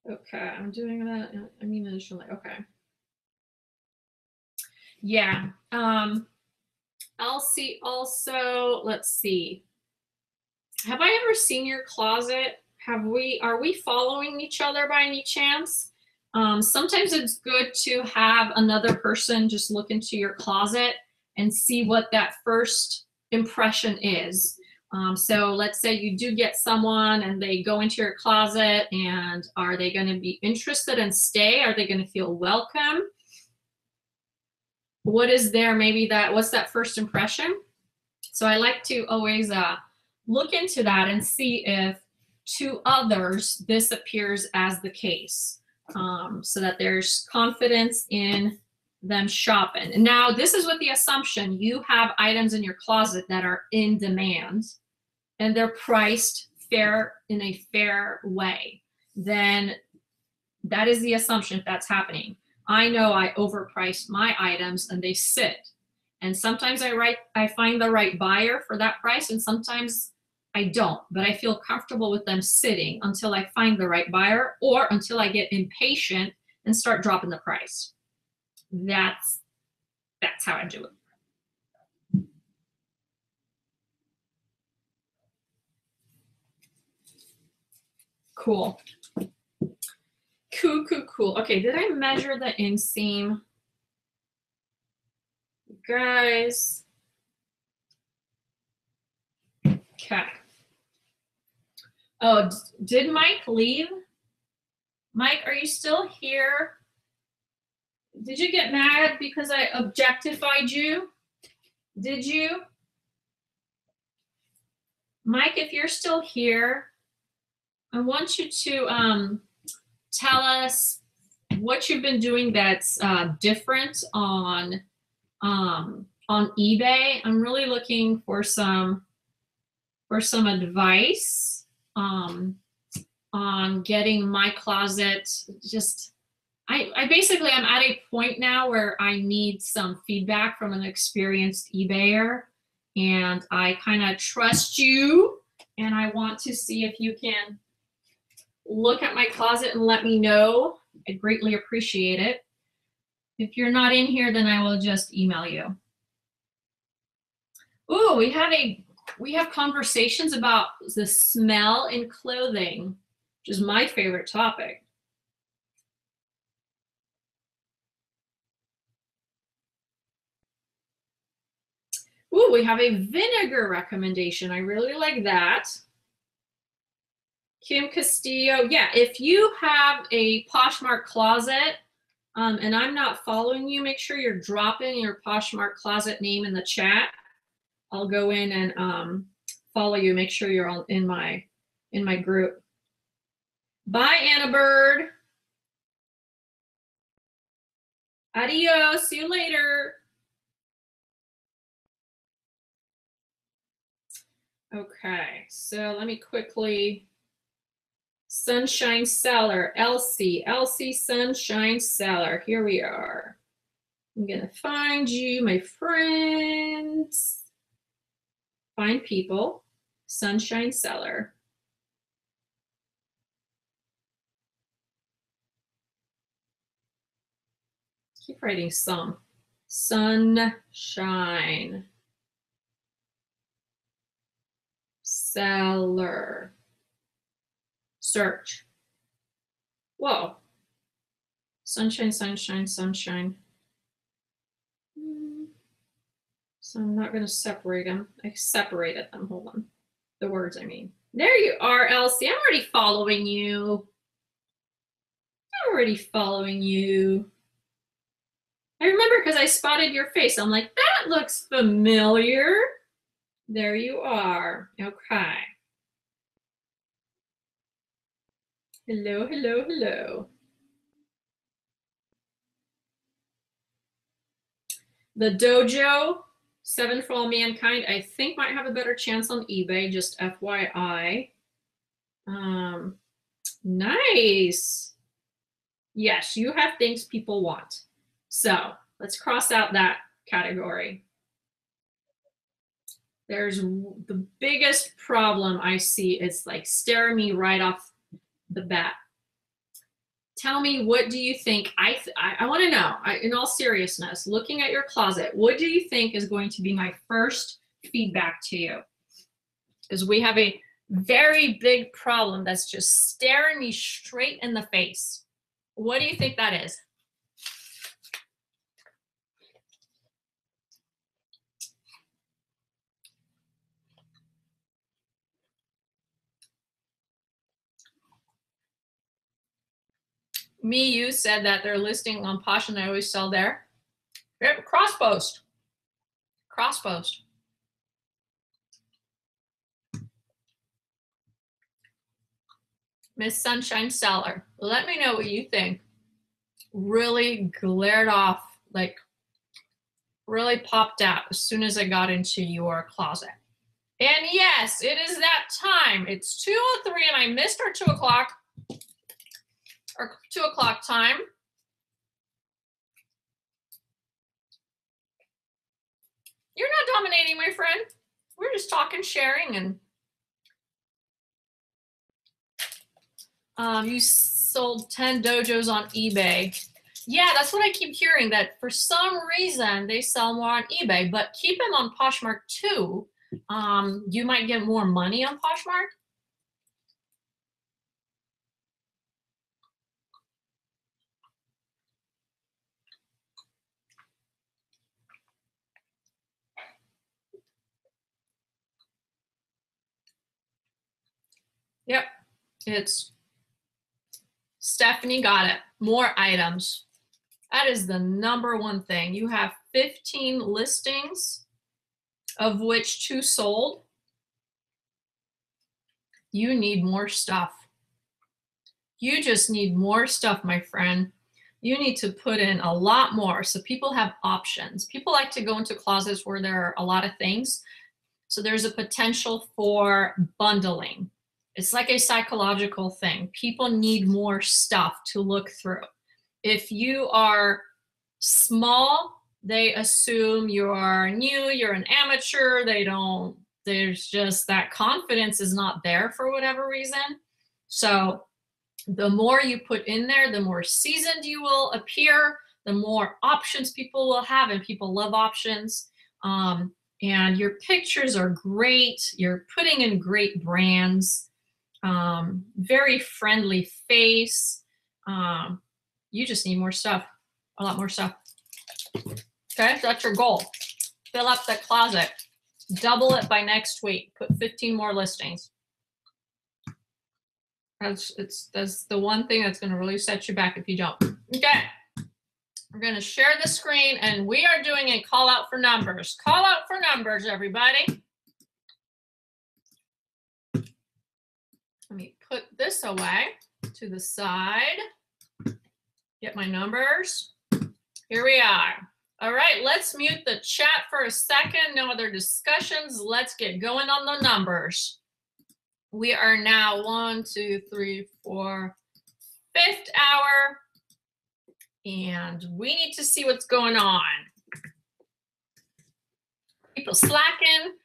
Okay, I'm doing that. I mean, initially, okay. Yeah. Elsie also, let's see. Have I ever seen your closet? Are we following each other by any chance? Sometimes it's good to have another person just look into your closet and see what that first impression is. So let's say you do get someone and they go into your closet, and are they going to be interested and stay? Are they going to feel welcome? what is there, maybe that, what's that first impression? So I like to always look into that and see if to others this appears as the case, so that there's confidence in them shopping. And now this is with the assumption you have items in your closet that are in demand and they're priced fair in a fair way. Then that is the assumption if that's happening. I know I overpriced my items and they sit. And sometimes I find the right buyer for that price, and sometimes I don't, but I feel comfortable with them sitting until I find the right buyer or until I get impatient and start dropping the price. That's how I do it. Cool. Cool. Okay, did I measure the inseam? Guys. Okay. Oh, did Mike leave? Mike, are you still here? Did you get mad because I objectified you? Did you? Mike, if you're still here, I want you to tell us what you've been doing that's different on eBay. I'm really looking for some advice on getting my closet just. I basically I'm at a point now where I need some feedback from an experienced eBayer, and I kind of trust you, and I want to see if you can look at my closet and let me know. I'd greatly appreciate it. If you're not in here, then I will just email you. Ooh, we have conversations about the smell in clothing, which is my favorite topic. Ooh, we have a vinegar recommendation. I really like that. Kim Castillo, yeah, if you have a Poshmark closet and I'm not following you, make sure you're dropping your Poshmark closet name in the chat. I'll go in and follow you, make sure you're all in my group. Bye, Anna Bird. Adios, see you later. Okay, so let me quickly, Sunshine Seller, Elsie Sunshine Seller, here we are. I'm gonna find you, my friends. Find people, Sunshine Seller. Keep writing some. Sunshine Seller. Search. Whoa. Sunshine. So I'm not going to separate them. I separated them. Hold on. The words, I mean. There you are, Elsie. I'm already following you. I remember because I spotted your face. I'm like, that looks familiar. There you are. Okay. Hello. The Dojo, 7 for All Mankind, I think might have a better chance on eBay, just FYI. Nice. Yes, you have things people want. So let's cross out that category. There's the biggest problem I see is like staring me right off the bat. Tell me, what do you think? I want to know, in all seriousness, looking at your closet, what do you think is going to be my first feedback to you? Because we have a very big problem that's just staring me straight in the face. What do you think that is? You said that they're listing on Posh and I always sell there. Yep, cross post. Cross post. Miss Sunshine Seller, let me know what you think. Really glared off, like really popped out as soon as I got into your closet. And yes, it is that time. It's 2:03 and I missed our 2 o'clock time. You're not dominating, my friend. We're just talking, sharing, and you sold 10 dojos on eBay. Yeah, that's what I keep hearing, that for some reason they sell more on eBay, but keep them on Poshmark too. You might get more money on Poshmark. Yep, it's Stephanie got it. More items. That is the #1 thing. You have 15 listings, of which 2 sold. You need more stuff. You just need more stuff, my friend. You need to put in a lot more so people have options. People like to go into closets where there are a lot of things. So there's a potential for bundling. It's like a psychological thing. People need more stuff to look through. If you are small, they assume you're new, you're an amateur. There's just that confidence is not there for whatever reason. So the more you put in there, the more seasoned you will appear, the more options people will have, and people love options. And your pictures are great. You're putting in great brands. Very friendly face. You just need more stuff, a lot more stuff. Okay, so that's your goal. Fill up the closet. Double it by next week. Put 15 more listings. That's the one thing that's going to really set you back if you don't. Okay, we're going to share the screen, and we are doing a call out for numbers. Call out for numbers, everybody. Let me put this away to the side. Get my numbers. Here we are. All right, let's mute the chat for a second. No other discussions. Let's get going on the numbers. We are now 1, 2, 3, 4, 5th hour. And we need to see what's going on. People slacking.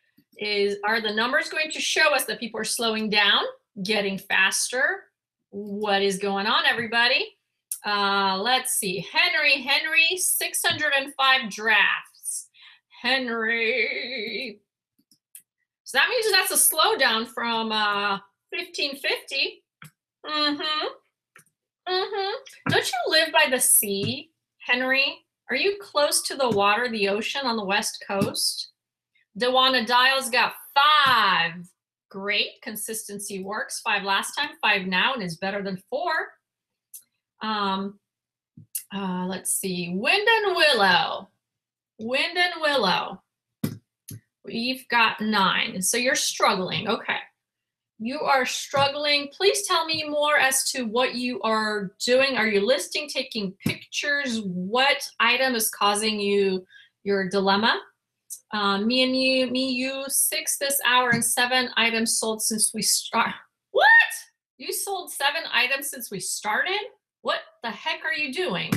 Are the numbers going to show us that people are slowing down, getting faster? What is going on, everybody? Let's see. Henry, 605 drafts. Henry. So that means that's a slowdown from 1550. Don't you live by the sea, Henry? Are you close to the water, the ocean on the West Coast? Dewana Dials got 5. Great. Consistency works. 5 last time, 5 now, and is better than 4. Let's see. Wind and Willow. Wind and Willow. We've got 9. So you're struggling. Okay. You are struggling. Please tell me more as to what you are doing. Are you listing, taking pictures? What item is causing you your dilemma? Me, you, 6 this hour and 7 items sold since we start. What? You sold 7 items since we started? What the heck are you doing?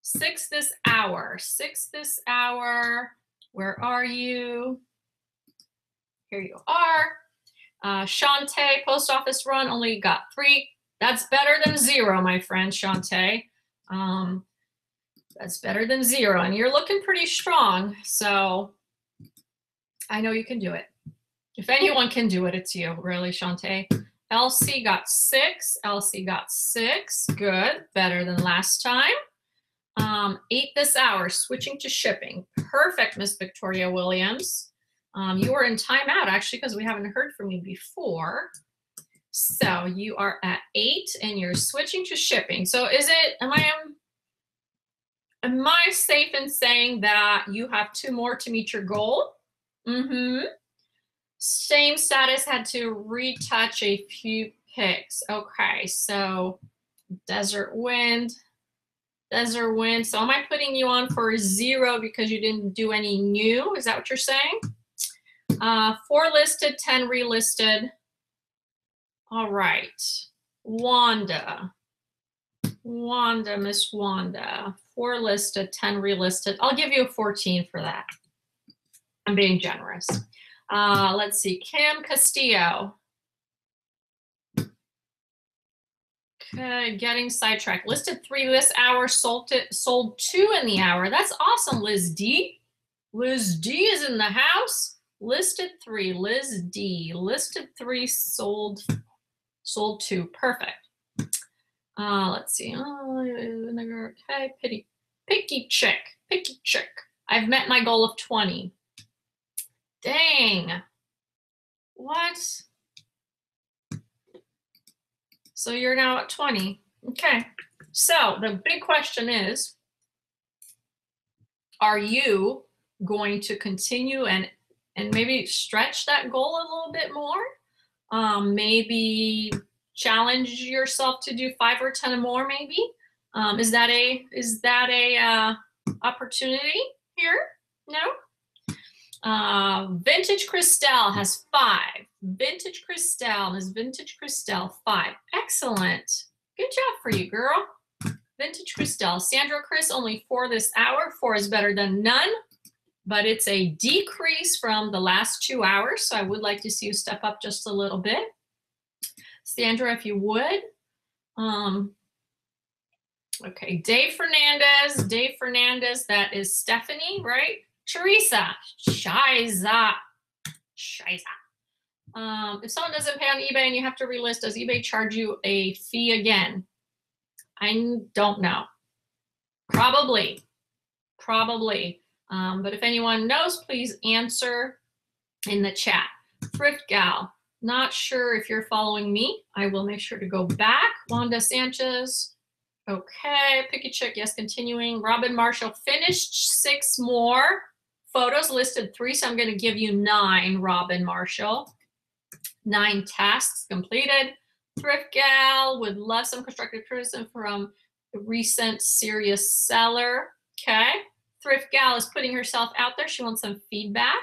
6 this hour. 6 this hour. Where are you? Here you are. Shantae, post office run, only got 3. That's better than 0, my friend, Shantae. That's better than 0. And you're looking pretty strong. So I know you can do it. If anyone can do it, it's you, really, Shantae. Elsie got 6. Elsie got 6. Good. Better than last time. 8 this hour. Switching to shipping. Perfect, Miss Victoria Williams. You were in timeout, actually, because we haven't heard from you before. So you are at 8, and you're switching to shipping. So is it, Am I safe in saying that you have 2 more to meet your goal? Mm-hmm. Same status, had to retouch a few pics. Okay, so desert wind. So am I putting you on for 0 because you didn't do any new? Is that what you're saying? 4 listed, 10 relisted. All right. Miss Wanda. 4 listed, 10 relisted. I'll give you a 14 for that. I'm being generous. Let's see, Kim Castillo. Okay, getting sidetracked. Listed 3 this hour, sold 2 in the hour. That's awesome, Liz D. Liz D is in the house. Listed 3, Liz D. Listed 3, sold 2. Perfect. Let's see. Okay, picky chick. I've met my goal of 20. Dang. What? So you're now at 20. Okay. So the big question is, are you going to continue and maybe stretch that goal a little bit more? Maybe challenge yourself to do 5 or 10 more, maybe? Is that a opportunity here? No? Vintage Christelle has 5. Vintage Christelle, 5. Excellent. Good job for you, girl. Vintage Christelle. Sandra Chris, only 4 this hour. 4 is better than none, but it's a decrease from the last 2 hours, so I would like to see you step up just a little bit. Sandra, if you would. Okay, Dave Fernandez, that is Stephanie, right? Teresa, Shiza. If someone doesn't pay on eBay and you have to relist, does eBay charge you a fee again? I don't know. Probably. But if anyone knows, please answer in the chat. Thrift Gal, not sure if you're following me. I will make sure to go back. Wanda Sanchez. Okay, Picky Chick, yes, continuing. Robin Marshall finished 6 more. Photos listed 3, so I'm going to give you 9, Robin Marshall. 9 tasks completed. Thrift Gal would love some constructive criticism from a recent serious seller. Okay. Thrift Gal is putting herself out there. She wants some feedback.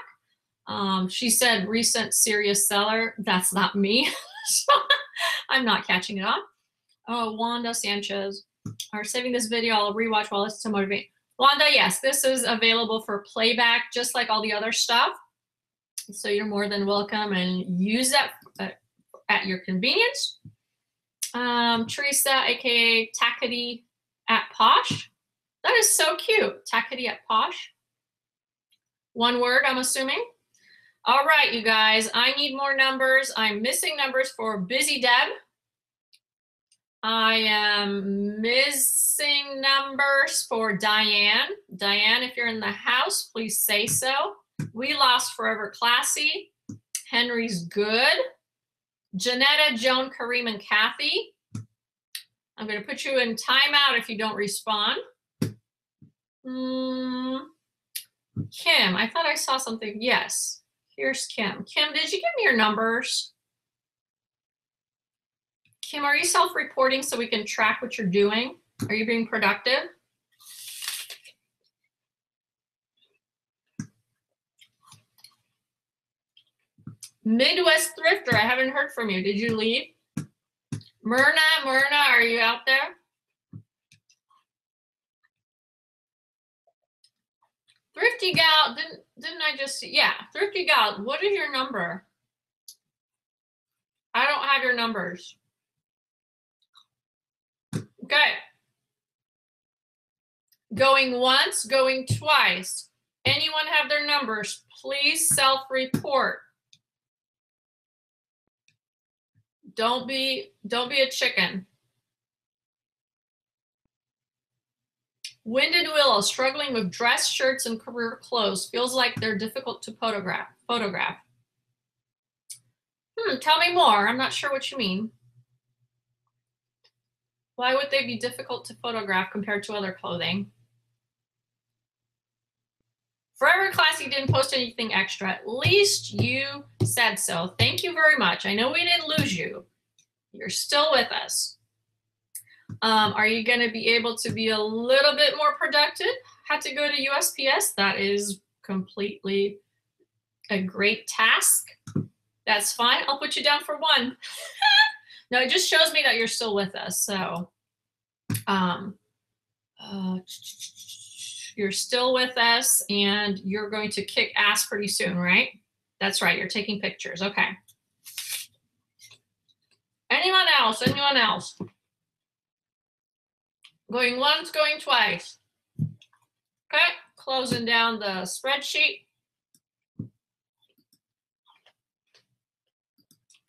She said recent serious seller. That's not me. So I'm not catching it on. Oh, Wanda Sanchez. Are saving this video. I'll rewatch while it's to motivate. Wanda, yes, this is available for playback, just like all the other stuff. So you're more than welcome and use that at your convenience. Teresa, aka Tackety at Posh. That is so cute. Tackety at Posh. 1 word, I'm assuming. All right, you guys, I need more numbers. I'm missing numbers for Busy Deb. I am missing numbers for Diane. Diane, if you're in the house, please say so. We lost Forever Classy. Henry's good. Janetta, Joan, Kareem, and Kathy. I'm going to put you in timeout if you don't respond. Kim, I thought I saw something. Yes, here's Kim. Kim, did you give me your numbers? Kim, are you self-reporting so we can track what you're doing? Are you being productive? Midwest Thrifter, I haven't heard from you. Did you leave? Myrna, are you out there? Thrifty Gal, didn't I just see? Yeah, Thrifty Gal, what is your number? I don't have your numbers. Okay. Going once, going twice. Anyone have their numbers? Please self-report. Don't be a chicken. Winded Willow, struggling with dress shirts and career clothes. Feels like they're difficult to photograph. Tell me more. I'm not sure what you mean. Why would they be difficult to photograph compared to other clothing? Forever Classy didn't post anything extra. At least you said so. Thank you very much. I know we didn't lose you. You're still with us. Are you going to be able to be a little bit more productive? Had to go to USPS. That is completely a great task. That's fine. I'll put you down for 1. No, it just shows me that you're still with us. So you're still with us and you're going to kick ass pretty soon, right? That's right. You're taking pictures. Okay. Anyone else? Anyone else? Going once, going twice. Okay. Closing down the spreadsheet.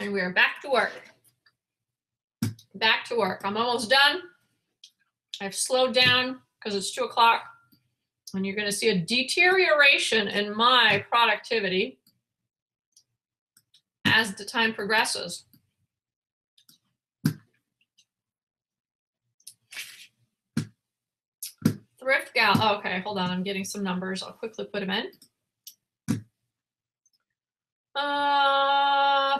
And we are back to work. Back to work. I'm almost done. I've slowed down because it's 2 o'clock. And you're going to see a deterioration in my productivity as the time progresses. Thrift Gal. Oh, okay, hold on. I'm getting some numbers. I'll quickly put them in.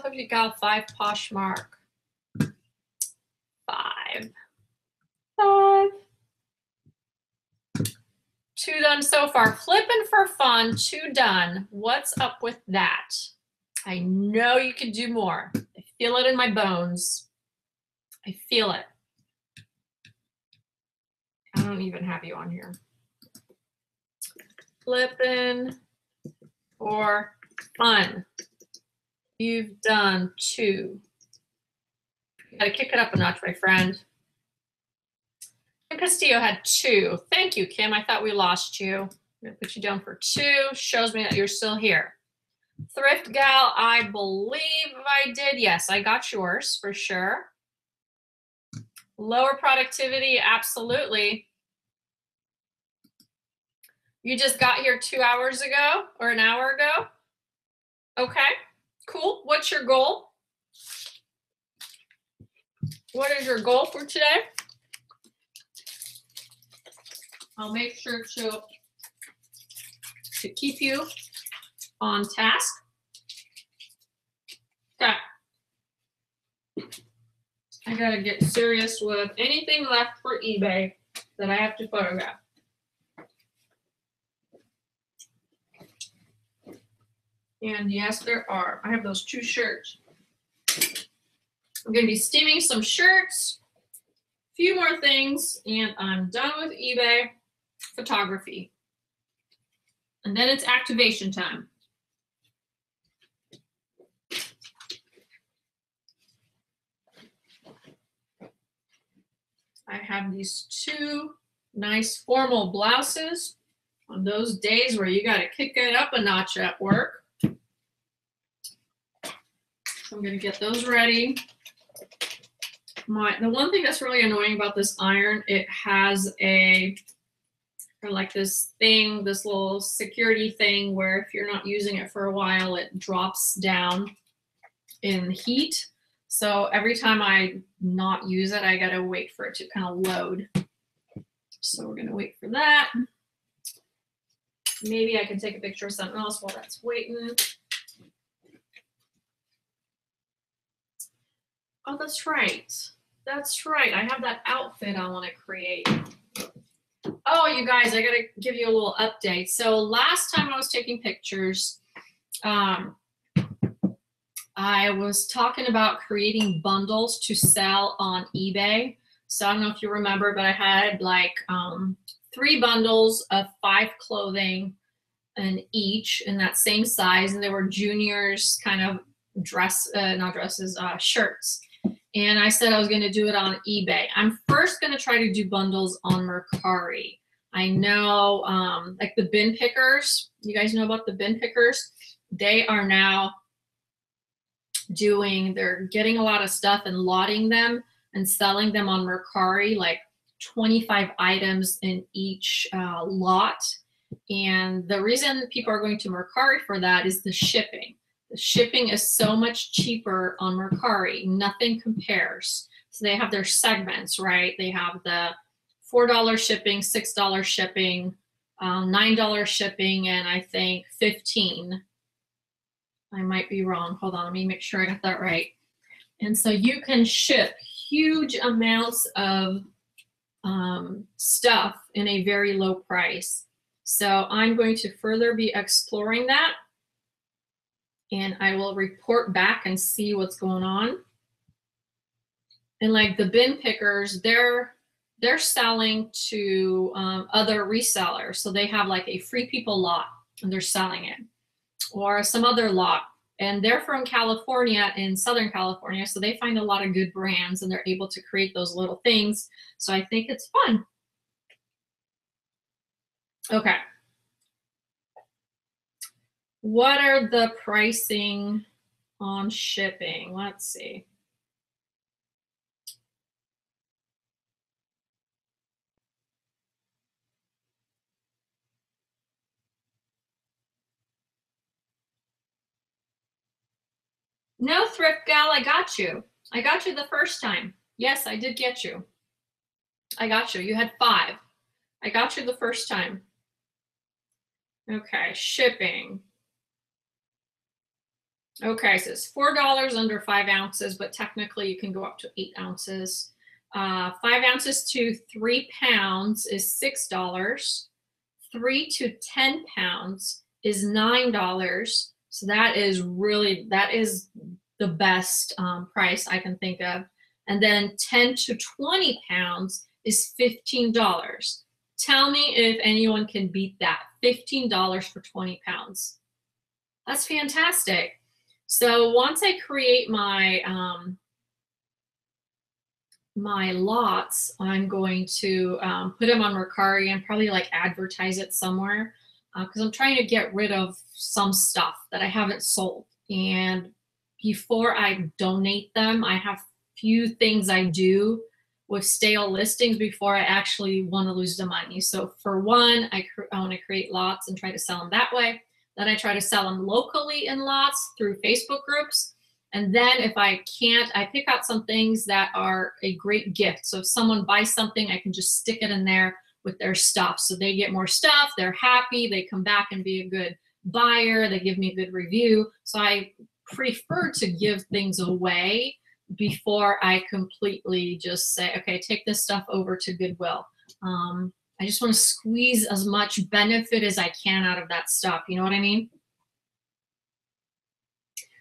Thrift Gal 5 Poshmark. 5. 2 done so far. Flipping for fun. 2 done. What's up with that? I know you can do more. I feel it in my bones. I feel it. I don't even have you on here. Flipping for fun. You've done 2. You gotta kick it up a notch, my friend. Kim Castillo had 2. Thank you, Kim. I thought we lost you. I'm gonna put you down for 2. Shows me that you're still here. Thrift Gal, I believe I did. Yes, I got yours for sure. Lower productivity, absolutely. You just got here 2 hours ago or an hour ago? Okay, cool. What's your goal? What is your goal for today? I'll make sure to keep you on task. Okay. I gotta get serious with anything left for eBay that I have to photograph. And yes, there are. I have those 2 shirts. I'm gonna be steaming some shirts, a few more things, and I'm done with eBay photography. And then it's activation time. I have these 2 nice formal blouses on those days where you got to kick it up a notch at work. So I'm going to get those ready. The one thing that's really annoying about this iron, it has like this thing, this little security thing where if you're not using it for a while, it drops down in heat. So every time I not use it, I gotta wait for it to kind of load. So we're gonna wait for that. Maybe I can take a picture of something else while that's waiting. Oh, that's right. That's right. I have that outfit I want to create. Oh, you guys, I gotta give you a little update. So last time I was taking pictures, I was talking about creating bundles to sell on eBay. So I don't know if you remember, but I had like 3 bundles of 5 clothing and each in that same size, and they were juniors kind of not dresses, shirts. And I said I was going to do it on eBay. I'm first going to try to do bundles on Mercari. I know like the bin pickers, you guys know about the bin pickers? They are now they're getting a lot of stuff and lotting them and selling them on Mercari, like 25 items in each lot. And the reason people are going to Mercari for that is the shipping. The shipping is so much cheaper on Mercari. Nothing compares. So they have their segments, right? They have the $4 shipping, $6 shipping, $9 shipping, and I think 15. I might be wrong. Hold on, let me make sure I got that right. And so you can ship huge amounts of stuff in a very low price. So I'm going to further be exploring that, and I will report back and see what's going on. And like the bin pickers, they're selling to other resellers. So they have like a Free People lot and they're selling it, or some other lot. And they're from California, in Southern California. So they find a lot of good brands and they're able to create those little things. So I think it's fun. Okay. What are the pricing on shipping? Let's see. No, Thrift Gal, I got you. I got you the first time. Yes, I did get you. I got you. You had 5. I got you the first time. Okay, shipping. Okay, so it's $4 under 5 ounces, but technically you can go up to 8 ounces. 5 ounces to 3 pounds is $6. 3 to 10 pounds is $9. So that is the best price I can think of. And then 10 to 20 pounds is $15. Tell me if anyone can beat that. $15 for 20 pounds. That's fantastic. So once I create my my lots, I'm going to put them on Mercari and probably like advertise it somewhere, because I'm trying to get rid of some stuff that I haven't sold. And before I donate them, I have few things I do with stale listings before I actually want to lose the money. So for one, I want to create lots and try to sell them that way. Then I try to sell them locally in lots through Facebook groups. And then if I can't, I pick out some things that are a great gift. So if someone buys something, I can just stick it in there with their stuff. So they get more stuff, they're happy, they come back and be a good buyer, they give me a good review. So I prefer to give things away before I completely just say, okay, take this stuff over to Goodwill. I just want to squeeze as much benefit as I can out of that stuff. You know what I mean?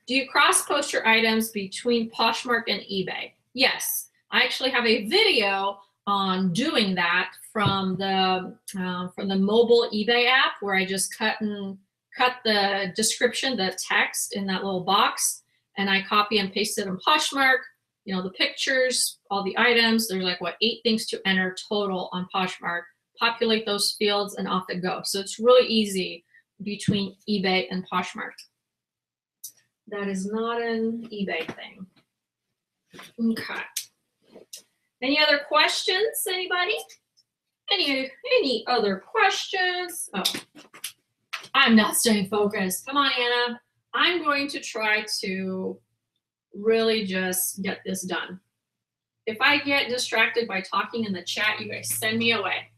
Do you cross-post your items between Poshmark and eBay? Yes. I actually have a video on doing that from the mobile eBay app, where I just cut the description, the text in that little box, and I copy and paste it in Poshmark. You know, the pictures, all the items. There's like, what, 8 things to enter total on Poshmark. Populate those fields and off it goes. So it's really easy between eBay and Poshmark. That is not an eBay thing. Okay. Any other questions, anybody? Any other questions? Oh, I'm not staying focused. Come on, Anna. I'm going to try to really just get this done. If I get distracted by talking in the chat, you guys send me away.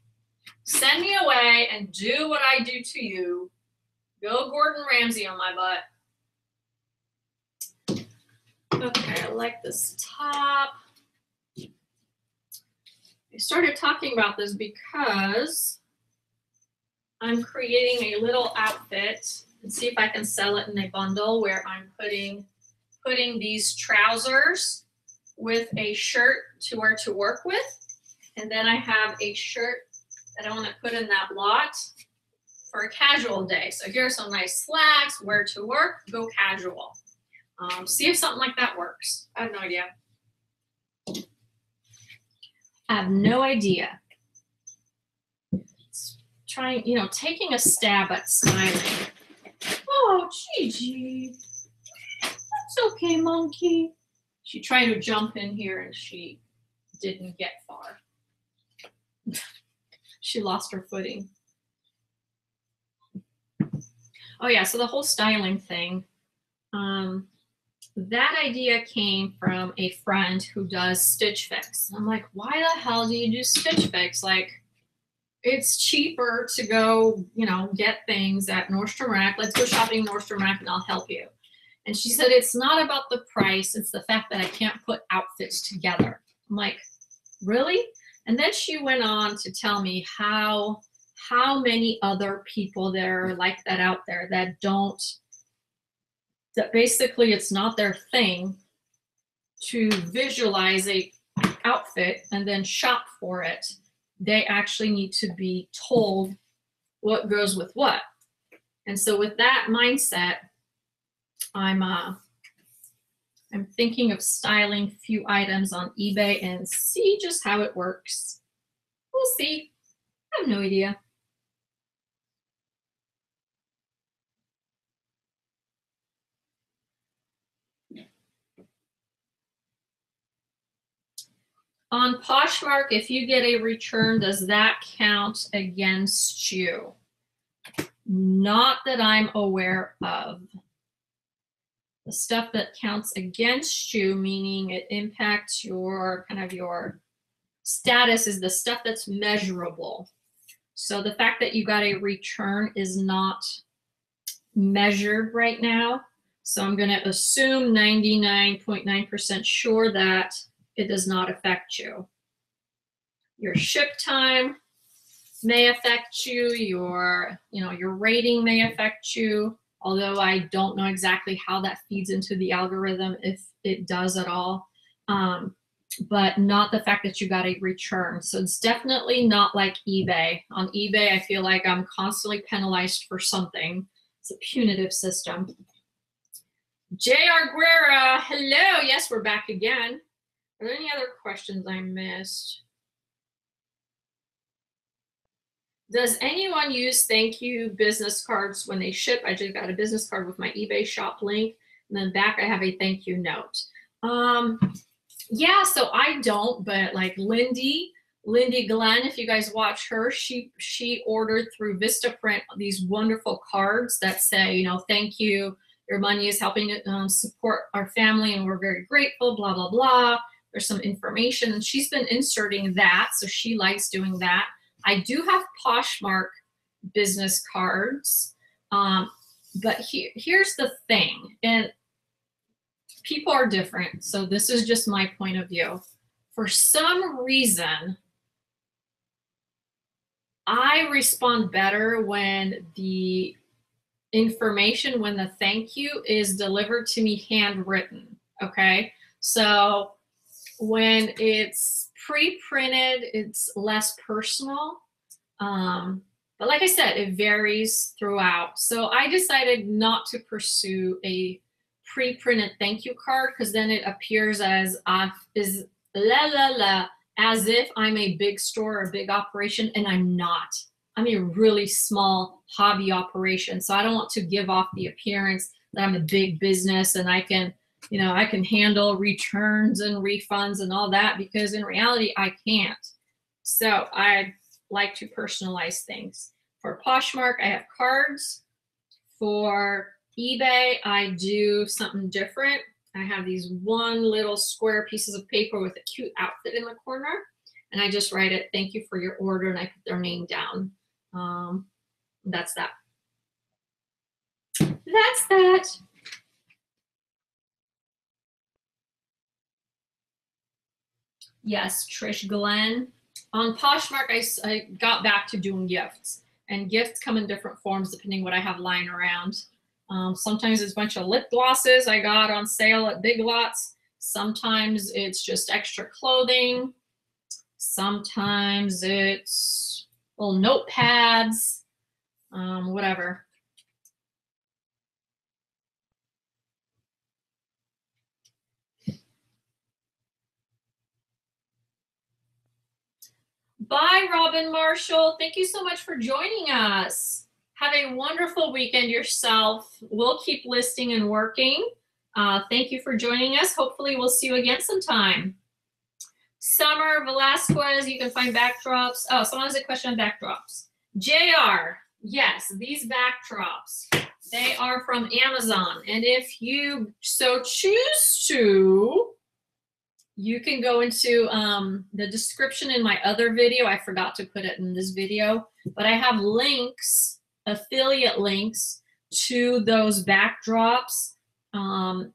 Send me away and do what I do to you. Go Gordon Ramsay on my butt. Okay, I like this top. I started talking about this because I'm creating a little outfit, and see if I can sell it in a bundle, where I'm putting these trousers with a shirt to wear to work with. And then I have a shirt that I want to put in that lot for a casual day. So here's some nice slacks, wear to work, go casual. See if something like that works. I have no idea. I have no idea. It's trying, you know, taking a stab at styling. Oh, Gigi. That's okay, monkey. She tried to jump in here and she didn't get far. She lost her footing. Oh yeah, so the whole styling thing. That idea came from a friend who does Stitch Fix. I'm like, why the hell do you do Stitch Fix? Like, it's cheaper to go, you know, get things at Nordstrom Rack. Let's go shopping Nordstrom Rack and I'll help you. And she said, it's not about the price. It's the fact that I can't put outfits together. I'm like, really? And then she went on to tell me how many other people there are like that out there that don't, that basically it's not their thing to visualize a outfit and then shop for it. They actually need to be told what goes with what. And so with that mindset, I'm thinking of styling a few items on eBay and see just how it works. We'll see. I have no idea. On Poshmark, if you get a return, does that count against you? Not that I'm aware of. The stuff that counts against you, meaning it impacts your kind of your status, is the stuff that's measurable. So the fact that you got a return is not measured right now. So I'm going to assume 99.9% sure that it does not affect you. Your ship time may affect you. Your rating may affect you. Although I don't know exactly how that feeds into the algorithm, if it does at all, but not the fact that you got a return. So it's definitely not like eBay. On eBay, I feel like I'm constantly penalized for something. It's a punitive system. J.R. Guerra, hello. Yes, we're back again. Are there any other questions I missed? Does anyone use thank you business cards when they ship? I just got a business card with my eBay shop link, and then back I have a thank you note. Yeah, so I don't, but like Lindy Glenn, if you guys watch her, she ordered through Vistaprint these wonderful cards that say, you know, thank you, your money is helping to support our family, and we're very grateful, blah, blah, blah. There's some information, and she's been inserting that, so she likes doing that. I do have Poshmark business cards, but here's the thing, and people are different, so this is just my point of view. For some reason, I respond better when the information, when the thank you is delivered to me handwritten, okay? So when it's pre-printed, it's less personal. But like I said, it varies throughout. So I decided not to pursue a pre-printed thank you card, because then it appears as if I'm a big store or a big operation, and I'm not. I'm a really small hobby operation. So I don't want to give off the appearance that I'm a big business and I can, you know, I can handle returns and refunds and all that, because in reality, I can't. So I like to personalize things. For Poshmark, I have cards. For eBay, I do something different. I have these one little square pieces of paper with a cute outfit in the corner, and I just write it, thank you for your order, and I put their name down. That's that. That's that. Yes, Trish Glenn. On Poshmark, I got back to doing gifts. And gifts come in different forms depending what I have lying around. Sometimes it's a bunch of lip glosses I got on sale at Big Lots. Sometimes it's just extra clothing. Sometimes it's little notepads, whatever. Bye, Robin Marshall. Thank you so much for joining us. Have a wonderful weekend yourself. We'll keep listing and working. Thank you for joining us. Hopefully we'll see you again sometime. Summer Velasquez, you can find backdrops. Oh, someone has a question on backdrops. JR, yes, these backdrops, they are from Amazon. And if you so choose to, You can go into the description in my other video. I forgot to put it in this video, but I have links, affiliate links to those backdrops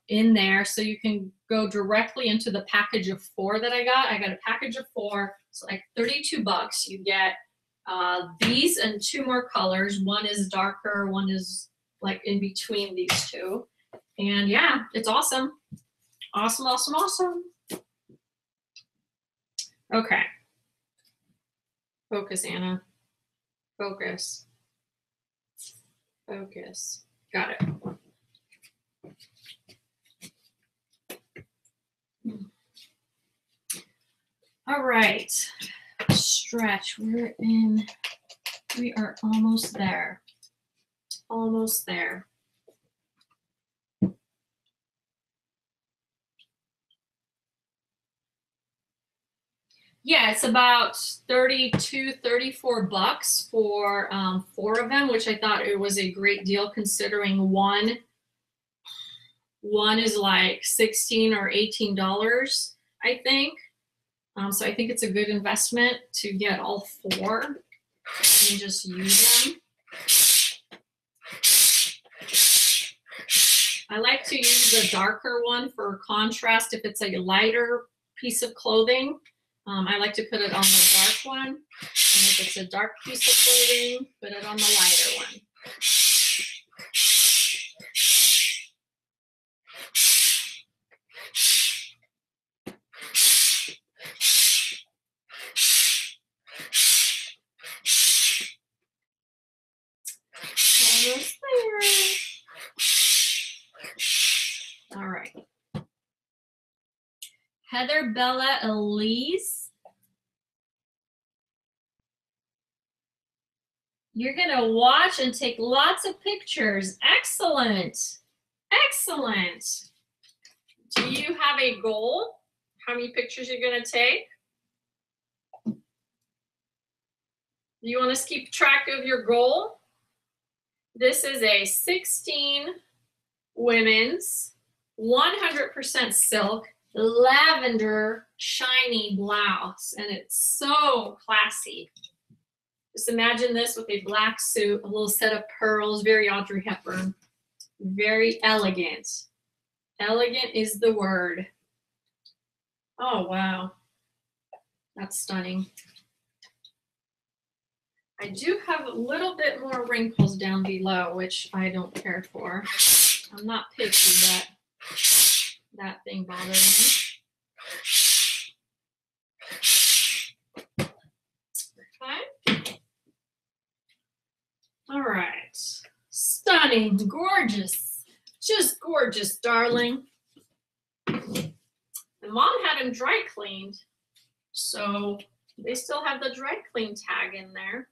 in there. So you can go directly into the package of 4 that I got. I got a package of 4. It's like $32. You get these and 2 more colors. One is darker, one is like in between these 2. And yeah, it's awesome. Awesome, awesome, awesome. Okay. Focus, Anna. Focus. Focus. Got it. All right. Stretch. We are almost there. Almost there. Yeah, it's about 32, 34 bucks for 4 of them, which I thought it was a great deal considering one is like $16 or $18, I think. So I think it's a good investment to get all 4 and just use them. I like to use the darker one for contrast if it's a lighter piece of clothing. I like to put it on the dark one, and if it's a dark piece of clothing, put it on the lighter one. Almost there. All right. Heather Bella Elise. You're going to watch and take lots of pictures. Excellent. Excellent. Do you have a goal? How many pictures you're going to take? Do you want to keep track of your goal? This is a 16 women's 100% silk lavender shiny blouse, and it's so classy. Just imagine this with a black suit, a little set of pearls, very Audrey Hepburn, very elegant. Elegant is the word. Oh wow, that's stunning. I do have a little bit more wrinkles down below, which I don't care for. I'm not picky, but that thing bothered me. Okay. All right. Stunning, gorgeous, just gorgeous, darling. And Mom had them dry cleaned, so they still have the dry clean tag in there.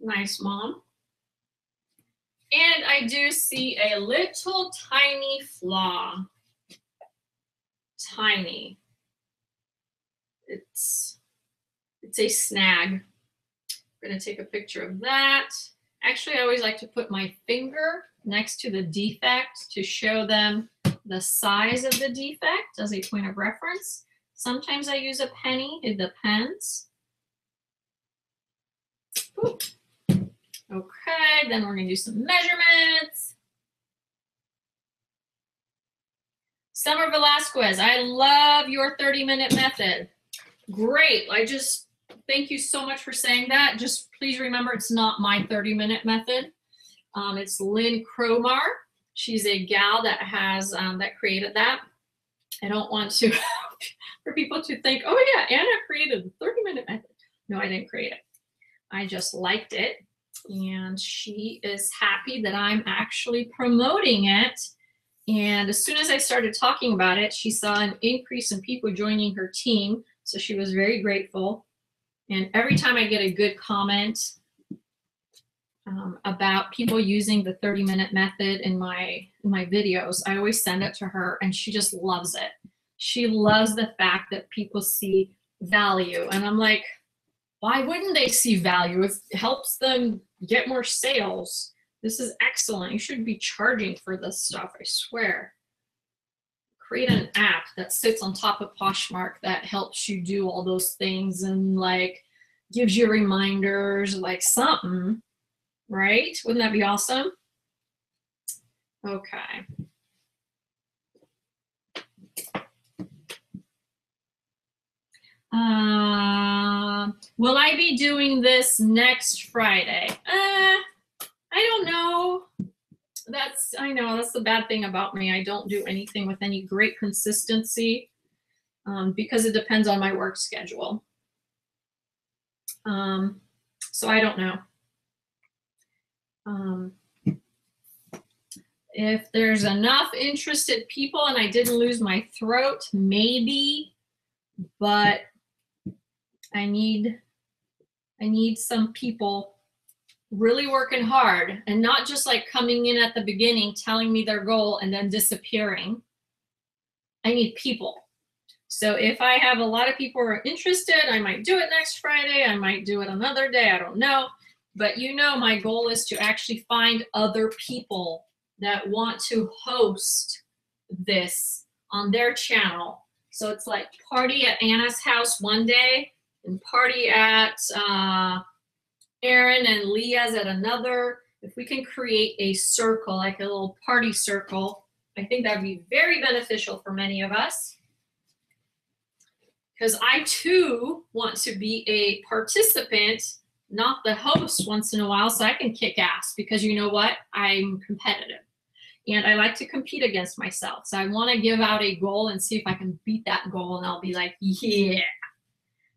Nice, Mom. And I do see a little tiny flaw. Tiny. It's a snag. I'm going to take a picture of that. Actually, I always like to put my finger next to the defect to show them the size of the defect as a point of reference. Sometimes I use a penny. It depends. Ooh. Okay, then we're going to do some measurements. Summer Velasquez, I love your 30-minute method. Great. Thank you so much for saying that. Just please remember it's not my 30-minute method. It's Lynn Cromar. She's a gal that has that created that. I don't want to for people to think, oh yeah, Anna created the 30-minute method. No, I didn't create it. I just liked it. And she is happy that I'm actually promoting it. And as soon as I started talking about it, she saw an increase in people joining her team. So she was very grateful. And every time I get a good comment about people using the 30-minute method in my videos, I always send it to her, and she just loves it. She loves the fact that people see value. And I'm like, why wouldn't they see value? It helps them get more sales. This is excellent. You should be charging for this stuff, I swear. create an app that sits on top of Poshmark that helps you do all those things and like gives you reminders, like something, right? Wouldn't that be awesome? Okay. Will I be doing this next Friday? I don't know. I know that's the bad thing about me. I don't do anything with any great consistency because it depends on my work schedule. So I don't know. If there's enough interested people and I didn't lose my throat, maybe, but I need some people really working hard and not just like coming in at the beginning, telling me their goal and then disappearing. I need people. So if I have a lot of people who are interested, I might do it next Friday. I might do it another day. I don't know. But you know, my goal is to actually find other people that want to host this on their channel. So it's like party at Anna's house one day and party at Erin and Leah's at another. If we can create a circle, like a little party circle, I think that would be very beneficial for many of us. Because I too want to be a participant, not the host once in a while, so I can kick ass. Because you know what? I'm competitive. And I like to compete against myself. So I want to give out a goal and see if I can beat that goal. And I'll be like, yeah,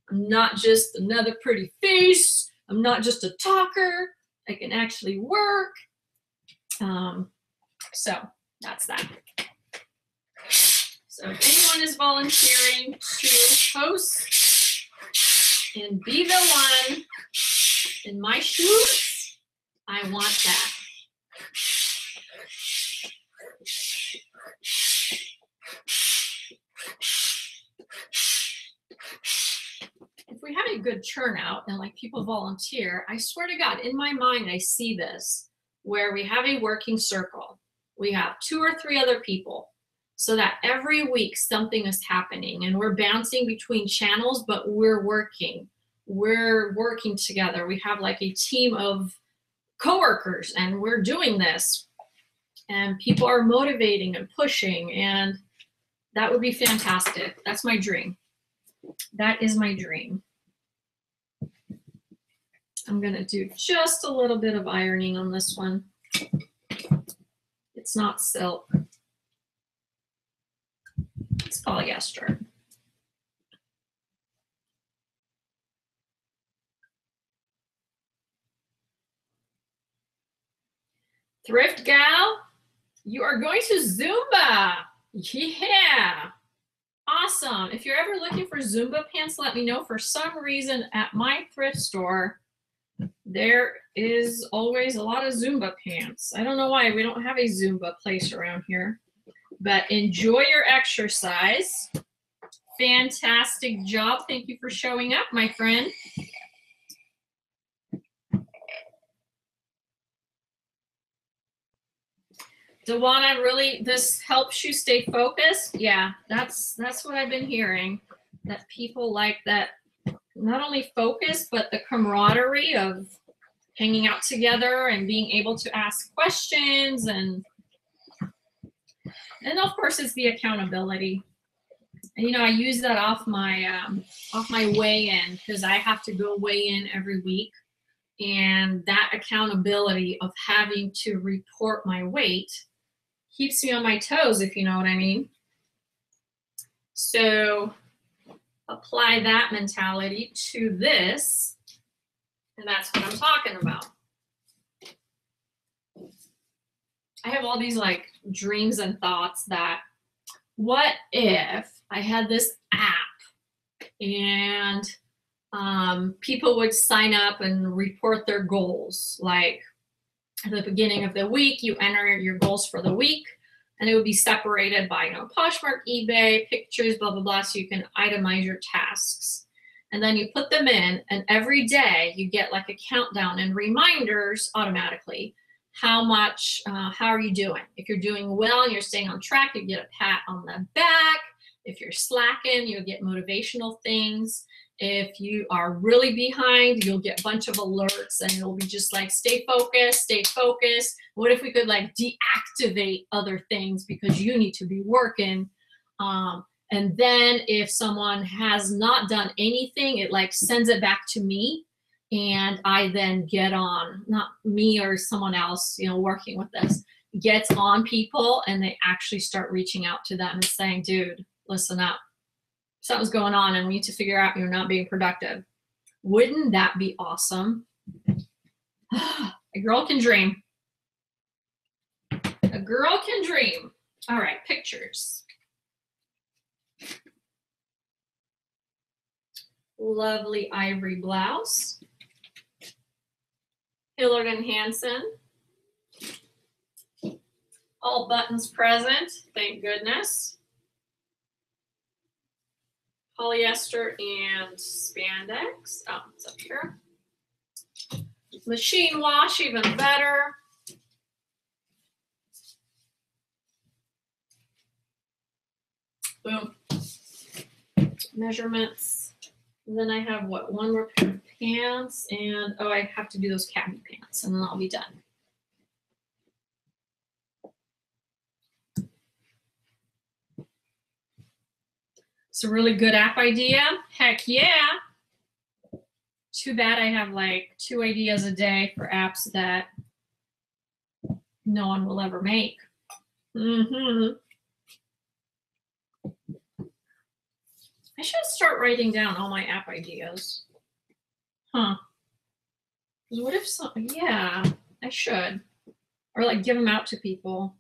I'm not just another pretty face. I'm not just a talker. I can actually work. So that's that. So if anyone is volunteering to host and be the one in my shoes, I want that. If we have a good turnout and like people volunteer, I swear to God, in my mind, I see this where we have a working circle. We have 2 or 3 other people so that every week something is happening and we're bouncing between channels, but we're working. We're working together. We have like a team of coworkers and we're doing this and people are motivating and pushing, and that would be fantastic. That's my dream. That is my dream. I'm gonna do just a little bit of ironing on this one. It's not silk. It's polyester. Thrift gal, you are going to Zumba. Yeah. Awesome. If you're ever looking for Zumba pants, let me know. For some reason at my thrift store, there is always a lot of Zumba pants. I don't know why. We don't have a Zumba place around here. But enjoy your exercise. Fantastic job. Thank you for showing up, my friend. Dewana, really, this helps you stay focused? Yeah, that's what I've been hearing, that people like that, not only focus, but the camaraderie of hanging out together and being able to ask questions, and of course it's the accountability. And you know, I use that off my weigh-in, because I have to go weigh in every week, and that accountability of having to report my weight keeps me on my toes, if you know what I mean. So apply that mentality to this, and that's what I'm talking about. I have all these like dreams and thoughts that, what if I had this app and people would sign up and report their goals, like at the beginning of the week, you enter your goals for the week, and it would be separated by, you know, Poshmark, eBay, pictures, blah, blah, blah, so you can itemize your tasks. And then you put them in, and every day you get like a countdown and reminders automatically. how much, how are you doing? If you're doing well and you're staying on track, you get a pat on the back. If you're slacking, you'll get motivational things. If you are really behind, you'll get a bunch of alerts and it'll be just like, stay focused, stay focused. What if we could like deactivate other things because you need to be working? And then if someone has not done anything, it like sends it back to me. And I then get on, not me or someone else, you know, working with this, gets on people and they actually start reaching out to them and saying, dude, listen up. Something's going on and we need to figure out you're not being productive. Wouldn't that be awesome? A girl can dream. A girl can dream. All right, pictures. Lovely ivory blouse. Hillard and Hanson. All buttons present, thank goodness. Polyester and spandex. Oh, it's up here. Machine wash, even better. Boom. Measurements. And then I have what, one more pair of pants, and oh, I have to do those khaki pants, and then I'll be done. It's a really good app idea. Heck yeah. Too bad I have like 2 ideas a day for apps that no one will ever make. I should start writing down all my app ideas. Huh. What if some, yeah, I should. Or like give them out to people.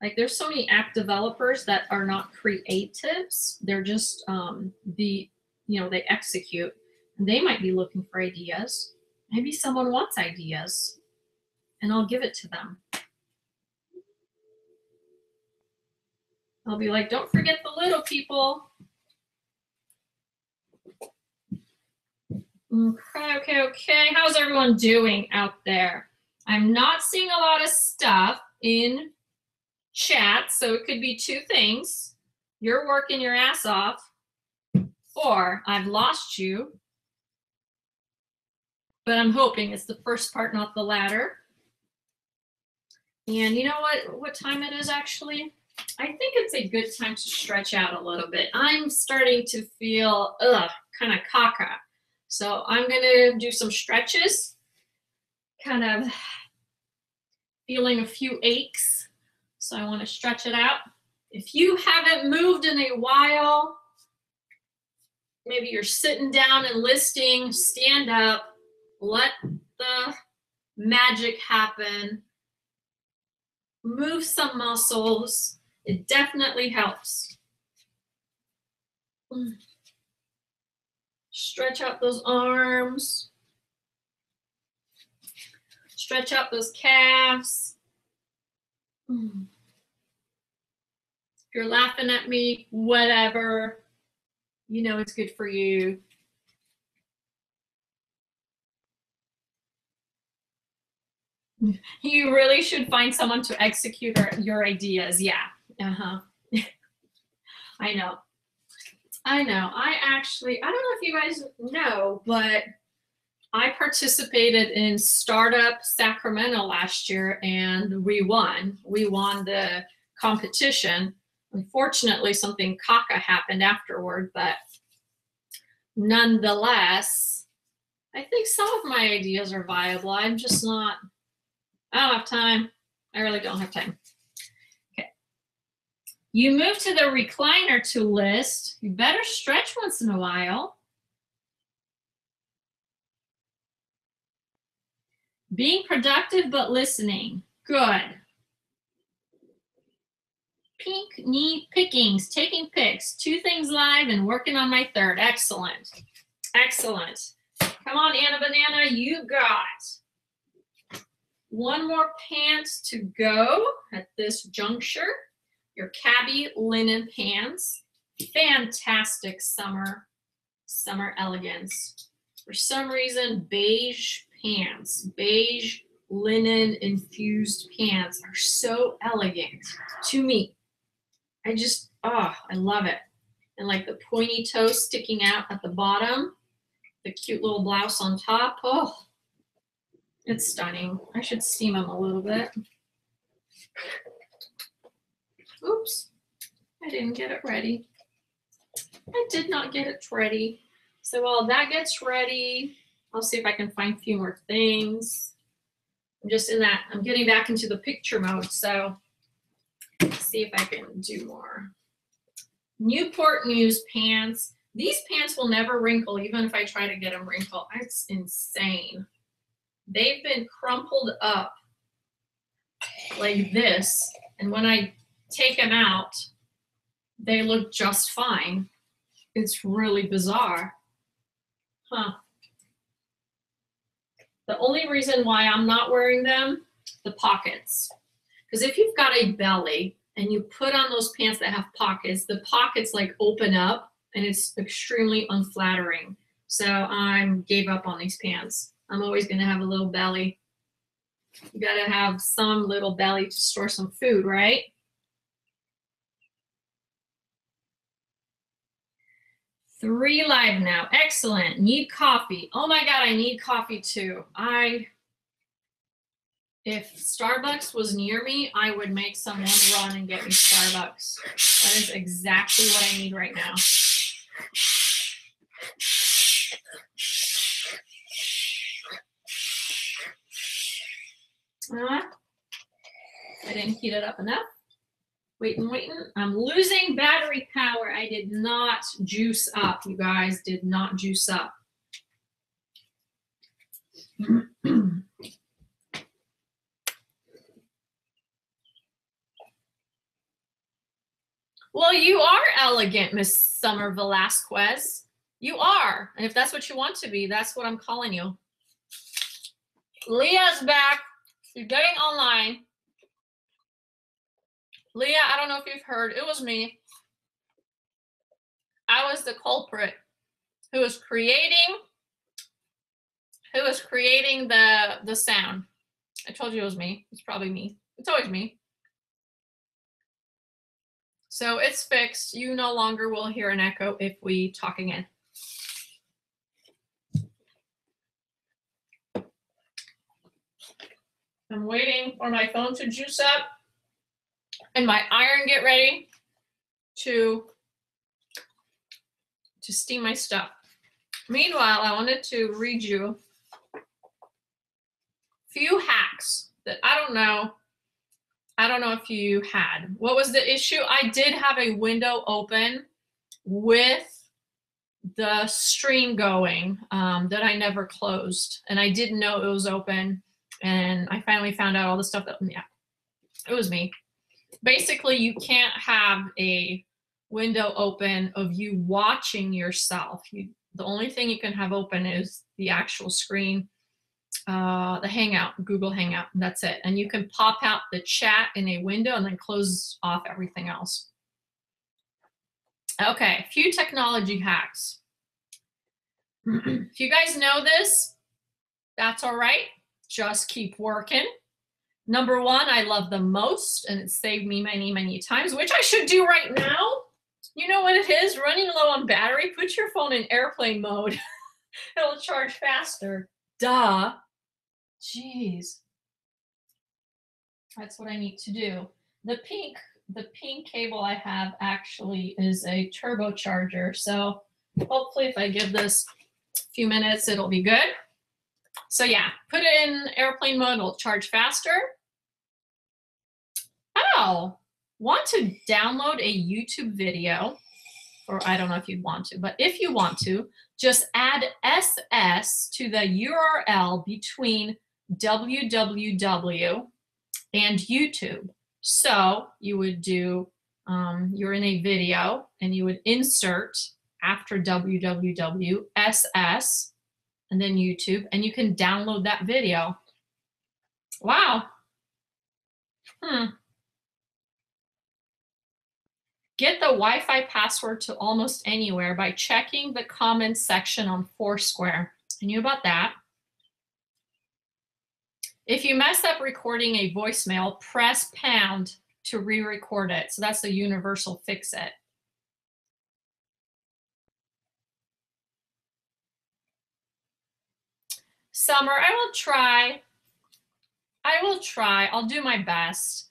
Like there's so many app developers that are not creatives. They're just you know, they execute. And they might be looking for ideas. Maybe someone wants ideas and I'll give it to them. I'll be like, don't forget the little people. Okay. How's everyone doing out there? I'm not seeing a lot of stuff in chat, so it could be 2 things. You're working your ass off, or I've lost you. But I'm hoping it's the first part, not the latter. And you know what time it is actually? I think it's a good time to stretch out a little bit. I'm starting to feel kind of caca. So I'm gonna do some stretches, kind of feeling a few aches. So I wanna stretch it out. If you haven't moved in a while, maybe you're sitting down and listening, stand up, let the magic happen, move some muscles. It definitely helps. Stretch out those arms. Stretch out those calves. If you're laughing at me, whatever, you know it's good for you. You really should find someone to execute your ideas. Yeah. I know. I don't know if you guys know, but I participated in Startup Sacramento last year and we won. We won the competition. Unfortunately, something caca happened afterward, but nonetheless, I think some of my ideas are viable. I'm just not, I don't have time. I really don't have time. You move to the recliner to list. You better stretch once in a while. Being productive but listening. Good. Pink knee pickings, taking pics. 2 things live and working on my 3rd. Excellent. Excellent. Come on, Anna Banana, you got 1 more pant to go at this juncture. Your cabbie linen pants, fantastic summer elegance. For some reason, beige pants, beige linen infused pants are so elegant to me. I just, oh, I love it. And like the pointy toes sticking out at the bottom, the cute little blouse on top. Oh, it's stunning. I should steam them a little bit. Oops, I didn't get it ready. I did not get it ready. So while that gets ready, I'll see if I can find a few more things. I'm just in that, I'm getting back into the picture mode, so let's see if I can do more. Newport News pants. These pants will never wrinkle, even if I try to get them wrinkled. It's insane. They've been crumpled up like this, and when I take them out, they look just fine. It's really bizarre. Huh. The only reason why I'm not wearing them, the pockets. Because if you've got a belly and you put on those pants that have pockets, the pockets like open up and it's extremely unflattering. So I gave up on these pants. I'm always gonna have a little belly. You gotta have some little belly to store some food, right? Three live now. Excellent. Need coffee. Oh my God, I need coffee too. If Starbucks was near me, I would make someone run and get me Starbucks. That is exactly what I need right now. I didn't heat it up enough. Waiting. I'm losing battery power. I did not juice up, you guys. Did not juice up. Well, you are elegant, Miss Summer Velasquez. You are. And if that's what you want to be, that's what I'm calling you. Leah's back. She's getting online. Leah, I don't know if you've heard, it was me. I was the culprit who was creating the sound. I told you it was me. It's probably me. It's always me. So it's fixed. You no longer will hear an echo if we talk again. I'm waiting for my phone to juice up and my iron get ready to steam my stuff. Meanwhile, I wanted to read you a few hacks that I don't know if you had. What was the issue? I did have a window open with the stream going that I never closed, and I didn't know it was open, and I finally found out all the stuff that, yeah, it was me. Basically, you can't have a window open of you watching yourself. The only thing you can have open is the actual screen, the Hangout, Google Hangout, and that's it. And you can pop out the chat in a window and then close off everything else. Okay, a few technology hacks. If you guys know this, that's all right. Just keep working. Number one, I love the most, and it saved me many, many times, which I should do right now. You know what it is? Running low on battery, put your phone in airplane mode. It'll charge faster. Duh. Jeez. That's what I need to do. The pink cable I have actually is a turbocharger. So hopefully if I give this a few minutes, it'll be good. So yeah, put it in airplane mode, it'll charge faster. Oh, want to download a YouTube video, or I don't know if you'd want to, but if you want to, just add SS to the URL between www and YouTube. So you would do, you're in a video and you would insert after www, SS, and then YouTube, and you can download that video. Wow. Get the Wi-Fi password to almost anywhere by checking the comments section on Foursquare. I knew about that. If you mess up recording a voicemail, press pound to re-record it. So that's the universal fix it. Summer, I will try. I will try. I'll do my best.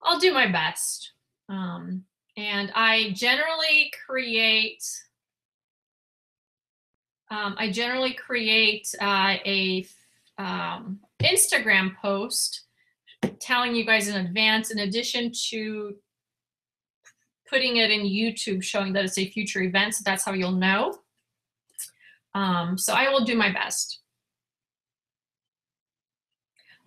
I'll do my best. And I generally create a Instagram post telling you guys in advance, in addition to putting it in YouTube showing that it's a future event. So that's how you'll know. So I will do my best.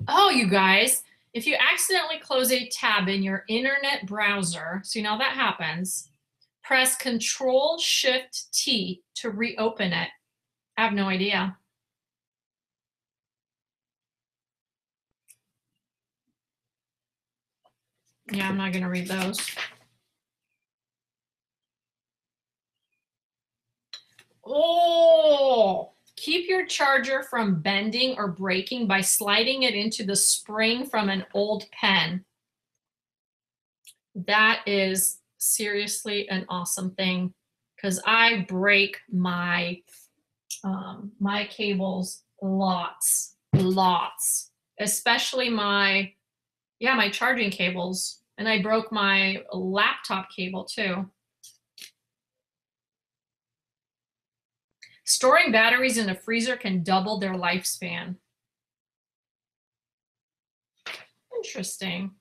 Oh, you guys, if you accidentally close a tab in your internet browser, so you know that happens, press Control-Shift-T to reopen it. I have no idea. Yeah, I'm not going to read those. Oh, keep your charger from bending or breaking by sliding it into the spring from an old pen. That is seriously an awesome thing because I break my my cables lots, especially my charging cables, and I broke my laptop cable too. Storing batteries in a freezer can double their lifespan. Interesting.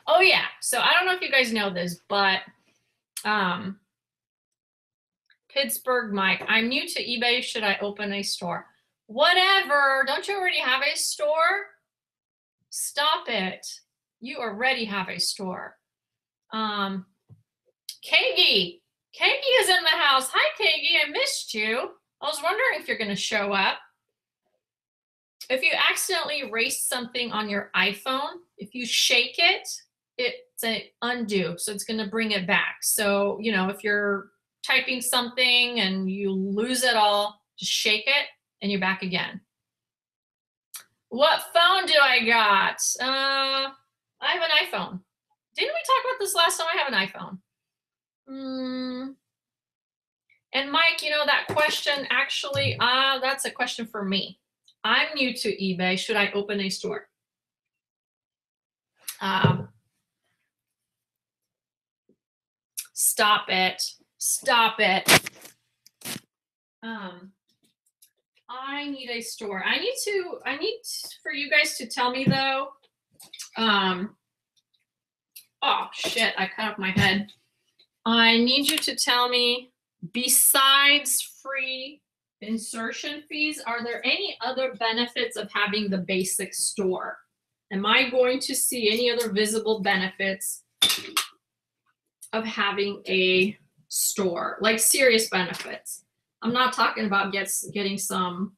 Oh yeah, so I don't know if you guys know this, but Pittsburgh Mike, I'm new to eBay. Should I open a store? Whatever. Don't you already have a store? Stop it. You already have a store. Kagi is in the house. Hi, Kagi. I missed you. I was wondering if you're going to show up. If you accidentally erase something on your iPhone, if you shake it, it's an undo. So it's going to bring it back. So, you know, if you're typing something and you lose it all, just shake it and you're back again. What phone do I got? I have an iPhone. Didn't we talk about this last time? I have an iPhone. And Mike, you know, that question actually, that's a question for me. I'm new to eBay. Should I open a store? Stop it. Stop it. I need a store. I need for you guys to tell me though. Oh shit, I cut off my head. I need you to tell me, besides free insertion fees, are there any other benefits of having the basic store? Am I going to see any other visible benefits of having a store, like serious benefits? I'm not talking about getting some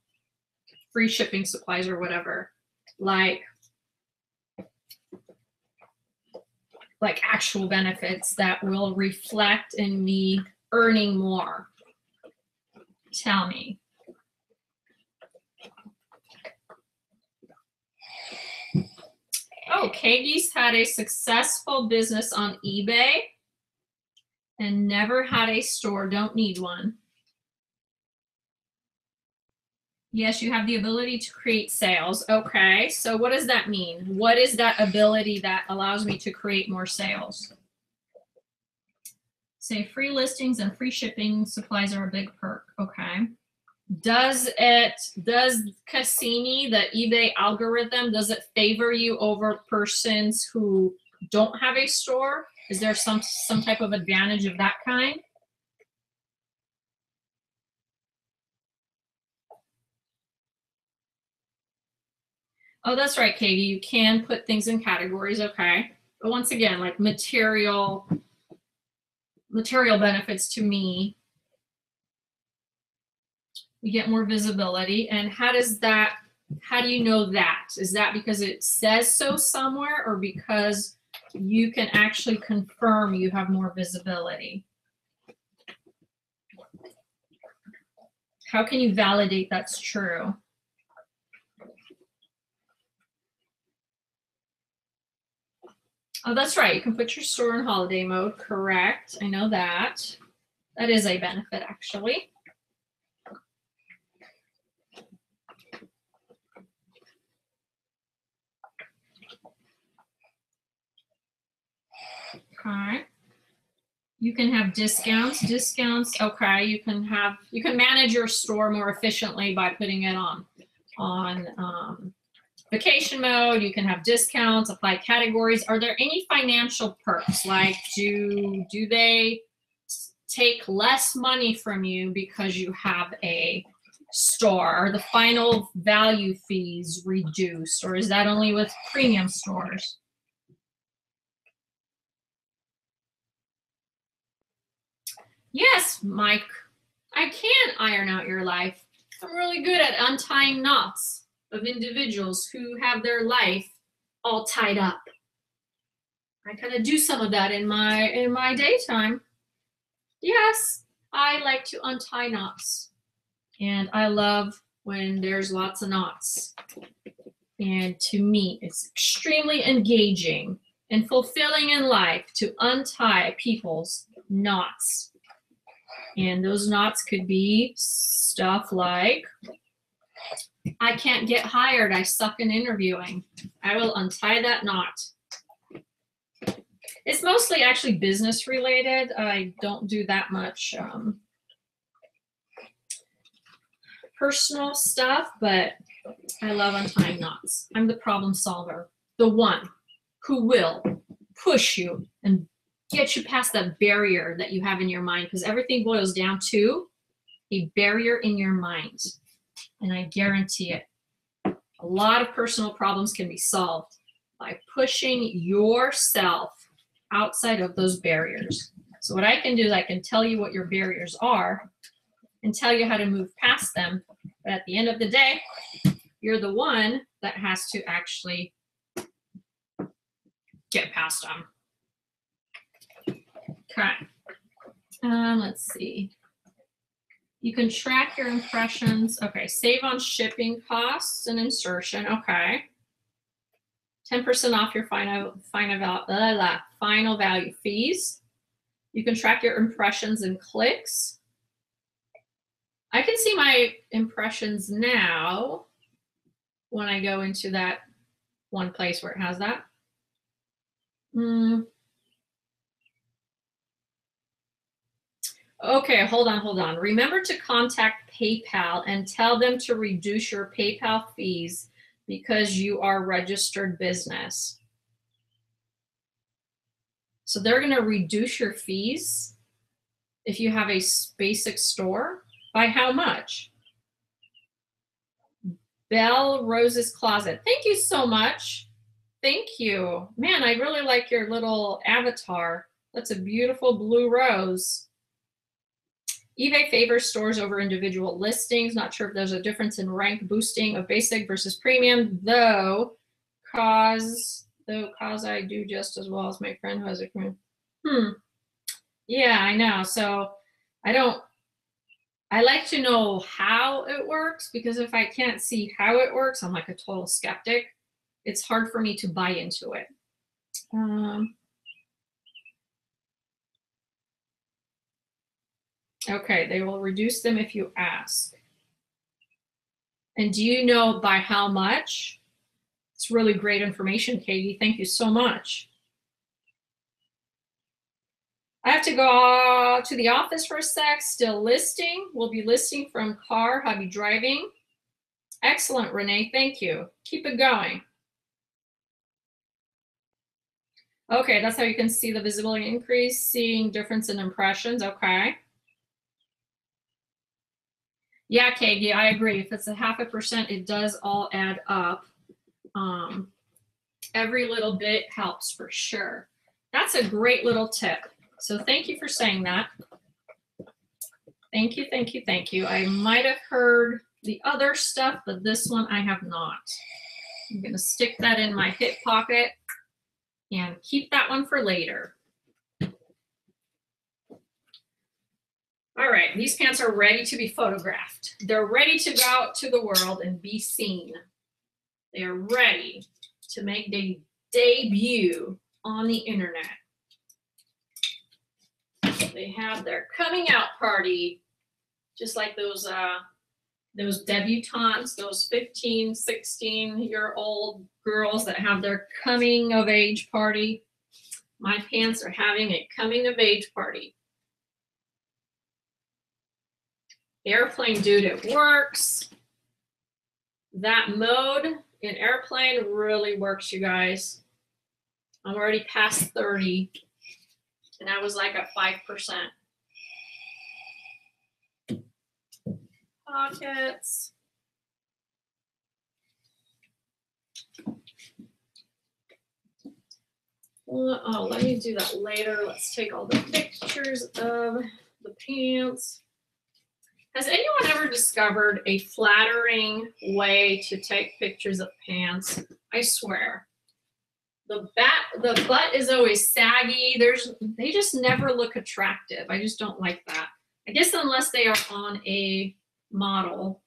free shipping supplies or whatever, like actual benefits that will reflect in me earning more. Tell me. Oh, Kagi's had a successful business on eBay and never had a store. Don't need one. Yes, you have the ability to create sales. Okay, so what does that mean? What is that ability that allows me to create more sales? Say free listings and free shipping supplies are a big perk. Okay. Does Cassini, the eBay algorithm, does it favor you over persons who don't have a store? Is there some type of advantage of that kind? Oh, that's right, Katie. You can put things in categories, okay. But once again, like material benefits to me. We get more visibility. And how do you know that? Is that because it says so somewhere, or because you can actually confirm you have more visibility? How can you validate that's true? Oh, that's right. You can put your store in holiday mode. Correct. I know that. That is a benefit, actually. Okay. You can have discounts. Discounts. Okay. You can manage your store more efficiently by putting it on vacation mode. You can have discounts, apply categories. Are there any financial perks? Like do they take less money from you because you have a store? Are the final value fees reduced, or is that only with premium stores? Yes, Mike, I can iron out your life. I'm really good at untying knots of individuals who have their life all tied up. I kind of do some of that in my daytime. Yes, I like to untie knots. And I love when there's lots of knots. And to me, it's extremely engaging and fulfilling in life to untie people's knots. And those knots could be stuff like, I can't get hired, I suck in interviewing. I will untie that knot. It's mostly actually business related. I don't do that much personal stuff, but I love untying knots. I'm the problem solver, the one who will push you and get you past that barrier that you have in your mind, because everything boils down to a barrier in your mind. And I guarantee it, a lot of personal problems can be solved by pushing yourself outside of those barriers. So what I can do is I can tell you what your barriers are and tell you how to move past them. But at the end of the day, you're the one that has to actually get past them. Okay. Let's see. You can track your impressions. Okay. Save on shipping costs and insertion. Okay. 10% off your final value fees. You can track your impressions and clicks. I can see my impressions now when I go into that one place where it has that. Okay, hold on. Remember to contact PayPal and tell them to reduce your PayPal fees because you are a registered business. So they're going to reduce your fees if you have a basic store. By how much? Belle Rose's Closet. Thank you so much. Thank you. Man, I really like your little avatar. That's a beautiful blue rose. eBay favors stores over individual listings. Not sure if there's a difference in rank boosting of basic versus premium, though cause I do just as well as my friend who has a premium. Yeah, I know. So I like to know how it works, because if I can't see how it works, I'm like a total skeptic. It's hard for me to buy into it. Okay, they will reduce them if you ask. And do you know by how much? It's really great information, Katie. Thank you so much. I have to go to the office for a sec. Still listing. We'll be listing from car, hobby driving. Excellent, Renee. Thank you. Keep it going. Okay, that's how you can see the visibility increase, seeing difference in impressions. Okay. Yeah, Katie, I agree. If it's a 0.5%, it does all add up. Every little bit helps for sure. That's a great little tip. So thank you for saying that. Thank you, thank you, thank you. I might have heard the other stuff, but this one I have not. I'm going to stick that in my hip pocket and keep that one for later. All right, these pants are ready to be photographed. They're ready to go out to the world and be seen. They are ready to make their debut on the internet. They have their coming out party, just like those debutantes, those 15, 16-year-old girls that have their coming of age party. My pants are having a coming of age party. Airplane dude, it works. That mode in airplane really works, you guys. I'm already past 30, and I was like at 5%. Pockets. Oh, let me do that later. Let's take all the pictures of the pants. Has anyone ever discovered a flattering way to take pictures of pants? I swear. The butt is always saggy. They just never look attractive. I just don't like that. I guess unless they are on a model,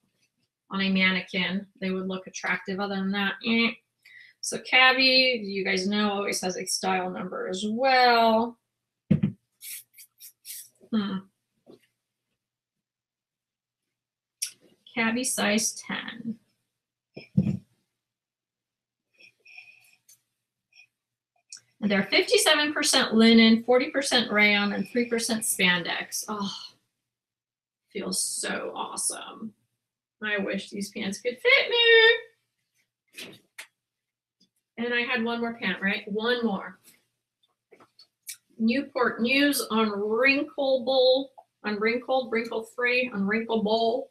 on a mannequin, they would look attractive. Other than that, eh. So Cabby, you guys know, always has a style number as well. Cabby size 10. And they're 57% linen, 40% rayon, and 3% spandex. Oh, feels so awesome. I wish these pants could fit me. And I had one more pant, right? One more. Newport News unwrinkleable, unwrinkled, wrinkle-free, unwrinkleable.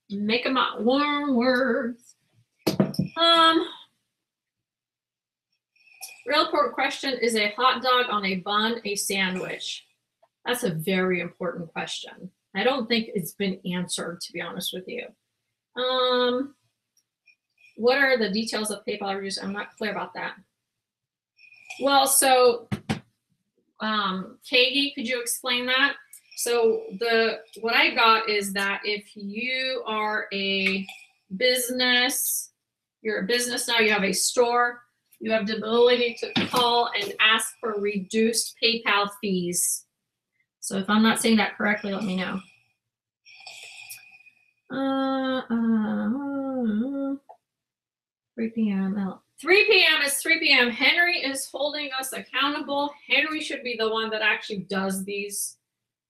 Make them out warm words. Real important question, is a hot dog on a bun a sandwich? That's a very important question. I don't think it's been answered, to be honest with you. What are the details of PayPal reviews? I'm not clear about that. Well, so Katie, could you explain that? So what I got is that if you are a business, you're a business now, you have a store, you have the ability to call and ask for reduced PayPal fees. So if I'm not saying that correctly, let me know. 3 p.m. 3 p.m. is 3 p.m. Henry is holding us accountable. Henry should be the one that actually does these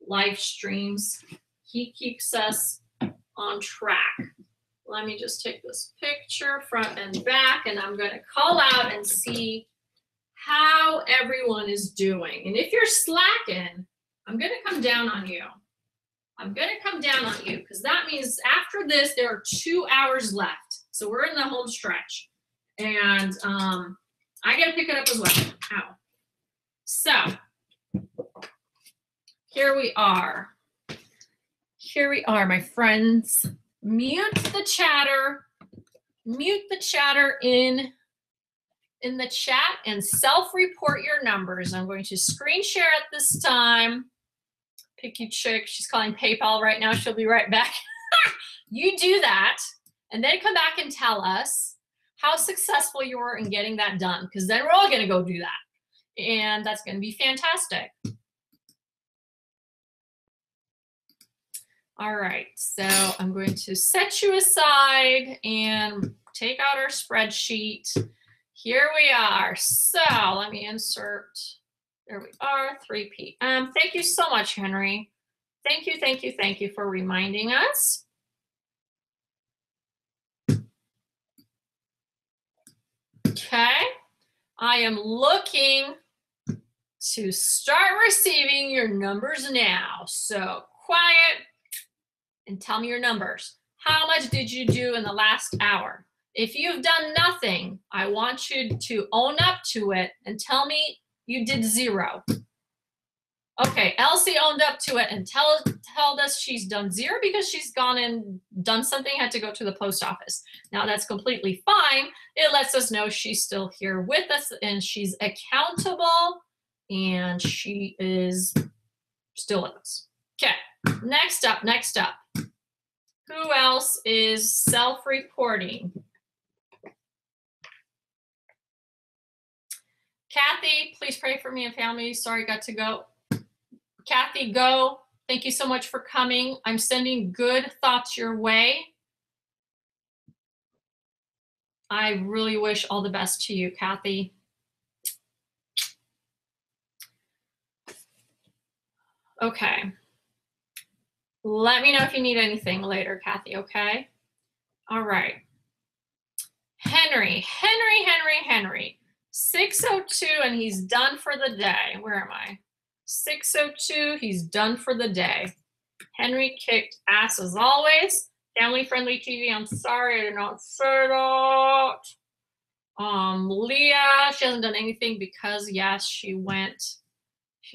live streams. He keeps us on track. Let me just take this picture front and back, and I'm going to call out and see how everyone is doing. And if you're slacking, I'm going to come down on you. I'm going to come down on you because that means after this, there are 2 hours left. So we're in the home stretch. And I got to pick it up as well. Ow. So here we are. Here we are, my friends. Mute the chatter. Mute the chatter in the chat and self-report your numbers. I'm going to screen share at this time. Picky chick, she's calling PayPal right now. She'll be right back. You do that and then come back and tell us how successful you were in getting that done, because then we're all going to go do that. And that's going to be fantastic. All right, so I'm going to set you aside and take out our spreadsheet. Here we are. So let me insert. There we are, 3 p.m. Thank you so much, Henry. Thank you, thank you, thank you for reminding us. Okay, I am looking to start receiving your numbers now. So quiet and tell me your numbers. How much did you do in the last hour? If you've done nothing, I want you to own up to it and tell me you did 0. Okay, Elsie owned up to it and told us she's done 0 because she's gone and done something, had to go to the post office. Now that's completely fine. It lets us know she's still here with us and she's accountable and she is still with us. Okay, next up. Who else is self-reporting? Kathy, please pray for me and family. Sorry, got to go. Kathy, go. Thank you so much for coming. I'm sending good thoughts your way. I really wish all the best to you, Kathy. Okay. Let me know if you need anything later, Kathy, okay? All right. Henry. 6:02 and he's done for the day. Where am I? 6:02, he's done for the day. Henry kicked ass as always. Family friendly TV, I'm sorry I did not say that. Leah, she hasn't done anything because yes, she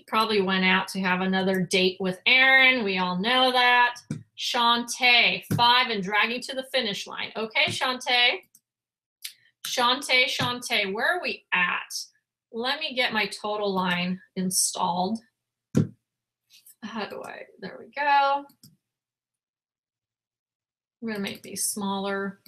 probably went out to have another date with Aaron. We all know that. Shantae, 5 and dragging to the finish line. Okay, Shantae. Shantae, where are we at? Let me get my total line installed. How do I, there we go. I'm gonna make these smaller.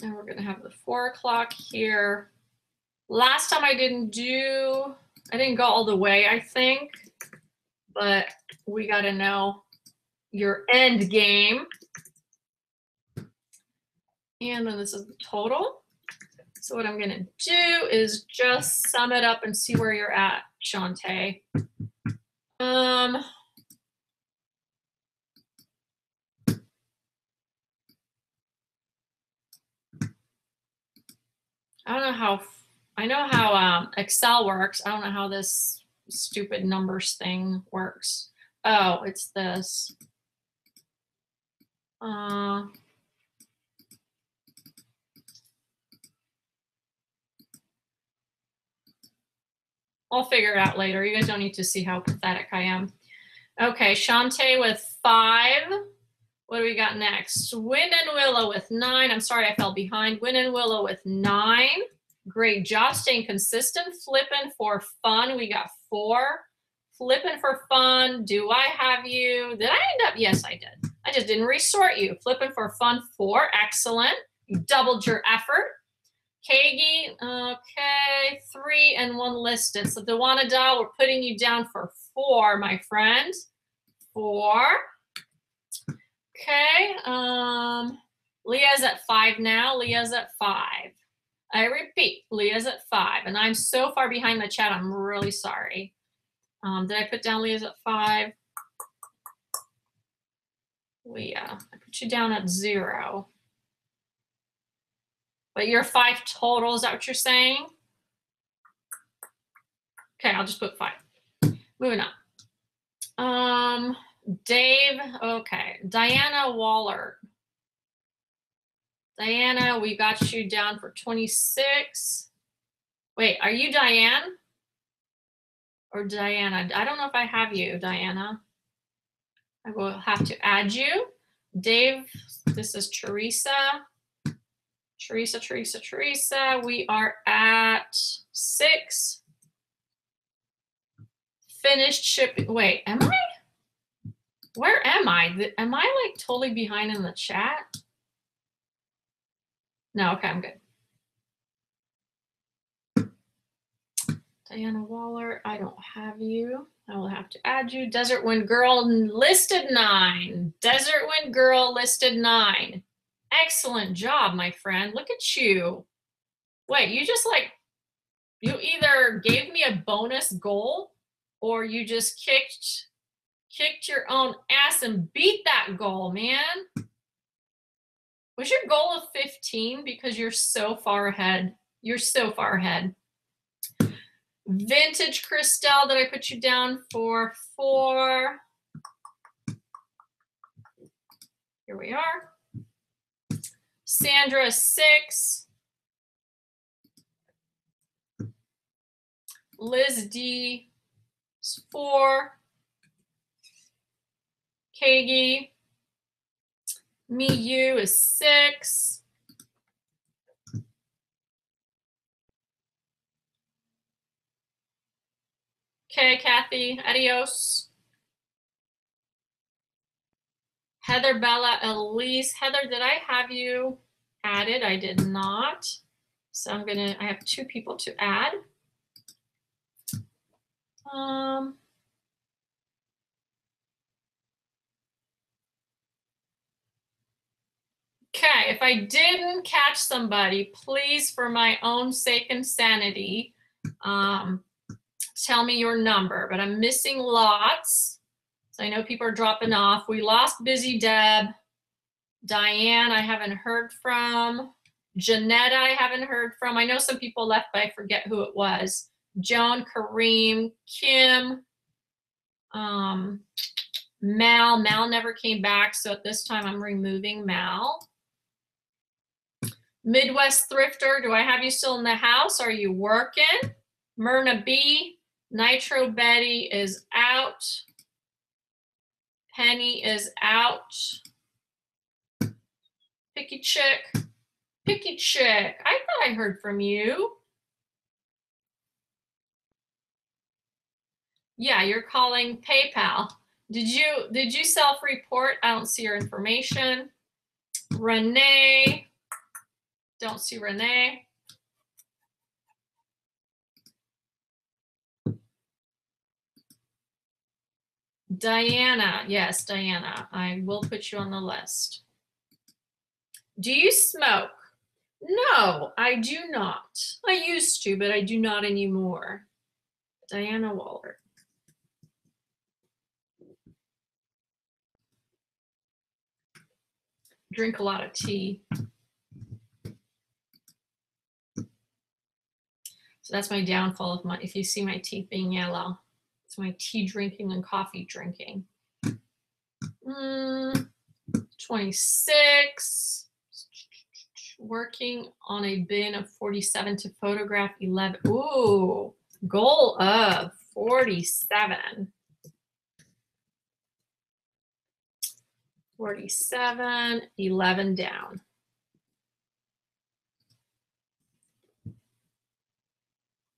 And we're gonna have the 4 o'clock here. Last time I didn't go all the way, I think, but we gotta know your end game. And then this is the total. So what I'm gonna do is just sum it up and see where you're at, Shantae. I know how Excel works. I don't know how this stupid numbers thing works. Oh, it's this. I'll figure it out later. You guys don't need to see how pathetic I am. Okay, Shantae with 5. What do we got next? Win and Willow with 9. I'm sorry I fell behind. Win and Willow with 9. Great job staying consistent. Flipping for fun. We got 4. Flipping for fun. Do I have you? Did I end up? Yes, I did. I just didn't resort you. Flipping for fun, 4. Excellent. You doubled your effort. Kagi, okay, 3 and 1 listed. So Dewanada, we're putting you down for 4, my friend. 4. Okay, Leah's at 5 now. Leah's at 5. I repeat, Leah's at 5. And I'm so far behind the chat, I'm really sorry. Did I put down Leah's at 5? Leah, I put you down at 0. But you're 5 total, is that what you're saying? Okay, I'll just put 5. Moving on. Dave, okay. Diana Waller. Diana, we got you down for 26. Wait, are you Diane? Or Diana? I don't know if I have you, Diana. I will have to add you. Dave, this is Teresa. Teresa, we are at 6. Finished shipping. Wait, am I? Where am I? Am I like totally behind in the chat? No, okay, I'm good. Diana Waller, I don't have you. I will have to add you. Desert Wind Girl listed 9. Desert Wind Girl listed 9. Excellent job, my friend. Look at you. Wait, you just like, you either gave me a bonus goal or you just kicked your own ass and beat that goal, man. Was your goal of 15? Because you're so far ahead. You're so far ahead. Vintage Christelle, that I put you down for 4. Here we are. Sandra, 6. Liz D, 4. Kagi, Me You is 6. Okay, Kathy, adios. Heather, Bella, Elise. Heather, did I have you added? I did not. So I have 2 people to add. Okay, if I didn't catch somebody, please, for my own sake and sanity, tell me your number. But I'm missing lots. So I know people are dropping off. We lost Busy Deb. Diane, I haven't heard from. Janetta, I haven't heard from. I know some people left, but I forget who it was. Joan, Kareem, Kim, Mal. Mal never came back, so at this time I'm removing Mal. Midwest Thrifter, do I have you still in the house? Are you working? Myrna B, Nitro Betty is out. Penny is out. Picky Chick. Picky Chick. I thought I heard from you. Yeah, you're calling PayPal. Did you self-report? I don't see your information. Renee. Don't see Renee. Diana. Yes, Diana. I will put you on the list. Do you smoke? No, I do not. I used to, but I do not anymore. Diana Waller. Drink a lot of tea. So that's my downfall of if you see my teeth being yellow. It's my tea drinking and coffee drinking. 26. Working on a bin of 47 to photograph 11. Ooh, goal of 47. 47, 11 down.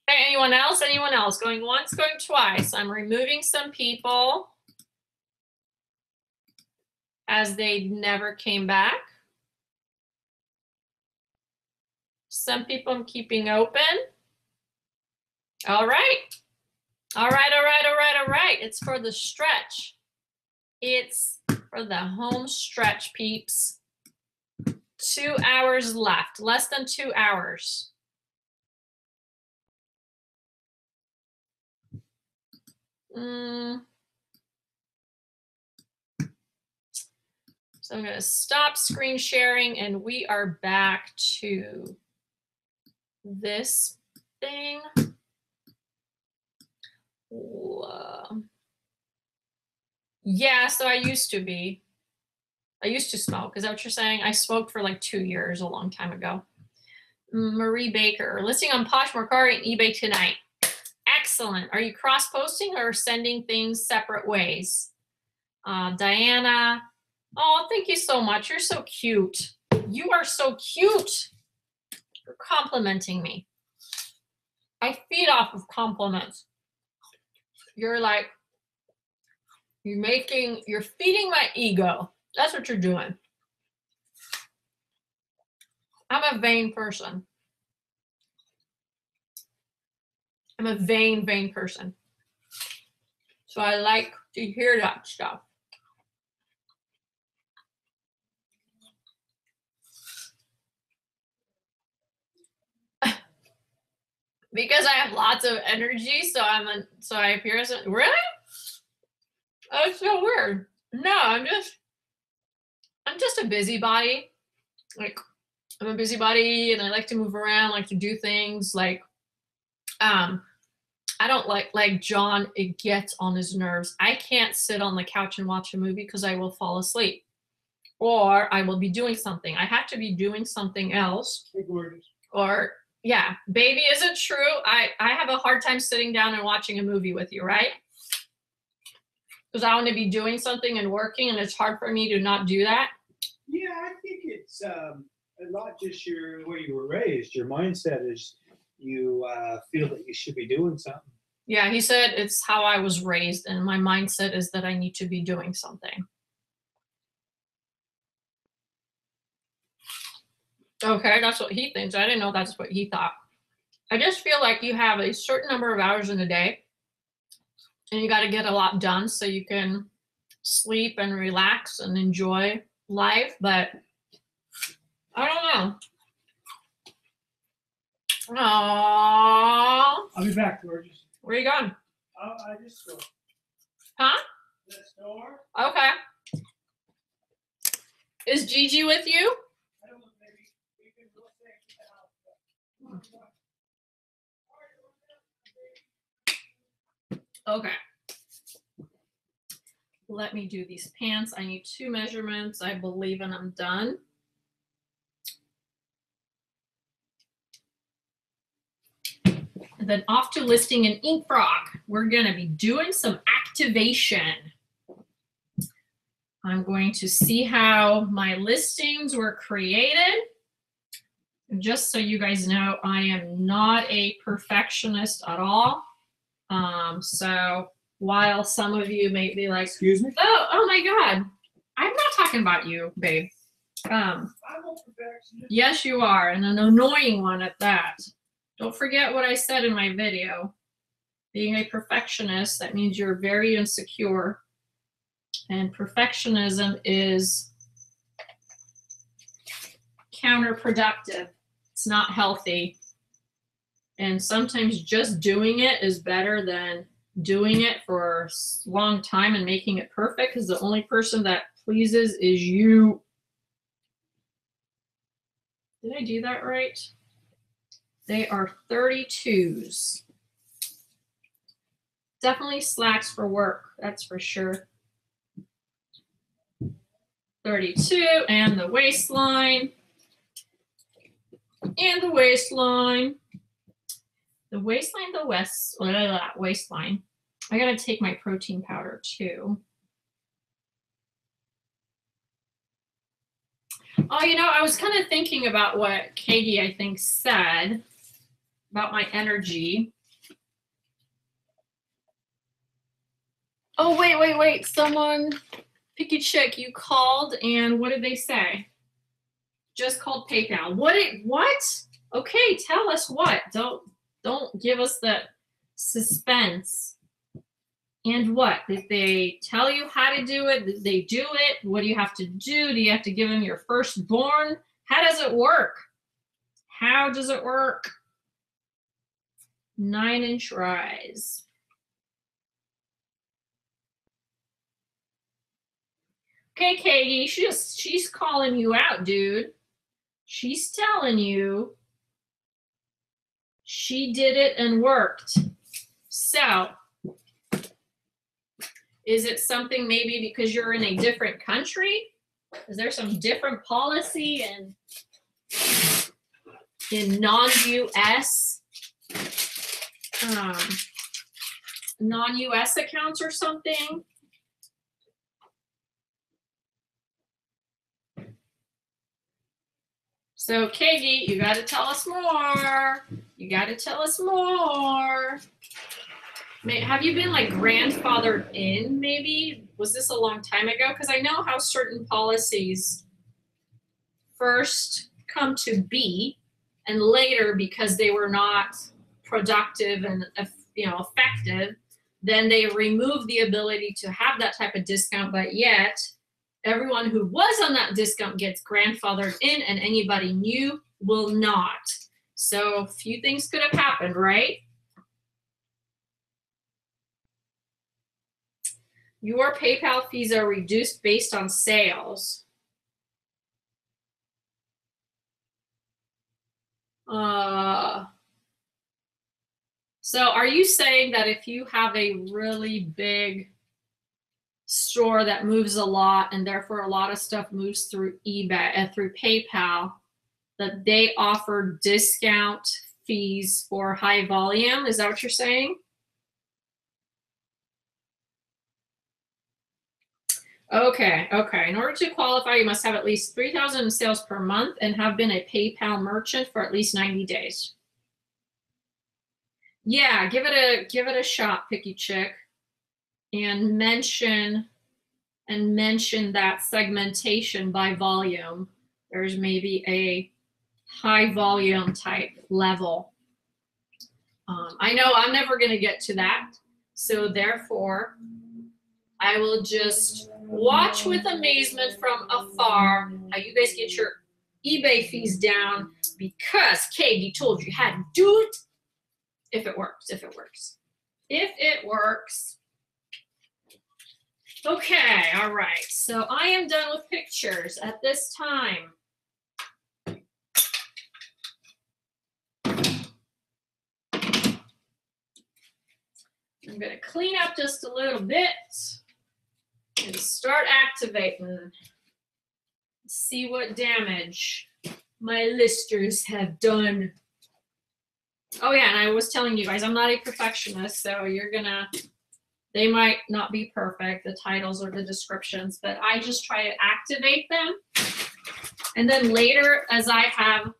Okay, anyone else? Anyone else? Going once, going twice. I'm removing some people as they never came back. Some people I'm keeping open. All right. All right, all right, all right, all right. It's for the stretch. It's for the home stretch, peeps. 2 hours left. Less than 2 hours. So I'm going to stop screen sharing and we are back to this thing. Yeah, so I used to smoke. Is that what you're saying? I smoked for like 2 years, a long time ago. Marie Baker, listing on Poshmark, MERCARI, and eBay tonight. Excellent. Are you cross-posting or sending things separate ways? Diana, oh, thank you so much. You're so cute. You are so cute. You're complimenting me. I feed off of compliments. You're feeding my ego. That's what you're doing. I'm a vain person. I'm a vain person. So I like to hear that stuff. Because I have lots of energy, so I appear as a, really? Oh, it's so weird. No, I'm just a busybody. Like, I'm a busybody and I like to move around, like to do things. Like, I don't like John, it gets on his nerves. I can't sit on the couch and watch a movie because I will fall asleep. Or I will be doing something. I have to be doing something else. Or, yeah, baby, is it true? I have a hard time sitting down and watching a movie with you, right? Because I want to be doing something and working, and it's hard for me to not do that. Yeah, I think it's a lot just the way you were raised. Your mindset is you feel that you should be doing something. Yeah, he said it's how I was raised, and my mindset is that I need to be doing something. Okay, that's what he thinks. I didn't know that's what he thought. I just feel like you have a certain number of hours in a day and you got to get a lot done so you can sleep and relax and enjoy life. But I don't know. Aww. I'll be back, gorgeous. Where you going? I just go. Huh? The store? Okay. Is Gigi with you? I don't know, maybe we can go stay at the house. Okay. Let me do these pants. I need 2 measurements, I believe, and I'm done. And then off to listing an ink frock. We're going to be doing some activation. I'm going to see how my listings were created. And just so you guys know, I am not a perfectionist at all. So while some of you may be like, Excuse me? oh my God, I'm not talking about you, babe. I'm a perfectionist. Yes, you are, and an annoying one at that. Don't forget what I said in my video. Being a perfectionist, that means you're very insecure. And perfectionism is counterproductive. It's not healthy. And sometimes just doing it is better than doing it for a long time and making it perfect, because the only person that pleases is you. Did I do that right? They are 32s. Definitely slacks for work, that's for sure. 32, and the waistline. And the waistline. The waistline, waistline. I gotta take my protein powder too. Oh, you know, I was kind of thinking about what Katie, I think, said about my energy. Oh, wait. Someone, Picky Chick, you called, and what did they say? Just called PayPal. What? Okay, tell us what. Don't give us the suspense. And what? Did they tell you how to do it? Did they do it? What do you have to do? Do you have to give them your firstborn? How does it work? How does it work? 9-inch rise. Okay, Katie, she's calling you out, dude. She's telling you she did it and worked. So, is it something maybe because you're in a different country? Is there some different policy in non-US non-US accounts or something? So, Katie, you got to tell us more. You got to tell us more. Have you been like grandfathered in maybe? Was this a long time ago? Because I know how certain policies first come to be, and later, because they were not productive and effective, then they remove the ability to have that type of discount, but yet everyone who was on that discount gets grandfathered in, and anybody new will not. So a few things could have happened, right? Your PayPal fees are reduced based on sales. So are you saying that if you have a really big store that moves a lot and therefore a lot of stuff moves through eBay and through PayPal, that they offer discount fees for high volume? Is that what you're saying? Okay. In order to qualify, you must have at least 3,000 in sales per month and have been a PayPal merchant for at least 90 days. Yeah, give it a shot, Picky Chick, and mention that segmentation by volume. There's maybe a high volume type level. I know I'm never going to get to that. So therefore, I will just watch with amazement from afar how you guys get your eBay fees down, because Katie told you how to do it. If it works, if it works. If it works. Okay, all right. So I am done with pictures at this time. I'm going to clean up just a little bit and start activating. See what damage my listers have done. Oh yeah, and I was telling you guys, I'm not a perfectionist, so they might not be perfect, the titles or the descriptions, but I just try to activate them. And then later, as I have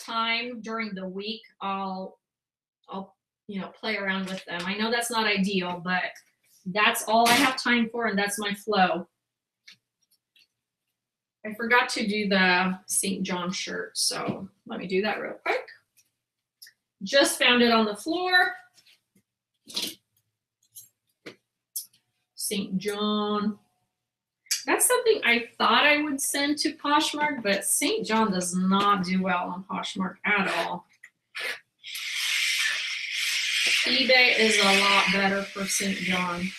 time during the week, I'll play around with them. I know that's not ideal, but that's all I have time for, and that's my flow. I forgot to do the St. John shirt, so let me do that real quick. Just found it on the floor. St. John. That's something I thought I would send to Poshmark, but St. John does not do well on Poshmark at all. eBay is a lot better for St. John.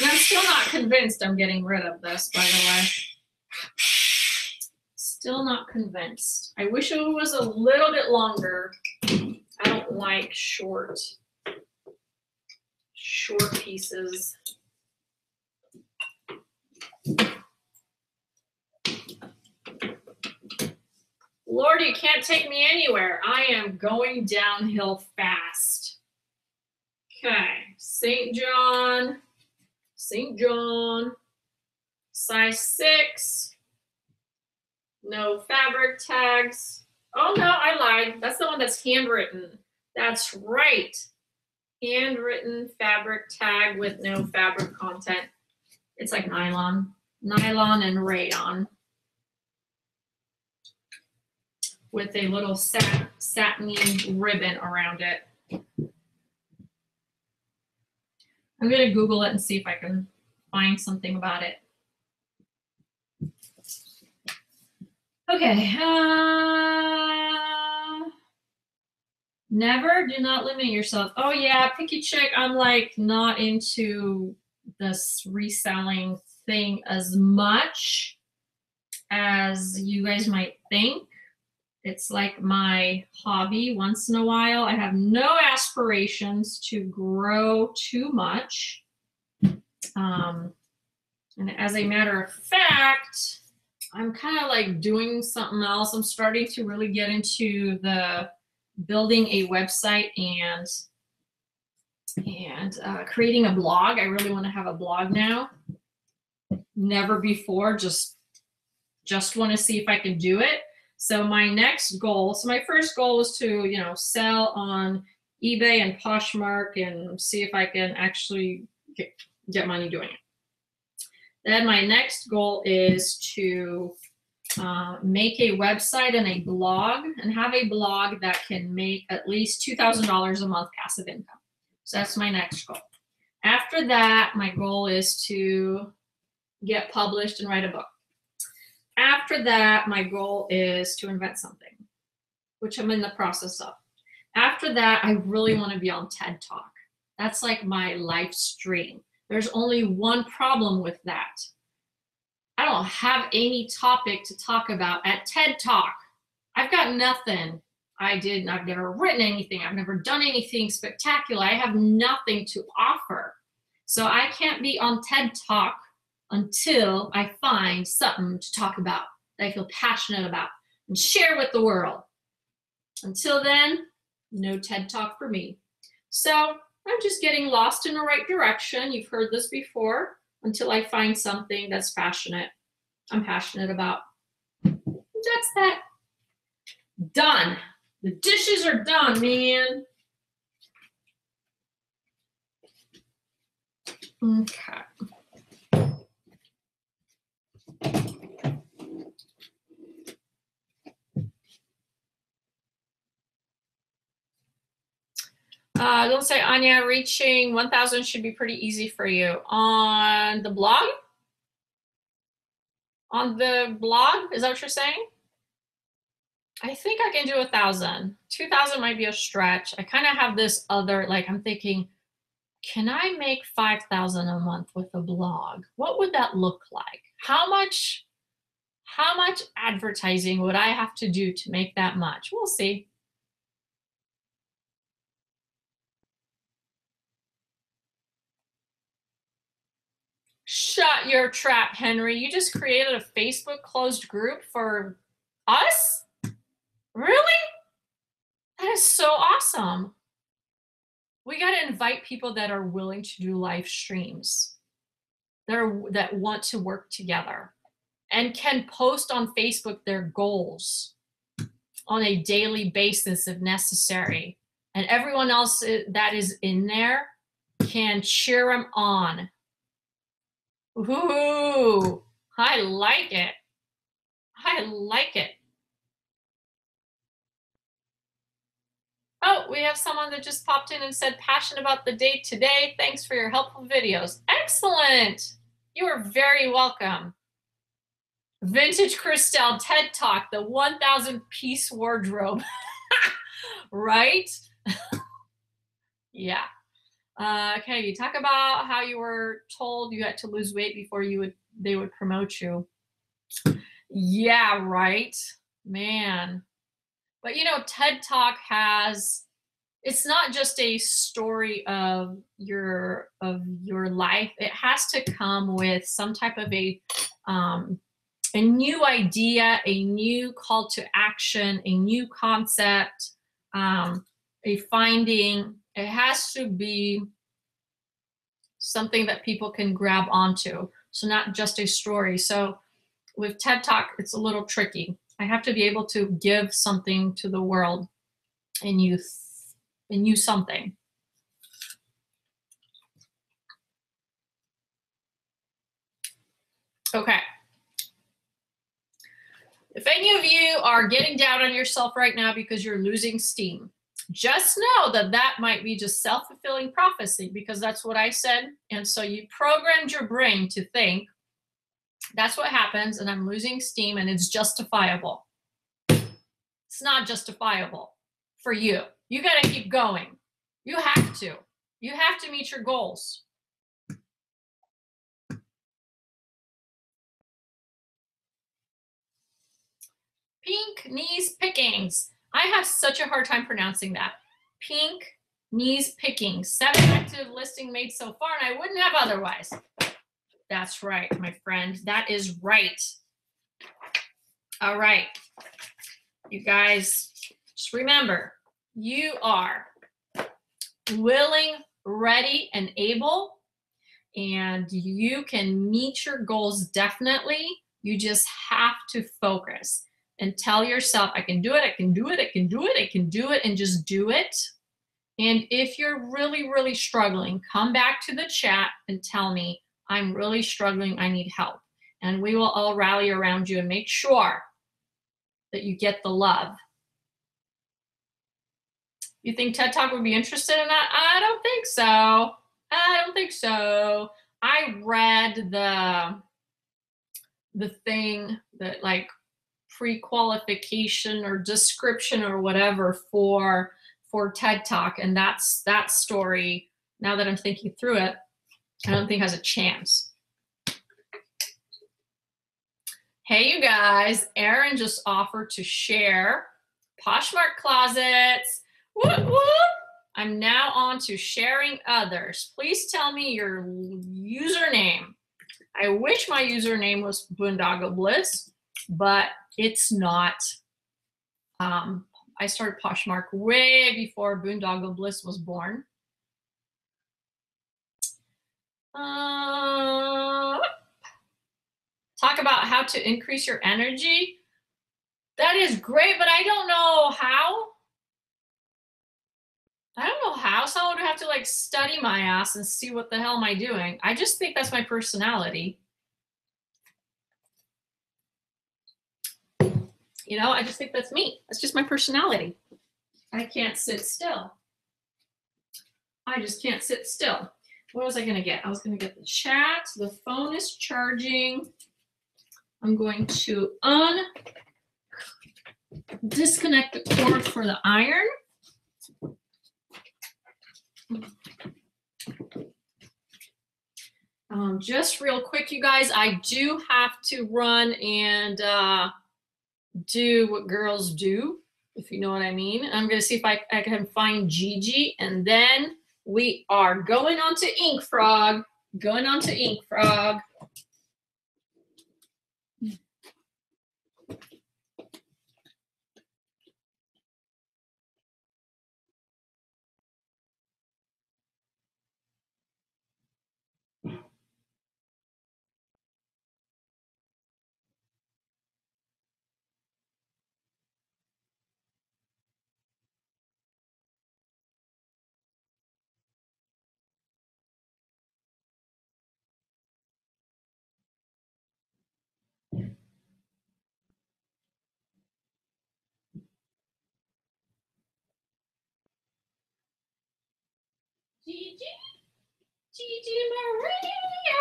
And I'm still not convinced I'm getting rid of this, by the way. Still not convinced. I wish it was a little bit longer. I don't like short pieces. Lord, you can't take me anywhere. I am going downhill fast. Okay, St. John, size 6, no fabric tags. Oh no, I lied. That's the one that's handwritten. That's right. Handwritten fabric tag with no fabric content. It's like nylon and rayon with a little satiny ribbon around it. I'm going to Google it and see if I can find something about it. Okay. Never, do not limit yourself. Oh yeah, Picky Chick, I'm like not into this reselling thing as much as you guys might think. It's like my hobby once in a while. I have no aspirations to grow too much. And as a matter of fact, I'm kind of like doing something else. I'm starting to really get into the building a website and creating a blog. I really want to have a blog now. Never before, just want to see if I can do it. So my next goal, so my first goal was to, sell on eBay and Poshmark and see if I can actually get money doing it. Then my next goal is to make a website and a blog, and have a blog that can make at least $2,000 a month passive income. So that's my next goal. After that, my goal is to get published and write a book. After that, my goal is to invent something, which I'm in the process of. After that, I really want to be on TED Talk. That's like my life stream. There's only one problem with that. I don't have any topic to talk about at TED Talk. I've got nothing. I've never written anything. I've never done anything spectacular. I have nothing to offer. So I can't be on TED Talk until I find something to talk about that I feel passionate about and share with the world. Until then, no TED Talk for me. So I'm just getting lost in the right direction. You've heard this before. Until I find something that's I'm passionate about. That's that. Done. The dishes are done, man. Okay. Don't say, Anya, reaching 1,000 should be pretty easy for you. On the blog? On the blog? Is that what you're saying? I think I can do 1,000. 2,000 might be a stretch. I kind of have this other, like, I'm thinking, can I make 5,000 a month with a blog? What would that look like? How much advertising would I have to do to make that much? We'll see. Shut your trap, Henry. You just created a Facebook closed group for us? Really? That is so awesome. We got to invite people that are willing to do live streams, that want to work together and can post on Facebook their goals on a daily basis if necessary. And everyone else that is in there can cheer them on. Ooh, I like it. I like it. Oh, we have someone that just popped in and said, passionate about the day today. Thanks for your helpful videos. Excellent. You are very welcome. Vintage Christelle TED Talk, the 1,000 piece wardrobe. Right? Yeah. Okay, you talk about how you were told you had to lose weight before they would promote you. Yeah, right. Man. But you know, TED Talk it's not just a story of your life. It has to come with some type of a new idea, a new call to action, a new concept, a finding. It has to be something that people can grab onto. So not just a story. So with TED Talk, it's a little tricky. I have to be able to give something to the world and use something. Okay. If any of you are getting down on yourself right now because you're losing steam, just know that that might be just self-fulfilling prophecy, because that's what I said. And so you programmed your brain to think that's what happens and I'm losing steam and it's justifiable. It's not justifiable for you. You got to keep going. You have to. You have to meet your goals. Pink knees pickings. I have such a hard time pronouncing that. Pink knees pickings. 7 active listing made so far, and I wouldn't have otherwise. That's right, my friend. That is right. All right. You guys, just remember, you are willing, ready, and able, and you can meet your goals definitely. You just have to focus and tell yourself, I can do it, I can do it, I can do it, I can do it, and just do it. And if you're really, really struggling, come back to the chat and tell me, I'm really struggling, I need help. And we will all rally around you and make sure that you get the love. You think TED Talk would be interested in that? I don't think so. I don't think so. I read the thing that like pre-qualification or description or whatever for TED Talk, and that story, now that I'm thinking through it, I don't think has a chance. Hey, you guys, Erin just offered to share Poshmark closets. Whoop, whoop. I'm now on to sharing others. Please tell me your username. I wish my username was Boondoggle Bliss, but it's not. I started Poshmark way before Boondoggle Bliss was born. Talk about how to increase your energy. That is great, but I don't know how. I don't know how. Someone would have to like study my ass and see what the hell am I doing. I just think that's my personality. You know, I just think that's me. That's just my personality. I can't sit still. I just can't sit still. What was I going to get? I was going to get the chat. The phone is charging. I'm going to disconnect the cord for the iron. Just real quick, you guys, I do have to run and do what girls do, if you know what I mean. I'm going to see if I can find Gigi, and then we are going on to Ink Frog. Going on to Ink Frog. Gigi, Gigi Maria.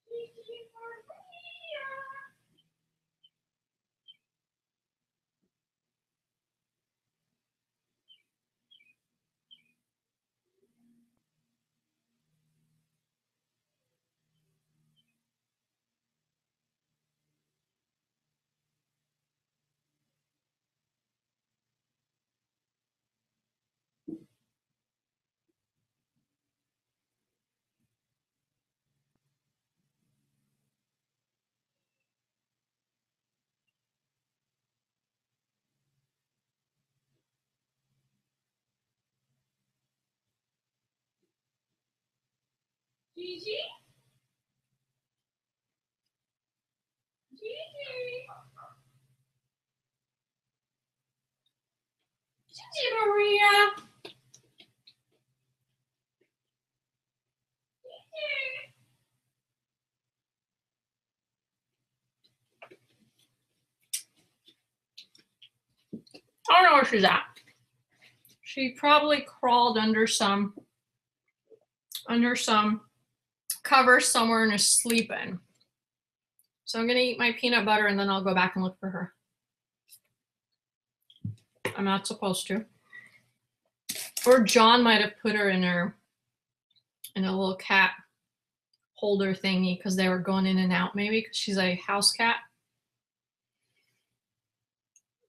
Gigi Maria. Gigi? Gigi? Gigi Maria? Gigi? I don't know where she's at. She probably crawled under some cover somewhere and is sleeping. So I'm gonna eat my peanut butter and then I'll go back and look for her. I'm not supposed to. Or John might have put her in a little cat holder thingy because they were going in and out, maybe because she's a house cat.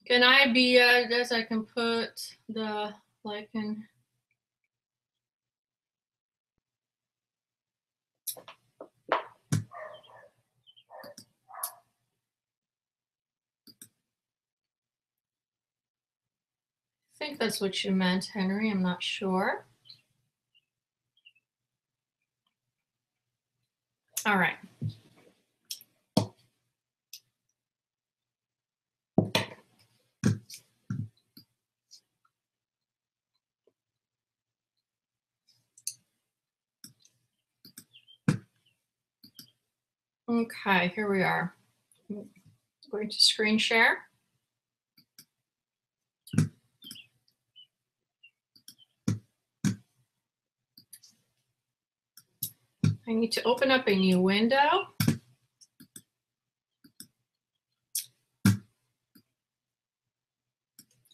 Can I be this? I can put the lichen. I think that's what you meant, Henry. I'm not sure. All right. Okay, here we are. I'm going to screen share. I need to open up a new window.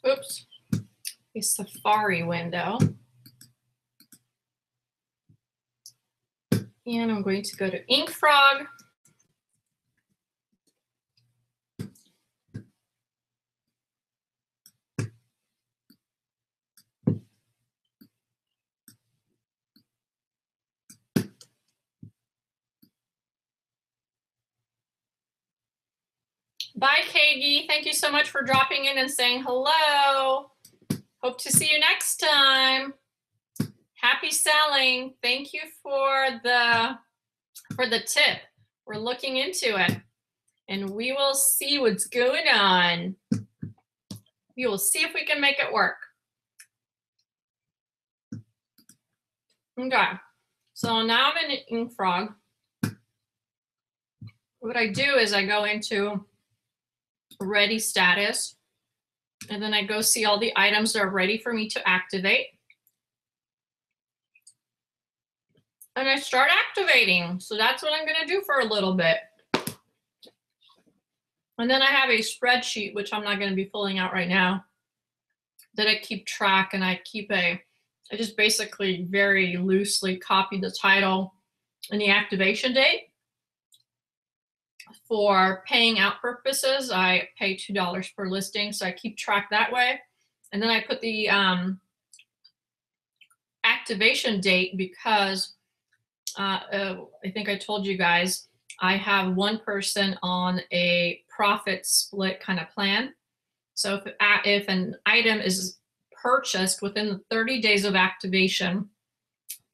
Oops, a Safari window. And I'm going to go to Ink Frog. Bye, Kagi. Thank you so much for dropping in and saying hello. Hope to see you next time. Happy selling. Thank you for the tip. We're looking into it, and we will see what's going on. We will see if we can make it work. Okay, so now I'm in Ink Frog. What I do is I go into ready status, and then I go see all the items that are ready for me to activate. And I start activating. So that's what I'm gonna do for a little bit. And then I have a spreadsheet, which I'm not gonna be filling out right now, that I keep track, and I just basically very loosely copy the title and the activation date. For paying out purposes, I pay $2 per listing, so I keep track that way. And then I put the activation date because I think I told you guys, I have one person on a profit split kind of plan. So if an item is purchased within the 30 days of activation,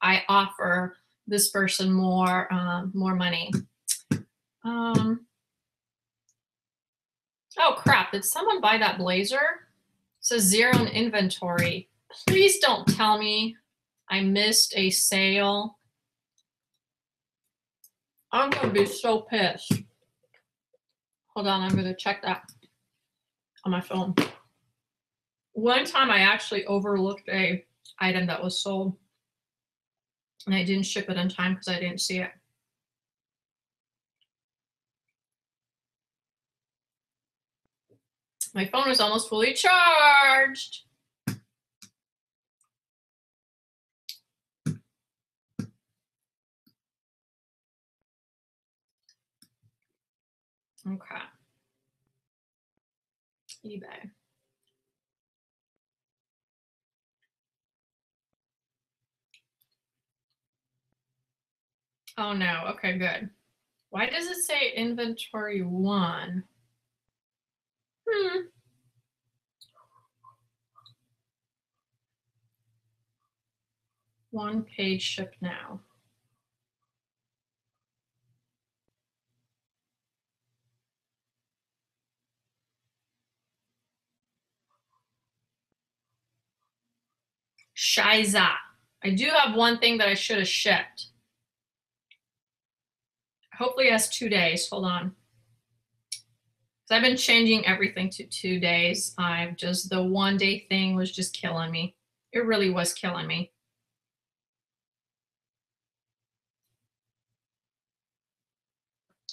I offer this person more money. Oh crap, did someone buy that blazer? It says 0 in inventory. Please don't tell me I missed a sale. I'm gonna be so pissed. Hold on, I'm gonna check that on my phone. One time I actually overlooked a item that was sold, and I didn't ship it in time because I didn't see it. My phone is almost fully charged. Okay. eBay. Oh no, okay, good. Why does it say inventory 1? One page ship now. Shiza. I do have one thing that I should have shipped. Hopefully it has 2 days. Hold on. I've been changing everything to 2 days. The 1 day thing was just killing me. It really was killing me.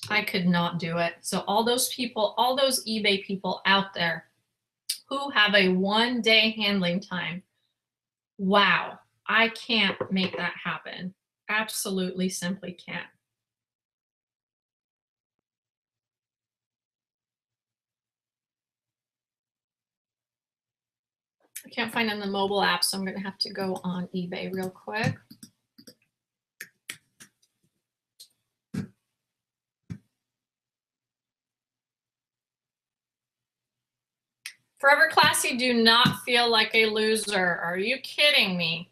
I could not do it. So all those people, all those eBay people out there who have a 1 day handling time, wow, I can't make that happen. Absolutely simply can't. I can't find it in the mobile app, so I'm going to have to go on eBay real quick. Forever Classy, do not feel like a loser. Are you kidding me?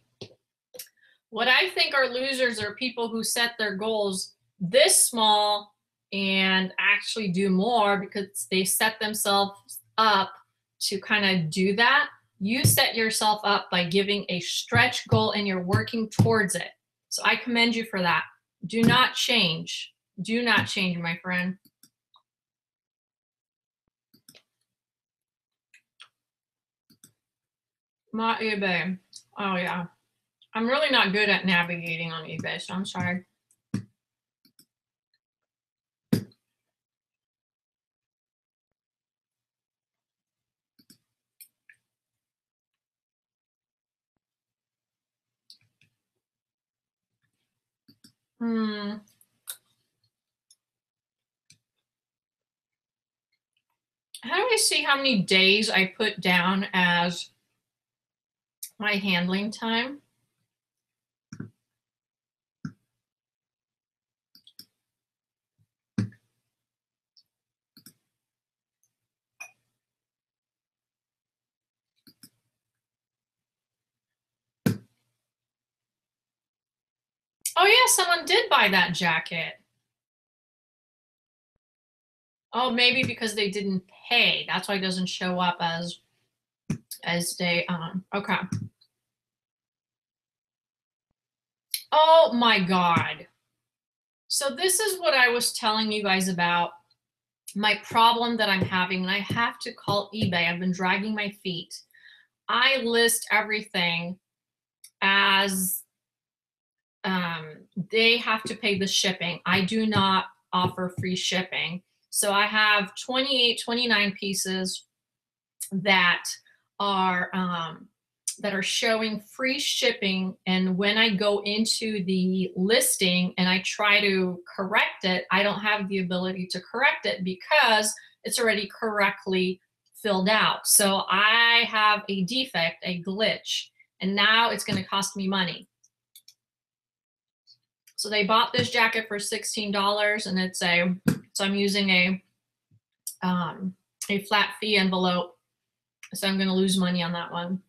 What I think are losers are people who set their goals this small and actually do more because they set themselves up to kind of do that. You set yourself up by giving a stretch goal and you're working towards it. So I commend you for that. Do not change. Do not change, my friend. My eBay. Oh, yeah. I'm really not good at navigating on eBay, so I'm sorry. How do I see how many days I put down as my handling time? Oh yeah, someone did buy that jacket. Oh, maybe because they didn't pay. That's why it doesn't show up as they okay. Oh my God. So this is what I was telling you guys about, my problem that I'm having, and I have to call eBay. I've been dragging my feet. I list everything as they have to pay the shipping. I do not offer free shipping. So I have 28, 29 pieces that are showing free shipping, and when I go into the listing and I try to correct it, I don't have the ability to correct it because it's already correctly filled out. So I have a defect, a glitch, and now it's going to cost me money. So they bought this jacket for $16, and it's so I'm using a flat fee envelope. So I'm going to lose money on that one.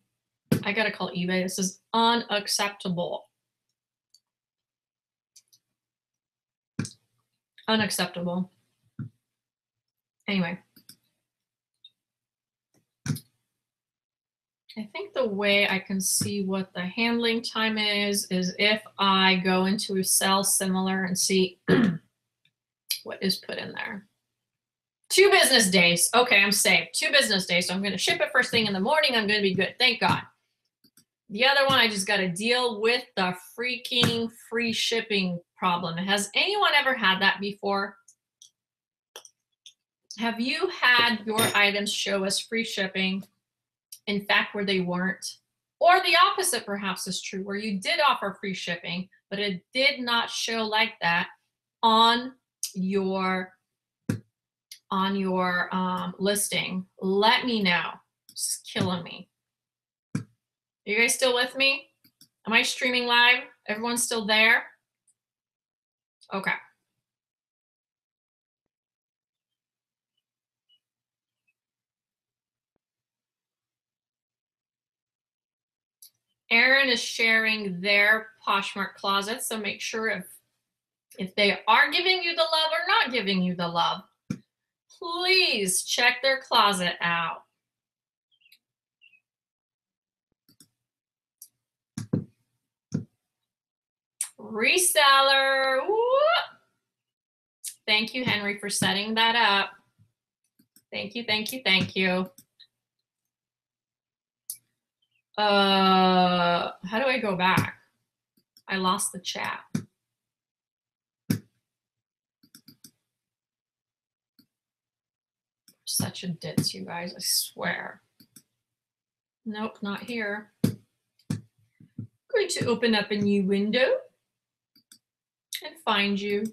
I got to call eBay. This is unacceptable. Unacceptable. Anyway. I think the way I can see what the handling time is if I go into a cell similar and see what is put in there. 2 business days. Okay, I'm safe. 2 business days. So I'm going to ship it first thing in the morning. I'm going to be good. Thank God. The other one, I just got to deal with the freaking free shipping problem. Has anyone ever had that before? Have you had your items show as free shipping, in fact, where they weren't? Or the opposite perhaps is true, where you did offer free shipping, but it did not show like that on your listing. Let me know. It's killing me. Are you guys still with me? Am I streaming live? Everyone's still there? Okay. Erin is sharing their Poshmark closet, so make sure if they are giving you the love or not giving you the love, please check their closet out. Reseller. Woo! Thank you, Henry, for setting that up. Thank you, thank you, thank you. How do I go back? I lost the chat. Such a ditz, you guys, I swear. Nope, not here. Going to open up a new window and find you.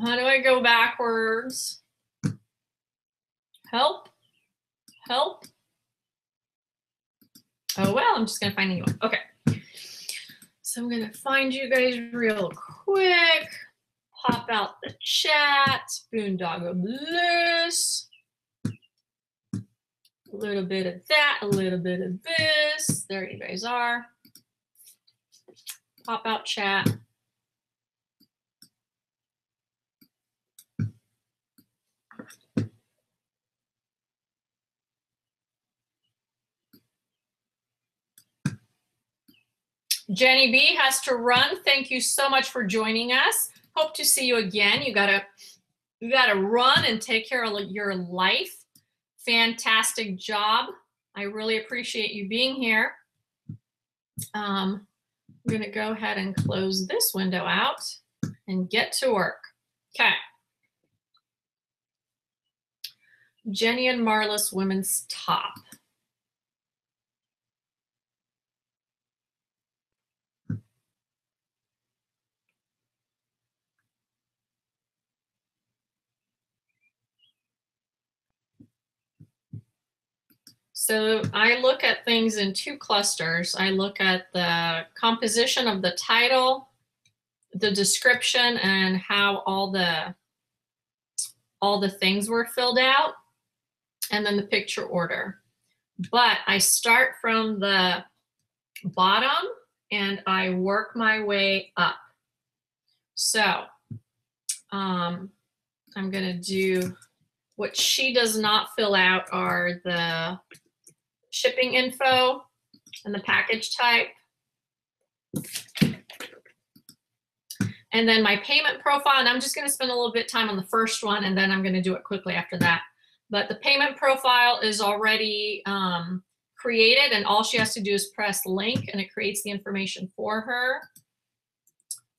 How do I go backwards? Help? Help? Oh, well, I'm just going to find a new one. Okay. So I'm going to find you guys real quick. Pop out the chat. Boondoggle bliss. A little bit of that, a little bit of this. There you guys are. Pop out chat. Jenny B has to run. Thank you so much for joining us. Hope to see you again. You gotta run and take care of your life. Fantastic job. I really appreciate you being here. I'm gonna go ahead and close this window out and get to work. Okay. Jenny and Marlis women's top. So I look at things in 2 clusters. I look at the composition of the title, the description, and how all the things were filled out, and then the picture order. but I start from the bottom and I work my way up. So I'm gonna do, what she does not fill out are the shipping info and the package type. And then my payment profile, and I'm just gonna spend a little bit of time on the first one and then I'm gonna do it quickly after that. But the payment profile is already created and all she has to do is press link and it creates the information for her.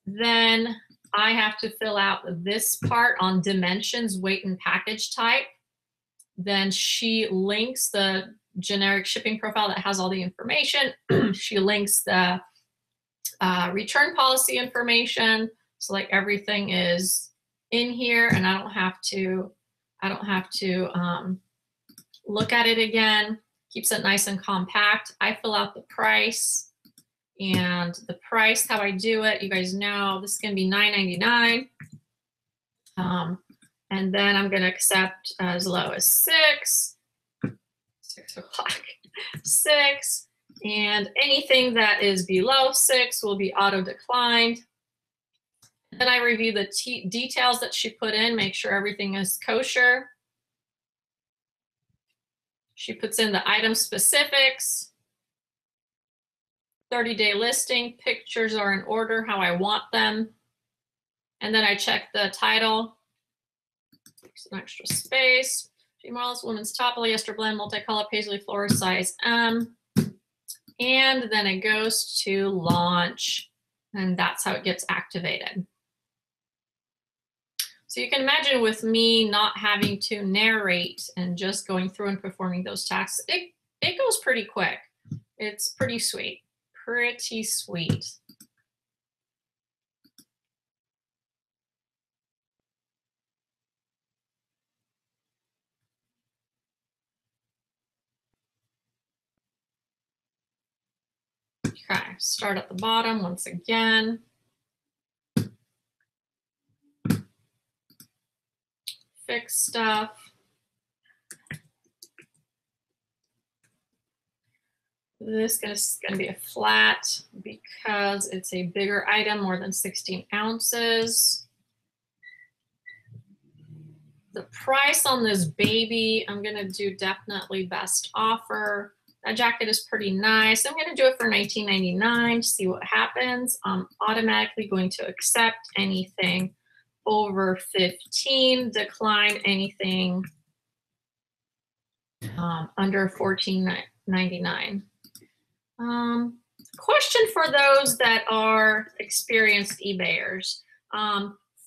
Then I have to fill out this part on dimensions, weight, and package type. Then she links the generic shipping profile that has all the information. She links the return policy information. So like everything is in here and I don't have to look at it again. Keeps it nice and compact. I fill out the price, and the price, how I do it, you guys know this is gonna be $9.99. And then I'm gonna accept as low as 6 o'clock, 6, and anything that is below 6 will be auto declined. Then I review the details that she put in, make sure everything is kosher. She puts in the item specifics, 30-day listing, pictures are in order how I want them. And then I check the title, some extra space. Females, women's top, polyester blend, multicolor, paisley floor, size M. And then it goes to launch, and that's how it gets activated. So you can imagine with me not having to narrate and just going through and performing those tasks, it goes pretty quick. It's pretty sweet, pretty sweet. Okay, start at the bottom once again. Fix stuff. This is going to be a flat because it's a bigger item, more than 16 ounces. The price on this baby, I'm going to do definitely best offer. That jacket is pretty nice. I'm going to do it for $19.99, see what happens. I'm automatically going to accept anything over 15, decline anything under $14.99. Question for those that are experienced eBayers.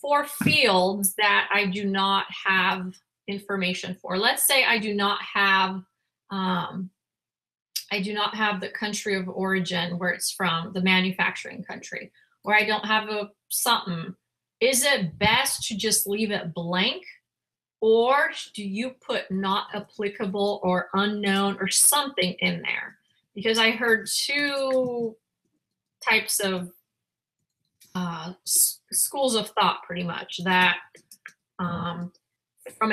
For fields that I do not have information for. Let's say I do not have the country of origin where it's from, the manufacturing country, or I don't have something. Is it best to just leave it blank, or do you put not applicable or unknown or something in there? Because I heard two types of schools of thought, pretty much, that from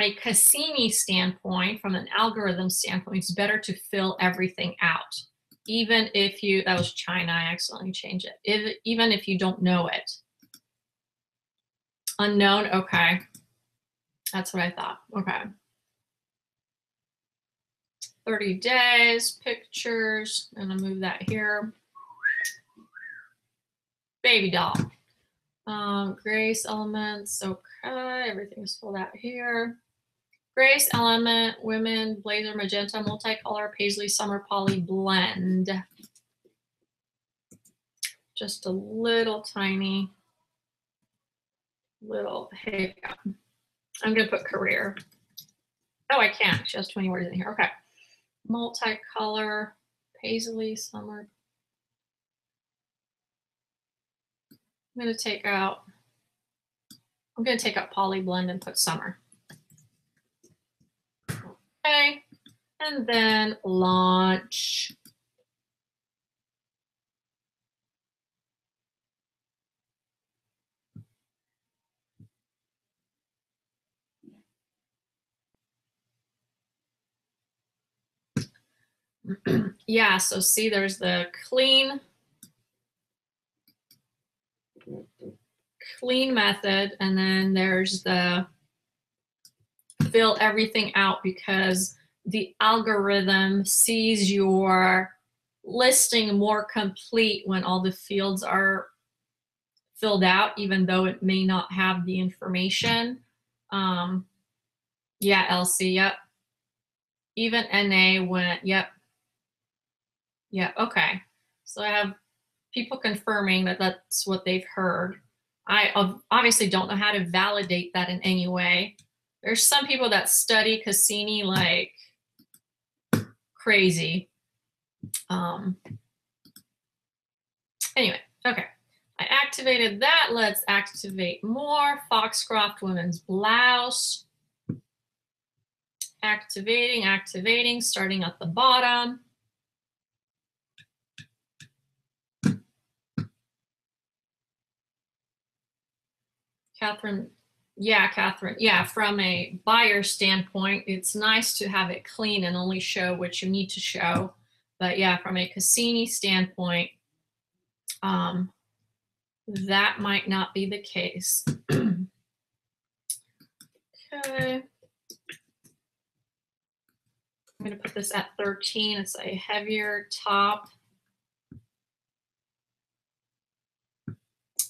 a Cassini standpoint, from an algorithm standpoint, it's better to fill everything out. Even if you, that was China, I accidentally changed it. Even if you don't know it. Unknown, okay. That's what I thought, okay. 30 days, pictures, I'm gonna move that here. Baby doll. Grace elements, okay, everything is filled out here. Grace element, women, blazer, magenta, multicolor, paisley, summer poly blend. Just a little tiny, little hiccup. I'm gonna put career. Oh, I can't, she has 20 words in here, okay. Multicolor, paisley, summer. I'm gonna take out poly blend and put summer. Okay, and then launch. Yeah, so see, there's the clean method, and then there's the fill everything out because the algorithm sees your listing more keplete when all the fields are filled out, even though it may not have the information. Yeah, Elsie, yep. Even NA went, yep. Yeah, okay. So I have people confirming that that's what they've heard. I obviously don't know how to validate that in any way. There's some people that study Cassini like crazy. Anyway, okay. I activated that. Let's activate more. Foxcroft women's blouse. Activating, starting at the bottom. Catherine, yeah, from a buyer standpoint, it's nice to have it clean and only show what you need to show. But yeah, from a Cassini standpoint, that might not be the case. Okay. I'm going to put this at 13. It's a heavier top.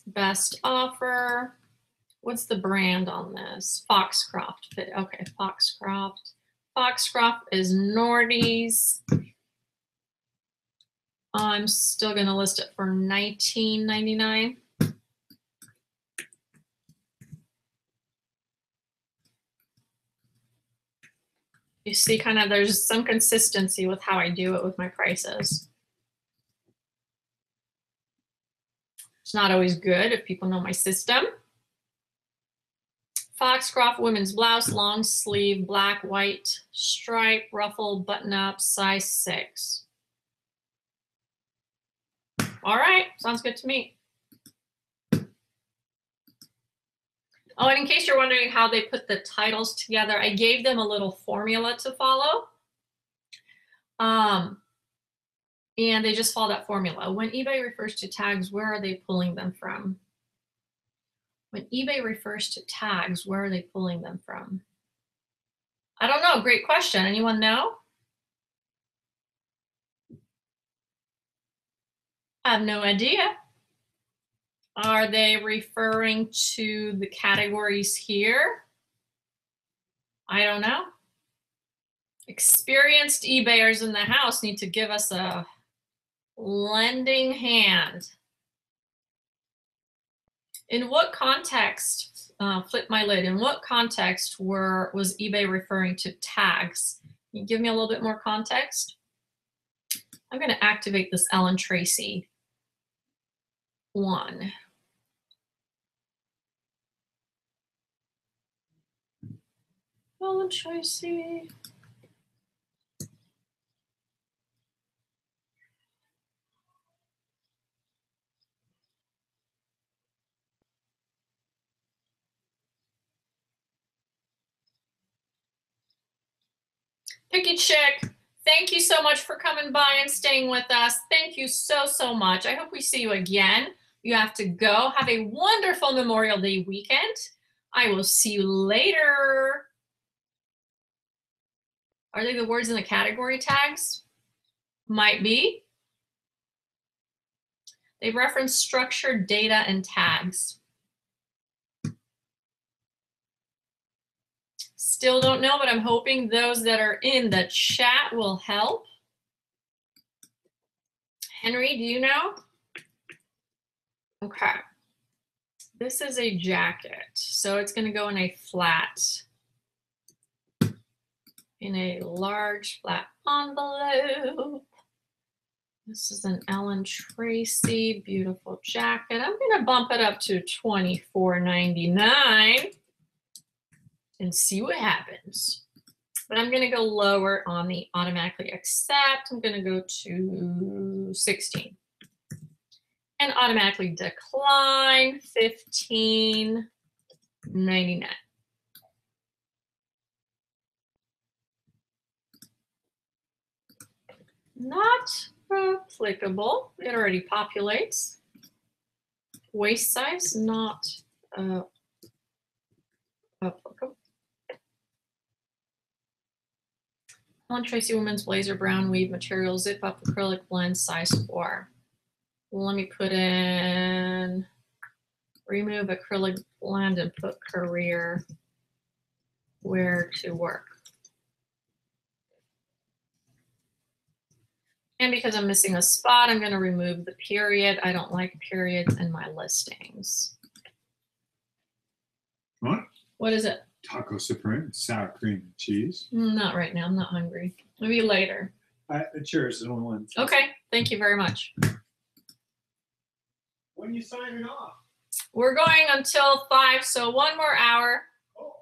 Best offer. What's the brand on this? Foxcroft. Okay, Foxcroft. Foxcroft is Nordy's. I'm still going to list it for $19.99. You see, kind of there's some consistency with how I do it with my prices. It's not always good if people know my system. Foxcroft women's blouse, long sleeve, black, white, stripe, ruffle, button up, size 6. All right, sounds good to me. Oh, and in case you're wondering how they put the titles together, I gave them a little formula to follow. And they just follow that formula. When eBay refers to tags, where are they pulling them from? When eBay refers to tags, where are they pulling them from? I don't know. Great question. Anyone know? I have no idea. Are they referring to the categories here? I don't know. Experienced eBayers in the house need to give us a lending hand. In what context, flip my lid, in what context was eBay referring to tags? Can you give me a little bit more context? I'm going to activate this Ellen Tracy one. Ellen Tracy. Picky Chick, thank you so much for coming by and staying with us. Thank you so, so much. I hope we see you again. You have to go. Have a wonderful Memorial Day weekend. I will see you later. Are they the words in the category tags? Might be. They reference structured data and tags. Still don't know, but I'm hoping those that are in the chat will help. Henry, do you know? Okay. This is a jacket, so it's going to go in a flat, in a large flat envelope. This is an Ellen Tracy, beautiful jacket. I'm going to bump it up to $24.99 and see what happens. But I'm going to go lower on the automatically accept. I'm going to go to 16. And automatically decline, $15.99. Not applicable. It already populates. Waist size, not applicable. Helen Tracy women's blazer brown weave material, zip up acrylic blend size 4. Let me put in remove acrylic blend and put career where to work. And because I'm missing a spot, I'm going to remove the period. I don't like periods in my listings. What? What is it? Taco Supreme, sour cream and cheese. Not right now. I'm not hungry. Maybe later. It's yours. The only one. Okay. Thank you very much. When you signing off? We're going until 5, so 1 more hour. Oh.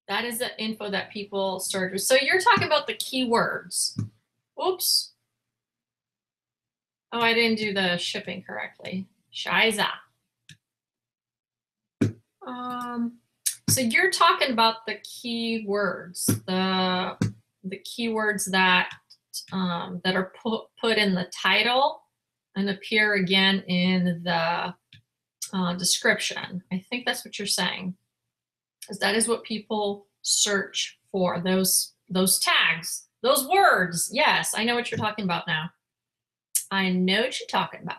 That is the info that people started with. So you're talking about the keywords. Oops. Oh, I didn't do the shipping correctly. Shiza. So you're talking about the keywords, the keywords that that are put in the title and appear again in the description. I think that's what you're saying. Because that is what people search for, those tags, those words. Yes, I know what you're talking about now. I know what you're talking about.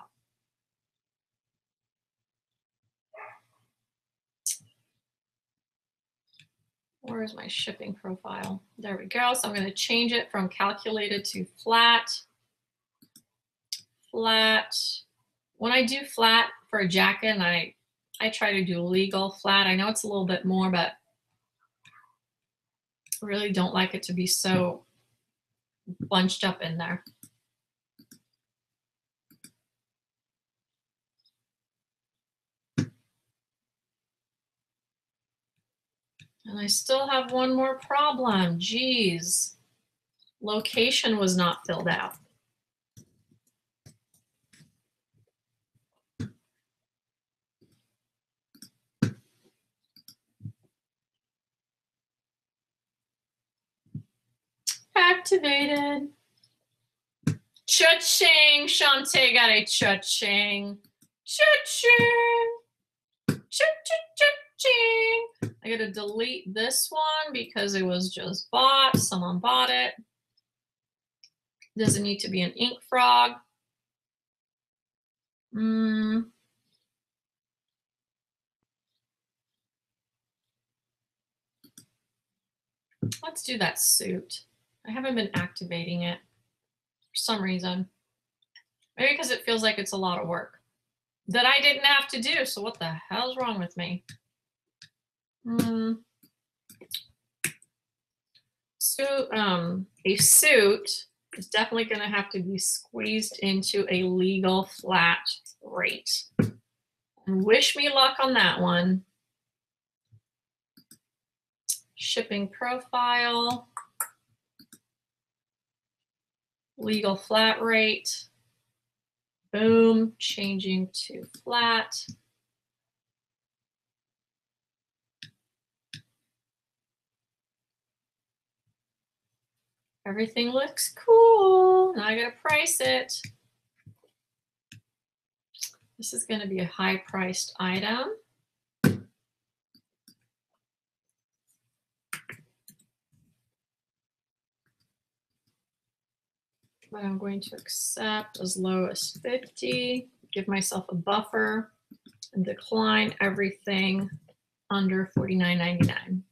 Where is my shipping profile? There we go. So I'm going to change it from calculated to flat. Flat. When I do flat for a jacket, and I try to do legal flat. I know it's a little bit more, but I really don't like it to be so bunched up in there. And I still have one more problem. Geez, location was not filled out. Activated. Cha-ching. Shantae got a cha-ching. Cha-ching. Cha-cha-cha-ching. I gotta delete this one because it was just bought. Someone bought it. Doesn't need to be an ink frog. Let's do that suit. I haven't been activating it for some reason. Maybe because it feels like it's a lot of work that I didn't have to do. So what the hell's wrong with me? So a suit is definitely going to have to be squeezed into a legal flat rate. And wish me luck on that one. Shipping profile. Legal flat rate. Boom, changing to flat. Everything looks cool. Now I gotta price it. This is gonna be a high-priced item. But I'm going to accept as low as 50, give myself a buffer, and decline everything under $49.99.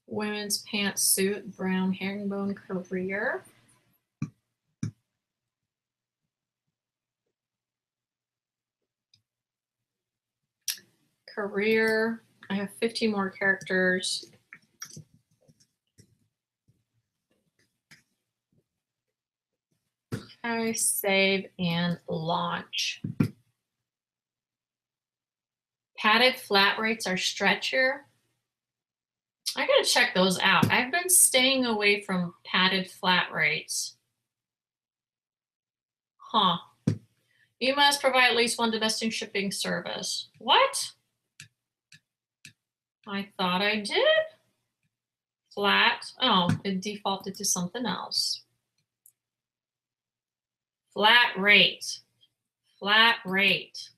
Women's pantsuit, brown herringbone career. Career, I have 50 more characters. Okay, save and launch. Padded flat rates are stretchier. I gotta check those out. I've been staying away from padded flat rates. Huh. You must provide at least one domestic shipping service. What? I thought I did. Flat. Oh, it defaulted to something else. Flat rate. Flat rate.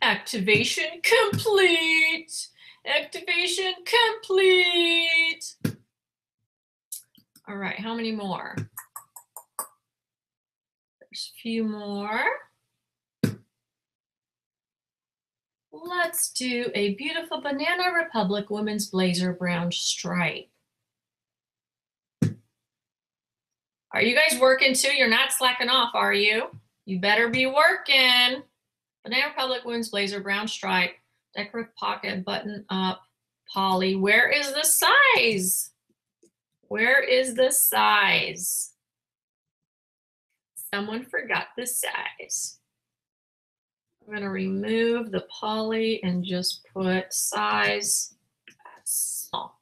Activation complete. Activation complete. All right, how many more? There's a few more. Let's do a beautiful Banana Republic women's blazer brown stripe. Are you guys working too? You're not slacking off, are you? You better be working. Banana Republic women's blazer brown stripe, decorative pocket, button up, poly. Where is the size? Where is the size? Someone forgot the size. I'm going to remove the poly and just put size small.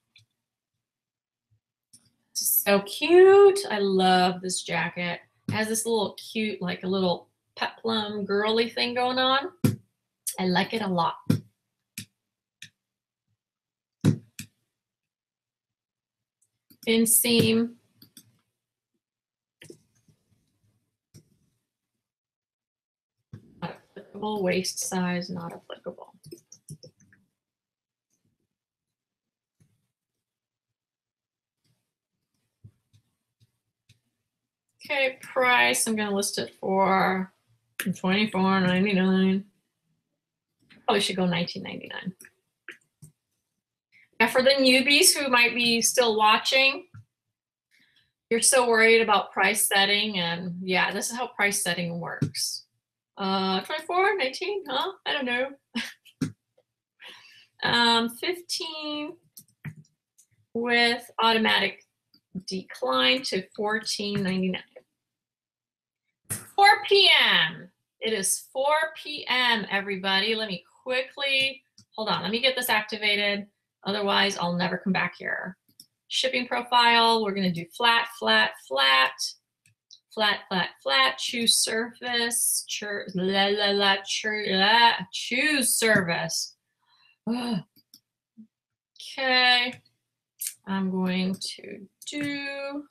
So cute. I love this jacket. It has this little cute, like a little peplum girly thing going on. I like it a lot. Inseam. Not applicable. Waist size, not applicable. Okay, price. I'm going to list it for $24.99. Probably should go $19.99. Now, for the newbies who might be still watching, you're so worried about price setting, and yeah, this is how price setting works. 24, 19, huh? I don't know. 15 with automatic decline to $14.99. 4 p.m. It is 4 p.m. everybody. Let me quickly, hold on. Let me get this activated. Otherwise, I'll never come back here. Shipping profile. We're going to do flat, flat, flat, flat, flat, flat. Choose surface. Choose service. Okay. I'm going to do.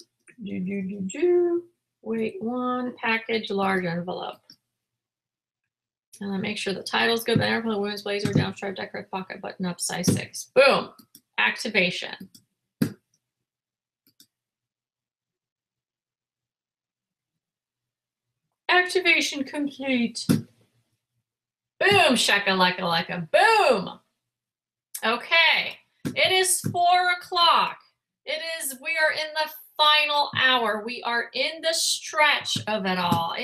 Wait, one package, large envelope. And then make sure the title's good. Banner for the women's blazer, down stripe, decorative pocket, button up, size 6. Boom. Activation. Activation complete. Boom, shaka-laka-laka, boom. Okay, it is 4 o'clock. We are in the final hour. We are in the stretch of it all.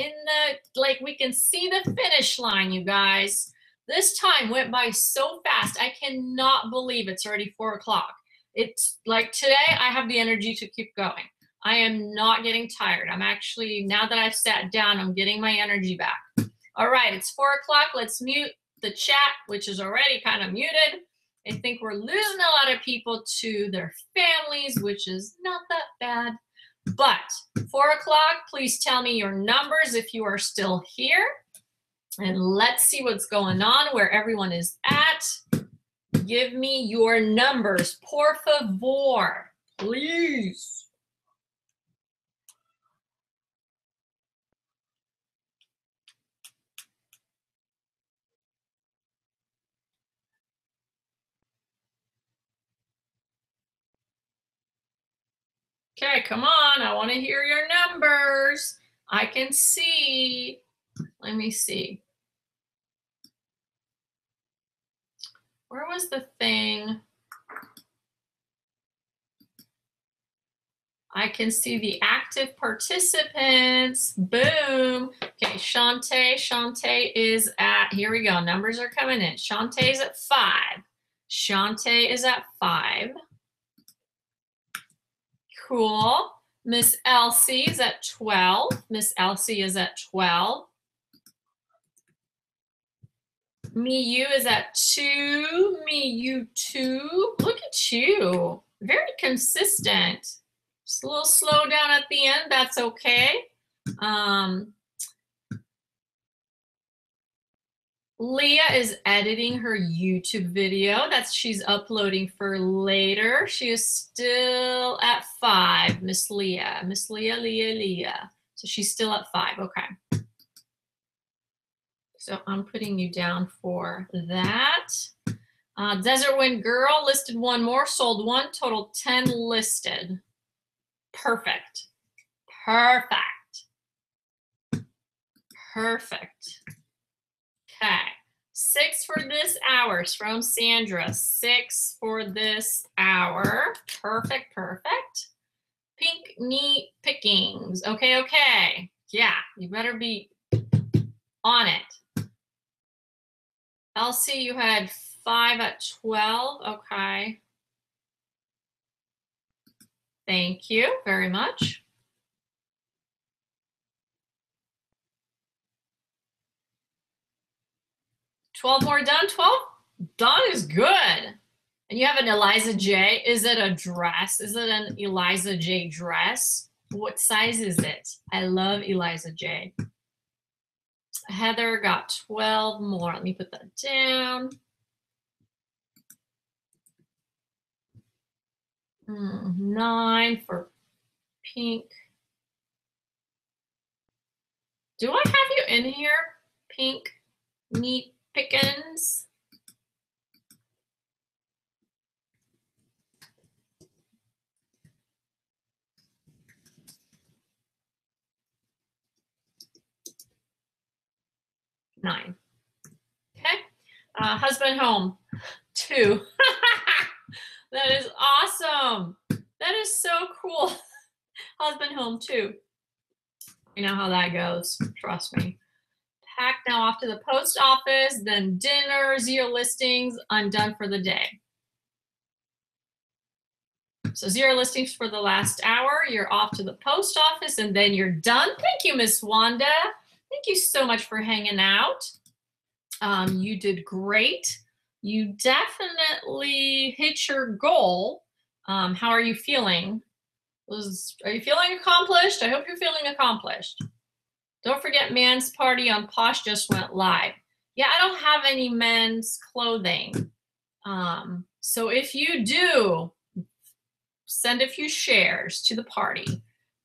We can see the finish line, you guys. This time went by so fast. I cannot believe it's already 4 o'clock. It's like today I have the energy to keep going. I am not getting tired. I'm actually, now that I've sat down, I'm getting my energy back. All right, it's 4 o'clock. Let's mute the chat, which is already kind of muted. I think we're losing a lot of people to their families, which is not that bad. But 4 o'clock, please tell me your numbers if you are still here. And let's see what's going on, where everyone is at. Give me your numbers, por favor, please. Okay, come on. I want to hear your numbers. I can see. Let me see. Where was the thing? I can see the active participants. Boom. Okay, Shantae is at, here we go. Numbers are coming in. Shantae is at 5. Shantae is at 5. Cool. Miss Elsie is at 12. Miss Elsie is at 12. Me, you is at 2. Me, you 2. Look at you. Very consistent. Just a little slow down at the end. That's okay. Leah is editing her YouTube video that she's uploading for later. She is still at 5, Miss Leah. Miss Leah. So she's still at 5. Okay. So I'm putting you down for that. Desert Wind Girl listed 1 more, sold 1, total 10 listed. Perfect. Okay. 6 for this hour from Sandra. 6 for this hour. Perfect. Pink Neat Pickings. Okay. Yeah, you better be on it. Elsie, you had 5 at 12. Okay. Thank you very much. $12 more done. 12 done is good. And you have an Eliza J. Is it a dress? Is it an Eliza J dress? What size is it? I love Eliza J. Heather got 12 more. Let me put that down. 9 for pink. Do I have you in here? Pink Neat Pickens. Nine. Okay. Husband home. 2. That is awesome. That is so cool. Husband home 2. You know how that goes. Trust me. Pack now off to the post office, then dinner, 0 listings. I'm done for the day. So 0 listings for the last hour. You're off to the post office, and then you're done. Thank you, Miss Wanda. Thank you so much for hanging out. You did great. You definitely hit your goal. How are you feeling? Are you feeling accomplished? I hope you're feeling accomplished. Don't forget Man's Party on Posh just went live. Yeah, I don't have any men's clothing. So if you do, send a few shares to the party.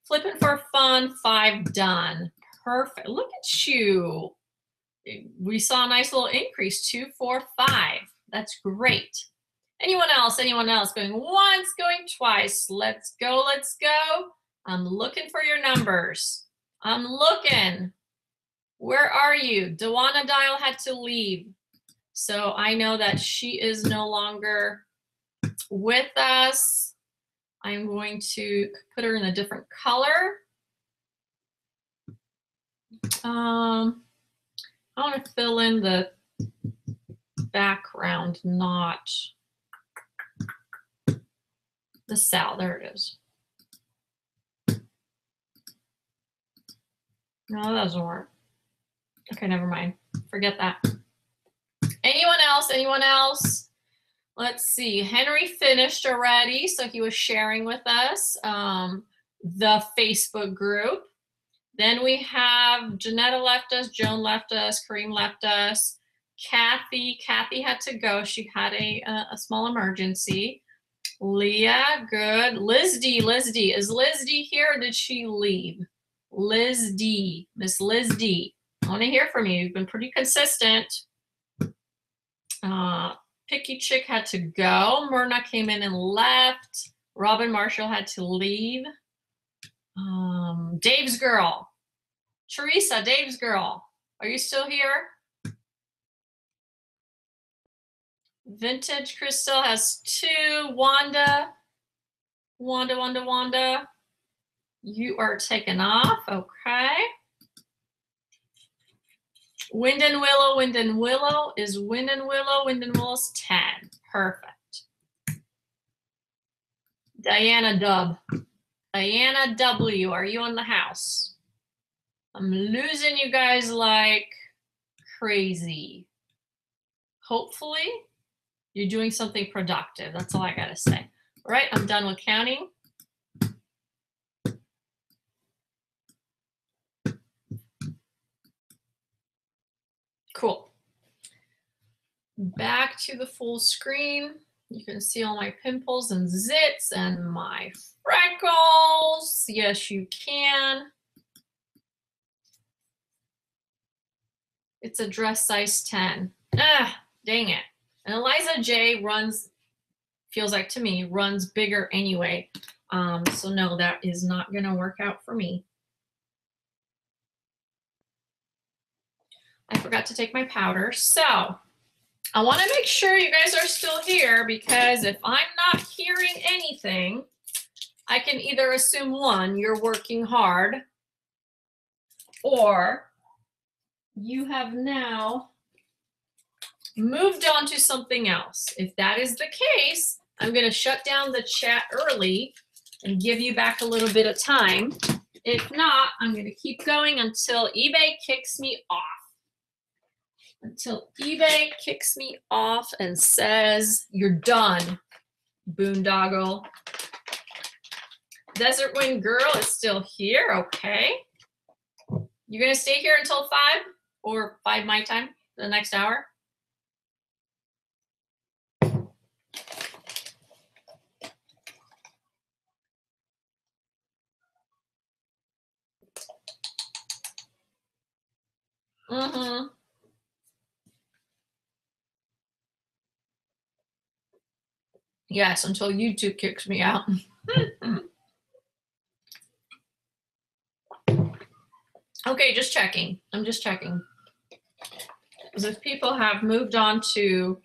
Flipping for fun, 5 done. Perfect. Look at you. We saw a nice little increase, 2, 4, 5. That's great. Anyone else? Anyone else? Going once, going twice. Let's go. Let's go. I'm looking for your numbers. I'm looking. Where are you? Dewana Dial had to leave. So I know that she is no longer with us. I'm going to put her in a different color. I want to fill in the background, not the cell. There it is. No, that doesn't work. Okay, never mind. Forget that. Anyone else? Anyone else? Let's see. Henry finished already, so he was sharing with us the Facebook group. Then we have Janetta left us, Joan left us, Kareem left us, Kathy had to go. She had a small emergency. Leah, good. Liz D. Is Liz D here or did she leave? Liz D. Miss Liz D. I want to hear from you. You've been pretty consistent. Picky Chick had to go. Myrna came in and left. Robin Marshall had to leave. Dave's girl. Teresa, Dave's girl. Are you still here? Vintage Crystal has 2. Wanda. You are taken off. Okay. Wind and Willow is Wind and Willow's 10. Perfect. Diana W, are you in the house? I'm losing you guys like crazy. hopefully you're doing something productive. That's all I got to say. All right, I'm done with counting. Cool. Back to the full screen. You can see all my pimples and zits and my freckles. Yes, you can. It's a dress size 10. Ah, dang it. And Eliza J feels like to me, runs bigger anyway. So no, that is not going to work out for me. I forgot to take my powder. So I want to make sure you guys are still here, because if I'm not hearing anything, I can either assume, one, you're working hard, or you have now moved on to something else. If that is the case, I'm going to shut down the chat early and give you back a little bit of time. If not, I'm going to keep going until eBay kicks me off. Until eBay kicks me off and says, you're done, boondoggle. Desert Wind Girl is still here, okay. You're gonna stay here until 5 or 5 my time, the next hour? Mm-hmm. Yes, until YouTube kicks me out. Okay, just checking. I'm just checking. Because if people have moved on to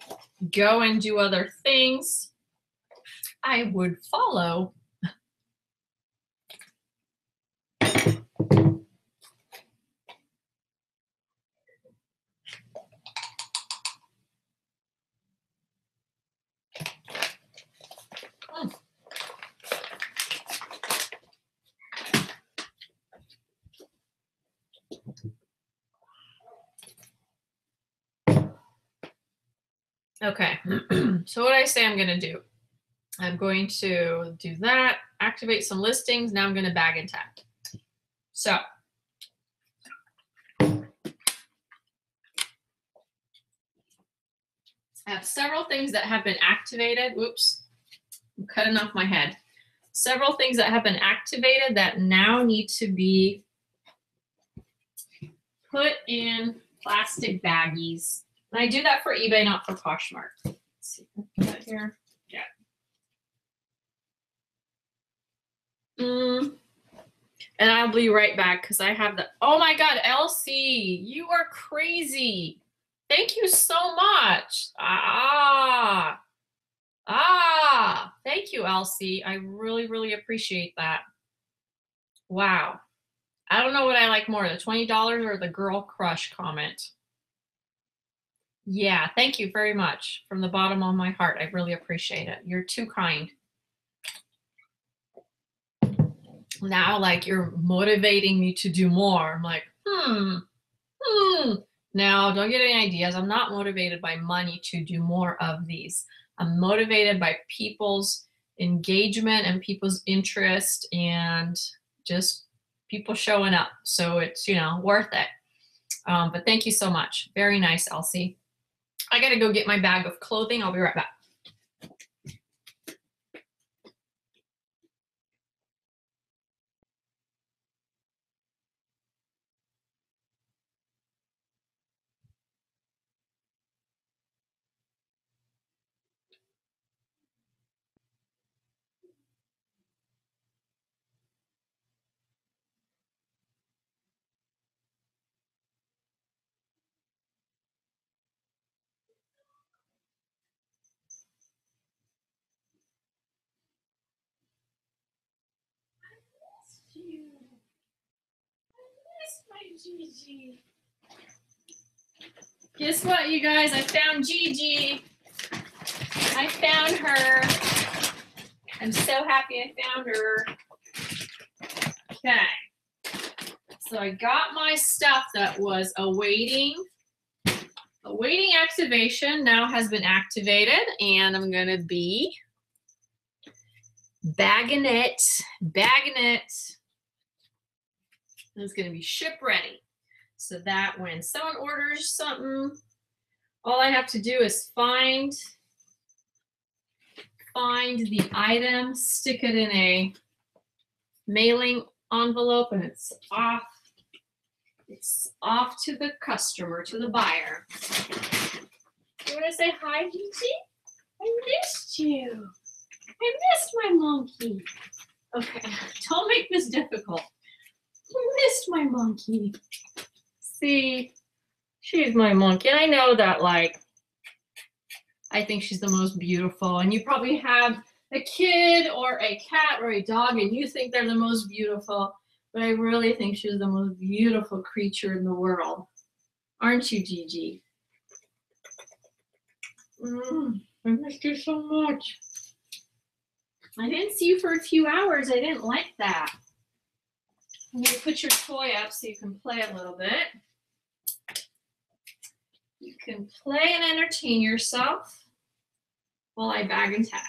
go and do other things, I would follow. Okay, so what I say I'm going to do, I'm going to do that, activate some listings. Now I'm going to bag and tag. So I have several things that have been activated. Whoops, I'm cutting off my head. Several things that have been activated that now need to be put in plastic baggies. And I do that for eBay, not for Poshmark. Let's see, that here. Yeah. And I'll be right back because I have the. Oh my God, Elsie, you are crazy. Thank you so much. Thank you, Elsie. I really, really appreciate that. Wow. I don't know what I like more, the $20 or the girl crush comment. Yeah, thank you very much. From the bottom of my heart, I really appreciate it. You're too kind. Now, like, you're motivating me to do more. I'm like, Now, don't get any ideas. I'm not motivated by money to do more of these. I'm motivated by people's engagement and people's interest and just people showing up. So it's, you know, worth it. But thank you so much. Very nice, Elsie. I got to go get my bag of clothing. I'll be right back. Gigi. Guess what, you guys? I found Gigi. I found her. I'm so happy I found her. Okay. So I got my stuff that was awaiting awaiting activation now has been activated, and I'm gonna be bagging it. It's gonna be ship ready, so that when someone orders something, all I have to do is find the item, stick it in a mailing envelope, and it's off to the customer, to the buyer. You want to say hi, Gigi? I missed you. I missed my monkey. Okay, don't make this difficult. I missed my monkey. See, she's my monkey. And I know that, like, I think she's the most beautiful. And you probably have a kid or a cat or a dog and you think they're the most beautiful. But I really think she's the most beautiful creature in the world. Aren't you, Gigi? I missed you so much. I didn't see you for a few hours. I didn't like that. I'm going to put your toy up so you can play a little bit. You can play and entertain yourself while I bag and tag.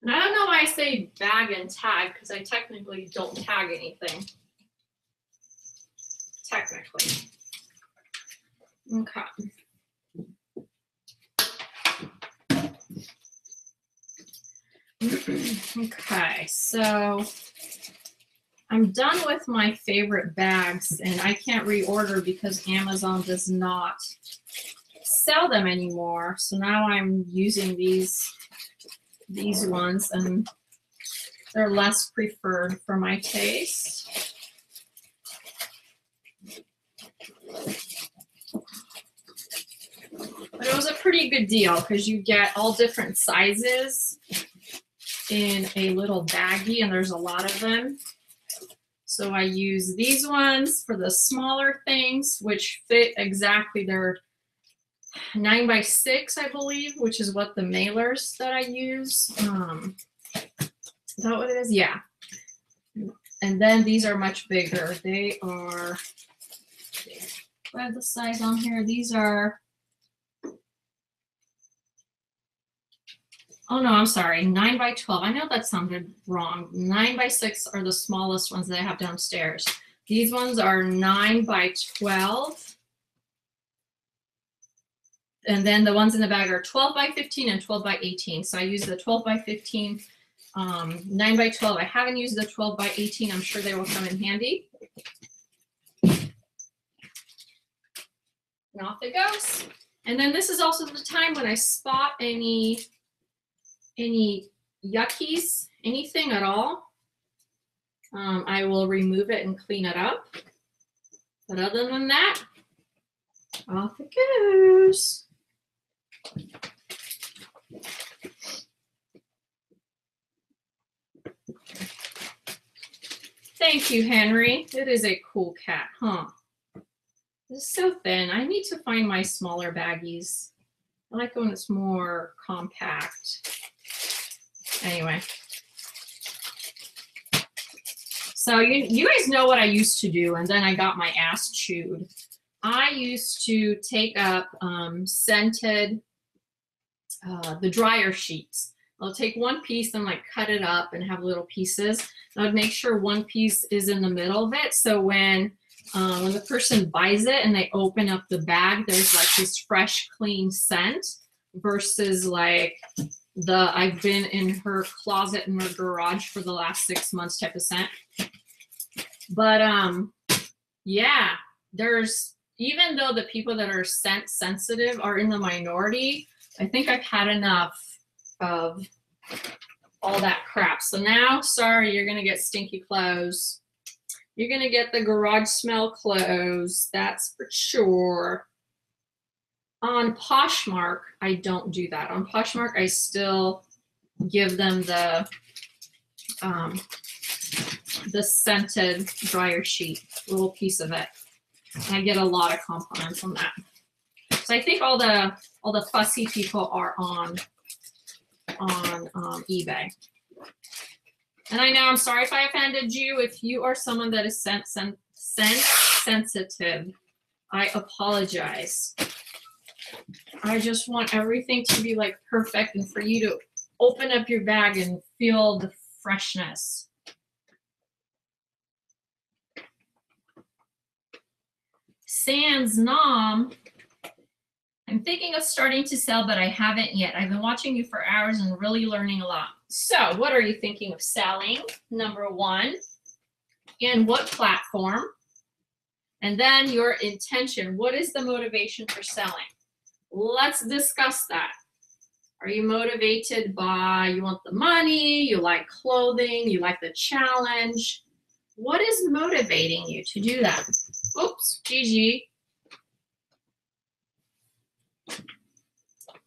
And I don't know why I say bag and tag, because I technically don't tag anything. Technically. Okay. Okay, so I'm done with my favorite bags, and I can't reorder because Amazon does not sell them anymore. So now I'm using these ones, and they're less preferred for my taste. But it was a pretty good deal because you get all different sizes in a little baggie, and there's a lot of them. So I use these ones for the smaller things, which fit exactly. They're 9x6, I believe, which is what the mailers that I use. Is that what it is? Yeah. And then these are much bigger. They are, I have the size on here. These are, oh no, I'm sorry, 9x12. I know that sounded wrong. 9x6 are the smallest ones that I have downstairs. These ones are 9x12. And then the ones in the bag are 12x15 and 12x18. So I use the 12x15, 9x12. I haven't used the 12x18. I'm sure they will come in handy. And off it goes. And then this is also the time when I spot any yuckies, anything at all. I will remove it and clean it up. But other than that, off it goes. Thank you, Henry. It is a cool cat, huh? It's so thin. I need to find my smaller baggies. I like when it's more compact. Anyway. So you guys know what I used to do, and then I got my ass chewed. I used to take up scented, the dryer sheets. I'll take one piece and like cut it up and have little pieces. And I'd make sure one piece is in the middle of it. So when the person buys it and they open up the bag, there's like this fresh, clean scent versus like the I've been in her closet in her garage for the last 6 months type of scent. But yeah, there's, even though the people that are scent sensitive are in the minority, I think I've had enough of all that crap. So now, sorry, you're gonna get stinky clothes. You're gonna get the garage smell clothes, that's for sure. On Poshmark, I don't do that. On Poshmark, I still give them the scented dryer sheet, little piece of it. And I get a lot of compliments on that. So I think all the fussy people are on eBay. And I know, I'm sorry if I offended you. If you are someone that is scent sensitive, I apologize. I just want everything to be like perfect and for you to open up your bag and feel the freshness. Sans Nom, I'm thinking of starting to sell, but I haven't yet. I've been watching you for hours and really learning a lot. So what are you thinking of selling? Number one, and what platform? And then your intention. What is the motivation for selling? Let's discuss that. Are you motivated by, you want the money, you like clothing, you like the challenge? What is motivating you to do that? Oops, Gigi.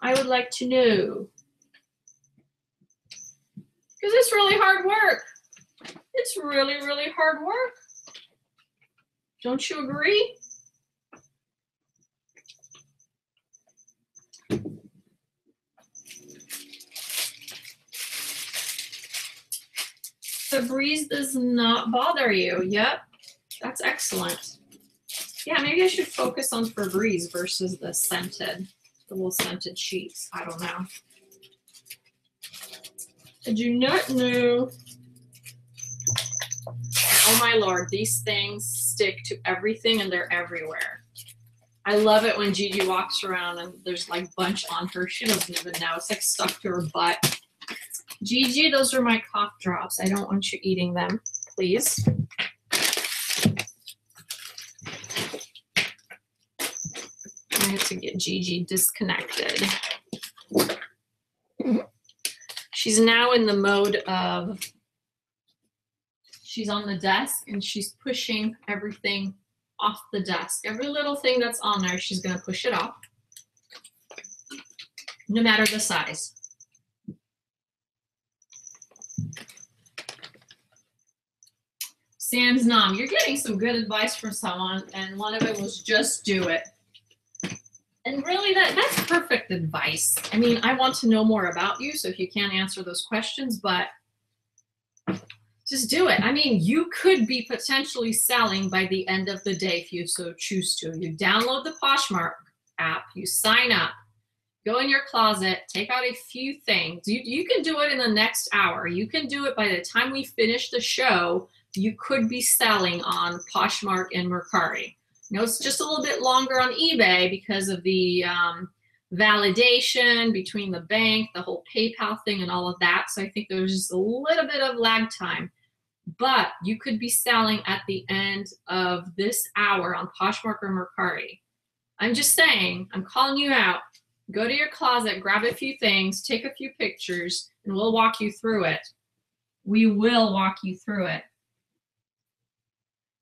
I would like to know. Because it's really hard work. It's really, really hard work. Don't you agree? The breeze does not bother you. Yep, that's excellent. Yeah, maybe I should focus on Febreze versus the little scented sheets. I don't know. Did you not know? Oh my Lord, these things stick to everything and they're everywhere. I love it when Gigi walks around and there's like bunch on her. She doesn't even know. It's like stuck to her butt. Gigi, those are my cough drops. I don't want you eating them, please. I have to get Gigi disconnected. She's now in the mode of, she's on the desk and she's pushing everything off the desk. Every little thing that's on there, she's gonna push it off, no matter the size. Sans Nom, you're getting some good advice from someone, and one of it was just do it. And really, that's perfect advice. I mean, I want to know more about you, so if you can't answer those questions, but just do it. I mean, you could be potentially selling by the end of the day if you so choose to. You download the Poshmark app, you sign up, go in your closet, take out a few things. You can do it in the next hour. You can do it by the time we finish the show. You could be selling on Poshmark and MERCARI. You know, it's just a little bit longer on eBay because of the validation between the bank, the whole PayPal thing and all of that. So I think there's just a little bit of lag time. But you could be selling at the end of this hour on Poshmark or MERCARI. I'm just saying, I'm calling you out. Go to your closet, grab a few things, take a few pictures, and we'll walk you through it. We will walk you through it.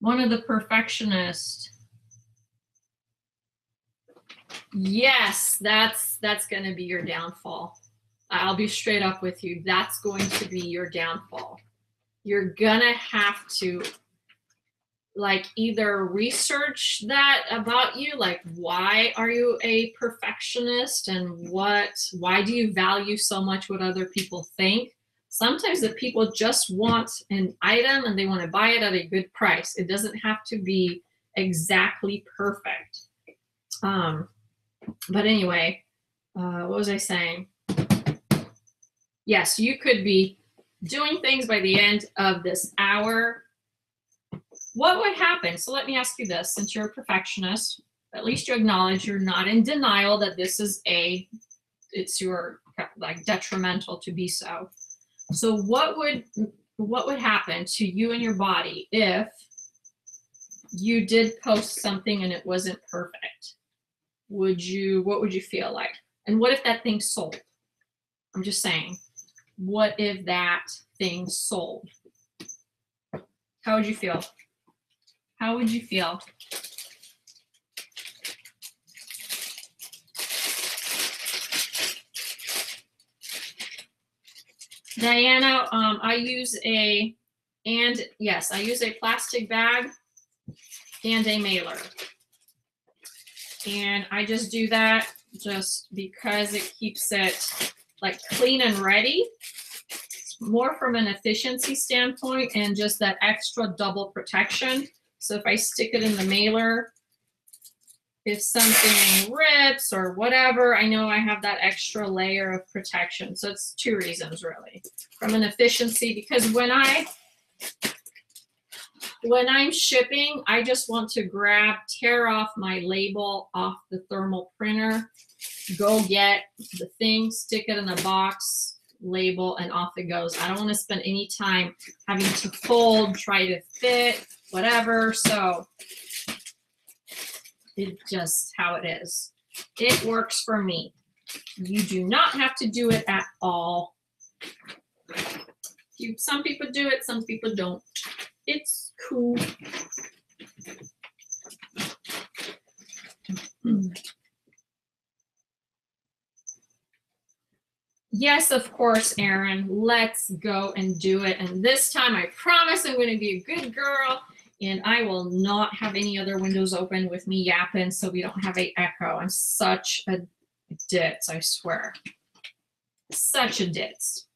One of the perfectionists. Yes, that's going to be your downfall. I'll be straight up with you. That's going to be your downfall. You're going to have to like either research that about you, like why are you a perfectionist and why do you value so much what other people think? Sometimes the people just want an item and they want to buy it at a good price. It doesn't have to be exactly perfect. But anyway, what was I saying? Yes, you could be doing things by the end of this hour. What would happen? So let me ask you this, since you're a perfectionist, at least you acknowledge you're not in denial that this is it's your like detrimental to be so. So what would happen to you and your body if you did post something and it wasn't perfect? What would you feel like? And what if that thing sold? I'm just saying, what if that thing sold? How would you feel? How would you feel? Diana, I use a plastic bag and a mailer. And I just do that just because it keeps it like clean and ready. It's more from an efficiency standpoint and just that extra double protection. So if I stick it in the mailer, if something rips or whatever, I know I have that extra layer of protection. So it's 2 reasons really. From an efficiency, because when I'm shipping, I just want to tear off my label off the thermal printer, go get the thing, stick it in a box, label, and off it goes. I don't want to spend any time having to fold, try to fit, whatever. So it's just how it is. It works for me. You do not have to do it at all. Some people do it, some people don't. It's cool. Yes, of course, Erin. Let's go and do it. And this time, I promise I'm going to be a good girl, and I will not have any other windows open with me yapping so we don't have an echo. I'm such a ditz, I swear. Such a ditz.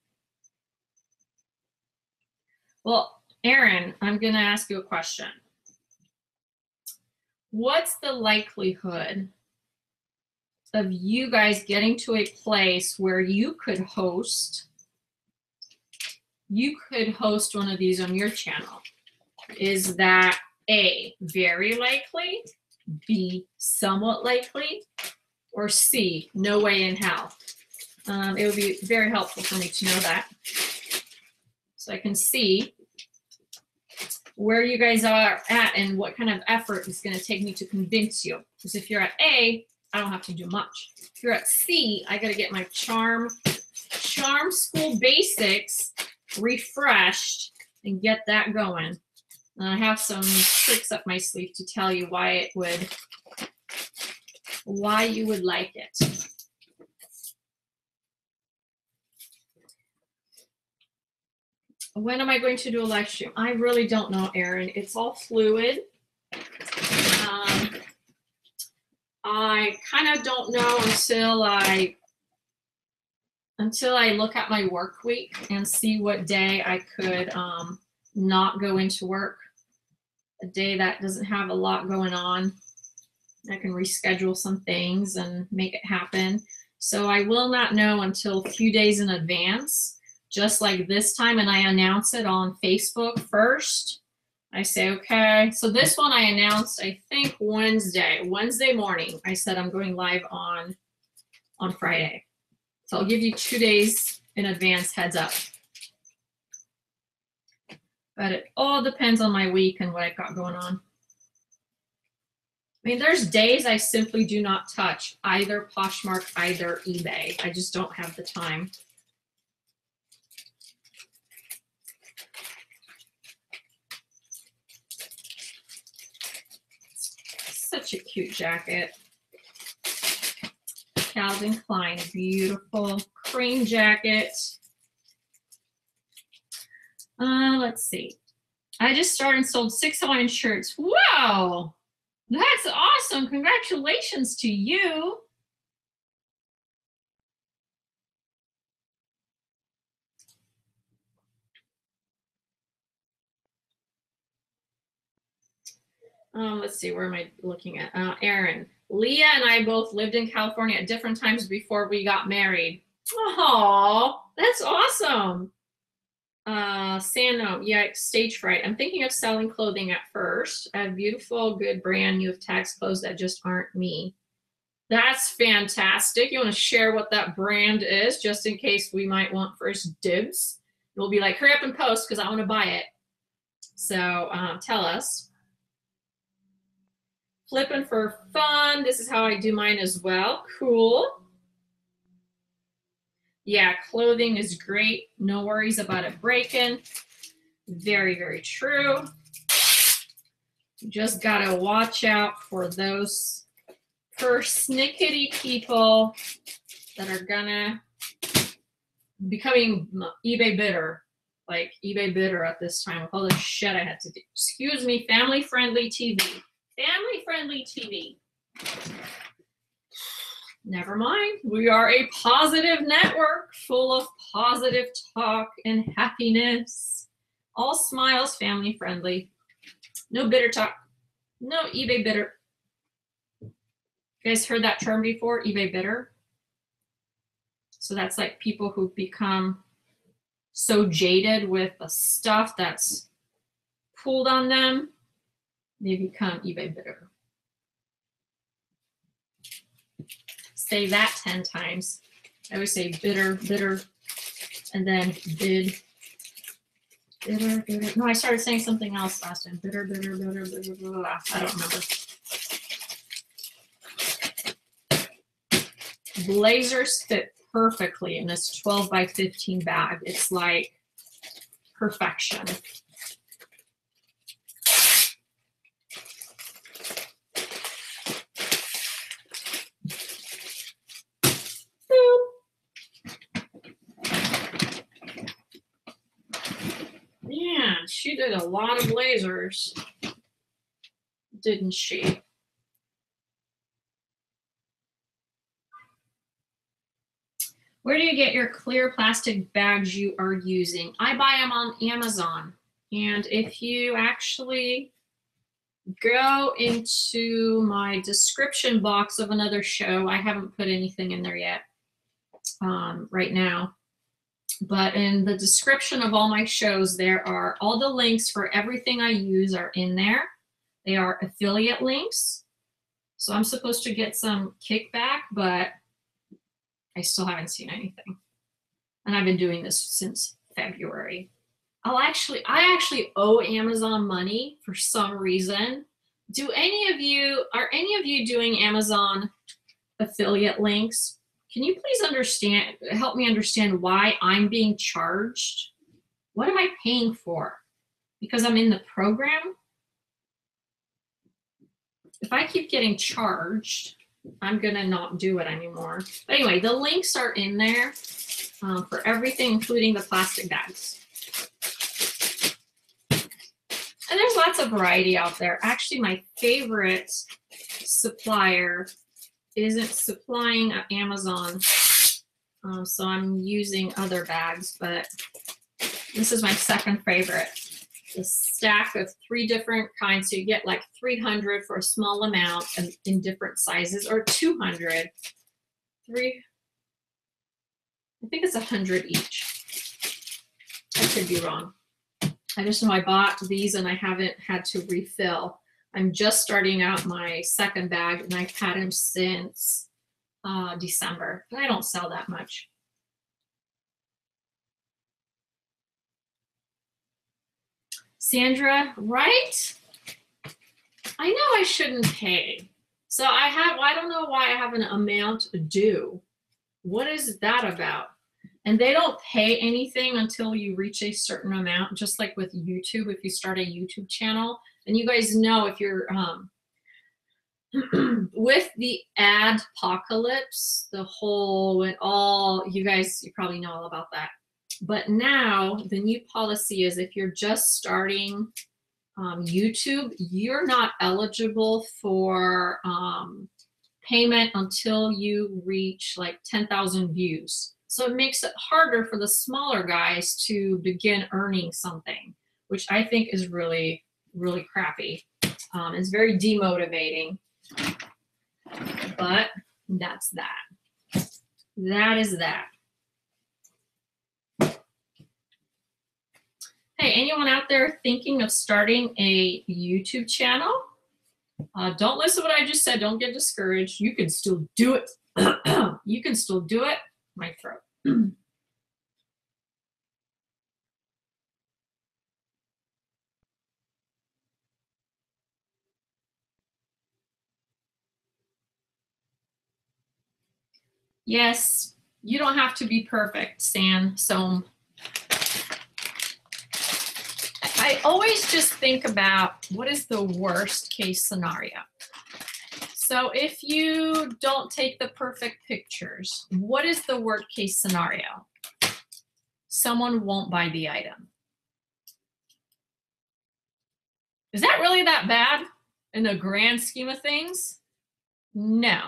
Well, Erin, I'm going to ask you a question. What's the likelihood of you guys getting to a place where you could host one of these on your channel? Is that A, very likely, B, somewhat likely, or C, no way in hell? It would be very helpful for me to know that, so I can see where you guys are at and what kind of effort it's going to take me to convince you. Because if you're at A, I don't have to do much. If you're at C, I got to get my Charm School Basics refreshed and get that going. And I have some tricks up my sleeve to tell you why you would like it. When am I going to do a live stream? I really don't know, Erin. It's all fluid. I kind of don't know until I look at my work week and see what day I could not go into work. A day that doesn't have a lot going on. I can reschedule some things and make it happen. So I will not know until a few days in advance, just like this time, and I announce it on Facebook first. I say, okay, so this one I announced, I think Wednesday morning. I said I'm going live on Friday. So I'll give you 2 days in advance heads up. But it all depends on my week and what I've got going on. I mean, there's days I simply do not touch either Poshmark, either eBay. I just don't have the time. Such a cute jacket. Calvin Klein, beautiful cream jacket. Let's see. I just started and sold 6 Hawaiian shirts. Wow, that's awesome. Congratulations to you. Let's see, where am I looking at? Erin, Leah and I both lived in California at different times before we got married. Oh, that's awesome. Sano, yeah, stage fright. I'm thinking of selling clothing at first. I have beautiful, good brand new tax clothes that just aren't me. That's fantastic. You want to share what that brand is, just in case we might want first dibs. We'll be like, hurry up and post because I want to buy it. So tell us. Flipping for fun. This is how I do mine as well. Cool. Yeah, clothing is great. No worries about it breaking. Very, very true. You just gotta watch out for those persnickety people that are gonna becoming eBay bidder, like eBay bidder at this time with all the shit I had to do. Excuse me, family-friendly TV. Family-friendly TV. Never mind. We are a positive network full of positive talk and happiness. All smiles, family-friendly. No bitter talk. No eBay bidder. You guys heard that term before, eBay bidder? So that's like people who become so jaded with the stuff that's pulled on them, they become eBay bidder. Say that 10 times. I always say bidder, bidder, and then bid. Bidder, bidder. No, I started saying something else last time. Bidder, bidder, bidder, bidder, blah. I don't remember. Blazers fit perfectly in this 12 by 15 bag. It's like perfection. Yeah, she did a lot of blazers, didn't she? Where do you get your clear plastic bags you are using? I buy them on Amazon. And if you actually go into my description box of another show, I haven't put anything in there yet right now. But in the description of all my shows, there are all the links for everything I use are in there. They are affiliate links. So I'm supposed to get some kickback, but I still haven't seen anything. And I've been doing this since February. I actually owe Amazon money for some reason. Are any of you doing Amazon affiliate links? Can you please help me understand why I'm being charged? What am I paying for? Because I'm in the program? If I keep getting charged, I'm gonna not do it anymore. But anyway, the links are in there for everything, including the plastic bags. And there's lots of variety out there. Actually, my favorite supplier isn't supplying Amazon, so I'm using other bags, but this is my second favorite. A stack of 3 different kinds, so you get like 300 for a small amount and in different sizes, or 200. I think it's 100 each. I could be wrong. I just know I bought these and I haven't had to refill. I'm just starting out my second bag and I've had them since December. But I don't sell that much. Sandra, right? I know I shouldn't pay. So I don't know why I have an amount due. What is that about? And they don't pay anything until you reach a certain amount, just like with YouTube. If you start a YouTube channel, and you guys know if you're with the ad apocalypse, you probably know all about that. But now the new policy is if you're just starting YouTube, you're not eligible for payment until you reach like 10,000 views. So it makes it harder for the smaller guys to begin earning something, which I think is really, really crappy. It's very demotivating, but that's that. That is that. Hey, anyone out there thinking of starting a YouTube channel? Don't listen to what I just said. Don't get discouraged. You can still do it. You can still do it. My throat. Yes, you don't have to be perfect, San. So I always just think about what is the worst case scenario. So if you don't take the perfect pictures, what is the worst case scenario? Someone won't buy the item. Is that really that bad in the grand scheme of things? No.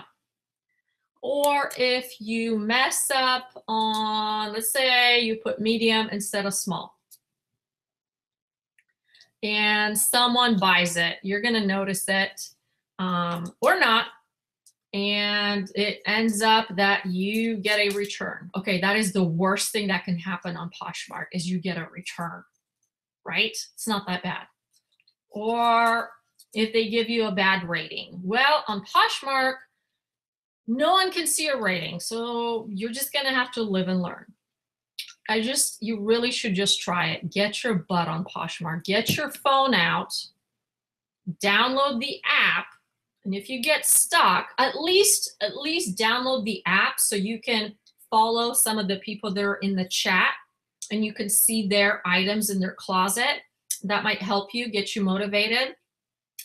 Or if you mess up on, let's say you put medium instead of small, and someone buys it, you're going to notice it or not. and it ends up that you get a return. Okay, that is the worst thing that can happen on Poshmark is you get a return, right? It's not that bad. Or if they give you a bad rating. Well, on Poshmark, no one can see a rating, so you're just gonna have to live and learn. You really should just try it. Get your butt on Poshmark. Get your phone out, download the app, and if you get stuck, at least download the app so you can follow some of the people that are in the chat and you can see their items in their closet. That might help you, get you motivated.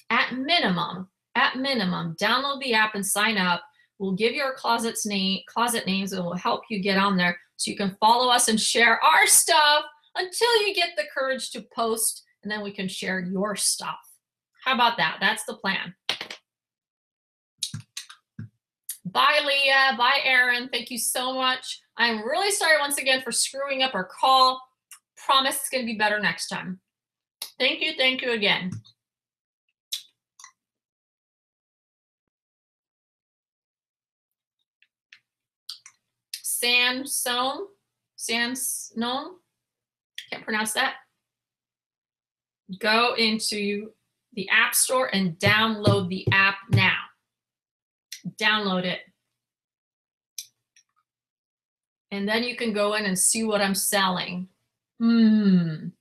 At minimum, download the app and sign up. We'll give you our closet names and we'll help you get on there so you can follow us and share our stuff until you get the courage to post, and then we can share your stuff. How about that? That's the plan. Bye, Leah. Bye, Aaron. Thank you so much. I'm really sorry once again for screwing up our call. Promise it's going to be better next time. Thank you again. Samsung, can't pronounce that. Go into the App Store and download the app now. Download it. And then you can go in and see what I'm selling. You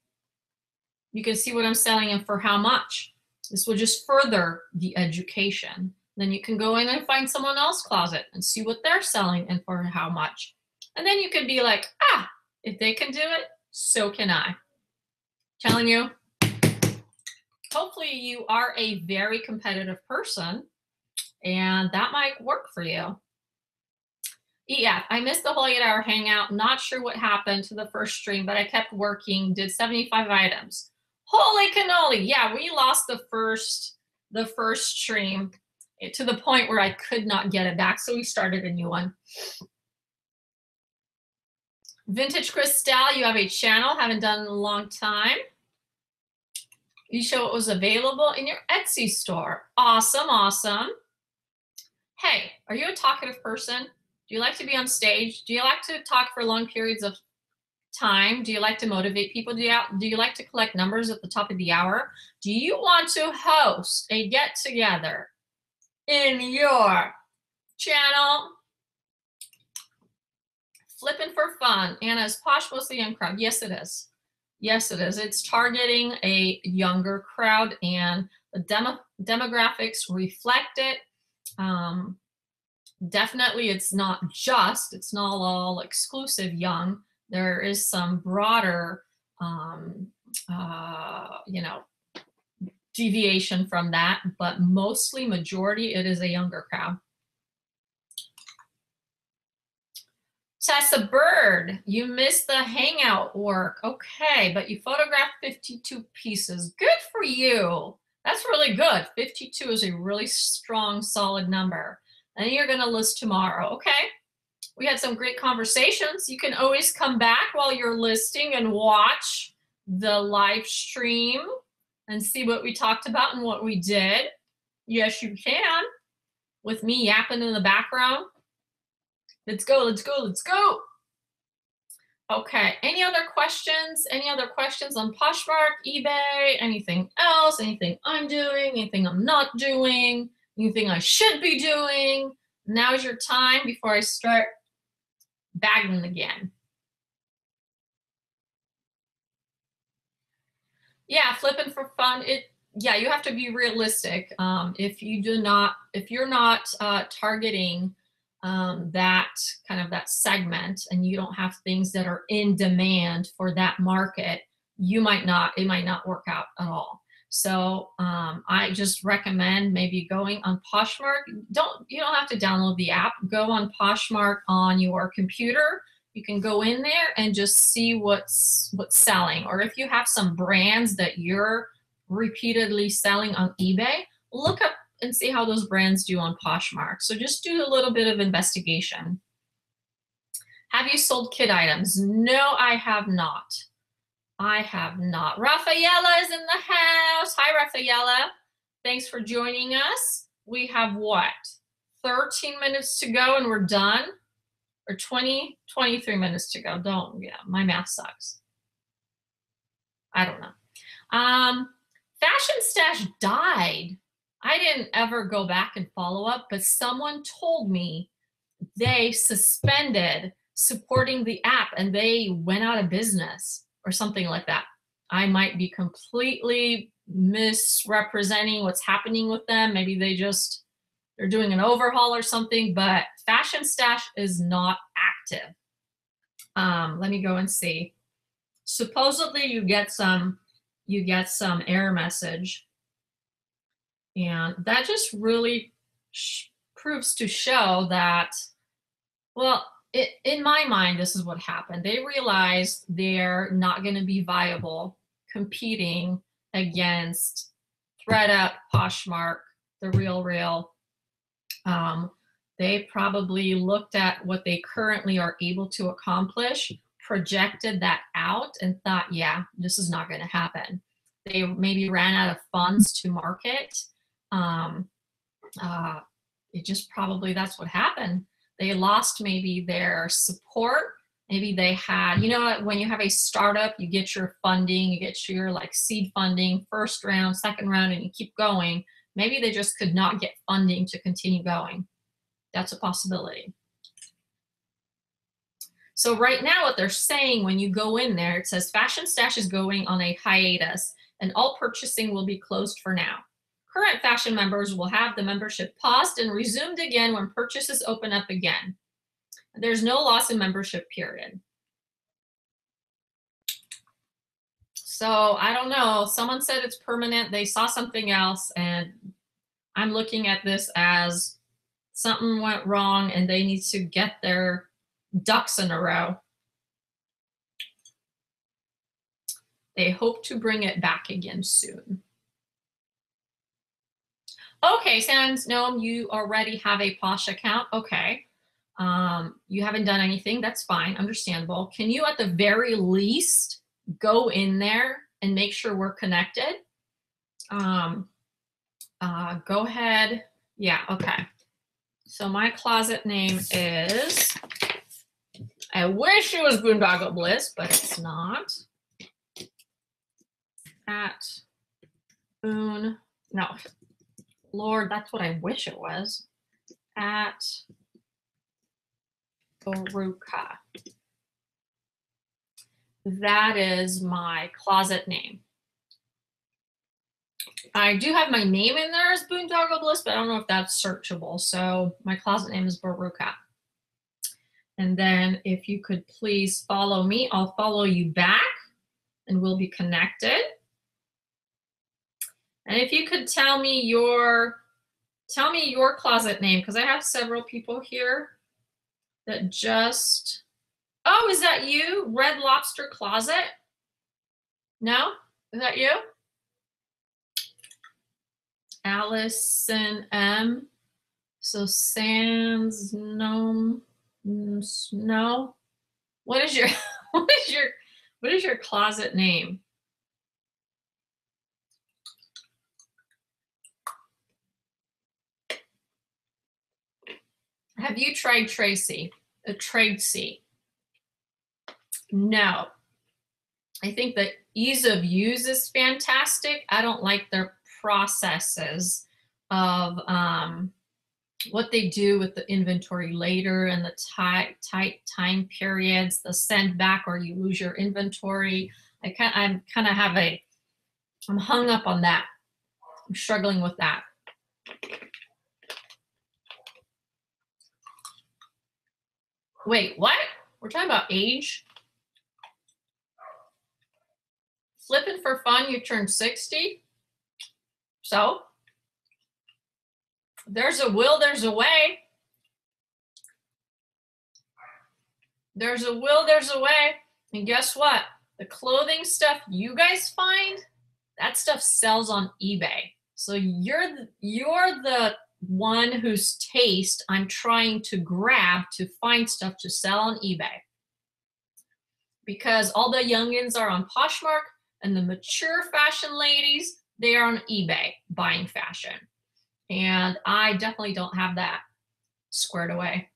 can see what I'm selling and for how much. This will just further the education. Then you can go in and find someone else's closet and see what they're selling and for how much. And then you could be like, ah, if they can do it, so can I. Telling you, hopefully you are a very competitive person and that might work for you. Yeah, I missed the whole 8-hour hangout. Not sure what happened to the first stream, but I kept working, did 75 items. Holy cannoli. Yeah, we lost the first stream to the point where I could not get it back, so we started a new one. Vintage Crystal, you have a channel, haven't done in a long time. You show what was available in your Etsy store. Awesome, awesome. Hey, are you a talkative person? Do you like to be on stage? Do you like to talk for long periods of time? Do you like to motivate people? Do you like to collect numbers at the top of the hour? Do you want to host a get-together in your channel? Flipping for fun. Anna, is Posh mostly young crowd? Yes, it is. Yes, it is. It's targeting a younger crowd, and the demographics reflect it. Definitely, it's not all exclusive young. There is some broader, deviation from that, but mostly, majority, it is a younger crowd. Tessa Bird, you missed the hangout work. Okay, but you photographed 52 pieces. Good for you. That's really good. 52 is a really strong, solid number. And you're going to list tomorrow. Okay. We had some great conversations. You can always come back while you're listing and watch the live stream and see what we talked about and what we did. Yes, you can. With me yapping in the background. Let's go, let's go, let's go. Okay, any other questions? Any other questions on Poshmark, eBay, anything else? Anything I'm doing, anything I'm not doing, anything I should be doing? Now's your time before I start bagging again. Yeah, flipping for fun. Yeah, you have to be realistic. If you're not targeting that segment, and you don't have things that are in demand for that market, it might not work out at all. So I just recommend maybe going on Poshmark. You don't have to download the app. Go on Poshmark on your computer. You can go in there and just see what's selling. Or if you have some brands that you're repeatedly selling on eBay, look up and see how those brands do on Poshmark. So just do a little bit of investigation. Have you sold kid items? No, I have not. I have not. Rafaela is in the house. Hi, Rafaela. Thanks for joining us. We have what? 13 minutes to go and we're done, or 23 minutes to go. Yeah, my math sucks. I don't know. Fashion Stash died. I didn't ever go back and follow up, but someone told me they suspended supporting the app and they went out of business or something like that. I might be completely misrepresenting what's happening with them. Maybe they're doing an overhaul or something, but Fashion Stash is not active. Let me go and see. Supposedly you get some error message, and that just really proves to show that, well, in my mind, this is what happened. They realized they're not going to be viable competing against ThreadUp, Poshmark, The RealReal. They probably looked at what they currently are able to accomplish, projected that out, and thought, yeah, this is not going to happen. They maybe ran out of funds to market. It just probably, that's what happened. They lost maybe their support. Maybe they had, you know, when you have a startup, you get your funding, you get your like seed funding, first round, second round, and you keep going. Maybe they just could not get funding to continue going. That's a possibility. So right now what they're saying when you go in there, it says Fashion Stash is going on a hiatus and all purchasing will be closed for now. Current Fashion members will have the membership paused and resumed again when purchases open up again. There's no loss in membership period. So I don't know, someone said it's permanent, they saw something else, and I'm looking at this as something went wrong and they need to get their ducks in a row. They hope to bring it back again soon. Okay, Sans Gnome, you already have a Posh account. Okay. You haven't done anything. That's fine. Understandable. Can you, at the very least, go in there and make sure we're connected? Go ahead. Yeah, okay. So my closet name is, I wish it was Boondoggle Bliss, but it's not. At Boon, no. Lord, that's what I wish it was. At Baruka. That is my closet name. I do have my name in there as Boondoggle Bliss, but I don't know if that's searchable. So my closet name is Baruka. And then if you could please follow me, I'll follow you back and we'll be connected. And if you could tell me your closet name, because I have several people here that just, oh, is that you? Red Lobster Closet? No? Is that you? Allison M. So Sans Gnome, no. What is your what is your closet name? Have you tried Tracy? Tracy? No. I think the ease of use is fantastic. I don't like their processes of what they do with the inventory later and the tight time periods, the send back or you lose your inventory. I'm hung up on that. I'm struggling with that. Wait, what? We're talking about age? Flipping for fun, you turned 60? So? There's a will, there's a way. There's a will, there's a way. And guess what? The clothing stuff you guys find, that stuff sells on eBay. So you're the one whose taste I'm trying to grab to find stuff to sell on eBay. Because all the youngins are on Poshmark and the mature fashion ladies, they are on eBay buying fashion. And I definitely don't have that. squared away.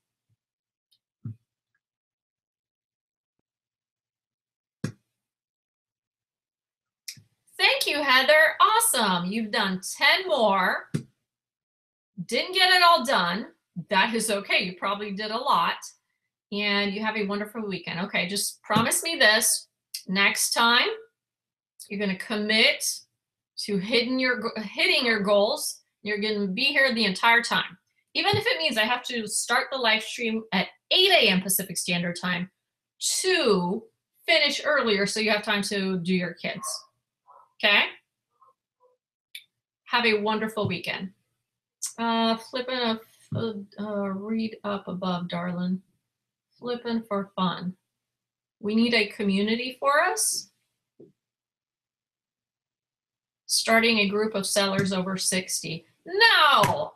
Thank you, Heather. Awesome. You've done 10 more. Didn't get it all done. That is okay. You probably did a lot. And you have a wonderful weekend. Okay, just promise me this. Next time, you're going to commit to hitting your goals. You're going to be here the entire time. Even if it means I have to start the live stream at 8 a.m. Pacific Standard Time to finish earlier so you have time to do your kids. Okay? Have a wonderful weekend. Flipping read up above, darling. Flipping for fun. We need a community for us. Starting a group of sellers over 60. No,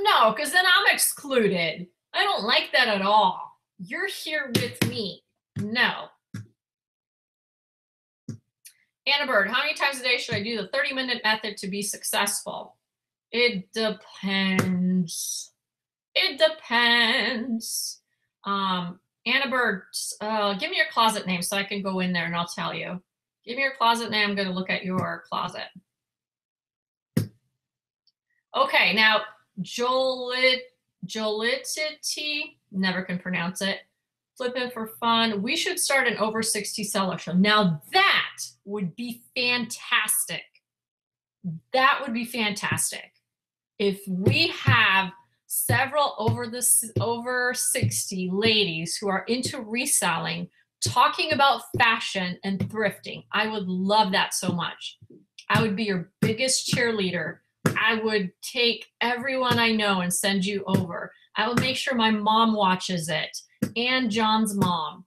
no, because then I'm excluded. I don't like that at all. You're here with me. No. Anna Bird, how many times a day should I do the 30-minute method to be successful? It depends. It depends. Anna Bird, give me your closet name so I can go in there and I'll tell you. Give me your closet name. I'm going to look at your closet. Okay, now Jolitity, never can pronounce it. Flipping for fun. We should start an over 60 seller show. Now that would be fantastic. That would be fantastic. If we have several over 60 ladies who are into reselling, talking about fashion and thrifting, I would love that so much. I would be your biggest cheerleader. I would take everyone I know and send you over. I would make sure my mom watches it and John's mom.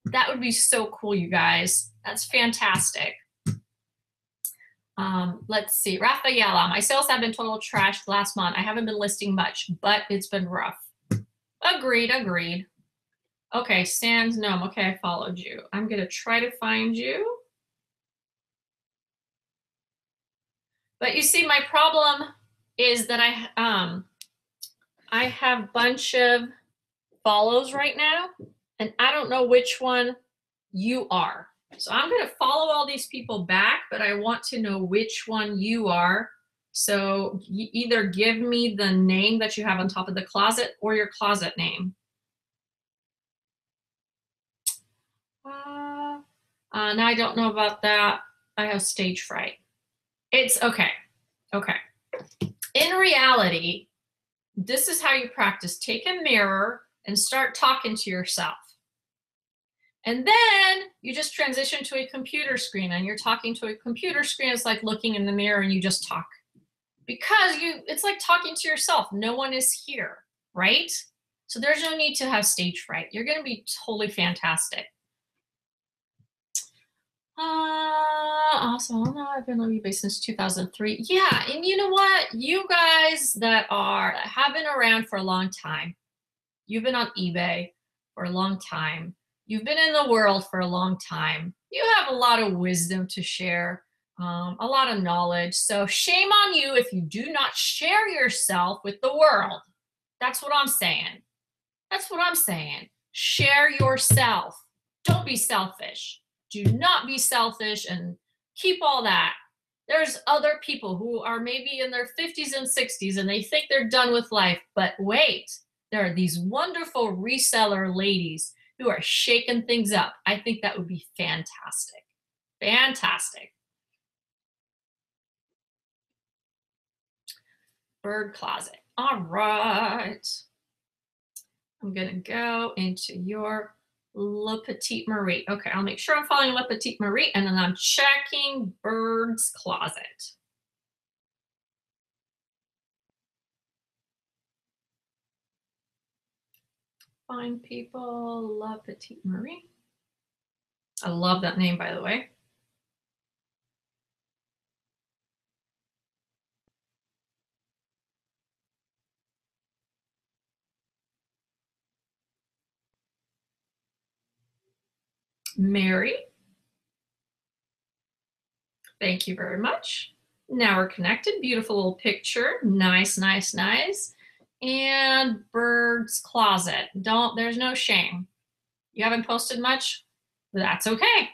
That would be so cool, you guys. That's fantastic. Let's see. Rafaela, my sales have been total trash last month. I haven't been listing much, but it's been rough. Agreed, agreed. Okay, Sans Gnome. Okay, I followed you. I'm going to try to find you. But you see, my problem is that I have a bunch of follows right now, and I don't know which one you are. So I'm going to follow all these people back, but I want to know which one you are. So you either give me the name that you have on top of the closet or your closet name. Now I don't know about that. I have stage fright. It's okay. Okay. In reality, this is how you practice. Take a mirror and start talking to yourself. And then you just transition to a computer screen, and you're talking to a computer screen. It's like looking in the mirror and you just talk. Because it's like talking to yourself. No one is here, right? So there's no need to have stage fright. You're going to be totally fantastic. Awesome. I've been on eBay since 2003. Yeah, and you know what? You guys that have been around for a long time. You've been on eBay for a long time. You've been in the world for a long time. You have a lot of wisdom to share, a lot of knowledge. So shame on you if you do not share yourself with the world. That's what I'm saying. That's what I'm saying. Share yourself. Don't be selfish. Do not be selfish and keep all that. There's other people who are maybe in their 50s and 60s and they think they're done with life. But wait, there are these wonderful reseller ladies who are shaking things up. I think that would be fantastic. Fantastic. Bird closet. All right. I'm going to go into your Le Petite Marie. Okay, I'll make sure I'm following Le Petite Marie, and then I'm checking Bird's closet. Find people, La Petite Marie. I love that name, by the way. Mary. Thank you very much. Now we're connected. Beautiful little picture. Nice, nice, nice. And Bird's Closet. There's no shame. You haven't posted much? That's okay.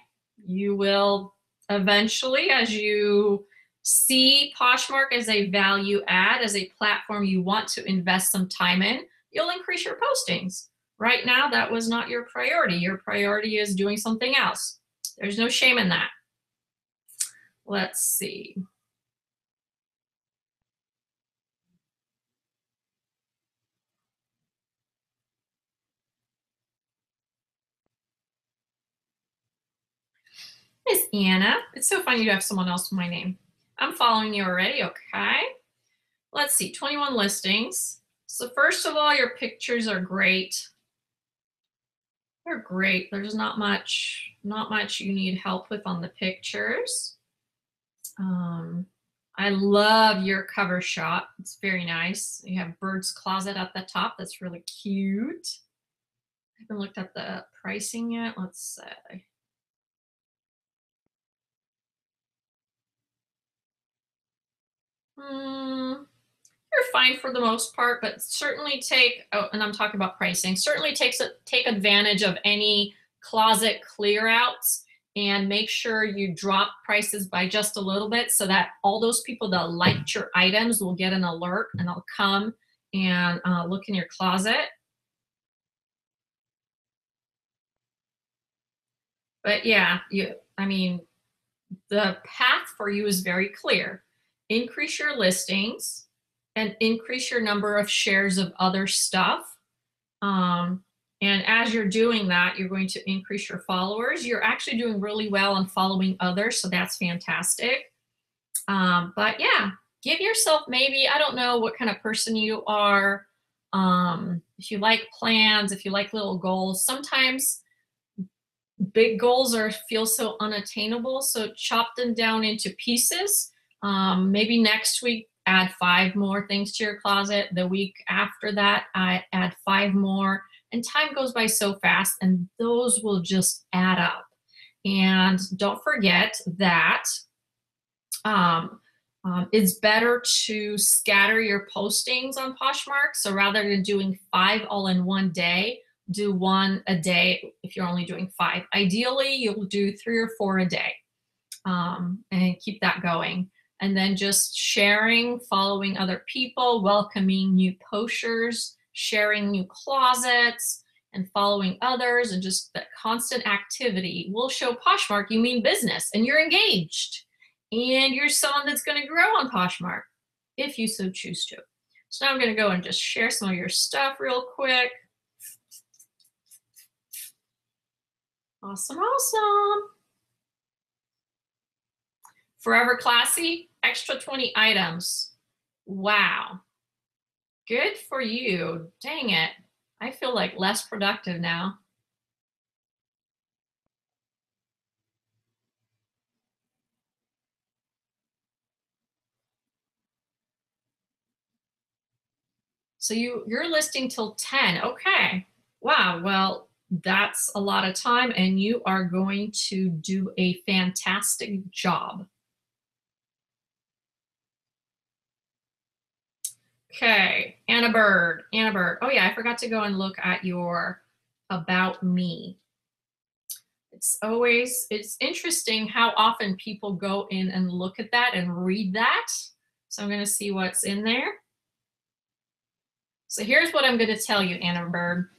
You will eventually, as you see Poshmark as a value add, as a platform you want to invest some time in, you'll increase your postings. Right now, that was not your priority. Your priority is doing something else. There's no shame in that. Let's see. Miss Anna. It's so funny to have someone else with my name. I'm following you already. Okay. Let's see. 21 listings. So first of all, your pictures are great. They're great. There's not much you need help with on the pictures. I love your cover shot. It's very nice. You have Bird's Closet at the top. That's really cute. I haven't looked at the pricing yet. Let's see. You're fine for the most part, but certainly take, oh, and I'm talking about pricing, certainly take advantage of any closet clear outs and make sure you drop prices by just a little bit so that all those people that liked your items will get an alert and they'll come and look in your closet. But yeah, I mean, the path for you is very clear. Increase your listings and increase your number of shares of other stuff. And as you're doing that, you're going to increase your followers. You're actually doing really well on following others, so that's fantastic. But yeah, give yourself maybe, I don't know what kind of person you are. If you like plans, if you like little goals, sometimes big goals feel so unattainable, so chop them down into pieces. Maybe next week, add 5 more things to your closet. The week after that, I add 5 more. And time goes by so fast, and those will just add up. And don't forget that it's better to scatter your postings on Poshmark. So rather than doing 5 all in one day, do 1 a day if you're only doing 5. Ideally, you'll do 3 or 4 a day and keep that going. And then just sharing, following other people, welcoming new posters, sharing new closets, and following others, and just that constant activity will show Poshmark you mean business and you're engaged and you're someone that's going to grow on Poshmark if you so choose to. So now I'm going to go and just share some of your stuff real quick. Awesome, awesome. Forever Classy, extra 20 items. Wow. Good for you. Dang it. I feel like less productive now. So you're listing till 10. Okay. Wow. Well, that's a lot of time, and you are going to do a fantastic job. Okay, Anna Bird. Oh yeah, I forgot to go and look at your About Me. It's interesting how often people go in and look at that and read that. So I'm going to see what's in there. So here's what I'm going to tell you, Anna Bird.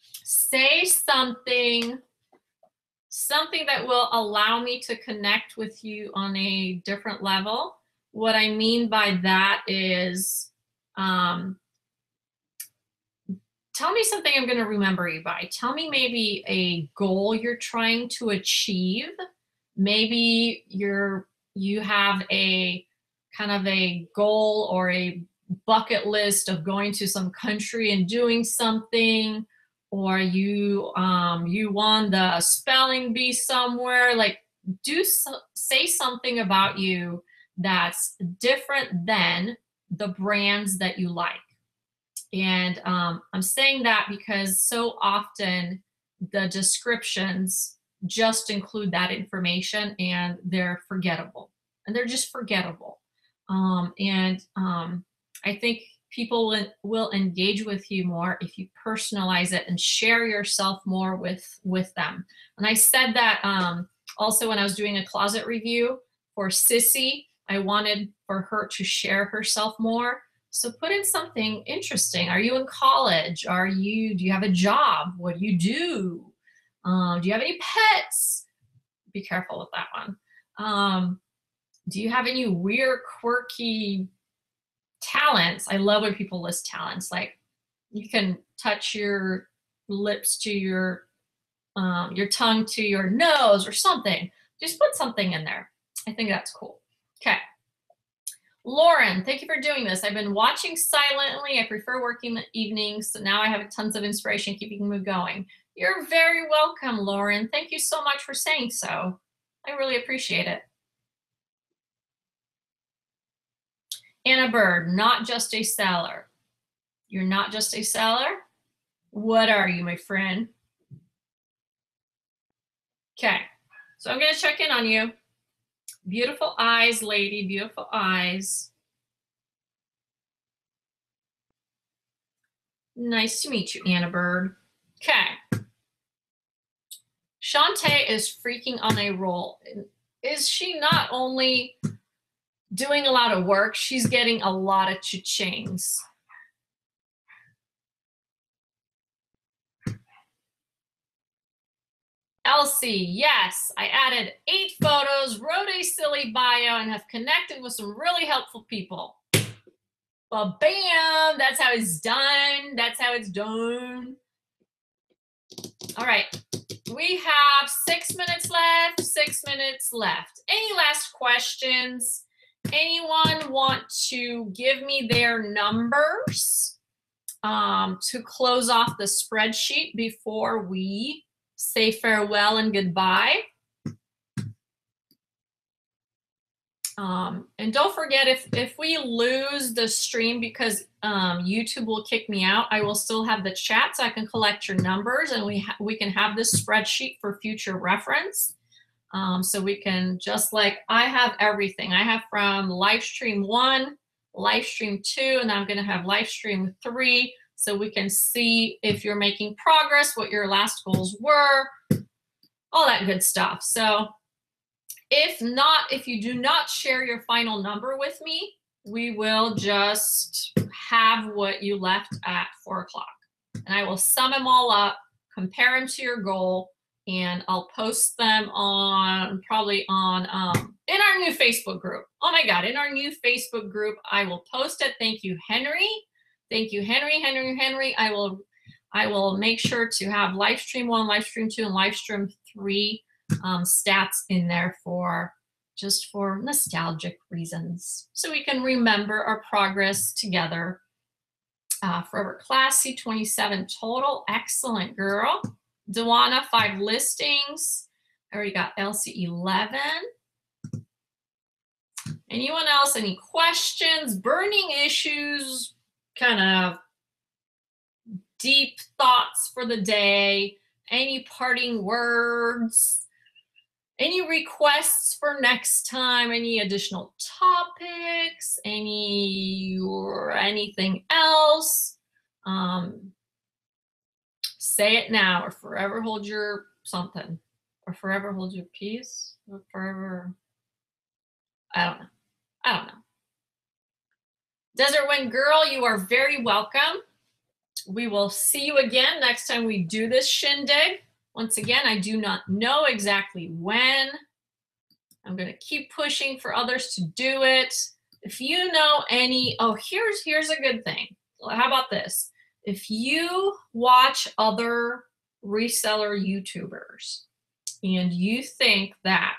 Say something that will allow me to connect with you on a different level. What I mean by that is, tell me something I'm going to remember you by. Tell me maybe a goal you're trying to achieve. Maybe you have a kind of a goal or a bucket list of going to some country and doing something, or you won the spelling bee somewhere. Like, say something about you that's different than the brands that you like. And I'm saying that because so often the descriptions just include that information and they're forgettable. And they're just forgettable. I think people will engage with you more if you personalize it and share yourself more with them. And I said that also when I was doing a closet review for Sissy, I wanted for her to share herself more. So put in something interesting. Are you in college? Do you have a job? What do you do? Do you have any pets? Be careful with that one. Do you have any weird, quirky talents? I love when people list talents. Like you can touch your lips to your tongue to your nose or something. Just put something in there. I think that's cool. Okay. Lauren, thank you for doing this. I've been watching silently. I prefer working in the evenings, so now I have tons of inspiration keeping me going. You're very welcome, Lauren. Thank you so much for saying so. I really appreciate it. Anna Bird, not just a seller. You're not just a seller? What are you, my friend? Okay, so I'm going to check in on you. Beautiful eyes, lady, beautiful eyes. Nice to meet you, Anna Bird. Okay. Shantae is freaking on a roll. Is she not only doing a lot of work, she's getting a lot of cha-chings. Elsie, yes, I added 8 photos, wrote a silly bio, and have connected with some really helpful people. Well, bam, that's how it's done. That's how it's done. All right, we have 6 minutes left, 6 minutes left. Any last questions? Anyone want to give me their numbers to close off the spreadsheet before we say farewell and goodbye? And don't forget, if we lose the stream because YouTube will kick me out, I will still have the chat so I can collect your numbers, and we can have this spreadsheet for future reference. So we can, just like I have everything. I have from live stream 1, live stream 2, and I'm going to have live stream 3. So we can see if you're making progress, what your last goals were, all that good stuff. So if not, if you do not share your final number with me, we will just have what you left at 4 o'clock. And I will sum them all up, compare them to your goal, and I'll post them on, probably on, in our new Facebook group. Oh my God, in our new Facebook group, I will post it. Thank you, Henry. Thank you, Henry. I will make sure to have live stream 1, live stream 2, and live stream 3 stats in there for just for nostalgic reasons, so we can remember our progress together. Forever Classy, 27 total. Excellent, girl. Dewana, 5 listings. I already got Elsie, 11. Anyone else? Any questions? Burning issues? Kind of deep thoughts for the day? Any parting words? Any requests for next time? Any additional topics? Or anything else? Say it now, or forever hold your something, or forever hold your peace, or forever. I don't know. Desert Wind Girl, you are very welcome. We will see you again next time we do this shindig. Once again, I do not know exactly when. I'm going to keep pushing for others to do it. If you know any, here's a good thing. How about this? If you watch other reseller YouTubers and you think that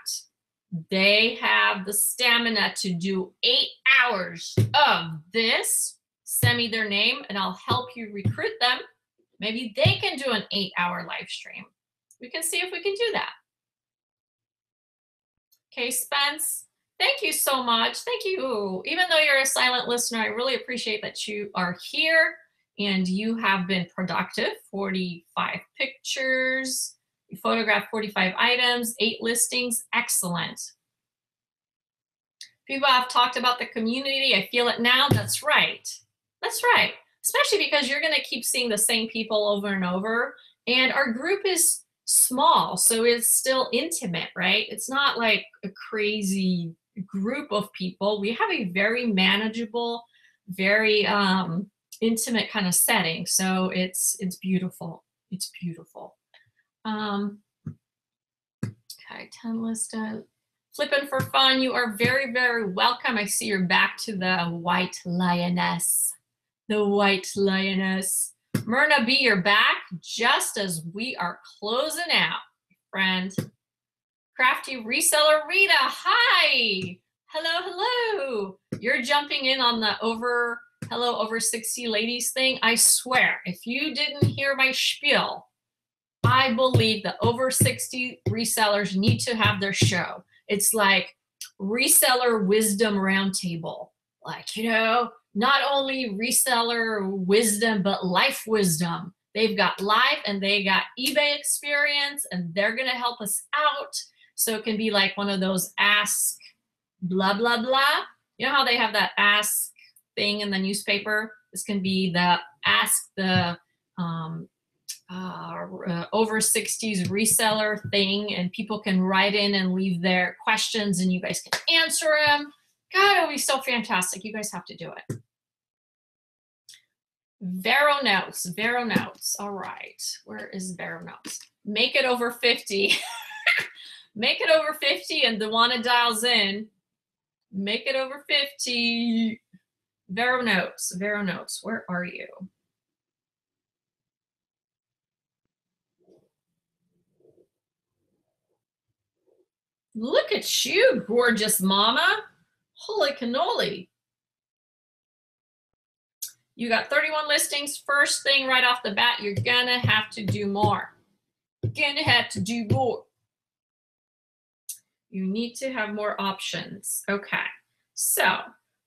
they have the stamina to do 8 hours of this, send me their name and I'll help you recruit them. Maybe they can do an 8-hour live stream. We can see if we can do that. Okay, Spence, thank you so much. Thank you. Even though you're a silent listener, I really appreciate that you are here and you have been productive. 45 pictures, you photographed 45 items, 8 listings. Excellent. People have talked about the community. I feel it now. That's right. That's right. Especially because you're going to keep seeing the same people over and over. And our group is small, so it's still intimate, right? It's not like a crazy group of people. We have a very manageable, very intimate kind of setting. So it's beautiful. It's beautiful. Okay, 10 listed. Flipping for fun, you are very, very welcome. I see you're back to the white lioness. The white lioness. Myrna B, you're back just as we are closing out, friend. Crafty Reseller Rita, hi. Hello, hello. You're jumping in on the over 60 ladies thing. I swear, if you didn't hear my spiel, I believe the over 60 resellers need to have their show. It's like reseller wisdom roundtable. Like, you know, not only reseller wisdom, but life wisdom. They've got life and they got eBay experience, and they're going to help us out. So it can be like one of those ask blah, blah, blah. You know how they have that ask thing in the newspaper? This can be the ask the over 60s reseller thing, and people can write in and leave their questions and you guys can answer them. God, it'll be so fantastic. You guys have to do it. Vero Notes, Vero Notes. All right, where is Vero Notes? Make it over 50. Make it over 50 and Dewana dials in. Make it over 50. Vero Notes, Vero Notes, where are you? Look at you, gorgeous mama. Holy cannoli. You got 31 listings. First thing right off the bat, you're gonna have to do more. You're gonna have to do more. You need to have more options. Okay, so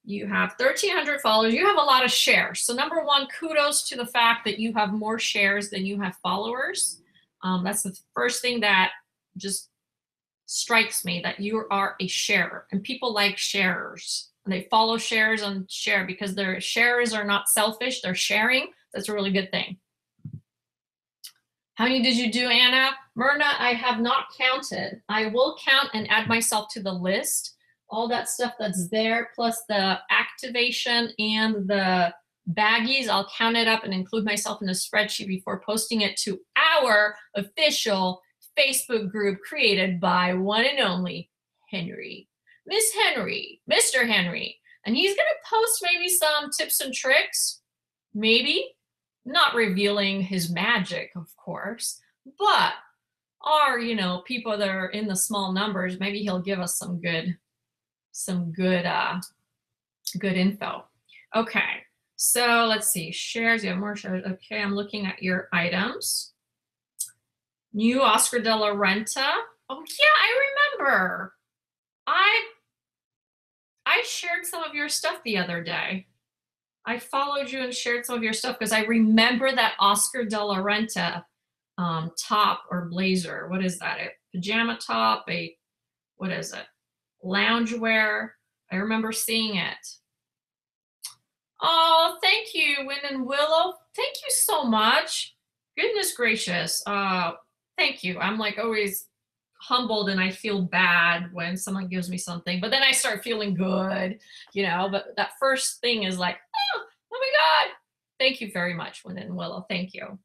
you have 1,300 followers. You have a lot of shares. So number one, kudos to the fact that you have more shares than you have followers. That's the first thing that just strikes me, that you are a sharer, and people like sharers. And they follow shares and share because their sharers are not selfish, they're sharing. That's a really good thing. How many did you do, Anna? Myrna, I have not counted. I will count and add myself to the list. All that stuff that's there, plus the activation and the baggies, I'll count it up and include myself in the spreadsheet before posting it to our official Facebook group created by one and only Henry. Miss Henry, Mr. Henry. And he's going to post maybe some tips and tricks, maybe. Not revealing his magic, of course, but our, you know, people that are in the small numbers, maybe he'll give us some good info. Okay, so let's see, shares, you have more shares. Okay, I'm looking at your items. New Oscar de la Renta. Oh yeah, I remember. I shared some of your stuff the other day. I followed you and shared some of your stuff because I remember that Oscar de la Renta top or blazer. What is that? A pajama top? What is it? Loungewear. I remember seeing it. Oh, thank you, Win and Willow. Thank you so much. Goodness gracious. Thank you. I'm like always humbled and I feel bad when someone gives me something, but then I start feeling good, you know, but that first thing is like, oh my God. Thank you very much, Win and Willow. Thank you.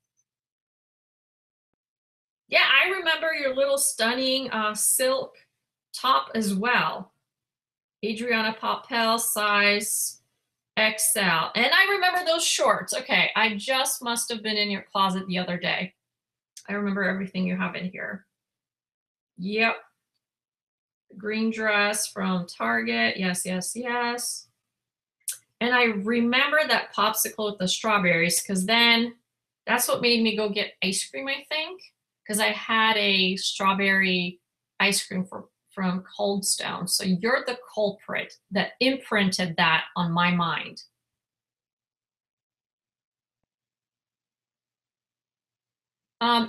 Yeah, I remember your little stunning silk top as well. Adriana Popel, size XL. And I remember those shorts. Okay, I just must have been in your closet the other day. I remember everything you have in here. Yep. Green dress from Target. Yes, yes, yes. And I remember that popsicle with the strawberries because then that's what made me go get ice cream, I think, because I had a strawberry ice cream from Cold Stone. So you're the culprit that imprinted that on my mind.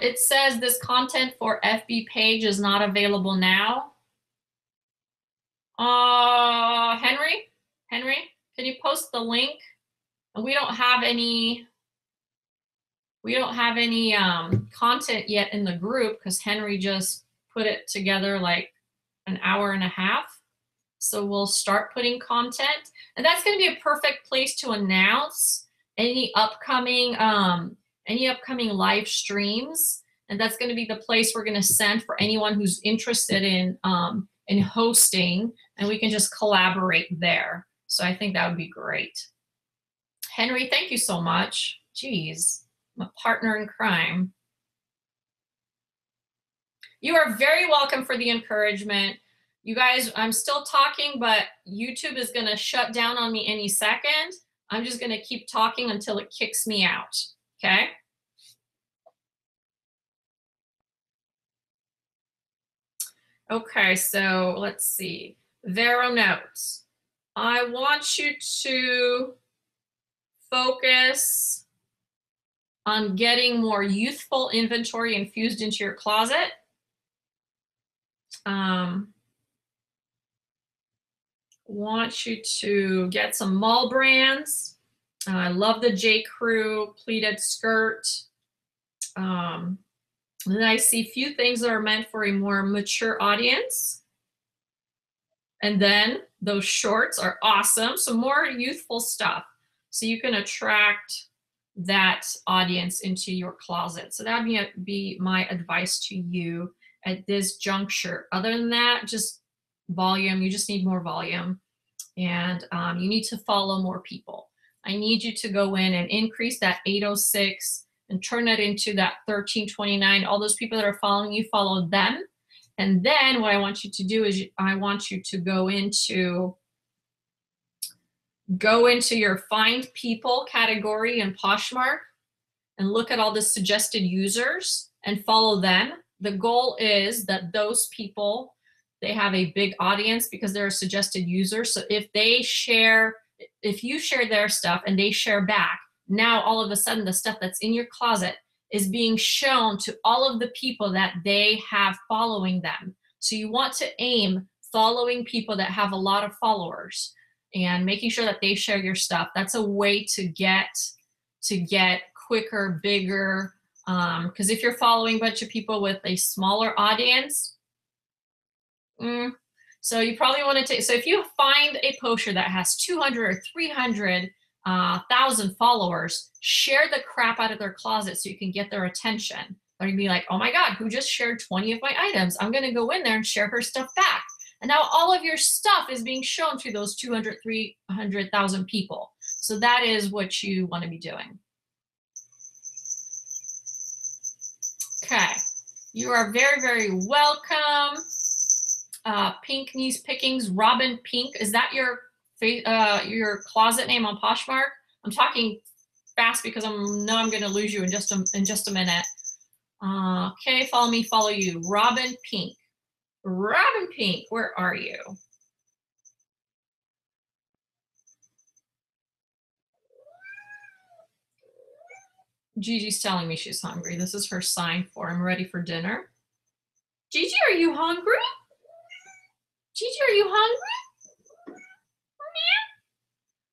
It says this content for FB page is not available now. Henry, can you post the link And we don't have any content yet in the group because Henry just put it together like an hour and a half. So we'll start putting content, and that's going to be a perfect place to announce any upcoming live streams. And that's going to be the place we're going to send for anyone who's interested in hosting, and we can just collaborate there. So I think that would be great. Henry, thank you so much. Jeez, I'm a partner in crime. You are very welcome for the encouragement. You guys, I'm still talking, but YouTube is going to shut down on me any second. I'm just going to keep talking until it kicks me out, okay? Okay, so let's see. Vero notes. I want you to focus on getting more youthful inventory infused into your closet. Want you to get some mall brands. I love the J. Crew pleated skirt. And then I see a few things that are meant for a more mature audience. And then those shorts are awesome. So more youthful stuff. So you can attract that audience into your closet. So that would be my advice to you at this juncture. Other than that, just volume. You just need more volume. And you need to follow more people. I need you to go in and increase that 806 and turn it into that 1329. All those people that are following you, follow them. And then what I want you to do is I want you to go into your find people category in Poshmark and look at all the suggested users and follow them. The goal is that those people, they have a big audience because they're a suggested user. So if you share their stuff and they share back, now all of a sudden the stuff that's in your closet is being shown to all of the people that they have following them. So you want to aim following people that have a lot of followers and making sure that they share your stuff. That's a way to get quicker, bigger, because if you're following a bunch of people with a smaller audience, so you probably want to take, so if you find a poster that has 200 or 300,000 followers, share the crap out of their closet so you can get their attention. They're gonna be like, oh my God, who just shared 20 of my items? I'm gonna go in there and share her stuff back. And now all of your stuff is being shown to those 200, 300,000 people. So that is what you want to be doing. Okay, you are very, very welcome. Pink Knees Pickings, Robin Pink. Is that your closet name on Poshmark? I'm talking fast because I know I'm going to lose you in just a minute. Okay, follow me, follow you. Robin Pink. Robin Pink, where are you? Gigi's telling me she's hungry. This is her sign for I'm ready for dinner. Gigi, are you hungry? Gigi, are you hungry?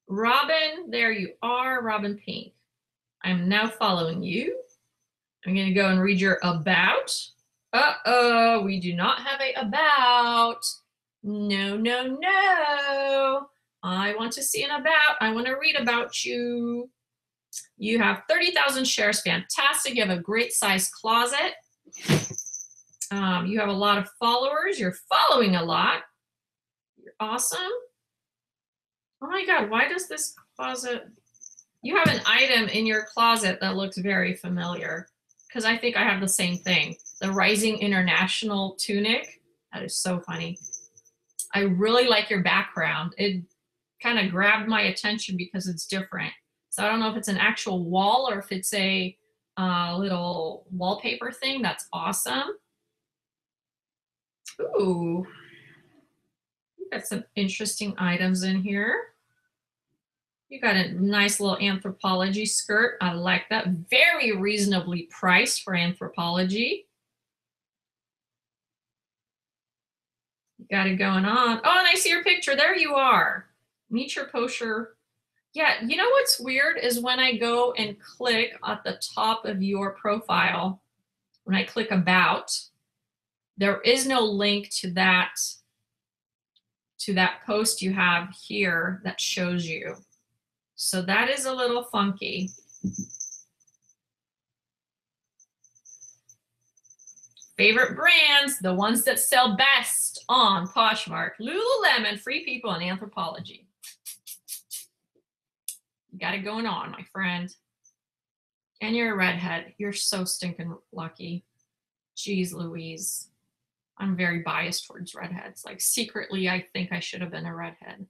Robin, there you are, Robin Pink. I'm now following you. I'm going to go and read your about. Uh-oh, we do not have a about. No, no, no. I want to see an about. I want to read about you. You have 30,000 shares. Fantastic. You have a great size closet. You have a lot of followers. You're following a lot. You're awesome. Oh my God, why does this closet... You have an item in your closet that looks very familiar because I think I have the same thing. The Rising International tunic. That is so funny. I really like your background. It kind of grabbed my attention because it's different. So I don't know if it's an actual wall or if it's a little wallpaper thing. That's awesome. Ooh, you got some interesting items in here. You got a nice little Anthropologie skirt. I like that. Very reasonably priced for Anthropologie. You got it going on. Oh, and I see your picture. There you are. Meet your poster. Yeah, you know what's weird is when I go and click at the top of your profile, when I click about, there is no link to that post you have here that shows you. So that is a little funky. Favorite brands, the ones that sell best on Poshmark: Lululemon, Free People, and Anthropologie. You got it going on, my friend. And you're a redhead. You're so stinking lucky. Jeez Louise. I'm very biased towards redheads. Like secretly, I think I should have been a redhead.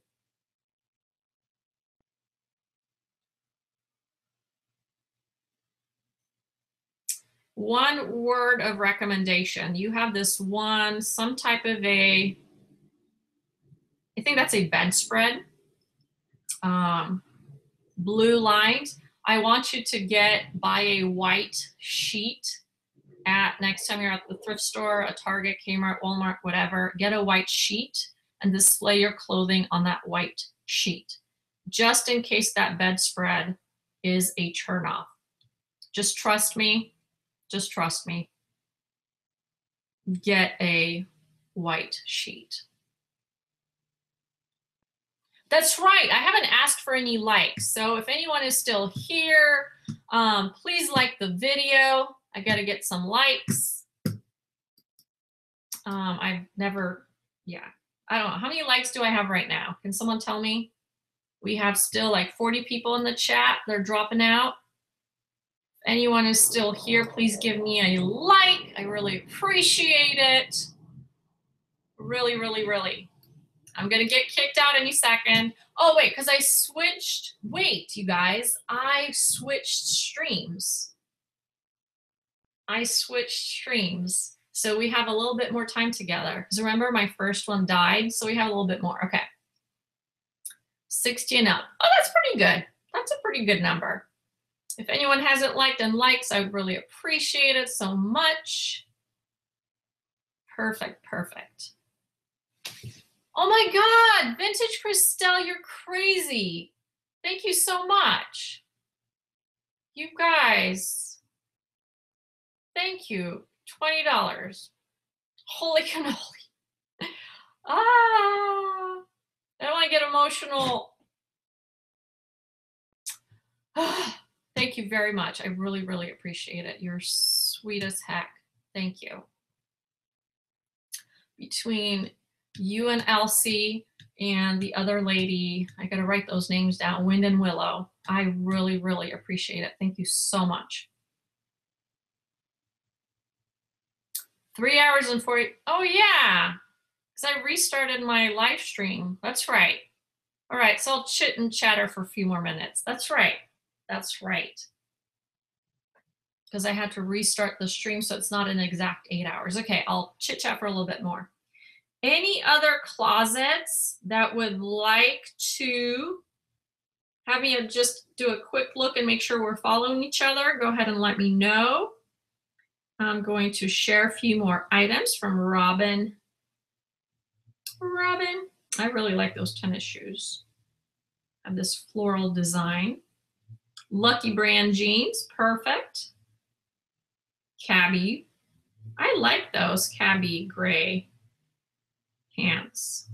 One word of recommendation. You have this one, some type of a, I think that's a bedspread. Blue lines. I want you to buy a white sheet next time you're at the thrift store, a Target, Kmart, Walmart, whatever. Get a white sheet and display your clothing on that white sheet, just in case that bedspread is a turnoff. Just trust me. Just trust me. Get a white sheet. That's right. I haven't asked for any likes. So if anyone is still here, please like the video. I got to get some likes. I've never, yeah. I don't know. How many likes do I have right now? Can someone tell me? We have still like 40 people in the chat. They're dropping out. If anyone is still here, please give me a like. I really appreciate it. Really, really, really. I'm going to get kicked out any second. Oh, wait, because I switched. Wait, you guys. I switched streams. So we have a little bit more time together. Because remember, my first one died, so we have a little bit more. Okay. 60 and up. Oh, that's pretty good. That's a pretty good number. If anyone hasn't liked and likes, I would really appreciate it so much. Perfect, perfect. Oh my God, Vintage Christelle, you're crazy. Thank you so much. You guys, thank you. $20. Holy cannoli. I don't want to get emotional. Thank you very much. I really, really appreciate it. You're sweet as heck. Thank you. Between you and Elsie and the other lady, I got to write those names down, Wind and Willow. I really, really appreciate it. Thank you so much. 3 hours and 40. Oh, yeah, because I restarted my live stream. That's right. All right, so I'll chit and chatter for a few more minutes. That's right. That's right. Because I had to restart the stream, so it's not an exact 8 hours. Okay, I'll chit chat for a little bit more. Any other closets that would like to have me just do a quick look and make sure we're following each other? Go ahead and let me know. I'm going to share a few more items from Robin. Robin, I really like those tennis shoes. Have this floral design. Lucky Brand jeans, perfect. Cabby, I like those cabby gray pants.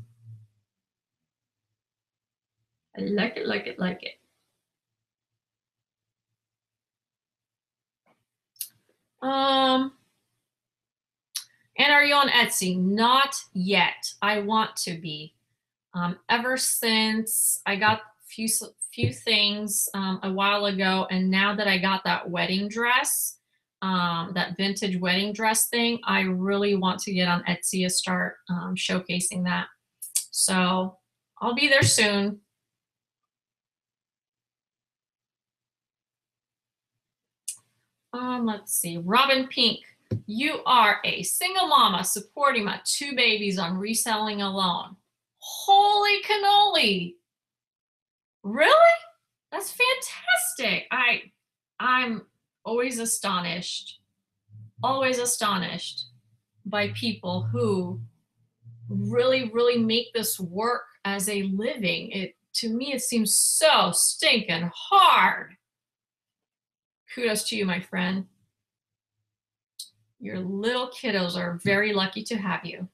I like it, like it, like it. And are you on Etsy? Not yet. I want to be. Ever since I got few things a while ago, and now that I got that wedding dress, that vintage wedding dress thing, I really want to get on Etsy and start showcasing that. So I'll be there soon. Let's see, Robin Pink, you are a single mama supporting my 2 babies on reselling alone. Holy cannoli. Really? That's fantastic. I'm always astonished by people who really, really make this work as a living. to me, it seems so stinking hard. Kudos to you, my friend. Your little kiddos are very lucky to have you.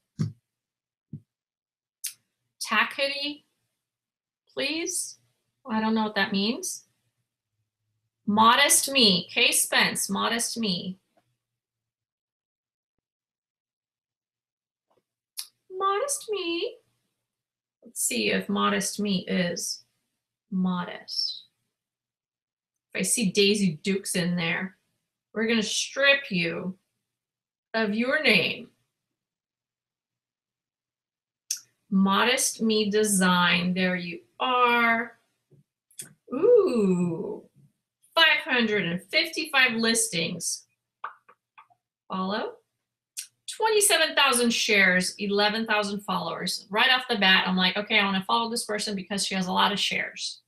Tackety, please. I don't know what that means. Modest me. Kay Spence, modest me. Modest me. Let's see if modest me is modest. If I see Daisy Dukes in there, we're going to strip you of your name. Modest me design. There you are. Ooh, 555 listings. Follow. 27,000 shares, 11,000 followers. Right off the bat, I'm like, okay, I want to follow this person because she has a lot of shares.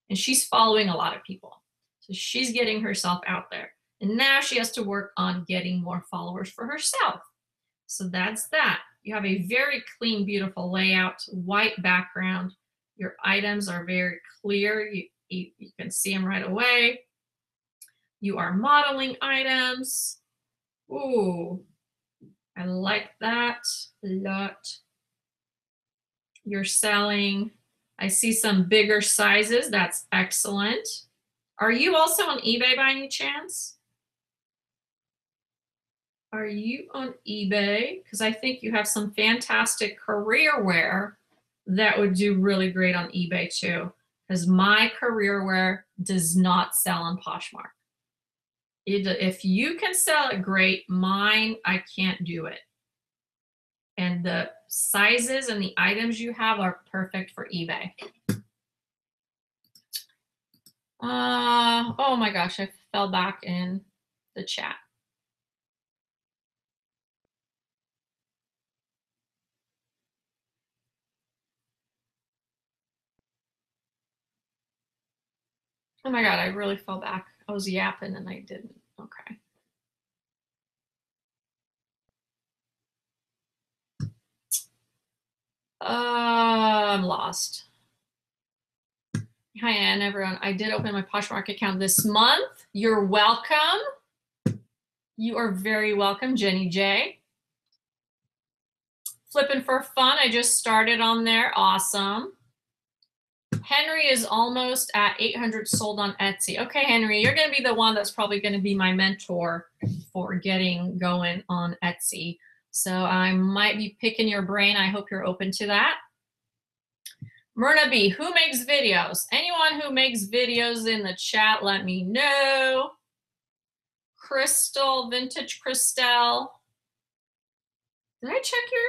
And she's following a lot of people. So she's getting herself out there. And now she has to work on getting more followers for herself. So that's that. You have a very clean, beautiful layout, white background. Your items are very clear. You can see them right away. You are modeling items. Ooh. I like that a lot. You're selling. I see some bigger sizes. That's excellent. Are you also on eBay by any chance? Are you on eBay? Because I think you have some fantastic career wear that would do really great on eBay too. Because my career wear does not sell on Poshmark. If you can sell it, great. Mine, I can't do it. And the sizes and the items you have are perfect for eBay. Oh my gosh, I fell back in the chat. Oh my God, I really fell back. I was yapping and I didn't. Okay. I'm lost. Hi, Ann, everyone. I did open my Poshmark account this month. You're welcome. You are very welcome, Jenny J. Flipping for fun. I just started on there. Awesome. Henry is almost at 800 sold on Etsy. Okay, Henry, you're going to be the one that's probably going to be my mentor for getting going on Etsy. So I might be picking your brain. I hope you're open to that. Myrna B, who makes videos? Anyone who makes videos in the chat, let me know. Crystal, Vintage Crystal. Did I check your?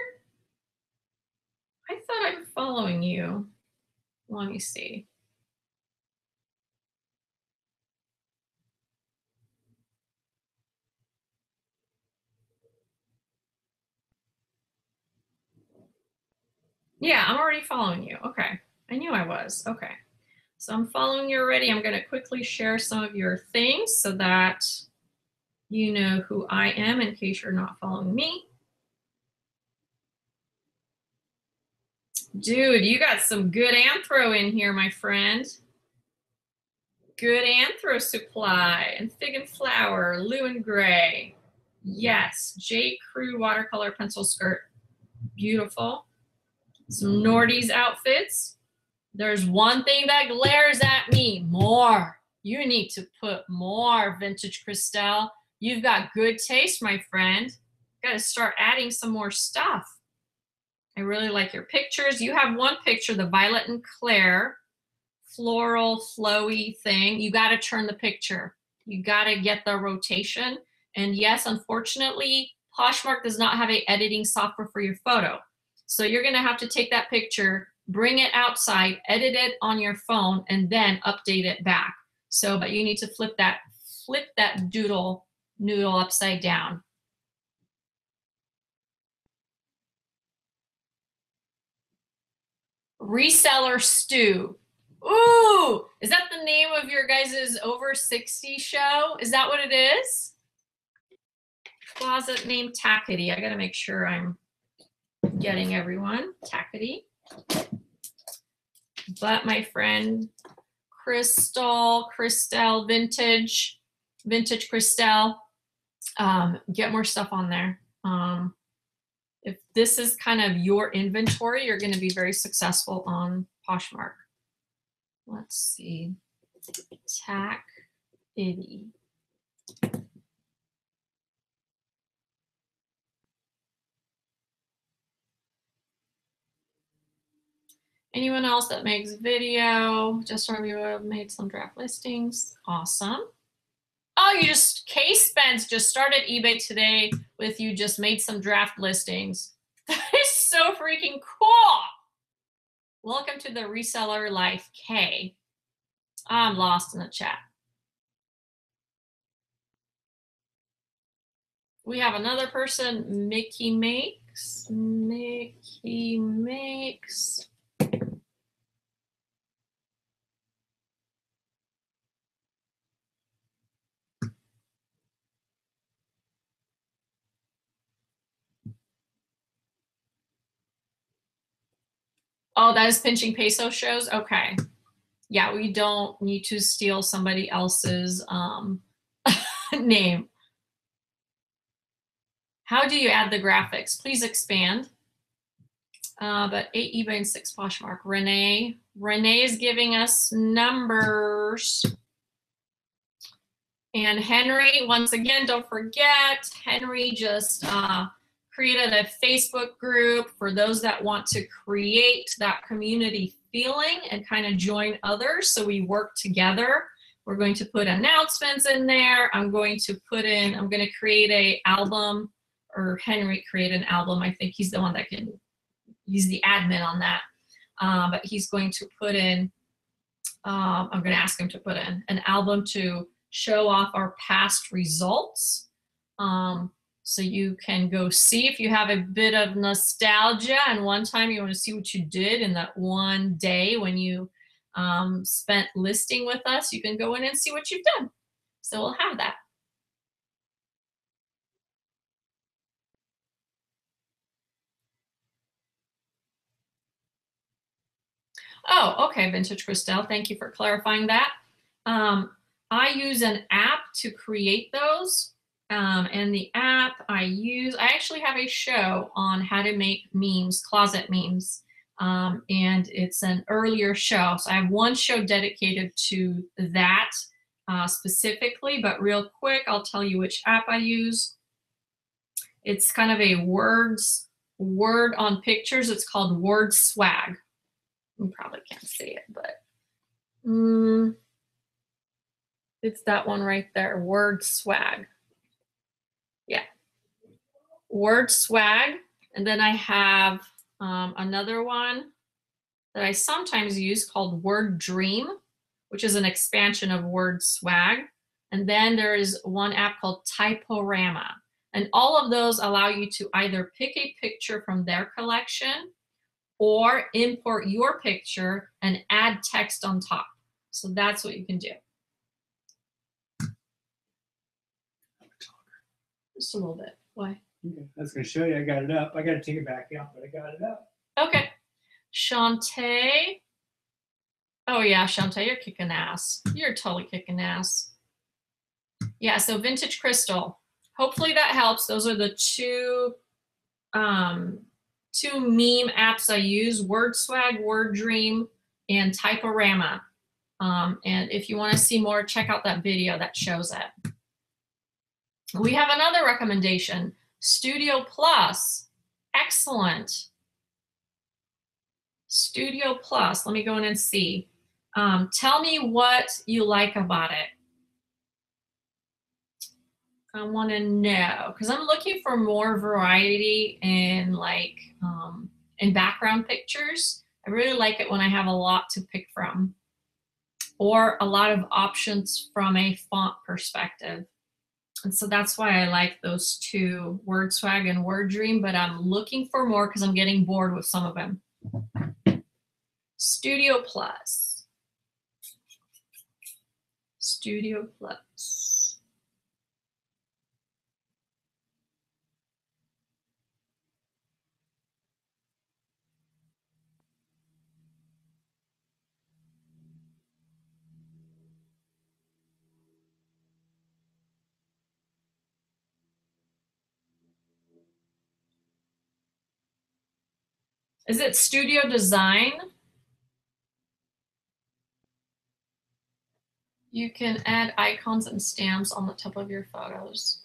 I thought I'm following you. Let me see. Yeah, I'm already following you. Okay. I knew I was. Okay. So I'm following you already. I'm going to quickly share some of your things so that you know who I am in case you're not following me. Dude, you got some good anthro in here, my friend. Good anthro supply. And Fig and Flower, Lou and Gray. Yes, J. Crew watercolor pencil skirt. Beautiful. Some Nordy's outfits. There's one thing that glares at me. More. You need to put more, Vintage Crystal. You've got good taste, my friend. Got to start adding some more stuff. I really like your pictures. You have one picture, the Violet and Claire floral flowy thing. You got to turn the picture. You got to get the rotation. And yes, unfortunately, Poshmark does not have an editing software for your photo. So you're going to have to take that picture, bring it outside, edit it on your phone, and then update it back. So, but you need to flip that noodle upside down. Reseller Stew. Ooh, is that the name of your guys' over 60 show? Is that what it is? Closet name Tackety. I got to make sure I'm getting everyone. Tackety. But my friend Crystal, Vintage Crystal, get more stuff on there. If this is kind of your inventory, you're going to be very successful on Poshmark. Let's see. Tack Itty. Anyone else that makes video? Just from you have made some draft listings. Awesome. Oh, K-Spence just started eBay today with you just made some draft listings. That is so freaking cool. Welcome to the reseller life, K. I'm lost in the chat. We have another person, Mickey Makes. Mickey Makes. Oh, that is pinching peso shows? Okay. Yeah, we don't need to steal somebody else's name. How do you add the graphics? Please expand. But 8 eBay and 6 Poshmark. Renee is giving us numbers. And Henry, once again, don't forget, Henry just created a Facebook group for those that want to create that community feeling and kind of join others. So we work together. We're going to put announcements in there. I'm going to create an album, or Henry create an album. I think he's the one that can, he's the admin on that. But he's going to put in, I'm going to ask him to put in an album to show off our past results. So you can go see if you have a bit of nostalgia and one time you want to see what you did in that one day when you spent listing with us, you can go in and see what you've done. So we'll have that. Oh, okay, Vintage Christelle, thank you for clarifying that. I use an app to create those. And the app I actually have a show on how to make memes, closet memes. And it's an earlier show. So I have one show dedicated to that specifically, but real quick, I'll tell you which app I use. It's kind of a word on pictures. It's called Word Swag. You probably can't see it, but it's that one right there, Word Swag. Yeah, Word Swag. And then I have another one that I sometimes use called Word Dream, which is an expansion of Word Swag. And then there is one app called Typorama. And all of those allow you to either pick a picture from their collection or import your picture and add text on top. So that's what you can do. Just a little bit. Why? Okay. I was going to show you. I got it up. I got to take it back out, but I got it up. Okay. Shantae. Oh, yeah, Shantae, you're kicking ass. You're totally kicking ass. Yeah, so Vintage Crystal. Hopefully that helps. Those are the two meme apps I use, Word Swag, Word Dream, and Typorama. And if you want to see more, check out that video that shows it. We have another recommendation, Studio Plus. Excellent. Studio Plus, let me go in and see. Tell me what you like about it. I want to know, because I'm looking for more variety in in background pictures. I really like it when I have a lot to pick from, or a lot of options from a font perspective. And so that's why I like those two, Word Swag and Word Dream, but I'm looking for more because I'm getting bored with some of them. Studio Plus. Studio Plus. Is it studio design? You can add icons and stamps on the top of your photos.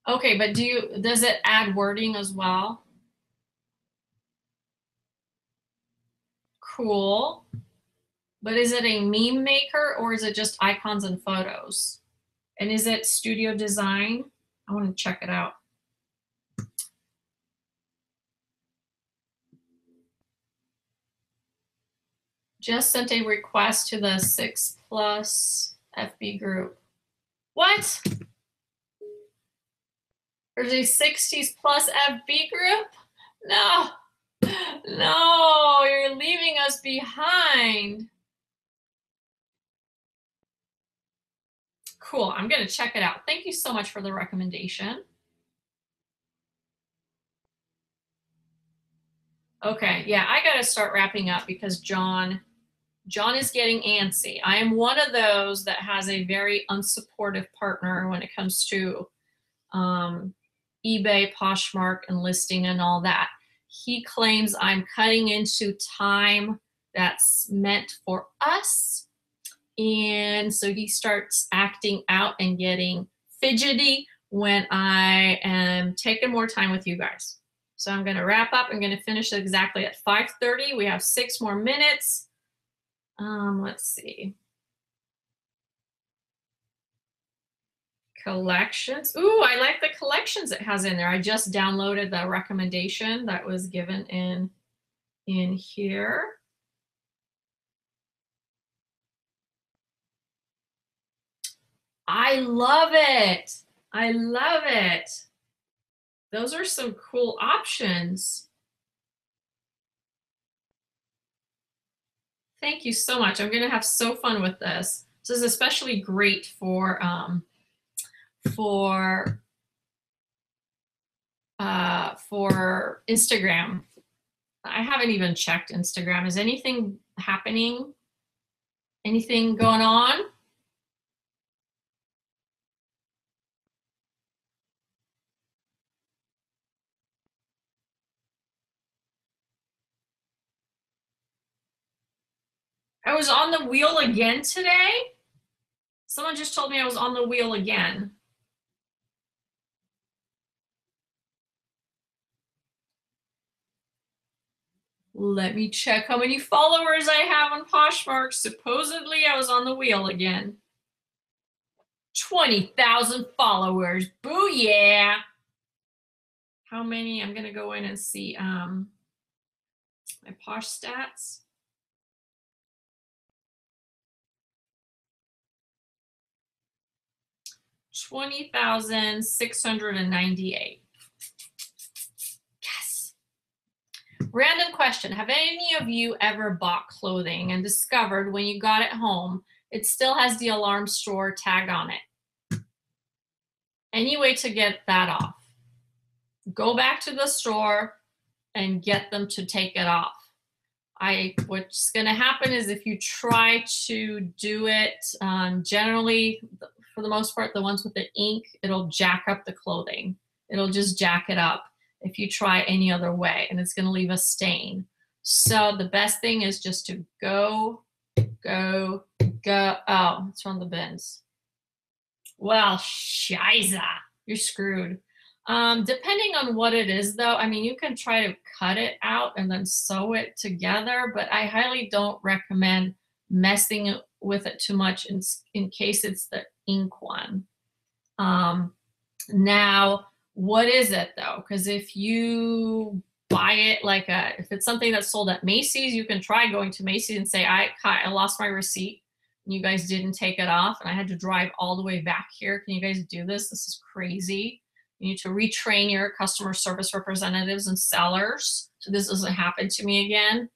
Okay, but does it add wording as well? Cool. But is it a meme maker or is it just icons and photos? And is it studio design? I want to check it out. Just sent a request to the 6+ FB group. What? There's a 60s+ FB group? No. No, you're leaving us behind. Cool, I'm gonna check it out. Thank you so much for the recommendation. Okay, yeah, I gotta start wrapping up because John is getting antsy. I am one of those that has a very unsupportive partner when it comes to eBay, Poshmark, and listing and all that. He claims I'm cutting into time that's meant for us. And so he starts acting out and getting fidgety when I am taking more time with you guys. So I'm gonna wrap up. I'm gonna finish exactly at 5:30. We have 6 more minutes. Let's see. Collections. Ooh, I like the collections it has in there. I just downloaded the recommendation that was given in here. I love it. I love it. Those are some cool options. Thank you so much. I'm going to have so fun with this. This is especially great for Instagram. I haven't even checked Instagram. Is anything happening? Anything going on? I was on the wheel again today. Someone just told me I was on the wheel again. Let me check how many followers I have on Poshmark. Supposedly I was on the wheel again. 20,000 followers. Booyah! How many? I'm gonna go in and see my Posh stats. 20,698. Yes. Random question. Have any of you ever bought clothing and discovered when you got it home, it still has the alarm store tag on it? Any way to get that off? Go back to the store and get them to take it off. What's going to happen is if you try to do it, generally, for the most part, the ones with the ink, it'll jack up the clothing. It'll just jack it up if you try any other way, and it's going to leave a stain. So the best thing is just to go. Oh, it's from the bins. Well, shiza, you're screwed. Depending on what it is, though, I mean, you can try to cut it out and then sew it together, but I highly don't recommend messing with it too much in case it's the ink one. Now, what is it, though? Because if you buy it if it's something that's sold at Macy's, you can try going to Macy's and say, I lost my receipt and you guys didn't take it off and I had to drive all the way back here. Can you guys do this? This is crazy. You need to retrain your customer service representatives and sellers so this doesn't happen to me again.